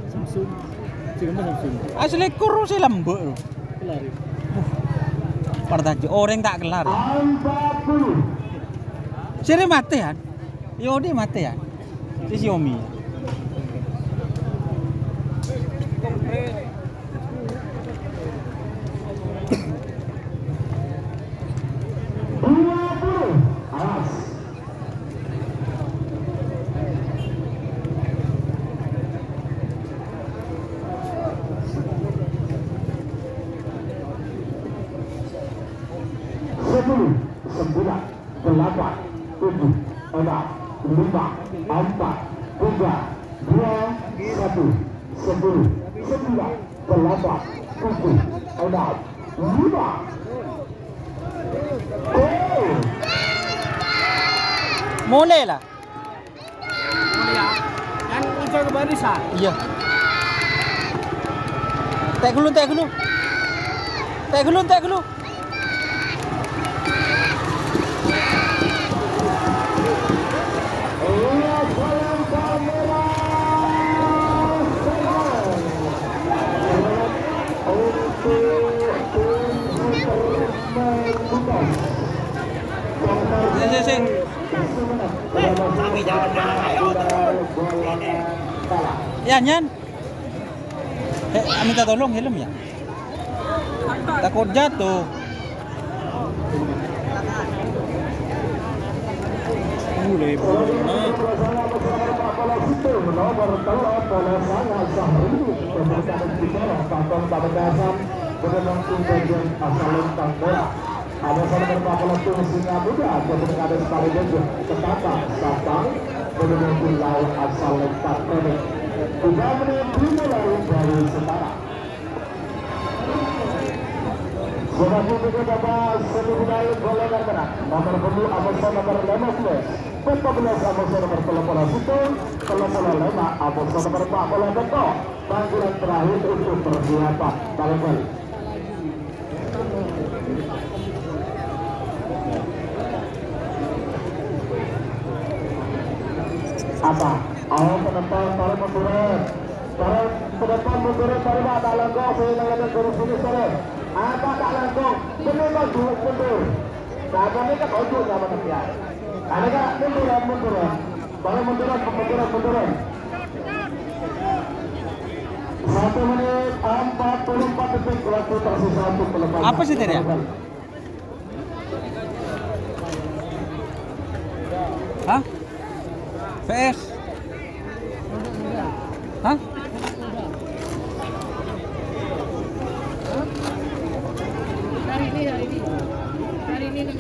Samsung. Siapa Samsung? Asli kuru sih lembek. Kelar. Ya? Parta aja orang tak kelar. 40. Sih mati kan? Yodi mati ya. Di Xiaomi. Sembilan, 8, 7, 6, 5, 4, 3, 2, 1, 10, 9, 8, 7, 6, 5. Mulai lah. Yang muncul ke barisan. Iya. Tek dulu, tek dulu. Tek dulu, tek dulu. Sing. Ya Nyan. Minta tolong helm ya. Takut jatuh. Mulai. Ada salah berpapalan Singa Muda, kemudian ada sekali lagi Ketata, Satang, kemudian laut asal lengkap ini. 3 menit dimulai dari sekarang. Sudah kita dapat semifinal golongan berat. Nomor 10 Amosa nomor 15, 14 Amosa nomor 31, 35 Amosa nomor 40. Panggilan terakhir untuk persiapan kali. Apa? Awak penonton tarik mundur. Tarik penonton mundur tarik tak langkah saya nak guru sini sore. Apa tak langkah? Benar duduk mundur. Kamu ni kan ojo zaman dia. Ada kan mundur. Baru mundur. 1 menit 44 detik waktu tersisa untuk pelepasan. Apa sih tadi? Hah? VS? Hah? Hari ini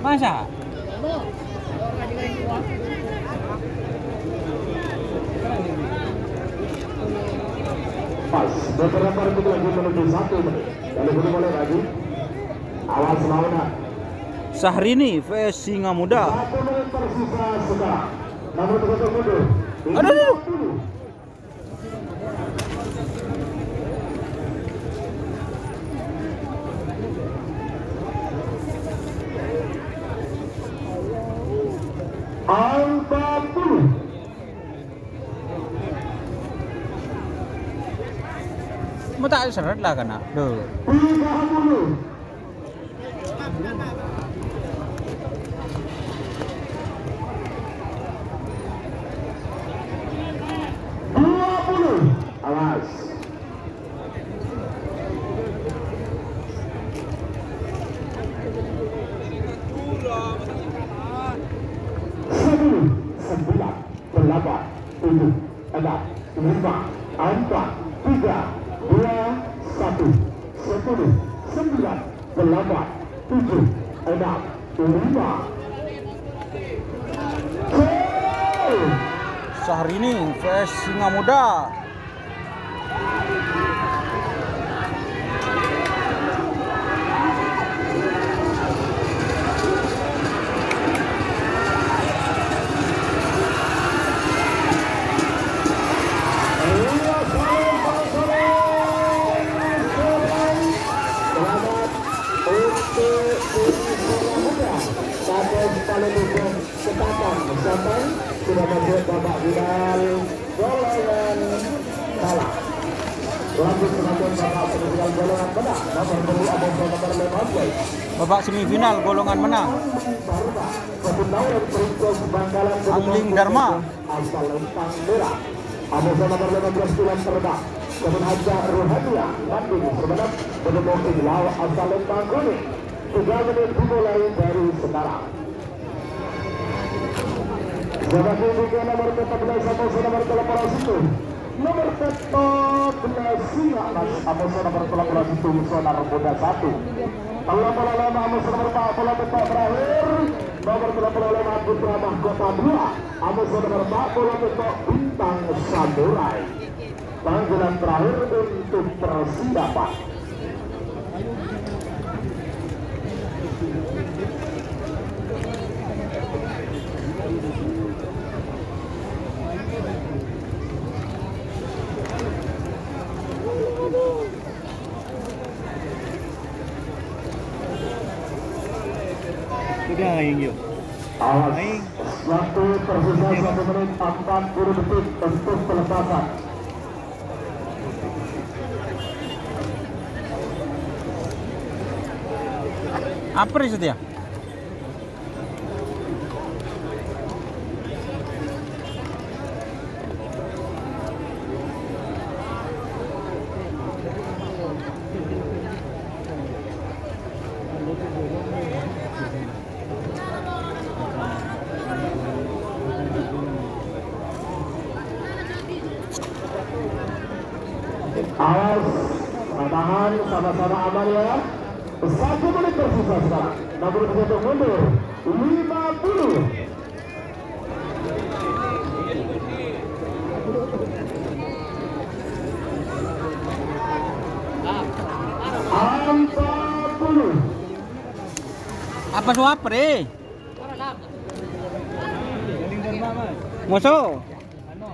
Masa? Beberapa detik lagi menuju 1 menit. Lalu boleh lagi. Awas lawanan. Syahrini vs Singa Muda. 1 menit tersisa sekarang. Namun tetap mundur. Aduh. Angka 10. Mata seret lah kana. Duh. 30. 20. Awas. 10. Syahrini vs Singa Muda. Sudah masuk babak final golongan salah. Lanjut penonton babak semifinal golongan menang. Nomor 2 Aboso nomor 15. Babak semifinal golongan menang. Angling Dharma. Asal Lempang Merah. Aboso nomor 15 Tulang Terbang. Kebun Haja Ruhania Bandung Sebenap menemukan lawan asal Lempang Kuning. 3 menit dimulai dari sekarang. Sebagai juga nomor 14 Aboso nomor 81. Nomor 14 Singa Aboso nomor 81 Sonar Muda 1. Bola Aboso nomor 40 petak berakhir. Nomor 35 Putra Mahkota 2. Aboso nomor 40 petak Bintang Samurai. Panggilan terakhir untuk persiapan. Sudah yuk. Awas, waktu tersisa 1 menit 40 detik untuk pelepasan. Apa itu ya? Awas, tahan sama-sama aman ya. 1 menit tersisa sekarang. Nomor 1 mundur 50. Apa suapre? Musuh.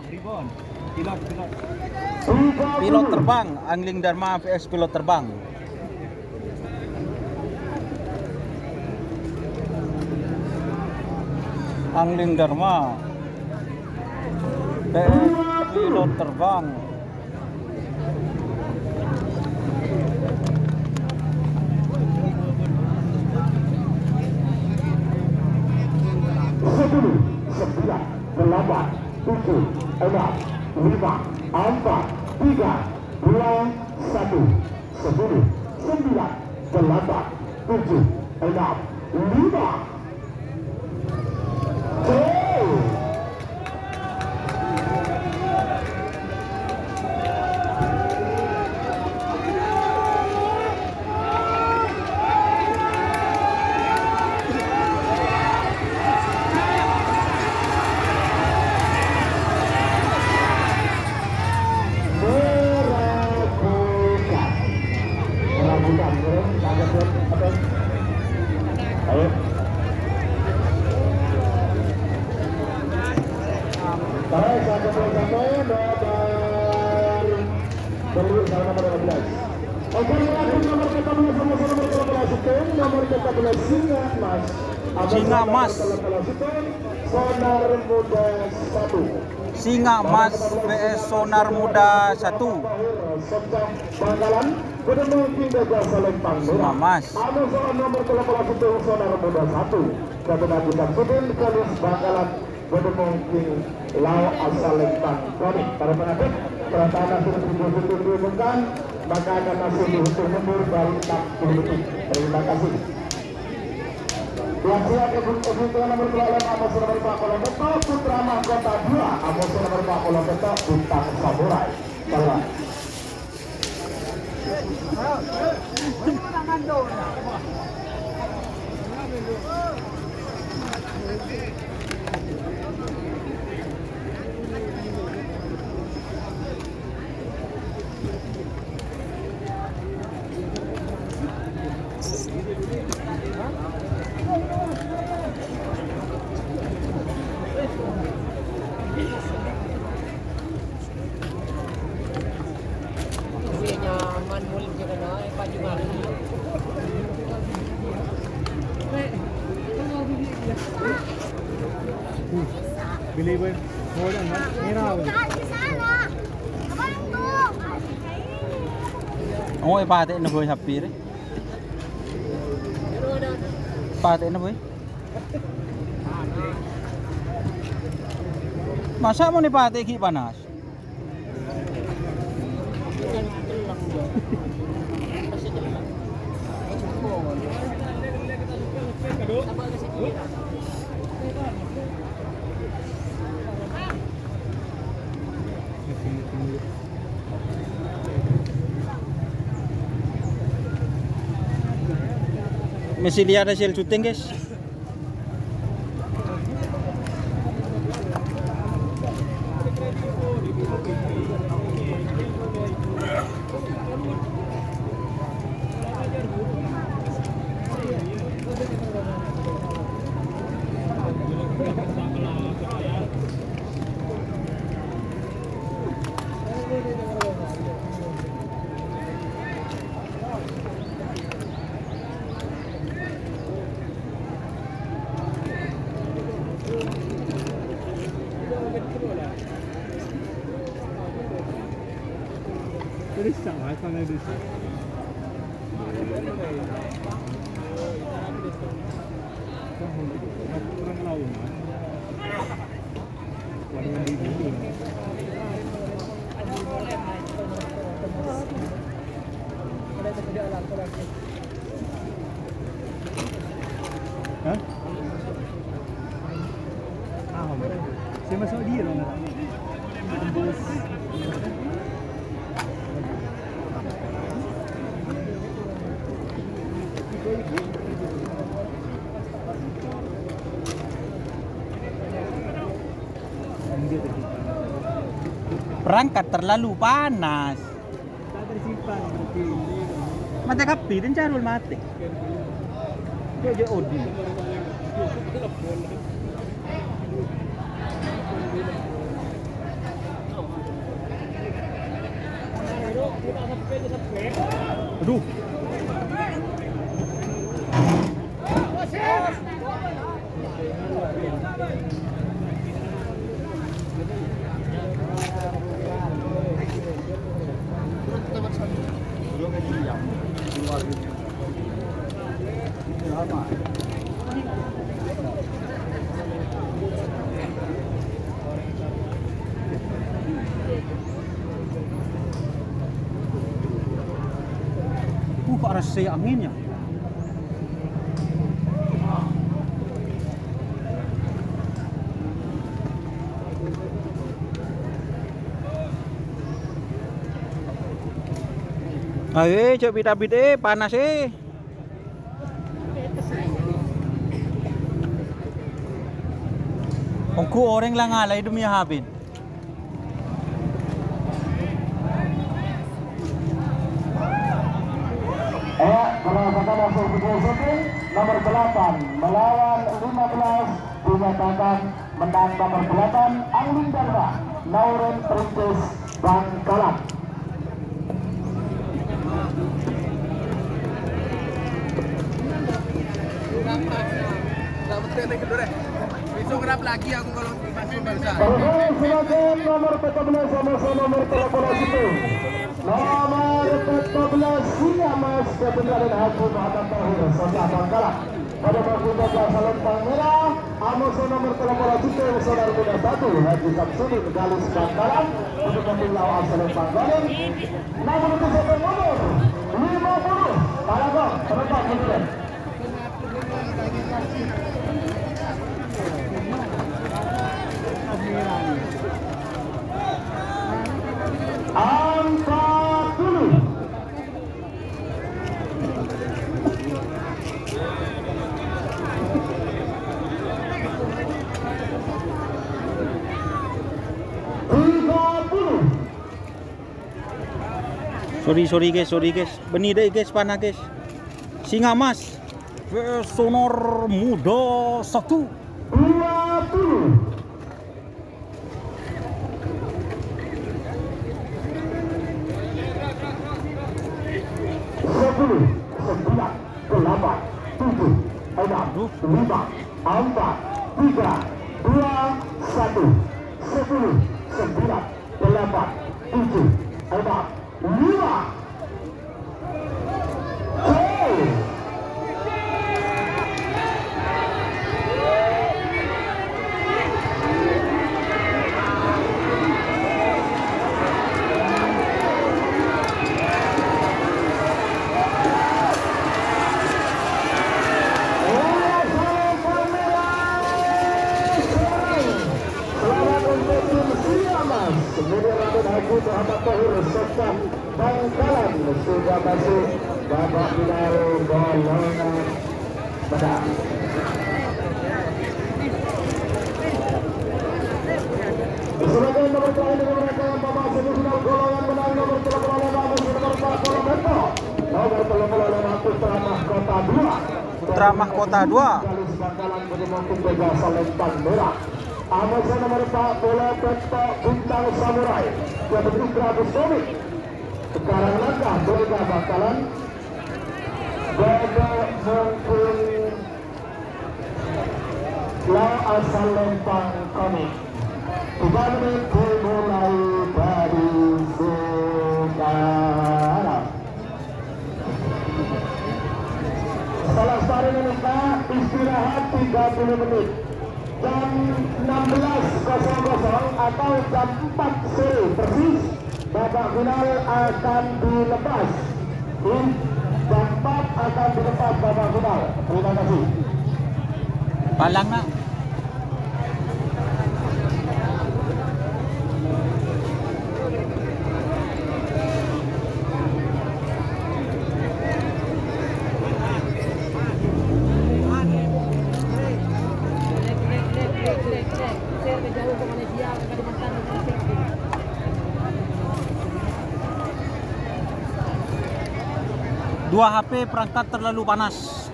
Ribon. Pilot. Pilot terbang, Angling Dharma vs pilot terbang. Angling Dharma vs pilot terbang. Sepuluh, 9, 8, 7, 6, 5, 4, 3, 2, 1, 10, 9, 8, 7, 6, 5. Tarik satu nomor nomor 12. Oke, nomor 14 sama nomor 12 itu nomor 14 Singa Mas. Singa Mas. Sonar Muda 1. Singa Mas vs Sonar Muda 1. Bangkalan, Gudemung Pindah Selempang Singa Mas. Anu soal nomor 13 itu Sonar Muda 1. Satu lanjutan Kudin Kolis Bangkalan, Gudemung Lau Asalempang Konik. Para pengadil, perasaan sudah dibutuhkan, maka akan masih dihukum mundur baru 60 detik. Terima kasih. Yang siap kebutuhan nomor 26 Amos nomor Pak Kolobeto, Putra Mahkota 2 Amos nomor Pak Kolobeto, Bintang Samurai. Salah. Nyaman mulut juga na, Pak Jumari. Beli pun modal kan? Merah pun. Ôi ba tệ nó hơi hấp phí đấy. Ba tệ nó hơi. Masa mau nih ba tệ khi panas? Masih lihat hasil syuting guys. Terus sama sana di sini. Orang laut. Warna biru. Hah? Saya masuk dia loh. Tembus. Perangkat terlalu panas. Tak tersimpan berarti. Mata kapi dan carul mati. Dia je Odi. Aduh. Kok rasa anginnya? Ayo, coba bida-bida panas Ongku orang lang ngalay dumi habin. Merasakan hasil video syuting nomor 8 melawan 15 dinyatakan menang nomor 8 Angling Darma. Lauren Perintis Bangkalan. Sebagai nomor 14 sama nomor 13 nomor 14 Singamas Kebenaran Haji Muhammad Tahir Sosial Bangkalan. Pada waktu 12 Salempang Merah, Amos nomor 13 itu saudara muda 1 Haji Samsudin Galis Bangkalan untuk membilau Salempang Galing. Namun itu sampai nomor 50 Palagong Salempang Galing. Angka 10 Sorry guys. Benih deh guys, panah guys. Singamas Sonor Muda 1. 20 kemudian Raden Haji Muhammad Tahir Sosial Bangkalan sudah masuk babak final golongan pedang. Sebagai nomor terakhir dengan mereka yang babak semifinal golongan pedang nomor 35 Putra Mahkota 2. Putra Mahkota 2. Bangkalan bertemu Kumpega Salempang Merah. Amasan nomor 4 bola Peto Bintang Samurai yang berikra Busoni. Sekarang langkah bola Bangkalan Bola mungkin Lau asal lempang kami 3 menit dimulai dari sekarang. Setelah start Indonesia istirahat 30 menit. Jam 16.00 atau jam 4 sore persis babak final akan dilepas. Jam 4 akan dilepas babak final. Terima kasih. Palang nak. Dua HP perangkat terlalu panas.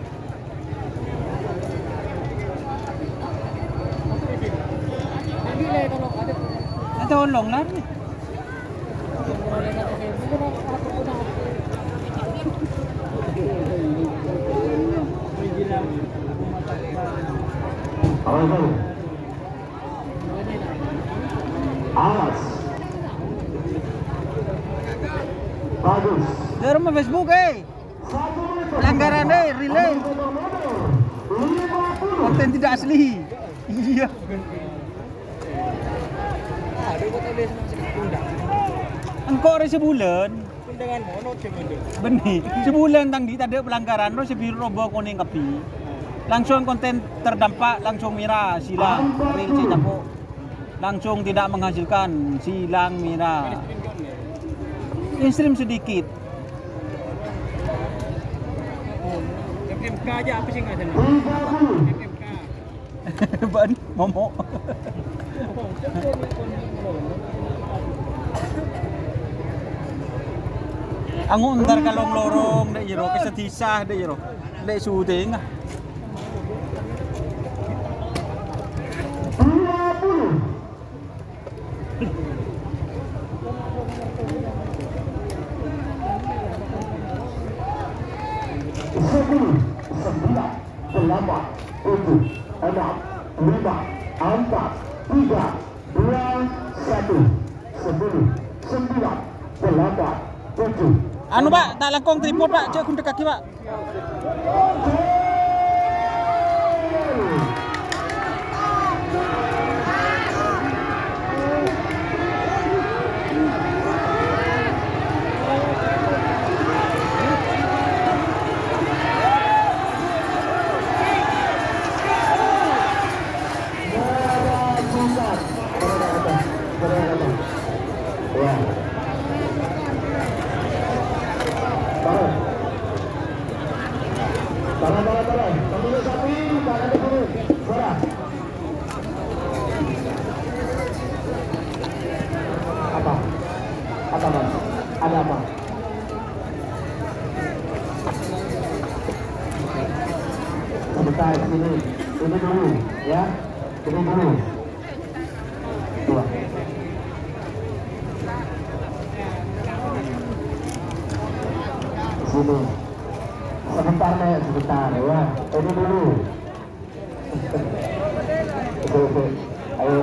Tolong lah ni. Awas. Bagus. Dari rumah Facebook pelanggaran relay. Konten tidak asli. Iya. Engkau ada sebulan. Benih. Sebulan tangdi tak ada pelanggaran. Terus sebiru robo kuning kapi. Langsung konten terdampak langsung merah silang rel cecapuk. Langsung tidak menghasilkan silang merah. Stream sedikit. MK aja apa sih nggak ada? MK. Ban momok. Angon ntar kalong lorong dek jero kesetisah dek jero dek syuting ah. Sepuluh, 9, 8, 7, 6, 5, 4, 3, 2, 1. 10, 9, 8, 7. Anu Pak, tak langkong tripod Pak, cek kunci kaki Pak. Ya. Taruh. Pemilik sapi, tangan dulu. Suara. Apa? Apa Bang? Ada apa? Sebentar sini. Ini dulu, ya. Ini dulu. Dua. Sini. Sebentar Nek, sebentar ya. Ini dulu. Oke. Ayo.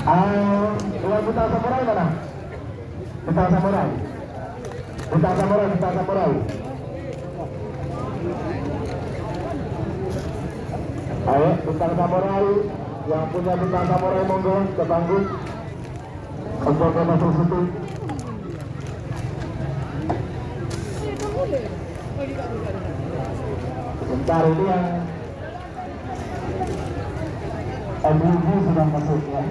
Ayo. Uang bintang samurai mana? Bintang samurai. Ayo, bintang samurai. Yang punya bintang samurai monggo ke panggung untuk masuk situ. Bentar ini yang ibu sudah masuk ya.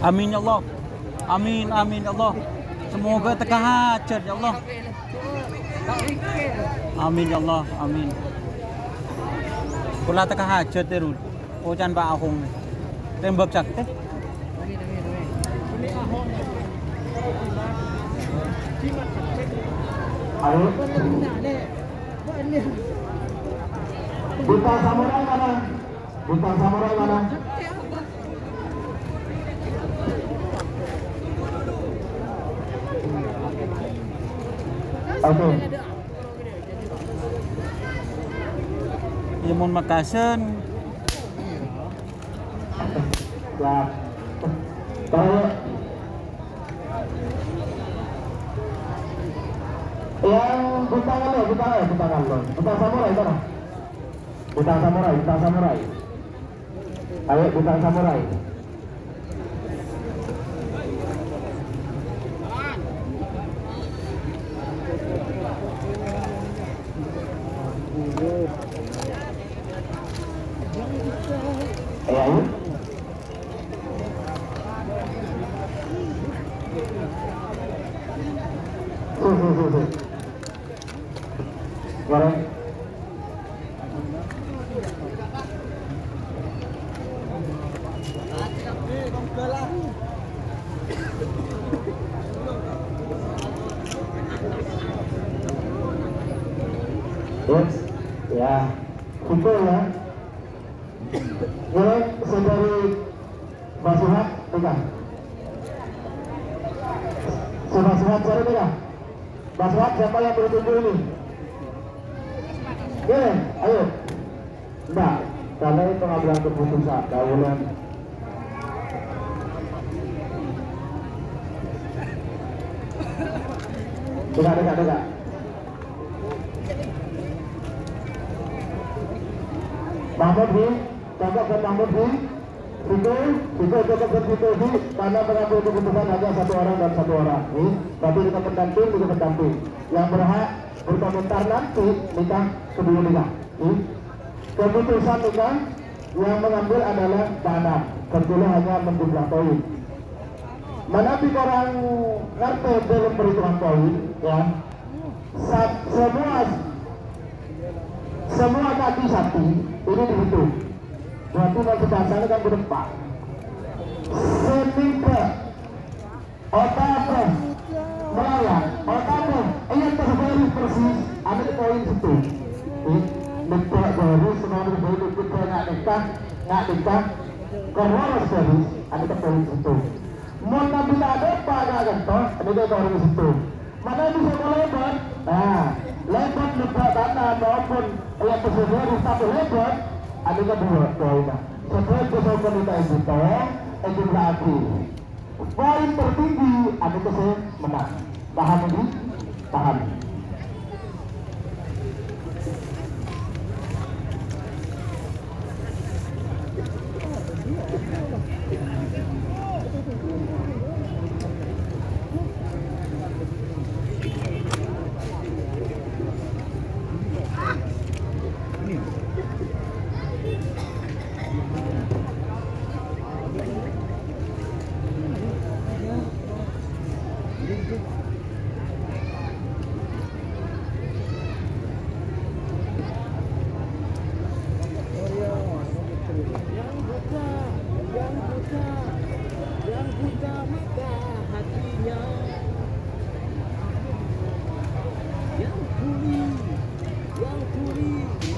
Amin ya Allah. Amin ya Allah. Semoga teka hajat ya Allah. Amin ya Allah, amin. Kula teka hajat terus. Ocan Pak Ahong. Tembak cak teh. Ayo. Bintang samurai mana? Oke. Ya mun makasen. Ya. Ayo. Yang bintang samurai mana? Bintang samurai. Ayo bintang samurai. Ayo. Goreng. Yes, ya, itu ya. Goreng saudari Basuhat, pegang. Basuhat, cari pegang. Basuhat siapa yang bertuju ini? Goreng, ayo. Enggak, karena ini pengambilan keputusan, daulan. Dekat. Mahmud B, cakap ke Mahmud B. Itu cakap ke situ B, karena pengambil keputusan hanya satu orang dan satu orang. Tapi kita pendamping. Yang berhak berkomentar nanti nikah kedua nikah. Keputusan nikah yang mengambil adalah Pak Kebetulan hanya menjumlah poin. Menapi orang kartu belum perhitungan poin, ya. Semua kaki sapi ini dihitung. Berarti nanti dasarnya kan ke depan. Seminggu, otak, melayang. Oh kamu, iya terbaru persis. Ada poin situ. Letak garis semua berbeda kita nggak dekat. Keluar garis ada poin situ. Mau nabi ada apa nggak gantos? Ada poin situ. Mana bisa melebar? Nah, lebar lebar tanah maupun yang tersebar satu lebar. Ada kedua poinnya. Setelah kesopan itu jumlah api. Poin tertinggi ada kesan menang. Paham ini? Paham.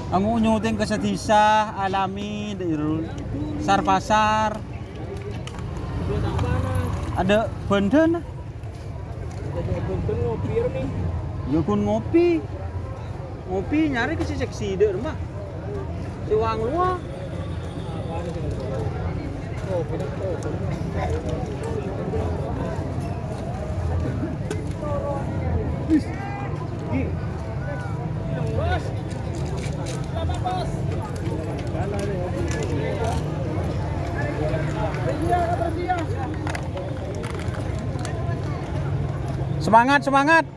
Ang unyutin ka sa Tisa, Alami, Dairul, Sarpasar. Ada benten. Ya kun ngopi. Ngopi nyari ke si seksi deh mah. Si wang luar. Semangat, semangat.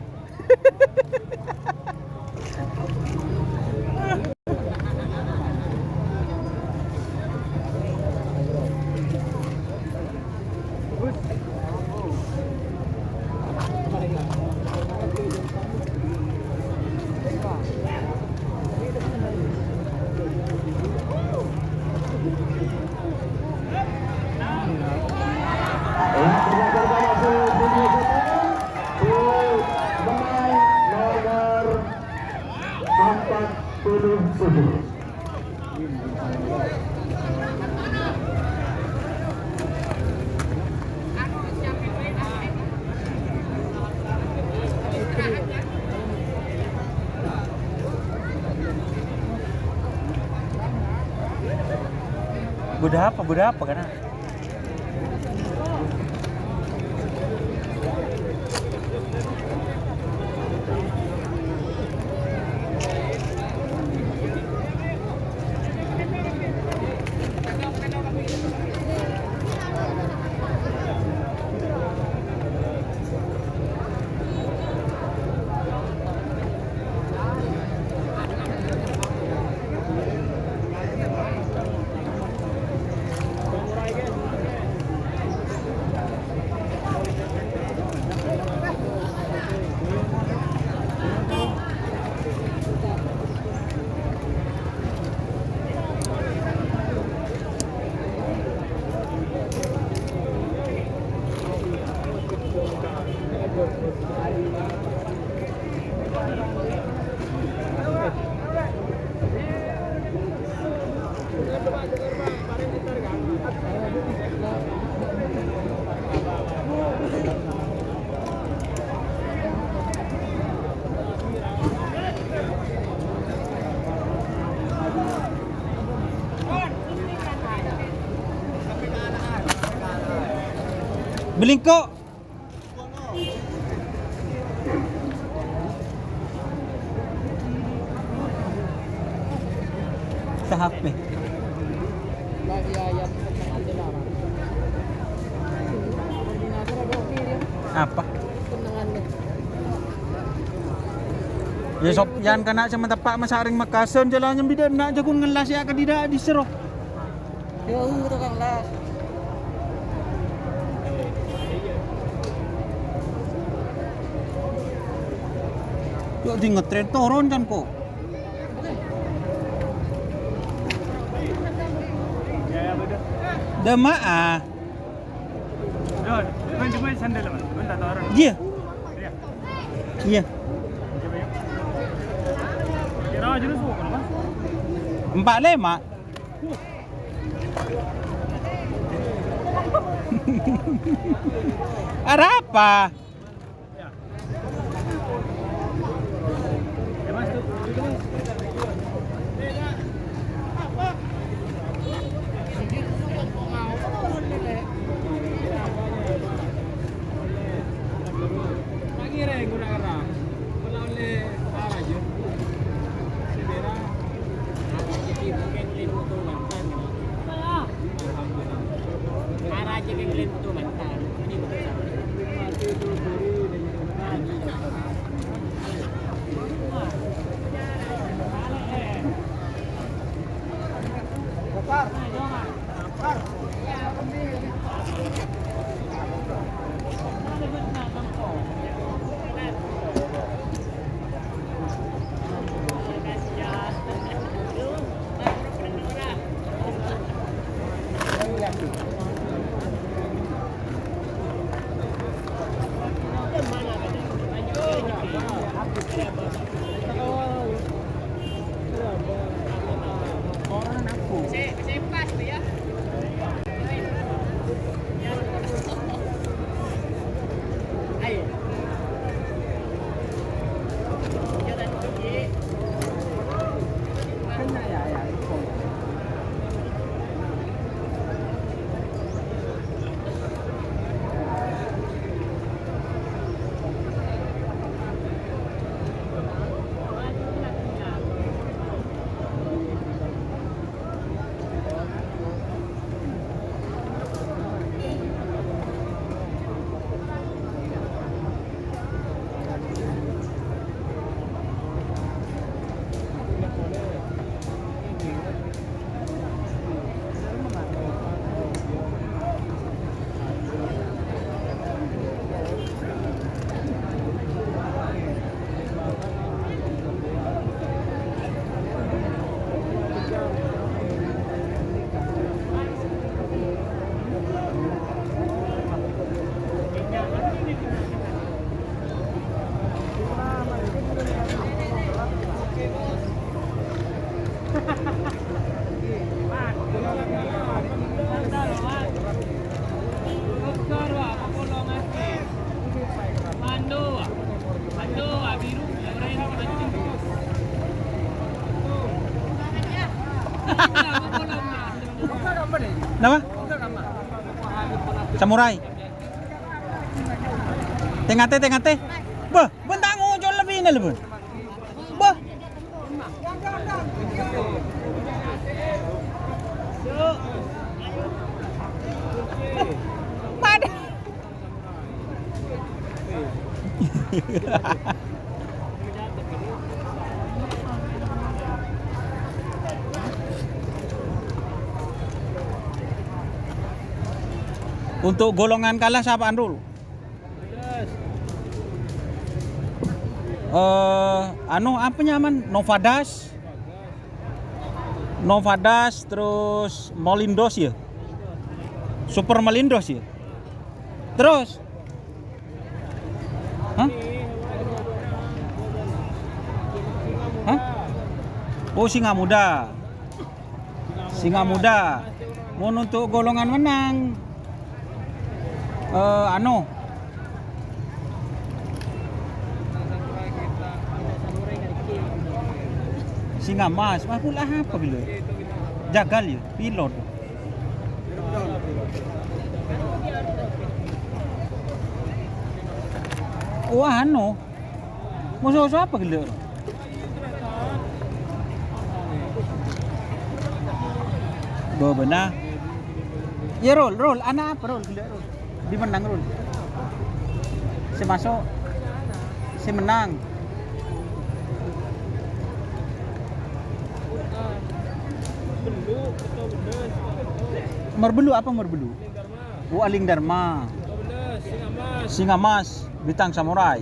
Berapa kan? Belingko. Tahap nih. Apa? Ya sob yan kana sa matapak masaring makason jalannya bidan na jagun ngelas ya ka dida diseroh. Yo to kang las. Yo di ngetren turun kan kok. Ya betul. Dema ah. Don, cuma sandal mas, bentar orang. Iya. Iya. Iya. Kira aja lu suka kenapa? 45. Ada apa? Ya mas tuh. Nama? Samurai. Tengate. Bah, bentang ujung lebih ini lebih. Bah. Pada. Untuk golongan kalah siapa Andul? Apa nyaman? Novadas terus Molindos ya. Super Molindos ya. Terus Oh, Singa Muda. Mau untuk golongan menang. Singa Mas, pula apa bila? Jagal ya, pilot. Wah, musuh apa bila? Benar. Ya roll, anak apa roll gila roll. Di menang roll. Si masuk, si menang. Merbelu apa merbelu? Oh, Aling Dharma. Singa Mas, Bintang Samurai.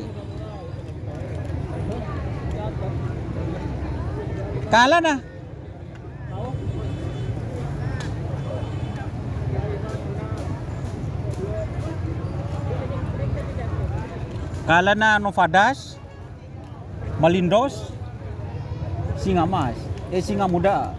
Kalah dah. Kalah na Novadas, Malindos, singa mas, singa muda.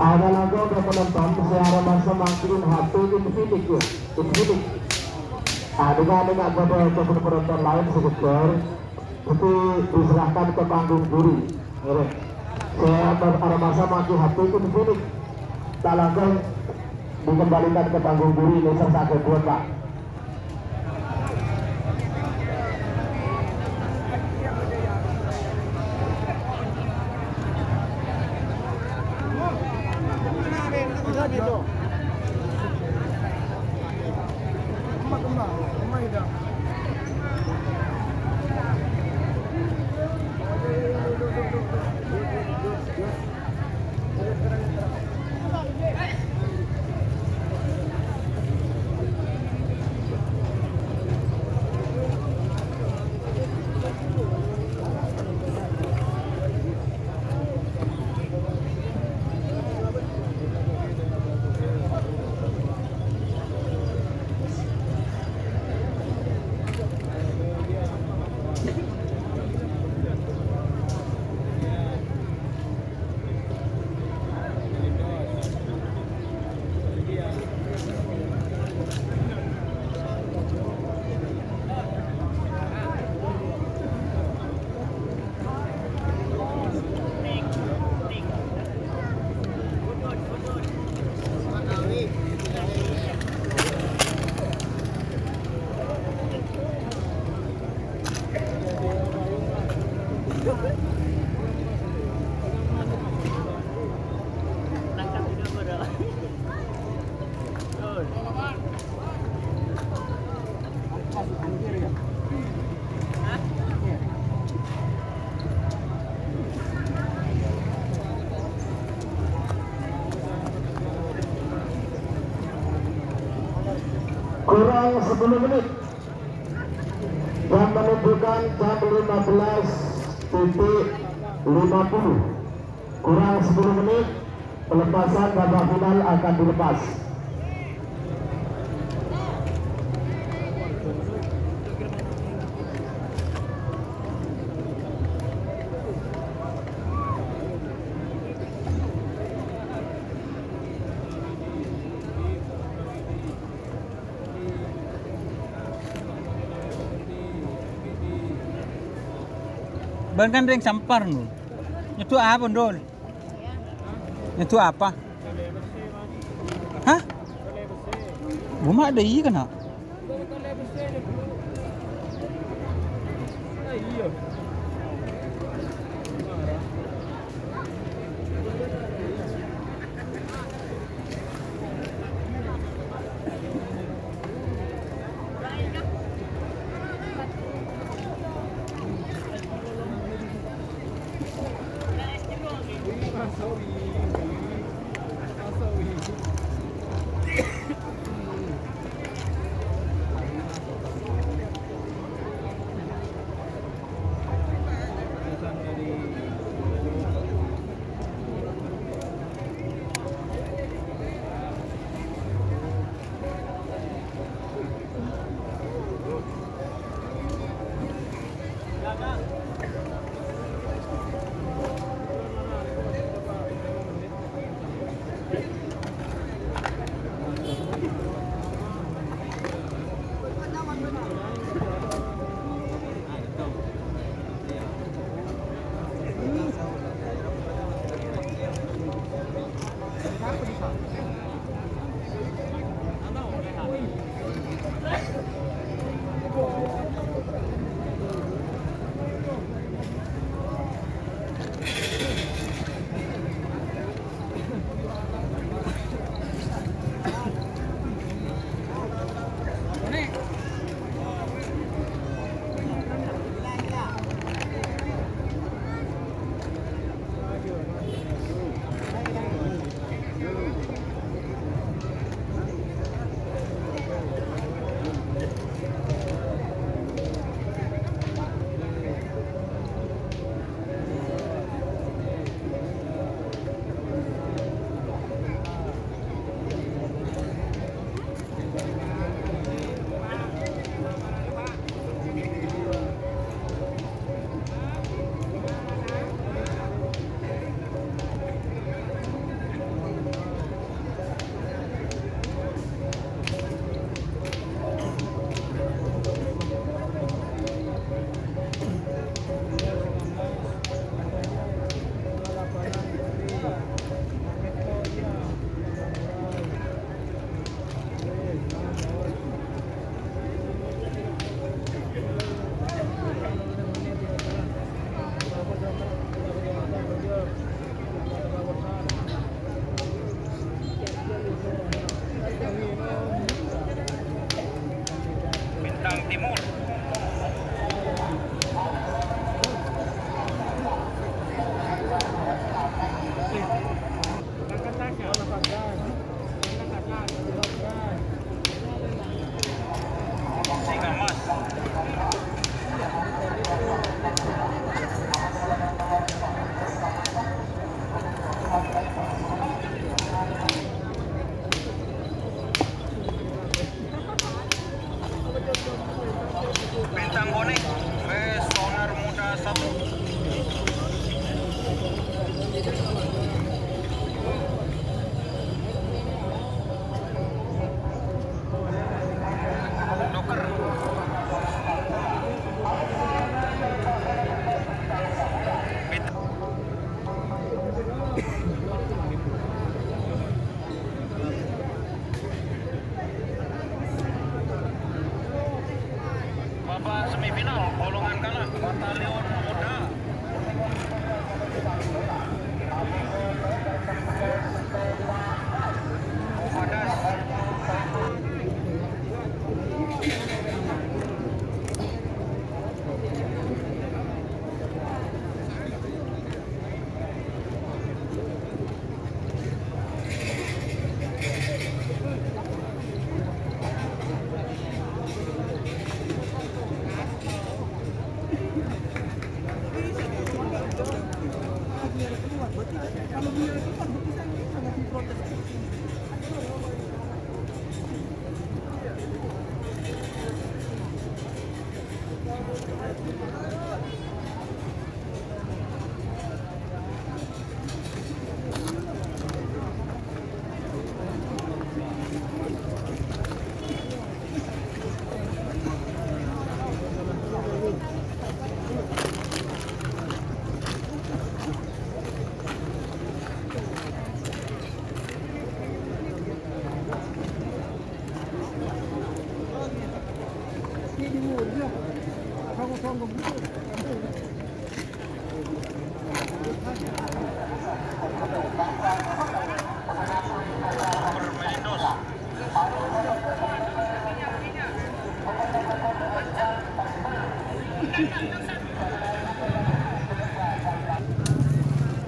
Ada lagi untuk penonton secara masa makin hati Infinix ya, Infinix. Dengan ada penonton lain sekedar itu diserahkan ke panggung juri. Saya pada masa makin hati Infinix tak langsung dikembalikan ke panggung juri Laser Saga 2 Pak. Kurang 10 menit dan menunjukkan jam 15.50. Kurang 10 menit pelepasan babak final akan dilepas. Ban kan ring sampar nu. Itu apa Ndol? Itu apa? Hah? Buma ada iya kan?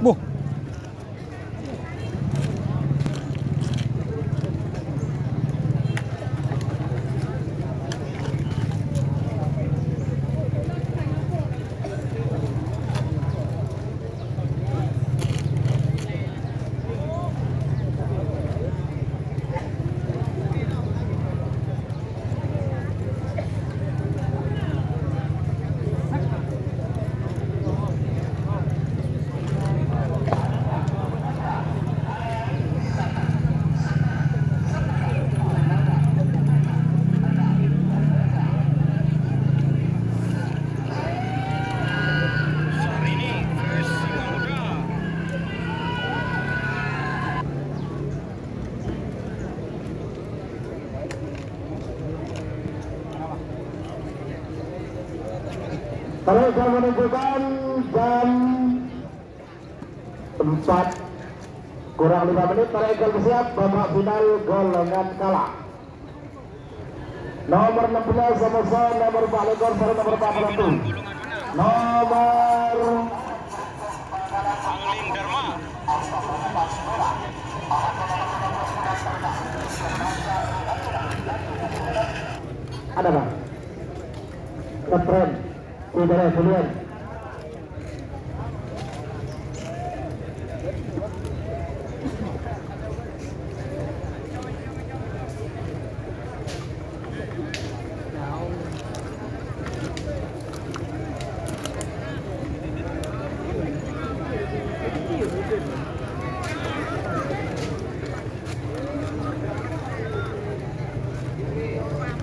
Buh. Telah menunjukkan jam 4 kurang 5 menit. Para ekor bersiap babak final golongan kalah. Nomor 16 sama-sama nomor Pak Lekor sareng nomor Pak Pelatu. Nomor Angling Dharma. ada Pak. Ngetren. Udara duluan.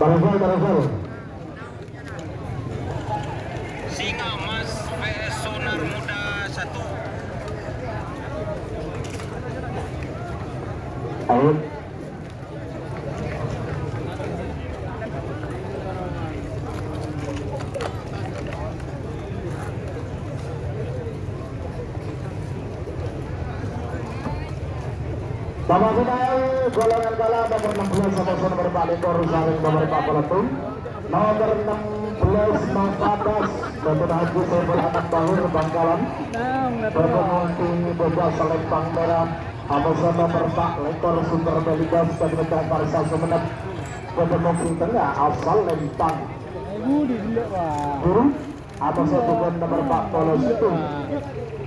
Barangkali. Singa Emas vs Sonar Muda 1. Ayo. Bapak final golongan kalah nomor 16 sama nomor Pak Lekor saling nomor Pak Pelatung. Nomor 16 Makadas Bapak Haji Saiful Anak Bahur Bangkalan. Bapak Mungki Boga Selempang Merah. Amosan nomor Pak Lekor Sumber Meligas dan Medan Parisa Sumeneb. Bapak Mungki Tengah asal Lempang. Guru Amosan bukan nomor Pak Polos itu.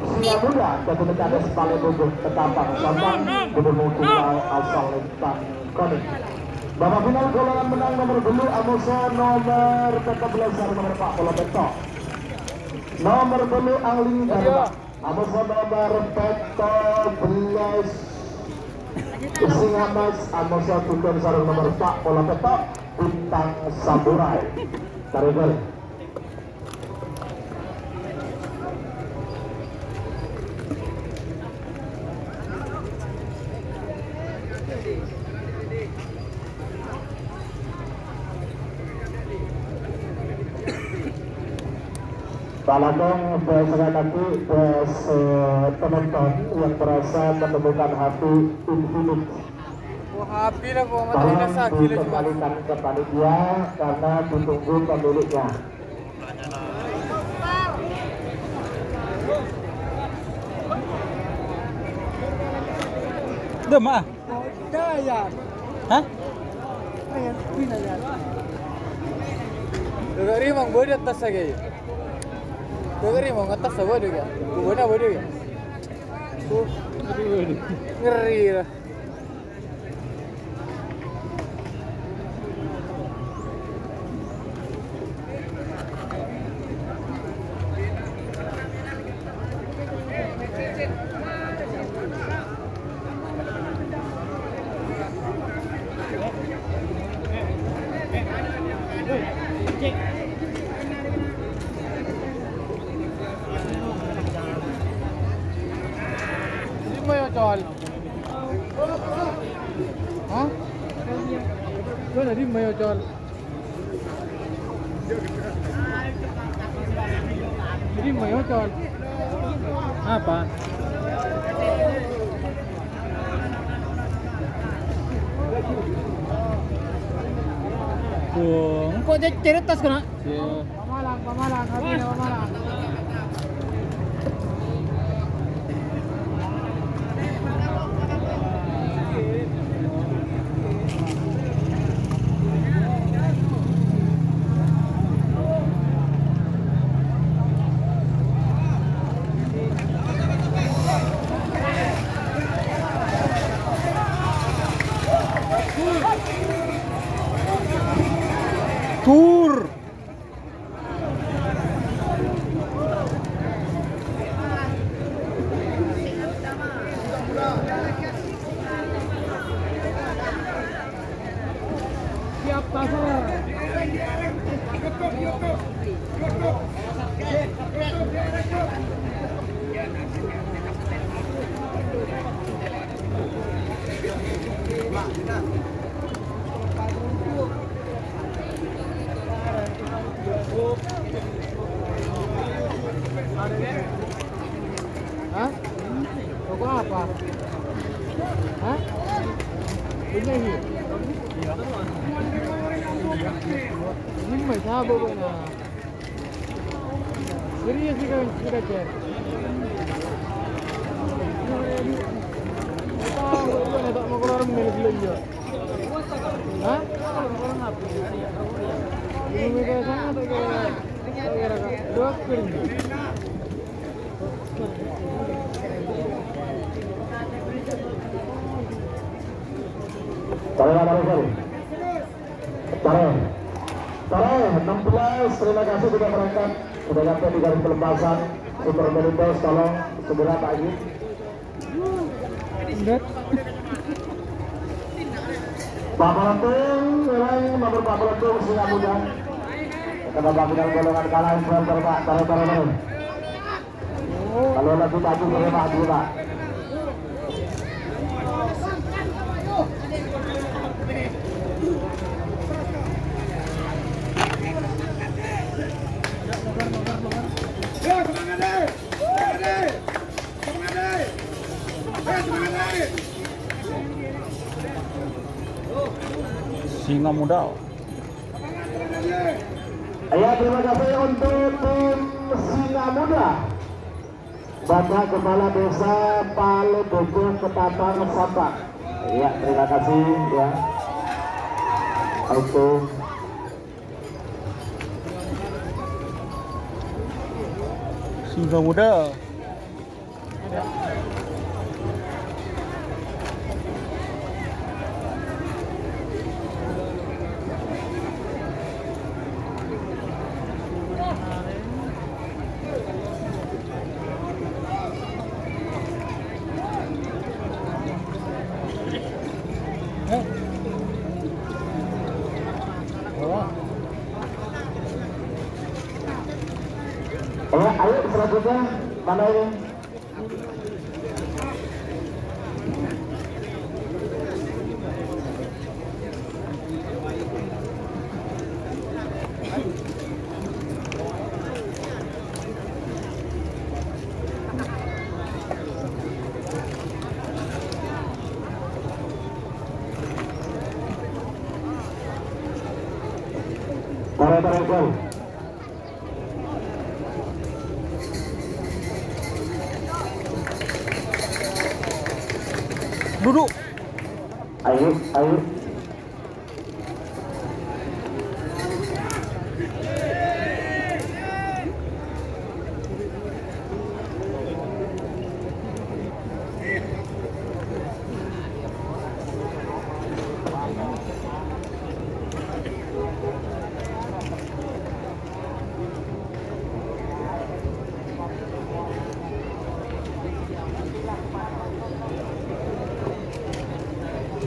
Singa Muda dan Medan Sepale Bogo Ketapang Sampang. Bapak Mungki asal Lempang Koning. Bapak final golongan menang nomor belu Amosa nomor 14 nomor Pak Bola Beto. Nomor belu Angling Dharma. Amosa nomor 14 Singa Mas Amosa tukang sarung nomor Pak Bola Beto Bintang Samurai. Tarik. Balagong sekali lagi penonton yang merasa menemukan hati infinite. Happy lah kok, Tolong dikembalikan ke panitia karena ditunggu pemiliknya. Dema. Hah? Degari mang bodoh atas lagi. Degari mang atas bodoh ya. Bodoh bodoh ya. Ngeri lah. Chol. Hah? Gue tadi mayo chol. Jadi mayo chol. Apa? Kok dia cerita kena? Pamalang, habis pamalang. Tur. Siap pasar. Hah? Toko apa? Hah? Ini. Ini mah sabuk na. Serius ni kan sudah cer. Tahu bukan tak mau keluar milik belanja. Hah? Ini mereka sana tak kira dokter. Taruh 16, terima kasih sudah berangkat, sudah sampai di garis pelepasan. Super Melindos, tolong segera Pak Haji. Pak Pelantung, nomor Pak Pelantung Singa Muda. Karena final golongan kalah influencer Pak, taruh. Kalau lagi maju boleh maju Pak. Singa Muda. Ya, terima kasih untuk tim Singa Muda. Bapak Kepala Desa Pale Dojo Ketapang Sabak. Ya, terima kasih ya. Untuk Singa Muda. ayo selanjutnya mana ini? Tarik. Duduk. Ayo.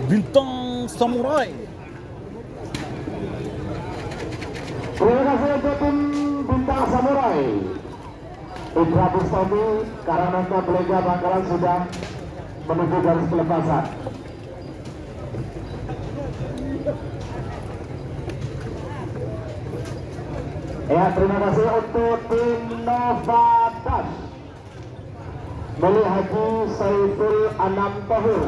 Bintang Samurai. Terima kasih untuk tim Bintang Samurai. Indra Bustami, Karanaka Belega Bangkalan sudah menuju garis pelepasan. Ya, terima kasih untuk tim Nova Das. Meli Haji Saiful Anam Tahir.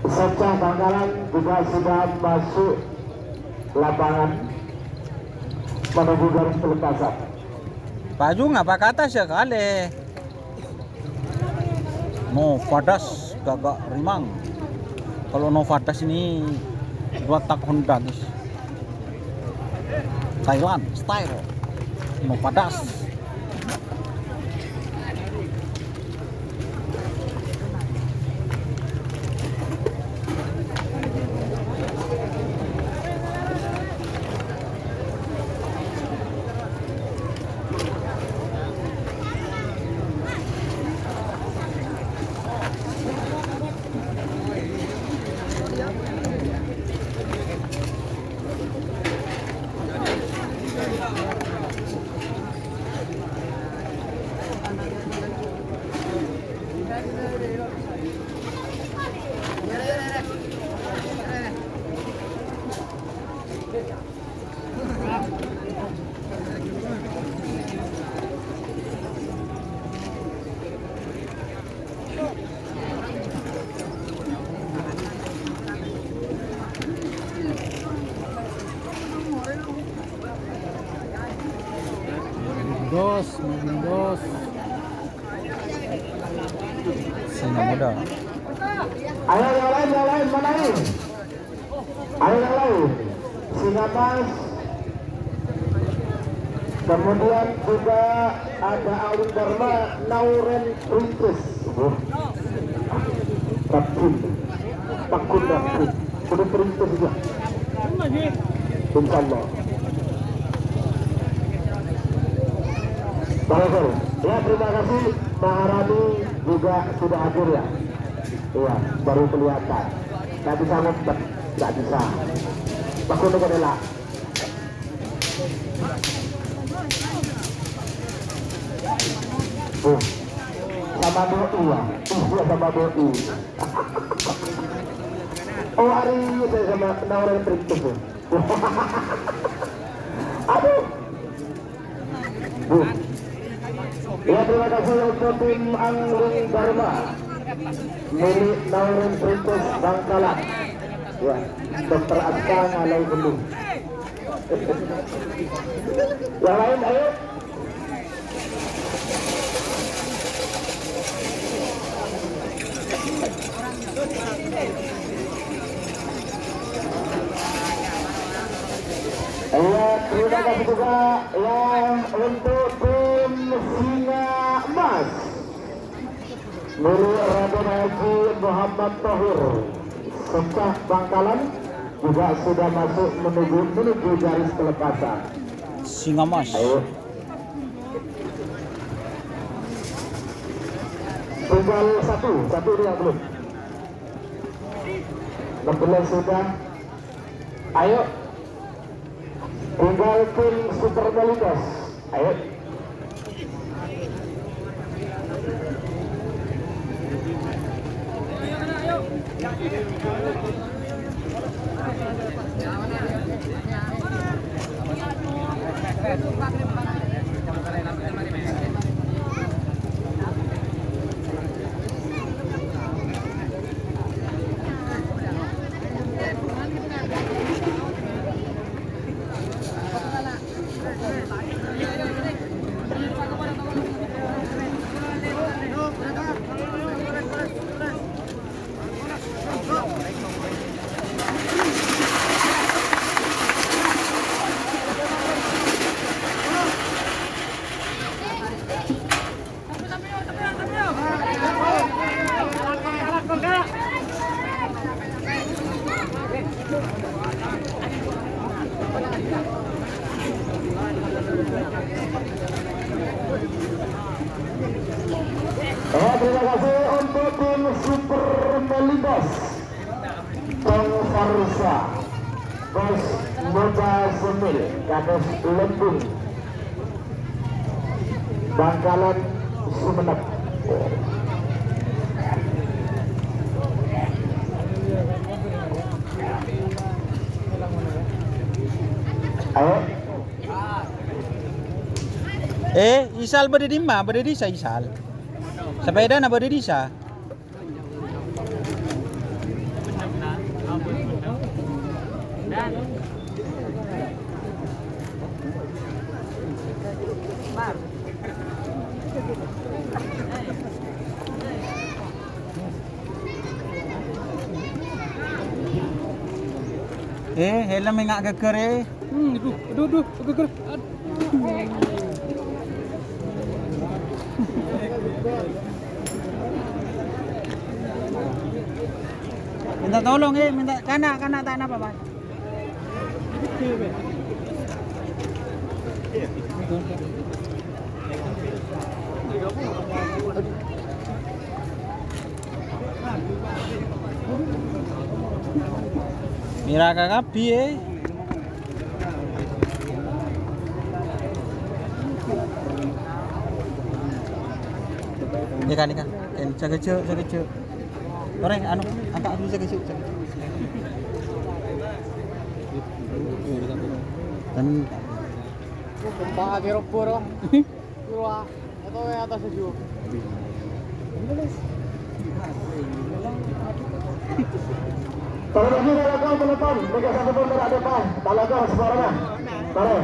Secah Bangkalan juga sudah masuk lapangan menuju garis pelepasan. Baju ngapa ke atas ya kali? Novadas gagak rimang. Kalau Novadas ini dua tak Honda guys. Thailand style Novadas. Dos, main dos. Singa muda. Ayo yang lain mana ini? Ayo yang lain. Singa Mas. Kemudian juga ada Alun Dharma Nauren Princes. Kapun. Pakun Kapun. Sudah Princes juga. Insyaallah. Baik, ya terima kasih Maharani juga sudah hadir ya. Iya, baru kelihatan. Nggak bisa ngumpet, nggak bisa. Pakun juga adalah. Sama doi ya, sama doi. Oh hari ini saya sama Nauren Princes. Aduh. Ya terima kasih untuk tim Alun Dharma milik Nauren Princes Bangkalan. Ya, Dr. Aska Ngalau Gendung. Yang lain ayo. Ya, terima kasih juga ya untuk tim Singa Emas milik Raden Haji Muhammad Tahir Secah Bangkalan juga sudah masuk menuju garis kelepasan. Singa Mas. Ayo. Tinggal satu dia belum. 16 sudah. Ayo. Tinggal tim Super Malikas. Ayo. Terima kasih untuk tim Super Melidas Tong Farusa Bos Moda Semil Kades Lembung Bangkalan Sumeneb. Ayo. Isal berdiri mah, berdiri sa Isal. Sepeda na berdiri sa. Helm nga geger aduh, geger. Minta tolong minta kana tak apa, Pak. Mira kakabi Ikan. Jaga cek. Orang angkat dulu jaga cek. Dan Pakai ropor. Dua atau atas saja. Kalau lagi telepon, bagi satu pun tidak depan. Kalau kau sebarang, mari.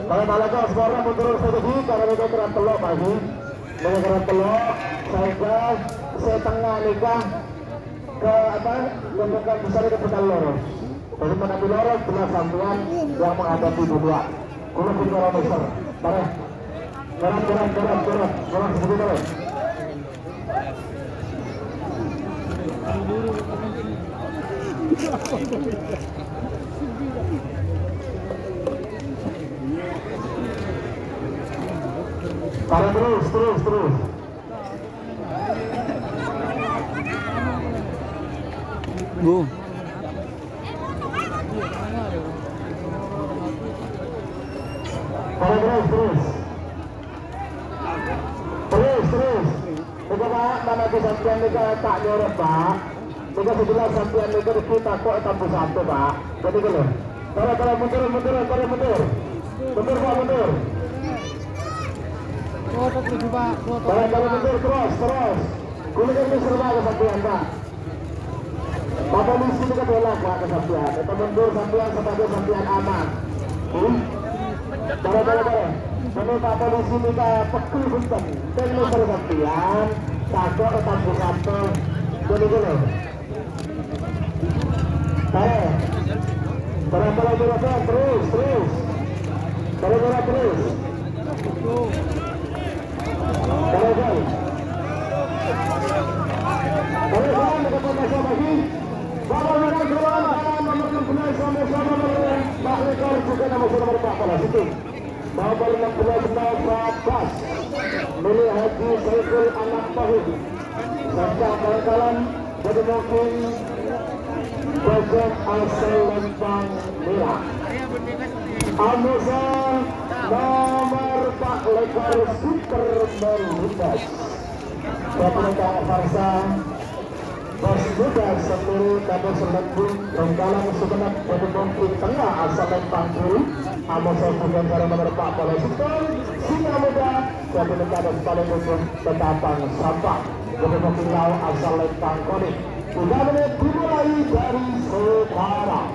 Kalau Malaga sekarang menurut strategi karena mereka kerat telok pagi, mereka kerat telok, saya tengah nikah ke apa? Kemudian besar ke pekan lorong. Jadi mengambil lorong jelas sampean yang menghadapi dua. Kalau bicara besar, bareng. Gerak seperti itu. Tarik terus. Bu. Tarik terus. Jika Pak, mana kesaksian mereka tak nyorot Pak. Jika sejelas sampian mereka kita kok tambah satu Pak. Jadi gitu. Kalau mundur. Mundur Pak. Kalau mundur terus. Kulikan ini serba kesaksian Pak. Bapak misi juga belak Pak kesaksian. Itu mundur sampian sebagai sampian aman. Barang. Kami Pak Polisi kita pekul bunten. Teknik perhatian, takut tetap satu. Jadi gini. Barang terus. Barang terus. Barang masa lagi. Bapak menang jalan nomor 16 sama-sama Pak Lekor juga nomor Pak Polisi. Nomor 16 Nafas milik Haji Saiful Anak Tahun serta kawan-kawan jadi mungkin Bajak asal Lempang Merah Amusa nomor Pak Lekor Super Merlindas Bapak Farsa Bos muda seluruh kamu selembung Renggalang sebenarnya jadi mungkin tengah asal Lempang Kiri Amusa bukan cara nomor Pak Polisi Singa muda jadi negara paling ujung Betapang Sampah jadi mungkin lau asal Lempang Koni 3 menit dimulai dari sekarang.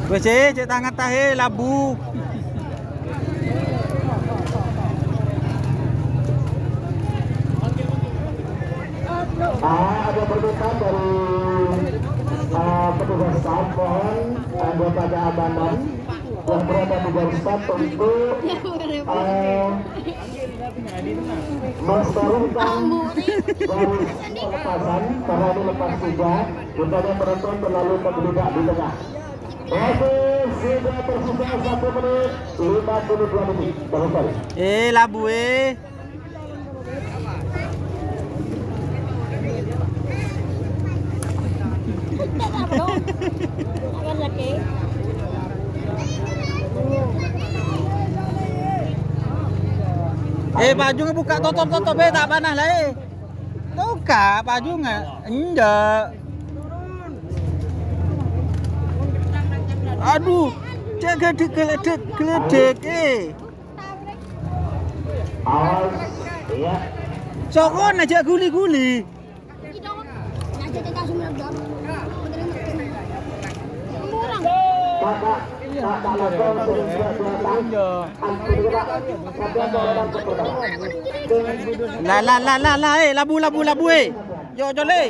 Wes cek tangan tahe labu. Ada permintaan dari petugas staff mohon anggota keamanan yang berada di garis start untuk mensterilkan garis lepasan karena ini lepas juga kita yang penonton terlalu terbedak di tengah. Oke, sudah tersisa 1 menit 52 detik. Baru Labu baju ngebuka tutup tak panas lah Buka baju nggak? Enggak. Aduh, cek geledek awas, iya. Sokon aja guli-guli. Labu yo jole.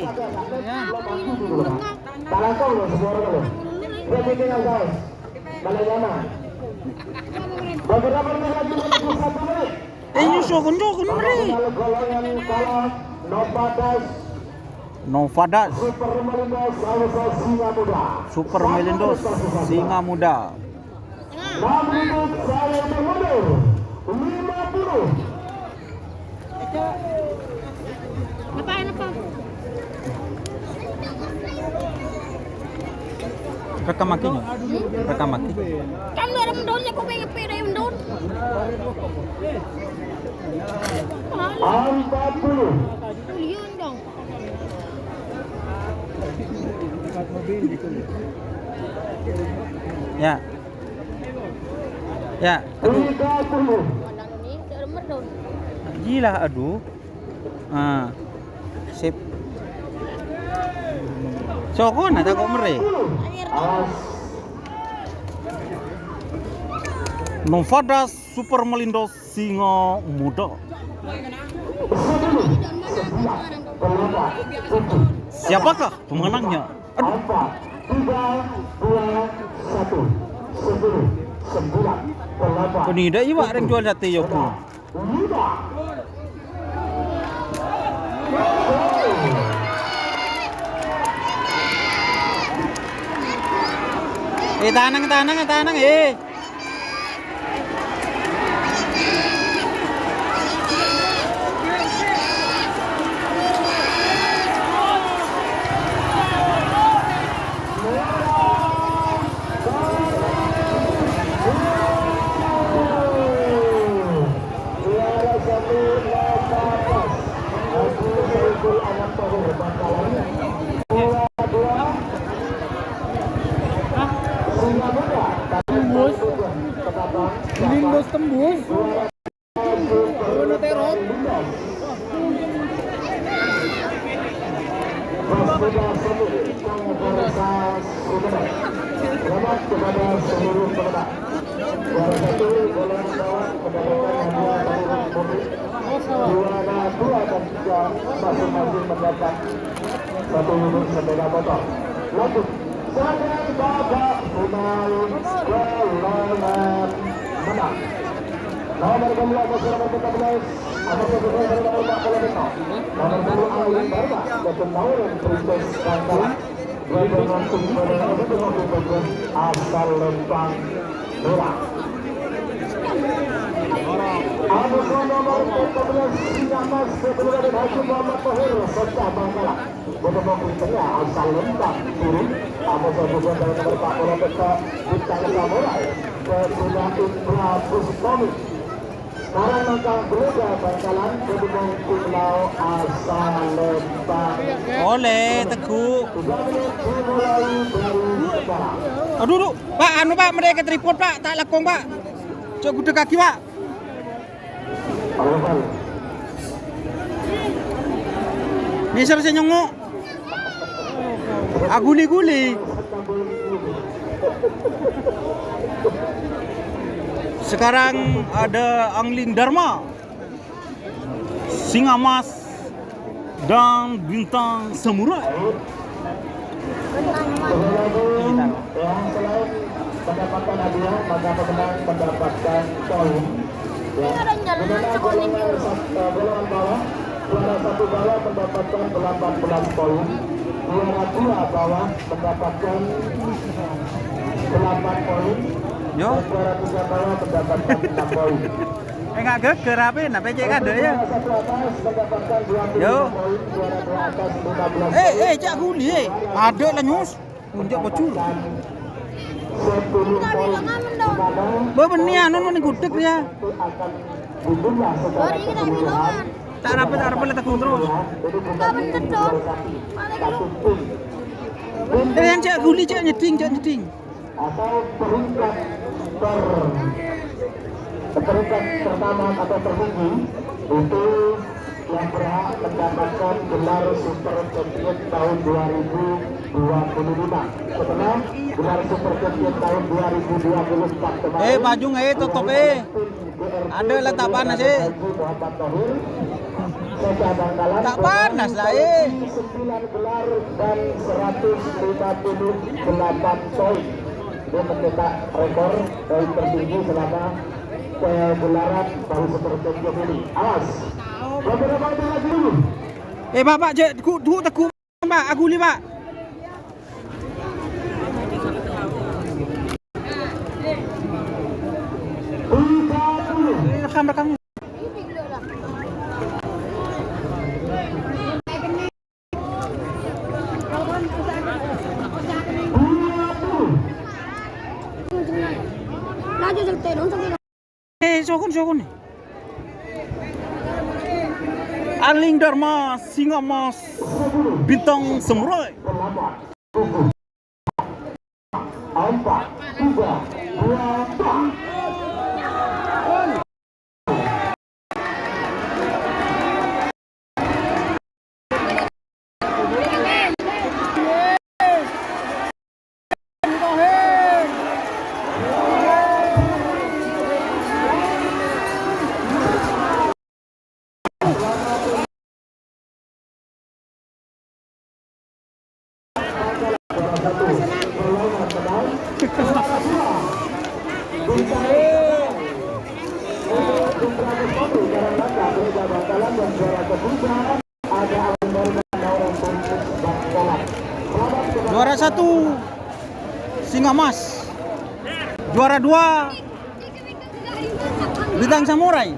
Sokon meri. Novadas Super Melindos Singa Muda. Namun saya mundur 50. Ngapain apa? Rekam makinya. Rekam maki. Kan ada mendonnya kok pengen pede mendon. 40. Liun dong. Ya. 30. Gila aduh. Sip. Sokon ada kok mere. Awas. Novada Super Malindo Singa Muda. 9, 8, 7, Siapakah pemenangnya? 4, 3, 2, 1, 10, 9, 8. Penida iwak yang jual jati yo pun. Tanang eh. Limbos tembus. Selamat kepada seluruh pemenang. Juara 1 golongan bawah mendapatkan hadiah dari Republik. Juara 2 dan 3 masing-masing mendapat 1 unit sepeda motor. Lanjut, sebagai babak final golongan menang. Nomor 2 nomor 14 nomor 40 nomor 2 Ayu Barba dan Nauran Princess Bangkalan. Asal Lempang Merah. Nomor 14 Singamas Kebetulan Haji Muhammad Tohir serta Bangkalan. Bertemu tengah asal Lempang turun. Nomor 12 dari nomor 40 Peta Bintang Samurai. Kebetulan Indra Pustomi. Sekarang langkah beruga Bangkalan bertemu Pulau asal Lempang. Oleh Teguh. 3 menit dimulai dari sekarang. Aduh, Pak, Pak, mereka tripod, Pak, tak lekong, Pak. Coba gudeg kaki, Pak. Ini saya nyongok. Aguli-guli. Sekarang ada Angling Dharma, Singa Emas, dan Bintang Samurai. Yang selain mendapatkan hadiah, maka pemenang mendapatkan poin. Ya. Pemenang golongan bawah, juara 1 bawah mendapatkan 18 poin. Juara 2 bawah mendapatkan 8 poin. Yo. Juara 3 bawah mendapatkan 6 poin. Enggak geger apa nah pecek ada ya. Satu atas mendapatkan 25 Yo. poin, juara 2 atas 15 Cak guli ada lah nyus. Unjuk bocor. 10 poin. Bo beni anu ning gudeg ya. Akan dijumlah secara keseluruhan. Tak rapat tak terus. Enggak bener dong. Satu tim. Yang cak guli cak nyeding. Atau peringkat pertama atau tertinggi itu yang berhak mendapatkan gelar Super Champion tahun 2025. Setelah gelar Super Champion tahun 2024 kemarin. Baju tutup Ada lah tak panas Muhammad Tohir, Seca Bangkalan, Tak panas lah 9 gelar dan 158 poin. Dia mencetak rekor poin tertinggi selama gelaran baru Super Champion ini. Awas, beberapa itu lagi dulu. Bapak cek teku Pak, aku li Pak. Rekam. Sokon. Angling Dharma, Singa Emas, Bintang Samurai. 4, 3, 2, 1. Juara 1 Singa Mas. Juara 2 Bintang Samurai.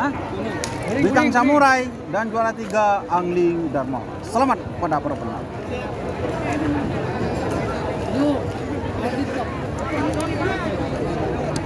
Hah? Bintang Samurai dan juara 3 Angling Dharma. Selamat pada para pemenang.